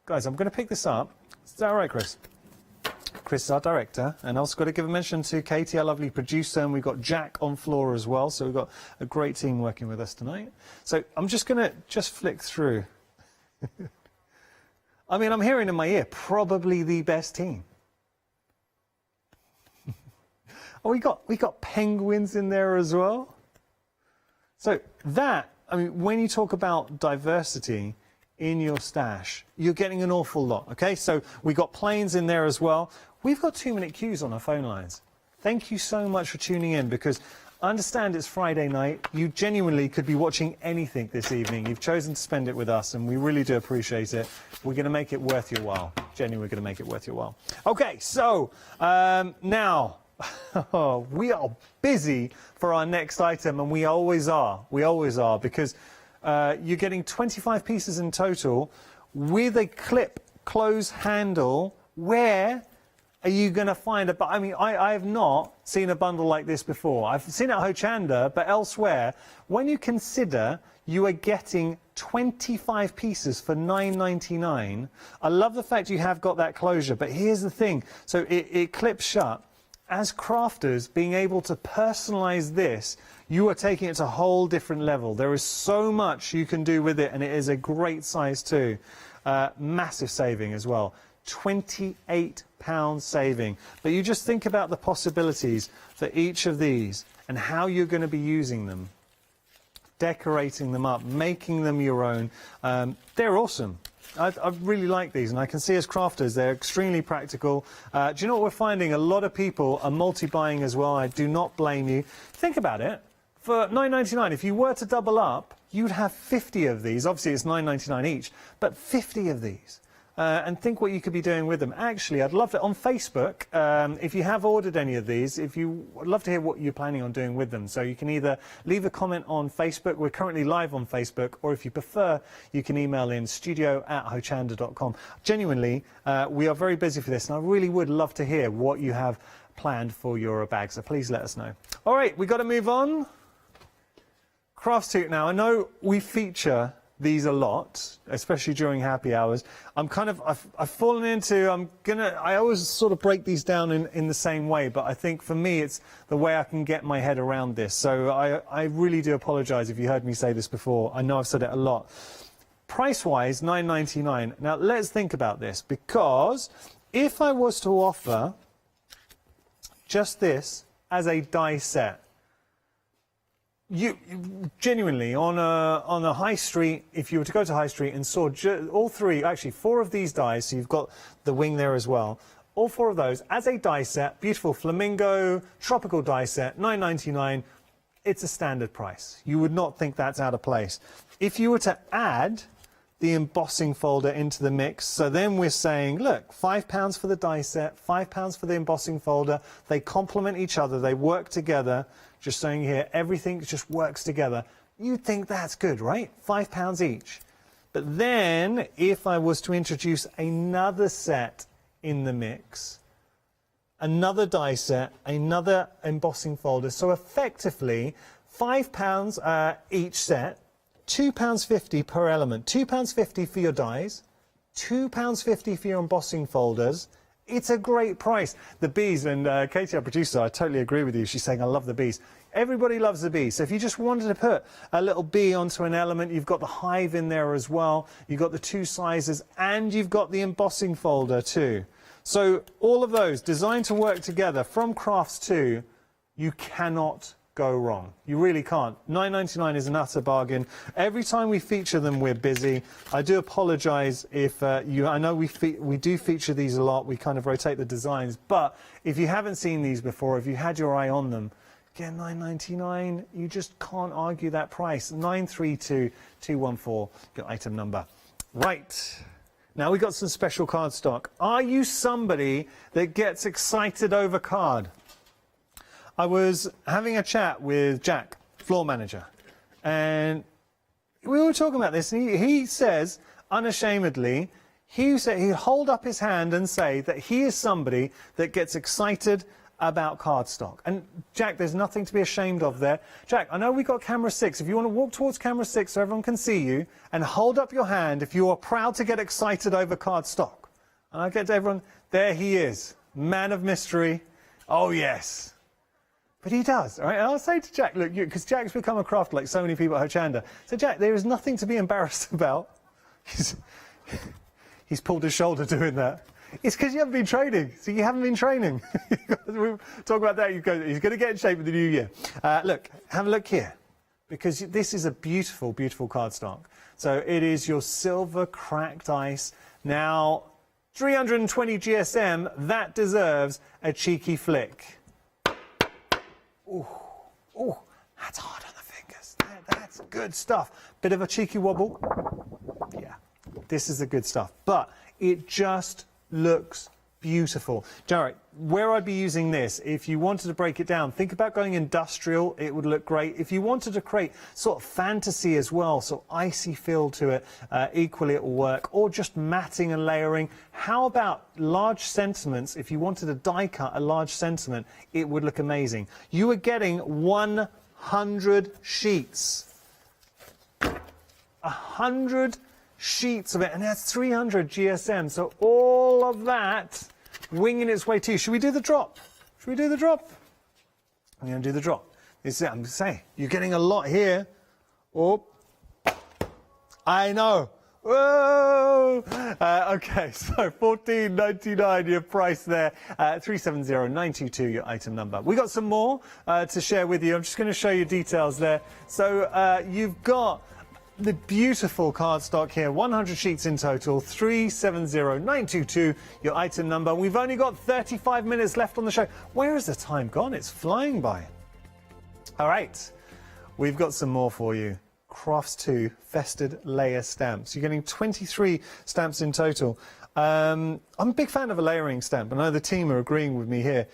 Guys, I'm going to pick this up. Is that all right, Chris? Chris is our director, and also got to give a mention to Katie, our lovely producer, and we've got Jack on floor as well, so we've got a great team working with us tonight. So I'm just going to flick through. I mean, I'm hearing in my ear, probably the best team. Oh, we got penguins in there as well. So that, I mean, when you talk about diversity in your stash, you're getting an awful lot, okay? So we got planes in there as well. We've got 2-minute queues on our phone lines. Thank you so much for tuning in, because I understand it's Friday night. You genuinely could be watching anything this evening. You've chosen to spend it with us, and we really do appreciate it. We're going to make it worth your while. Genuinely, we're going to make it worth your while. Okay, so now we are busy for our next item, and we always are. We always are, because you're getting 25 pieces in total with a clip close handle. Where are you going to find a... I mean, I have not seen a bundle like this before. I've seen it at Hochanda, but elsewhere, when you consider you are getting 25 pieces for $9.99, I love the fact you have got that closure, but here's the thing. So it clips shut. As crafters, being able to personalize this, you are taking it to a whole different level. There is so much you can do with it, and it is a great size too. Massive saving as well. £28 saving. But you just think about the possibilities for each of these and how you're going to be using them, decorating them up, making them your own. They're awesome. I really like these, and I can see as crafters they're extremely practical. Do you know what we're finding? A lot of people are multi-buying as well. I do not blame you. Think about it. For $9.99, if you were to double up, you'd have 50 of these. Obviously, it's $9.99 each, but 50 of these. And think what you could be doing with them. Actually, I'd love to, on Facebook, if you have ordered any of these, I'd love to hear what you're planning on doing with them. So you can either leave a comment on Facebook. We're currently live on Facebook, or if you prefer, you can email in studio@hochanda.com. Genuinely, we are very busy for this, and I really would love to hear what you have planned for your bag. So please let us know. All right, we've got to move on. Craftstoot now. I know we feature these a lot, especially during happy hours. I've fallen into, I always sort of break these down in the same way, but I think for me it's the way I can get my head around this. So I really do apologise if you heard me say this before. I know I've said it a lot. Price-wise, $9.99. Now let's think about this, because if I was to offer just this as a die set, you genuinely on a high street, if you were to go to high street and saw all three, actually 4 of these dies, so you've got the wing there as well, all 4 of those as a die set, beautiful flamingo tropical die set, $9.99. It's a standard price. You would not think that's out of place. If you were to add the embossing folder into the mix, so then we're saying, look, £5 for the die set, £5 for the embossing folder. They complement each other, they work together. Just saying here, everything just works together. You'd think that's good, right? £5 each. But then, if I was to introduce another set in the mix, another die set, another embossing folder, so effectively £5 each set, £2.50 per element. £2.50 for your dies, £2.50 for your embossing folders. it's a great price. The bees, and Katie, our producer, I totally agree with you. She's saying, I love the bees. Everybody loves the bee. So if you just wanted to put a little bee onto an element, you've got the hive in there as well. You've got the 2 sizes, and you've got the embossing folder too. So all of those designed to work together from Crafts 2, you cannot go wrong. You really can't. $9.99 is an utter bargain. Every time we feature them, we're busy. I do apologise if I know we do feature these a lot. We kind of rotate the designs. But if you haven't seen these before, if you had your eye on them, again, $9.99, you just can't argue that price. 932214, your item number. Right. Now we've got some special card stock. Are you somebody that gets excited over card? I was having a chat with Jack, floor manager, and we were talking about this, and he says, unashamedly, he'd hold up his hand and say that he is somebody that gets excited about cardstock. And Jack, there's nothing to be ashamed of there. Jack, I know we've got camera 6. If you want to walk towards camera 6 so everyone can see you, and hold up your hand if you are proud to get excited over cardstock. And I get to everyone, there he is, man of mystery. Oh yes. But he does, all right? And I'll say to Jack, look, because Jack's become a craft like so many people at Hochanda. So Jack, there is nothing to be embarrassed about. He's pulled his shoulder doing that. It's because you haven't been training. So you haven't been training. We'll talk about that. He's going to get in shape in the new year. Look, have a look here. Because this is a beautiful, beautiful cardstock. So it is your silver cracked ice. Now, 320 GSM, that deserves a cheeky flick. Ooh, ooh, that's hard on the fingers. That's good stuff. Bit of a cheeky wobble. Yeah, this is the good stuff. But it just looks beautiful. Jarrett, where I'd be using this, if you wanted to break it down, think about going industrial, it would look great. If you wanted to create sort of fantasy as well, sort of icy feel to it, equally it will work, or just matting and layering. How about large sentiments? If you wanted to die cut a large sentiment, it would look amazing. You are getting 100 sheets. 100 sheets of it, and that's 300 GSM. So all of that winging its way to you. Should we do the drop? Should we do the drop? I'm going to do the drop. This is it. I'm going to say, you're getting a lot here. Oh, I know. Whoa! Okay, so $14.99 your price there. 370922 your item number. We got some more to share with you. I'm just going to show you details there. So you've got the beautiful cardstock here, 100 sheets in total, 370922, your item number. We've only got 35 minutes left on the show. Where has the time gone? It's flying by. All right, we've got some more for you. Crafts 2 fested layer stamps. You're getting 23 stamps in total. I'm a big fan of a layering stamp. I know the team are agreeing with me here.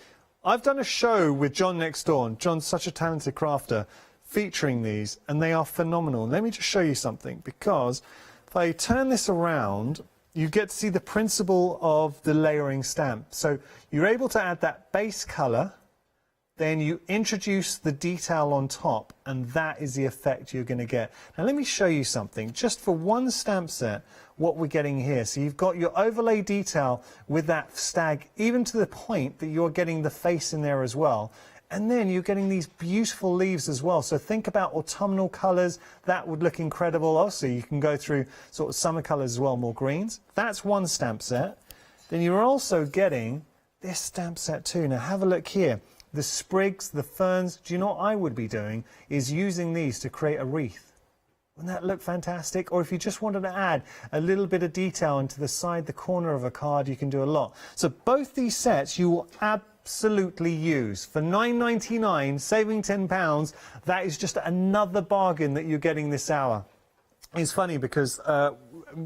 I've done a show with John next door. John's such a talented crafter, featuring these, and they are phenomenal. Let me just show you something, because if I turn this around, you get to see the principle of the layering stamp. So you're able to add that base colour, then you introduce the detail on top, and that is the effect you're going to get. Now let me show you something, just for one stamp set, what we're getting here. So you've got your overlay detail with that stag, even to the point that you're getting the face in there as well. And then you're getting these beautiful leaves as well. So think about autumnal colours. That would look incredible. Also, you can go through sort of summer colours as well, more greens. That's one stamp set. Then you're also getting this stamp set too. Now have a look here. The sprigs, the ferns. Do you know what I would be doing? Is using these to create a wreath. Wouldn't that look fantastic? Or if you just wanted to add a little bit of detail into the side, the corner of a card, you can do a lot. So both these sets you will absolutely use. For $9.99, saving £10, that is just another bargain that you're getting this hour. It's funny because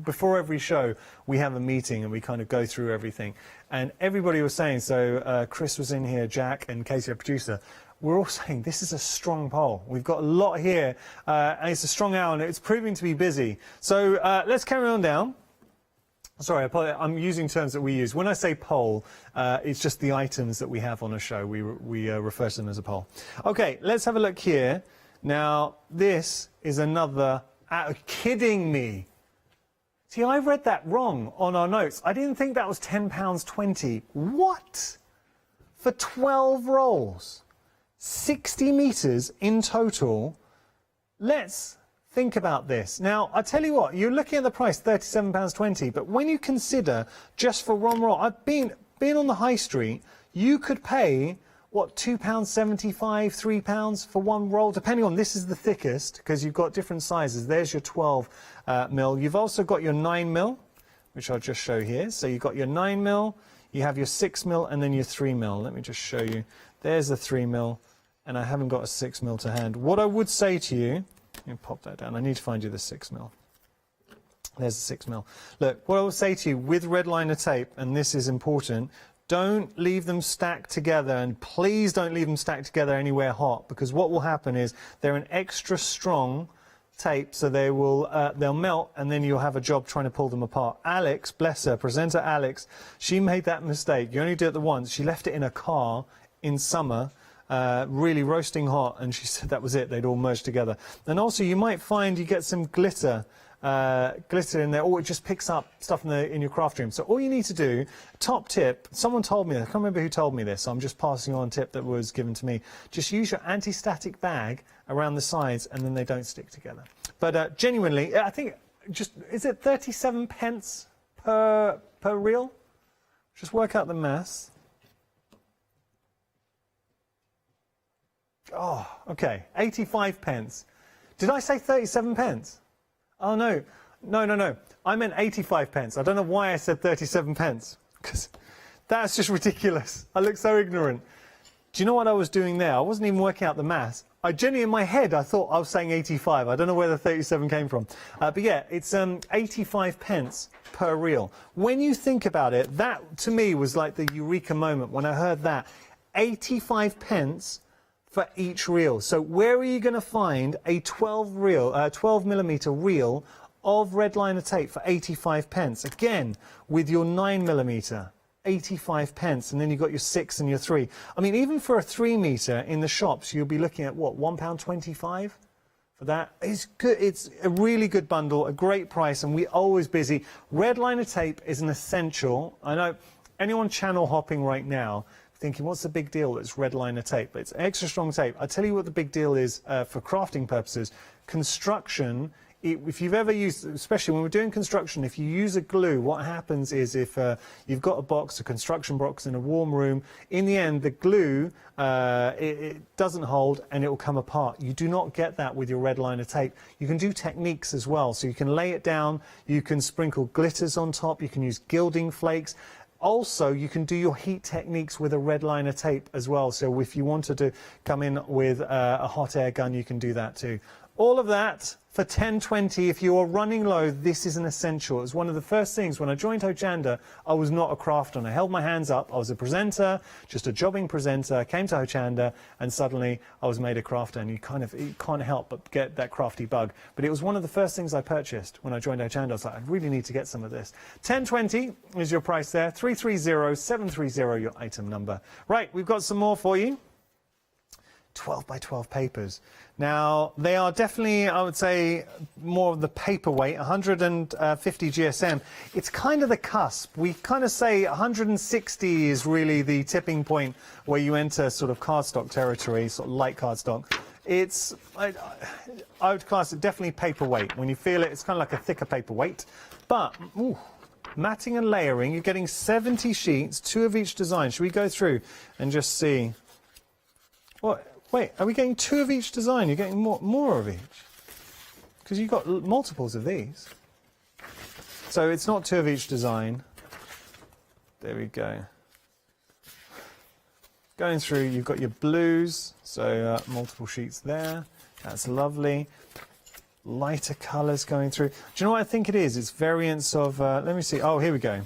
before every show we have a meeting and we kind of go through everything, and everybody was saying, so Chris was in here, Jack and Casey, our producer, we're all saying this is a strong poll. We've got a lot here and it's a strong hour and it's proving to be busy. So let's carry on down. Sorry, I'm using terms that we use. When I say poll, it's just the items that we have on a show. We refer to them as a poll. Okay, let's have a look here. Now, this is another... kidding me. See, I read that wrong on our notes. I didn't think that was £10.20. What? For 12 rolls? 60 metres in total. Let's think about this. Now, I tell you what, you're looking at the price, £37.20, but when you consider just for one roll, I've been on the high street, you could pay, what, £2.75, £3 for one roll, depending on, this is the thickest, because you've got different sizes. There's your 12 mil. You've also got your 9 mil, which I'll just show here. So you've got your 9 mil, you have your 6 mil, and then your 3 mil. Let me just show you. There's the 3 mil, and I haven't got a 6 mil to hand. What I would say to you, let me pop that down. I need to find you the 6 mil. There's the 6 mil. Look, what I will say to you with red liner tape, and this is important, don't leave them stacked together, and please don't leave them stacked together anywhere hot, because what will happen is they're an extra strong tape, so they will they'll melt, and then you'll have a job trying to pull them apart. Alex, bless her, presenter Alex, she made that mistake. You only do it the once. She left it in a car in summer, really roasting hot, and she said that was it. They'd all merged together. And also, you might find you get some glitter in there, or it just picks up stuff in your craft room. So all you need to do, top tip, someone told me, I can't remember who told me this, so I'm just passing on a tip that was given to me. Just use your anti-static bag around the sides, and then they don't stick together. But genuinely, I think, just, is it 37 pence per reel? Just work out the maths. Oh, okay, 85 pence. Did I say 37 pence? Oh, no. No. I meant 85 pence. I don't know why I said 37 pence, because that's just ridiculous. I look so ignorant. Do you know what I was doing there? I wasn't even working out the maths. I genuinely, in my head, I thought I was saying 85. I don't know where the 37 came from. But yeah, it's 85 pence per reel. When you think about it, that, to me, was like the eureka moment when I heard that. 85 pence for each reel. So where are you going to find a 12 millimeter reel of red liner tape for 85 pence? Again, with your 9 millimeter, 85 pence, and then you've got your 6 and your 3. I mean, even for a 3 meter in the shops, you'll be looking at what, £1.25 for that? It's good. It's a really good bundle, a great price, and we're always busy. Red liner tape is an essential. I know anyone channel hopping right now thinking, what's the big deal? It's red liner tape. But it's extra strong tape. I'll tell you what the big deal is for crafting purposes. Construction, if you've ever used, especially when we're doing construction, if you use a glue, what happens is if you've got a construction box in a warm room, in the end, the glue, it doesn't hold and it will come apart. You do not get that with your red liner tape. You can do techniques as well. So you can lay it down, you can sprinkle glitters on top, you can use gilding flakes. Also, you can do your heat techniques with a red liner tape as well. So if you wanted to come in with a hot air gun, you can do that too. All of that for $10.20. If you are running low, this is an essential. It was one of the first things when I joined Hochanda. I was not a crafter, and I held my hands up. I was a presenter, just a jobbing presenter. I came to Hochanda, and suddenly I was made a crafter, and you can't help but get that crafty bug. But it was one of the first things I purchased when I joined Hochanda. I was like, I really need to get some of this. $10.20 is your price there. 330-730 your item number. Right, we've got some more for you. 12 by 12 papers. Now, they are definitely, I would say, more of the paperweight, 150 GSM. It's kind of the cusp. We kind of say 160 is really the tipping point where you enter sort of cardstock territory, sort of light cardstock. It's, I would class it definitely paperweight. When you feel it, it's kind of like a thicker paperweight. But, ooh, matting and layering, you're getting 70 sheets, 2 of each design. Should we go through and just see? What? Wait, are we getting 2 of each design? You're getting more of each? Because you've got multiples of these. So it's not 2 of each design. There we go. Going through, you've got your blues, so multiple sheets there. That's lovely. Lighter colours going through. Do you know what I think it is? It's variants of, let me see. Oh, here we go.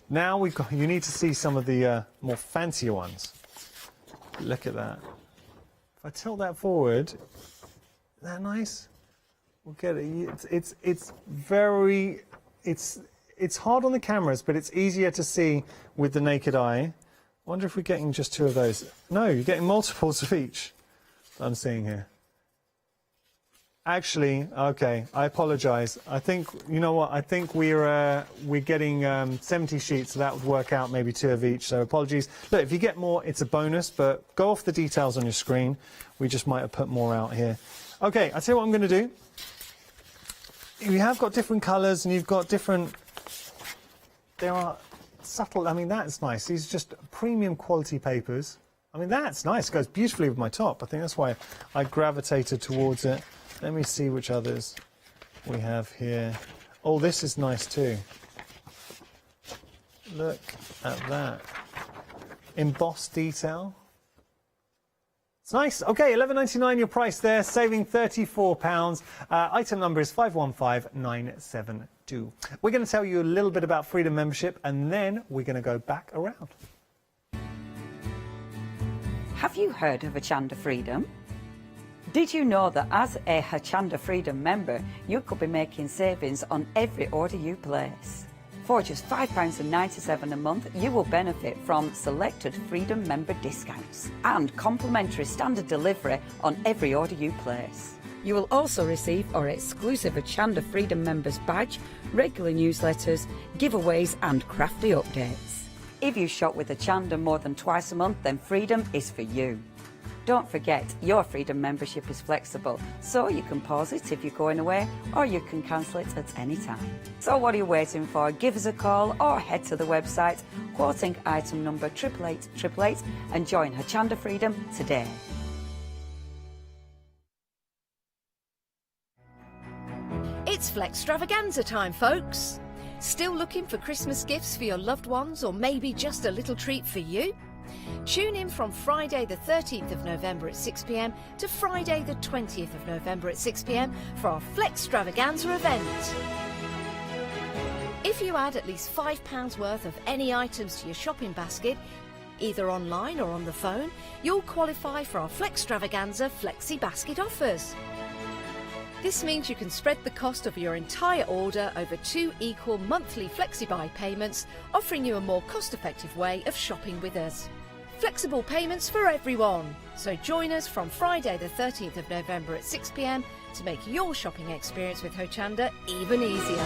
Now you need to see some of the more fancier ones. Look at that. If I tilt that forward, isn't that nice? We'll get it. It's hard on the cameras, but it's easier to see with the naked eye. I wonder if we're getting just 2 of those. No, you're getting multiples of each that I'm seeing here. Actually, okay, I apologise. I think, you know what, I think we're getting 70 sheets, so that would work out maybe 2 of each, so apologies. Look, if you get more, it's a bonus, but go off the details on your screen. We just might have put more out here. Okay, I'll tell you what I'm going to do. You have got different colours and you've got different... There are subtle... I mean, that's nice. These are just premium quality papers. I mean, that's nice. It goes beautifully with my top. I think that's why I gravitated towards it. Let me see which others we have here. Oh, this is nice too. Look at that. Embossed detail. It's nice. Okay, £11.99 your price there, saving £34. Item number is 515972. We're going to tell you a little bit about Freedom membership and then we're going to go back around. Have you heard of Hochanda Freedom? Did you know that as a Hochanda Freedom member, you could be making savings on every order you place? For just £5.97 a month, you will benefit from selected Freedom member discounts and complimentary standard delivery on every order you place. You will also receive our exclusive Hochanda Freedom members badge, regular newsletters, giveaways and crafty updates. If you shop with Hochanda more than twice a month, then Freedom is for you. Don't forget, your Freedom membership is flexible, so you can pause it if you're going away, or you can cancel it at any time. So what are you waiting for? Give us a call or head to the website, quoting item number 88888 and join Hochanda Freedom today. It's Flextravaganza time, folks. Still looking for Christmas gifts for your loved ones, or maybe just a little treat for you? Tune in from Friday the 13th of November at 6 p.m. to Friday the 20th of November at 6 p.m. for our Flextravaganza event. If you add at least £5 worth of any items to your shopping basket, either online or on the phone, you'll qualify for our Flextravaganza Flexi Basket offers. This means you can spread the cost of your entire order over 2 equal monthly FlexiBuy payments, offering you a more cost-effective way of shopping with us. Flexible payments for everyone. So join us from Friday the 13th of November at 6 p.m. to make your shopping experience with Hochanda even easier.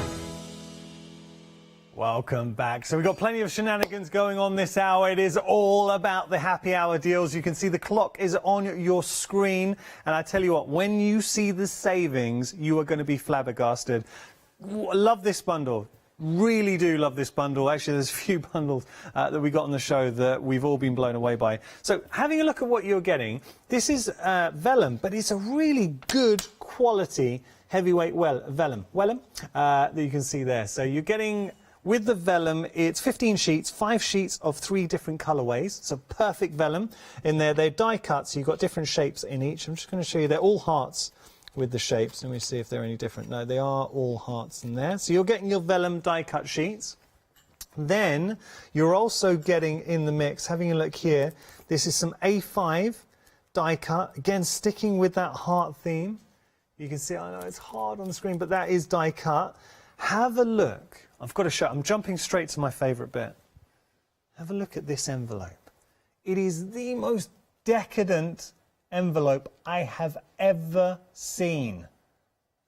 Welcome back. So we've got plenty of shenanigans going on this hour. It is all about the happy hour deals. You can see the clock is on your screen. And I tell you what, when you see the savings, you are going to be flabbergasted. Love this bundle. Really do love this bundle. Actually, there's a few bundles that we got on the show that we've all been blown away by. So having a look at what you're getting, this is vellum, but it's a really good quality heavyweight vellum that you can see there. So you're getting... With the vellum, it's 15 sheets, 5 sheets of 3 different colourways. So perfect vellum in there. They're die cut, so you've got different shapes in each. I'm just going to show you, they're all hearts with the shapes. Let me see if they're any different. No, they are all hearts in there. So you're getting your vellum die cut sheets. Then you're also getting in the mix, having a look here, this is some A5 die cut. Again, sticking with that heart theme. You can see, I know it's hard on the screen, but that is die cut. Have a look. I've got to show, I'm jumping straight to my favourite bit. Have a look at this envelope. It is the most decadent envelope I have ever seen.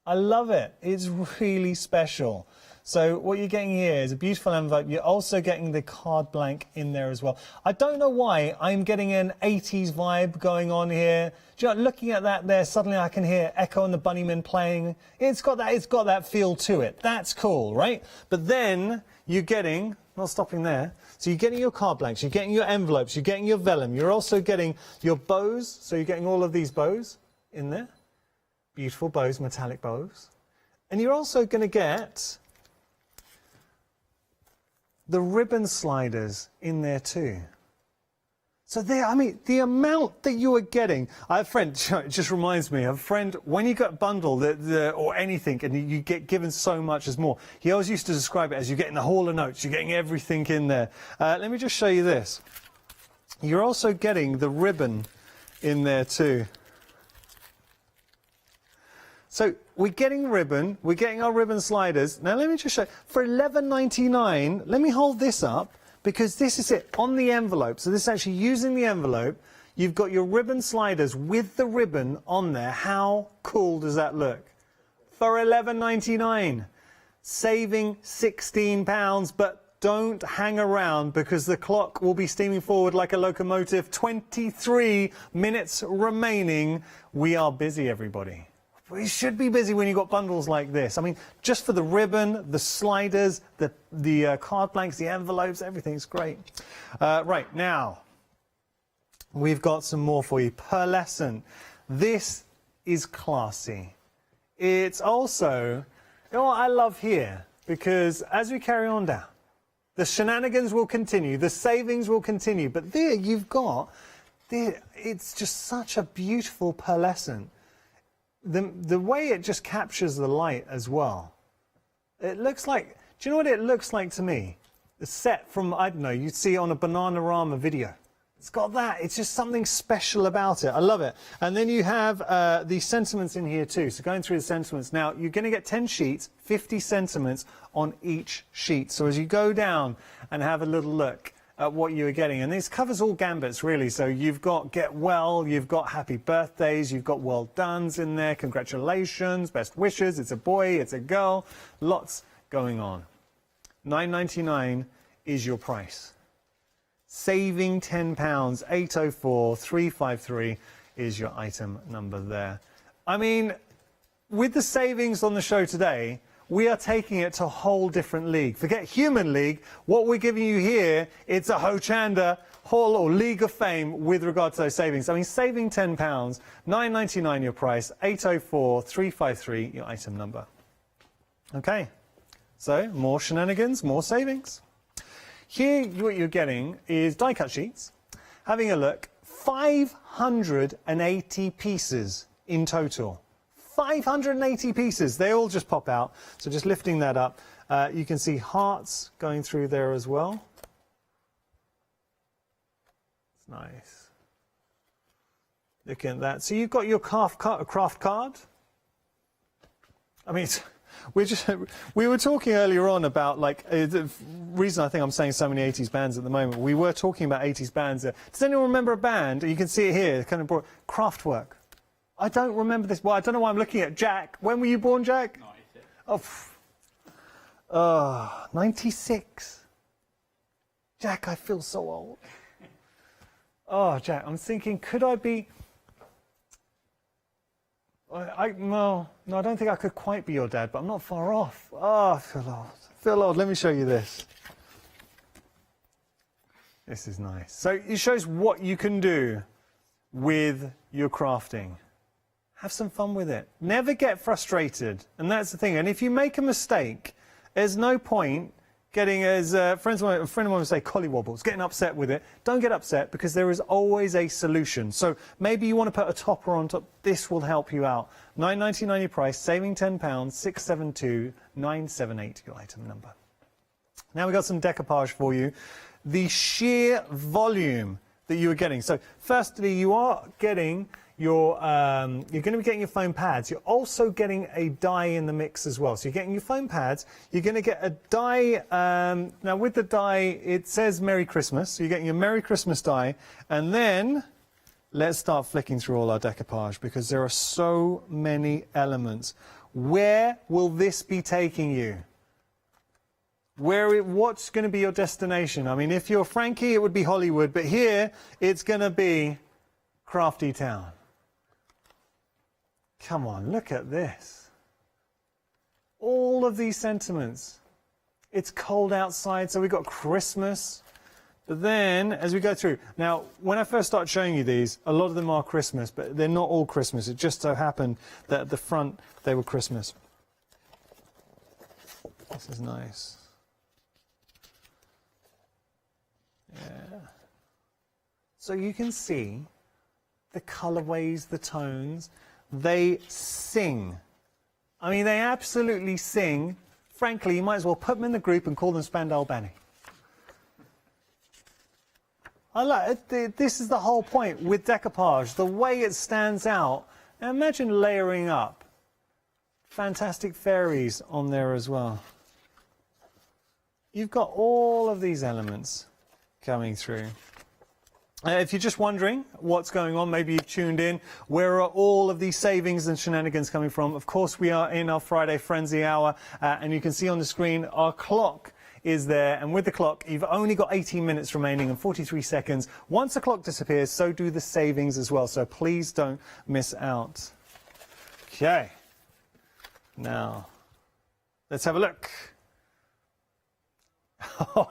I love it. It's really special. So what you're getting here is a beautiful envelope. You're also getting the card blank in there as well. I don't know why I'm getting an 80s vibe going on here. Do you know, looking at that there, suddenly I can hear Echo and the Bunnymen playing. It's got that feel to it. That's cool, right? But then you're getting, not stopping there, so you're getting your card blanks, you're getting your envelopes, you're getting your vellum, you're also getting your bows, so you're getting all of these bows in there. Beautiful bows, metallic bows. And you're also going to get the ribbon sliders in there too. So there, I mean, the amount that you are getting, I have a friend, it just reminds me, I have a friend, when you get a bundle or anything and you get given so much as more, he always used to describe it as you're getting the Hall of Notes, you're getting everything in there. Let me just show you this. You're also getting the ribbon in there too. So we're getting ribbon, we're getting our ribbon sliders. Now let me just show you, for $11.99, let me hold this up, because this is it, on the envelope. So this is actually using the envelope. You've got your ribbon sliders with the ribbon on there. How cool does that look? For £11.99, saving £16, but don't hang around because the clock will be steaming forward like a locomotive. 23 minutes remaining. We are busy, everybody. We should be busy when you've got bundles like this. I mean, just for the ribbon, the sliders, the card blanks, the envelopes, everything's great. Right, now, we've got some more for you. Pearlescent. This is classy. It's also, you know what I love here? Because as we carry on down, the shenanigans will continue, the savings will continue, but there you've got, it's just such a beautiful pearlescent. The way it just captures the light as well. It looks like, do you know what it looks like to me? The set from, I don't know, you'd see it on a Bananarama video. It's got that. It's just something special about it. I love it. And then you have the sentiments in here too. So going through the sentiments. Now, you're going to get 10 sheets, 50 sentiments on each sheet. So as you go down and have a little look at what you are getting. And this covers all gambits, really. So you've got get well, you've got happy birthdays, you've got well dones in there, congratulations, best wishes, it's a boy, it's a girl. Lots going on. £9.99 is your price. Saving £10, 804 353 is your item number there. I mean, with the savings on the show today, we are taking it to a whole different league. Forget Human League. What we're giving you here, it's a Hochanda Hall or League of Fame with regard to those savings. I mean, saving £10, £9.99 your price, 804 353 your item number. Okay, so more shenanigans, more savings. Here, what you're getting is die-cut sheets. Having a look, 580 pieces in total. 580 pieces. They all just pop out. So just lifting that up, you can see hearts going through there as well. It's nice. Look at that. So you've got your craft card. I mean, we were talking earlier on about, like, the reason I think I'm saying so many 80s bands at the moment. We were talking about 80s bands. Does anyone remember a band? You can see it here, kind of brought Kraftwerk. I don't remember this. Well, I don't know why I'm looking at Jack. When were you born, Jack? 96. Jack, I feel so old. Oh, Jack, I'm thinking, could I be... No, I don't think I could quite be your dad, but I'm not far off. Oh, I feel old. I feel old. Let me show you this. This is nice. So it shows what you can do with your crafting. Have some fun with it. Never get frustrated. And that's the thing. And if you make a mistake, there's no point getting, as a friend of mine would say, collywobbles, getting upset with it. Don't get upset because there is always a solution. So maybe you want to put a topper on top. This will help you out. £9.99 your price, saving £10, 672 978 your item number. Now we've got some decoupage for you. The sheer volume that you are getting. So firstly, you are getting your, you're going to be getting your foam pads. You're also getting a die in the mix as well. So you're getting your foam pads. You're going to get a die. Now with the die, it says Merry Christmas. So you're getting your Merry Christmas die. And then let's start flicking through all our decoupage because there are so many elements. Where will this be taking you? What's going to be your destination? I mean, if you're Frankie, it would be Hollywood. But here, it's going to be Crafty Town. Come on, look at this. All of these sentiments. It's cold outside, so we've got Christmas. But then, as we go through, now, when I first started showing you these, a lot of them are Christmas, but they're not all Christmas. It just so happened that at the front, they were Christmas. This is nice. Yeah. So you can see the colorways, the tones, they sing. I mean, they absolutely sing. Frankly, you might as well put them in the group and call them Spandau Ballet. I like it. This is the whole point with decoupage, the way it stands out. Now imagine layering up fantastic fairies on there as well. You've got all of these elements coming through. If you're just wondering what's going on, maybe you've tuned in, where are all of these savings and shenanigans coming from? Of course, we are in our Friday Frenzy Hour, and you can see on the screen our clock is there, and with the clock, you've only got 18 minutes remaining and 43 seconds. Once the clock disappears, so do the savings as well, so please don't miss out. Okay, now, let's have a look.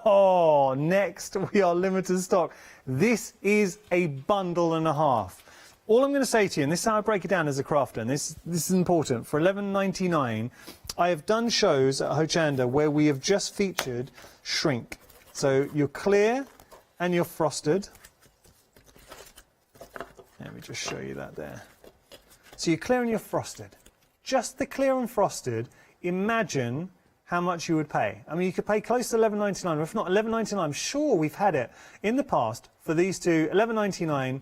Oh, next we are limited stock. This is a bundle and a half. All I'm going to say to you, and this is how I break it down as a crafter, and this is important, for $11.99, I have done shows at Hochanda where we have just featured shrink. So you're clear and you're frosted. Let me just show you that there. So you're clear and you're frosted. Just the clear and frosted, imagine how much you would pay. I mean, you could pay close to $11.99, or if not $11.99, I'm sure we've had it in the past for these two, $11.99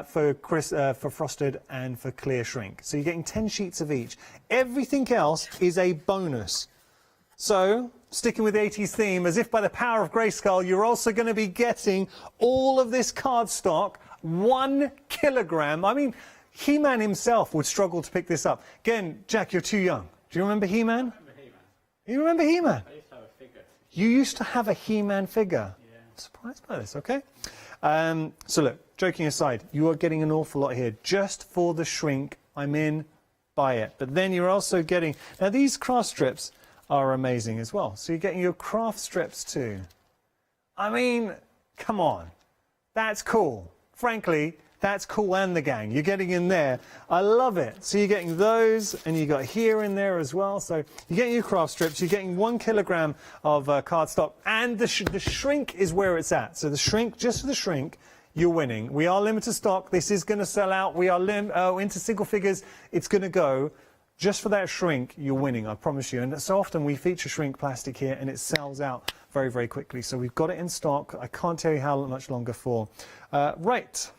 for frosted and for clear shrink. So you're getting 10 sheets of each. Everything else is a bonus. So, sticking with the 80s theme, as if by the power of Grayskull, you're also going to be getting all of this cardstock, 1 kilogram. I mean, He-Man himself would struggle to pick this up. Again, Jack, you're too young. Do you remember He-Man? You remember He-Man? I used to have a figure. You used to have a He-Man figure? Yeah. I'm surprised by this, okay. So look, joking aside, you are getting an awful lot here. Just for the shrink, I'm in, buy it. But then you're also getting... Now, these craft strips are amazing as well. So you're getting your craft strips too. I mean, come on. That's cool. Frankly, that's cool and the gang. You're getting in there. I love it. So you're getting those, and you got here in there as well. So you're getting your craft strips. You're getting 1 kilogram of cardstock, and the shrink is where it's at. So the shrink, just for the shrink, you're winning. We are limited stock. This is going to sell out. We are into single figures. It's going to go. Just for that shrink, you're winning, I promise you. And so often we feature shrink plastic here, and it sells out very, very quickly. So we've got it in stock. I can't tell you how much longer for. Right.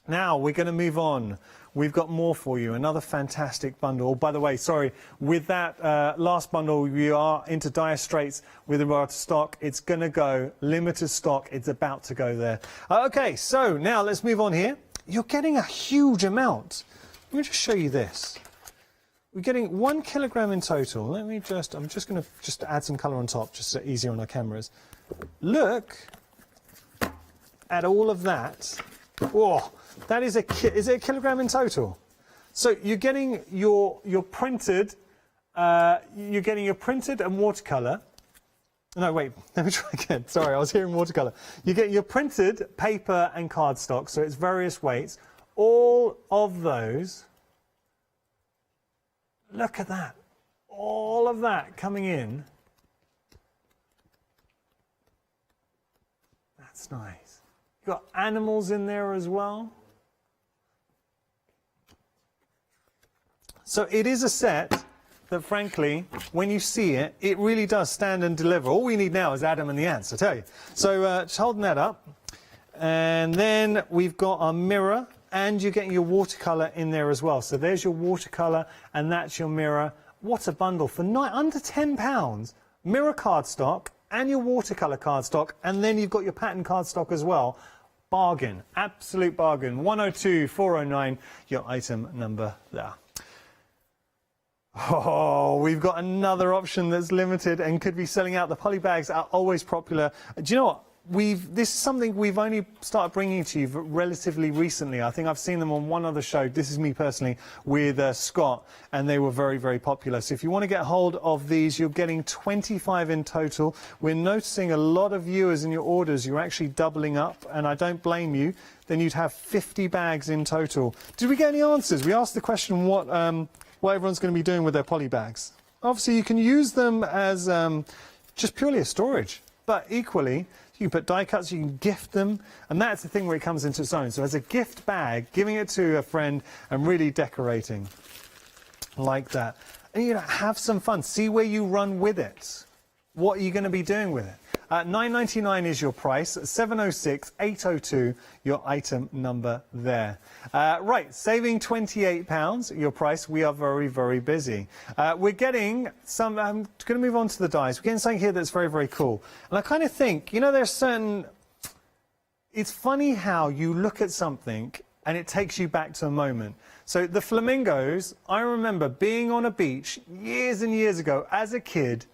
Now we're going to move on. We've got more for you. Another fantastic bundle. Oh, by the way, sorry, with that last bundle, we are into dire straits with regard to stock. It's going to go limited stock. It's about to go there. Okay, so now let's move on here. You're getting a huge amount. Let me just show you this. We're getting 1 kilogram in total. Let me just, I'm just going to add some colour on top, just so easier on our cameras. Look at all of that. Oh, that is is it a kilogram in total? So you're getting your printed, and watercolour. No, wait, let me try again. Sorry, I was hearing watercolour. You get your printed paper and cardstock, so it's various weights. All of those. Look at that. All of that coming in. That's nice. You've got animals in there as well. So it is a set that, frankly, when you see it, it really does stand and deliver. All we need now is Adam and the ants, I tell you. So just holding that up. And then we've got our mirror. And you're getting your watercolour in there as well. So there's your watercolour, and that's your mirror. What a bundle. For under £10, mirror cardstock and your watercolour cardstock, and then you've got your pattern cardstock as well. Bargain. Absolute bargain. 102,409, your item number there. Oh, we've got another option that's limited and could be selling out. The poly bags are always popular. Do you know what? This is something we've only started bringing to you relatively recently. I think I've seen them on one other show, this is me personally, with Scott, and they were very, very popular. So if you want to get hold of these, you're getting 25 in total. We're noticing a lot of viewers in your orders, you're actually doubling up, and I don't blame you. Then you'd have 50 bags in total. Did we get any answers? We asked the question what everyone's going to be doing with their poly bags. Obviously, you can use them as just purely as storage, but equally, you can put die cuts, you can gift them, and that's the thing where it comes into its own. So as a gift bag, giving it to a friend and really decorating like that. And you know, have some fun. See where you run with it. What are you going to be doing with it? $9.99 is your price. 706,802, your item number there. Right, saving £28, your price. We are very, very busy. We're getting some, I'm going to move on to the dies. We're getting something here that's very, very cool. And I kind of think, you know, there's certain, It's funny how you look at something and it takes you back to a moment. So the flamingos, I remember being on a beach years and years ago as a kid,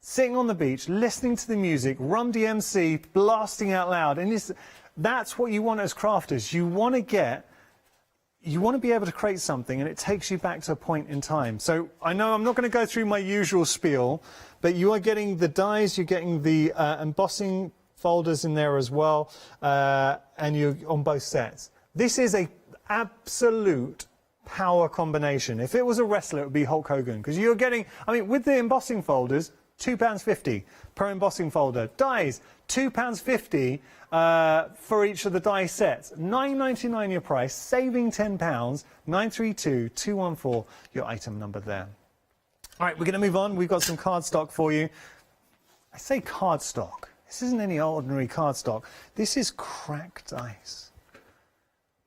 sitting on the beach, listening to the music, Rum DMC blasting out loud. And that's what you want as crafters. You want to be able to create something and it takes you back to a point in time. So I know I'm not going to go through my usual spiel, but you are getting the dies, you're getting the embossing folders in there as well, and you're on both sets. This is a absolute power combination. If it was a wrestler, it would be Hulk Hogan, because you're getting, I mean, with the embossing folders, £2.50 per embossing folder. Dies, £2.50 for each of the die sets. $9.99 your price, saving £10, 932-214, your item number there. All right, we're going to move on. We've got some cardstock for you. I say cardstock. This isn't any ordinary cardstock. This is cracked ice.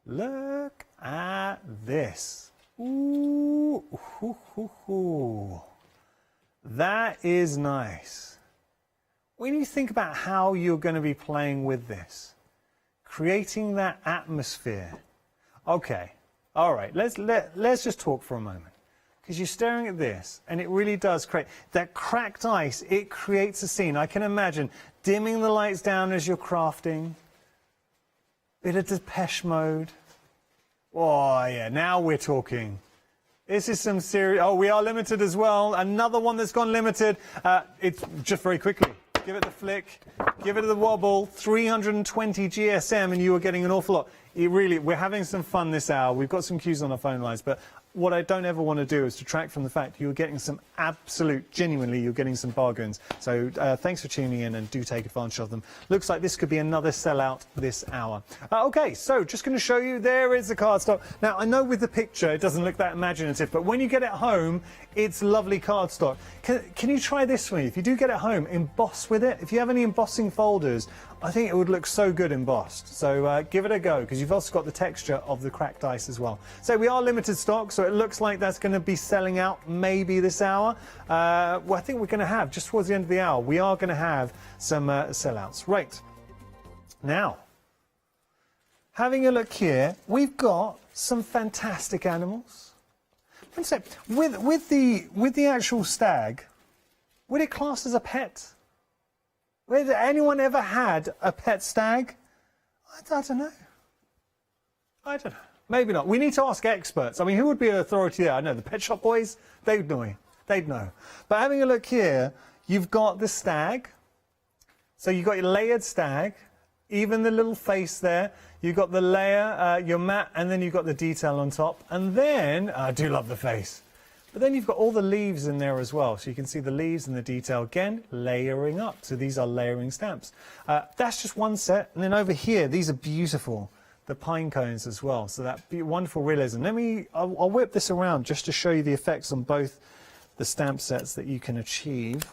Look at this. Ooh, hoo, hoo, hoo. That is nice. When you think about how you're going to be playing with this, creating that atmosphere. Okay, all right, let's just talk for a moment. Because you're staring at this, and it really does create that cracked ice. It creates a scene. I can imagine dimming the lights down as you're crafting. Bit of Depeche Mode. Oh yeah, now we're talking. This is some serious. Oh, we are limited as well. Another one that's gone limited. It's just very quickly. Give it the flick. Give it the wobble. 320 GSM, and you are getting an awful lot. We're having some fun this hour. We've got some cues on our phone lines, but what I don't ever want to do is detract from the fact you're getting some genuinely, you're getting some bargains. So thanks for tuning in and do take advantage of them. Looks like this could be another sellout this hour. Okay, so just going to show you, there is the cardstock. Now, I know with the picture it doesn't look that imaginative, but when you get it home, it's lovely cardstock. Can you try this for me? If you do get it home, emboss with it. If you have any embossing folders, I think it would look so good embossed. So give it a go, because you've also got the texture of the cracked ice as well. So we are limited stock, so it looks like that's going to be selling out maybe this hour. Well, I think we're going to have, just towards the end of the hour, we are going to have some sellouts. Right. Now, having a look here, we've got some fantastic animals. So with the actual stag, would it class as a pet? Has anyone ever had a pet stag? I don't know. I don't know. Maybe not. We need to ask experts. I mean, who would be an authority there? I know the Pet Shop Boys. They'd know. They'd know. But having a look here, you've got the stag. So you've got your layered stag. Even the little face there. You've got the layer, your mat, and then you've got the detail on top. And then, I do love the face. But then you've got all the leaves in there as well. So you can see the leaves and the detail, again, layering up. So these are layering stamps. That's just one set. And then over here, these are beautiful. The pine cones as well. So that wonderful realism. I'll whip this around just to show you the effects on both the stamp sets that you can achieve.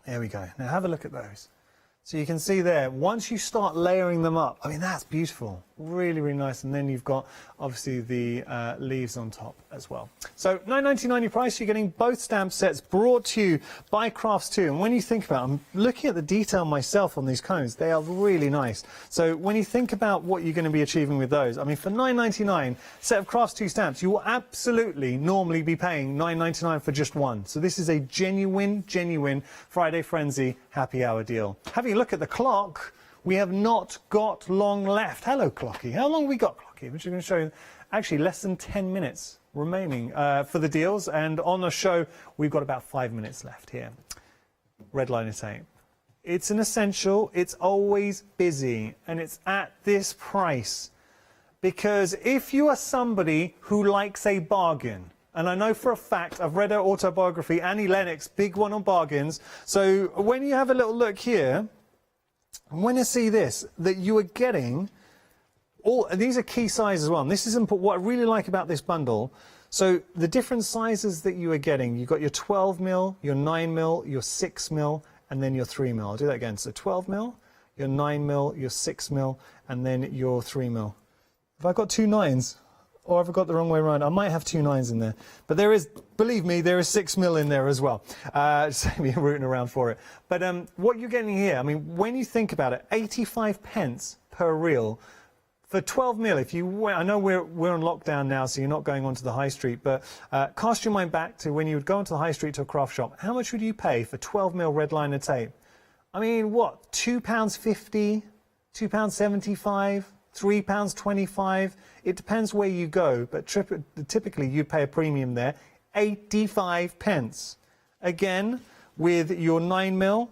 There we go. Now have a look at those. So you can see there, once you start layering them up, I mean, that's beautiful. Really, really nice. And then you've got, obviously, the leaves on top as well. So $9.99 your price. You're getting both stamp sets brought to you by Crafts2. And when you think about it, I'm looking at the detail myself on these cones. They are really nice. So when you think about what you're going to be achieving with those, I mean, for $9.99, set of Crafts2 stamps, you will absolutely normally be paying $9.99 for just one. So this is a genuine Friday Frenzy happy hour deal. Having a look at the clock, we have not got long left. Hello, Clocky. How long have we got, Clocky? Which I'm going to show you. Actually, less than 10 minutes remaining for the deals. And on the show, we've got about 5 minutes left here. Red liner tape. It's an essential. It's always busy. And it's at this price. Because if you are somebody who likes a bargain, and I know for a fact, I've read her autobiography, Annie Lennox, big one on bargains. So when you have a little look here, when you see this, that you are getting all, these are key sizes as well. And this is important. What I really like about this bundle, so the different sizes that you are getting, you've got your 12mm, your 9mm, your 6mm, and then your 3mm. I'll do that again. So 12mm, your 9mm, your 6mm, and then your 3mm. Have I got two 9s? Or have I got the wrong way around? I might have two 9s in there. But there is, believe me, there is 6mm in there as well. Save me rooting around for it. But what you're getting here, I mean, when you think about it, 85 pence per reel. For 12 mil, if you went, I know we're on lockdown now, so you're not going onto the high street, but cast your mind back to when you would go onto the high street to a craft shop. How much would you pay for 12 mil red liner tape? I mean, what, £2.50, £2.75, £3.25? It depends where you go, but typically you'd pay a premium there, 85 pence. Again, with your 9 mil,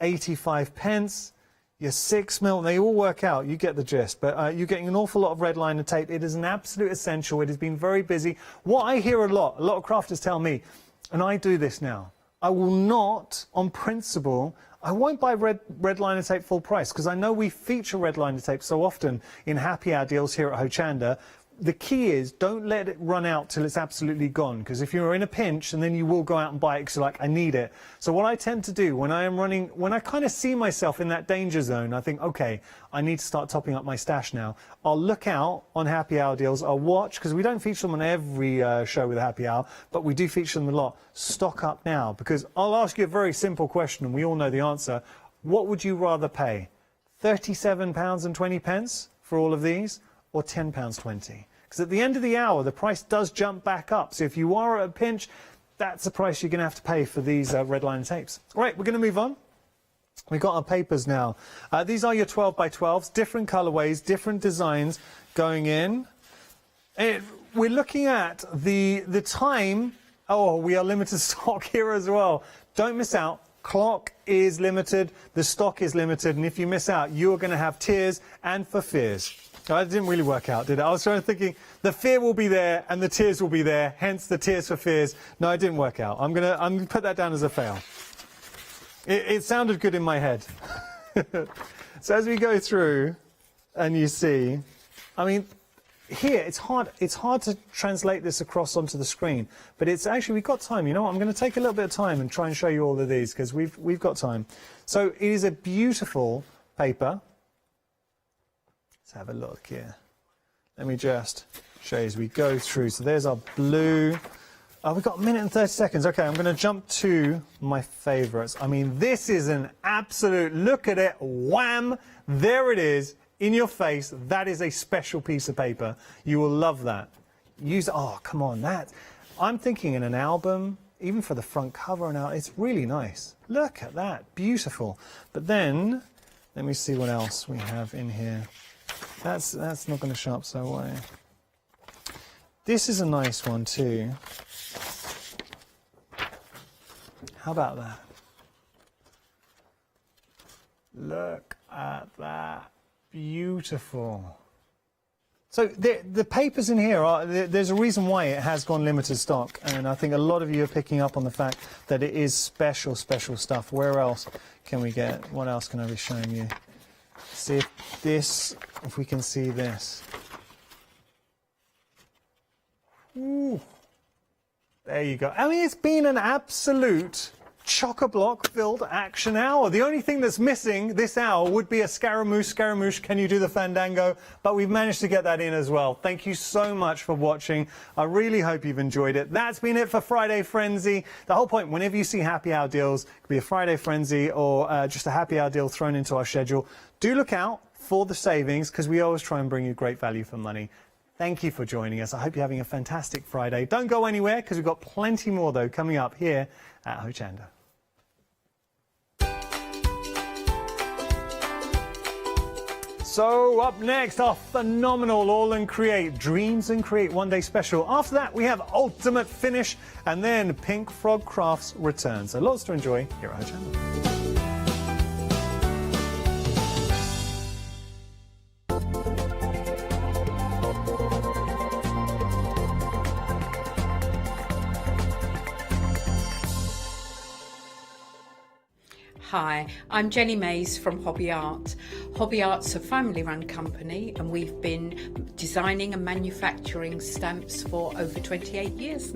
85 pence. Your 6 mil, they all work out, you get the gist, but you're getting an awful lot of red liner tape. It is an absolute essential. It has been very busy. What I hear a lot of crafters tell me, and I do this now, I will not, on principle, I won't buy red liner tape full price, because I know we feature red liner tape so often in happy hour deals here at Hochanda. The key is don't let it run out till it's absolutely gone, because if you're in a pinch, and then you will go out and buy it because you're like, I need it. So what I tend to do when I am running, when I kind of see myself in that danger zone, I think, okay, I need to start topping up my stash now. I'll look out on happy hour deals. I'll watch, because we don't feature them on every show with a happy hour, but we do feature them a lot. Stock up now, because I'll ask you a very simple question, and we all know the answer. What would you rather pay? £37.20 for all of these, or £10.20? Because at the end of the hour, the price does jump back up. So if you are at a pinch, that's the price you're going to have to pay for these red liner tapes. All right, we're going to move on. We've got our papers now. These are your 12 by 12s, different colorways, different designs going in. We're looking at the time. Oh, we are limited stock here as well. Don't miss out. Clock is limited. The stock is limited. And if you miss out, you're going to have tears and for fears. It didn't really work out, did it? I was thinking the fear will be there and the tears will be there, hence the tears for fears. No, it didn't work out. I'm gonna put that down as a fail. It sounded good in my head. So as we go through, and you see, I mean, here it's hard to translate this across onto the screen, but it's actually, we've got time. You know what? I'm going to take a little bit of time and try and show you all of these, because we've got time. So it is a beautiful paper. Let's have a look here. Let me just show you as we go through. So there's our blue. Oh, we've got a minute and 30 seconds. Okay, I'm going to jump to my favourites. I mean, this is an absolute, look at it, wham, there it is, in your face. That is a special piece of paper. You will love that. Oh, come on, that. I'm thinking in an album, even for the front cover, and it's really nice. Look at that, beautiful. But then, let me see what else we have in here. That's not going to show up so well. This is a nice one too. How about that? Look at that. Beautiful. So the papers in here there's a reason why it has gone limited stock, and I think a lot of you are picking up on the fact that it is special stuff. Where else can we get? What else can I be showing you? See if we can see this. Ooh. There you go. I mean, it's been an absolute chock-a-block filled action hour. The only thing that's missing this hour would be a Scaramouche. Scaramouche, can you do the fandango? But we've managed to get that in as well. Thank you so much for watching. I really hope you've enjoyed it. That's been it for Friday Frenzy. The whole point, whenever you see happy hour deals, it could be a Friday Frenzy or just a happy hour deal thrown into our schedule. Do look out for the savings, because we always try and bring you great value for money. Thank you for joining us. I hope you're having a fantastic Friday. Don't go anywhere, because we've got plenty more, though, coming up here at Hochanda. So up next, our phenomenal All and Create Dreams and Create One Day special. After that, we have Ultimate Finish, and then Pink Frog Crafts returns. So lots to enjoy here at Hochanda. Hi, I'm Jenny Mays from Hobby Art. Hobby Art's a family-run company, and we've been designing and manufacturing stamps for over 28 years now.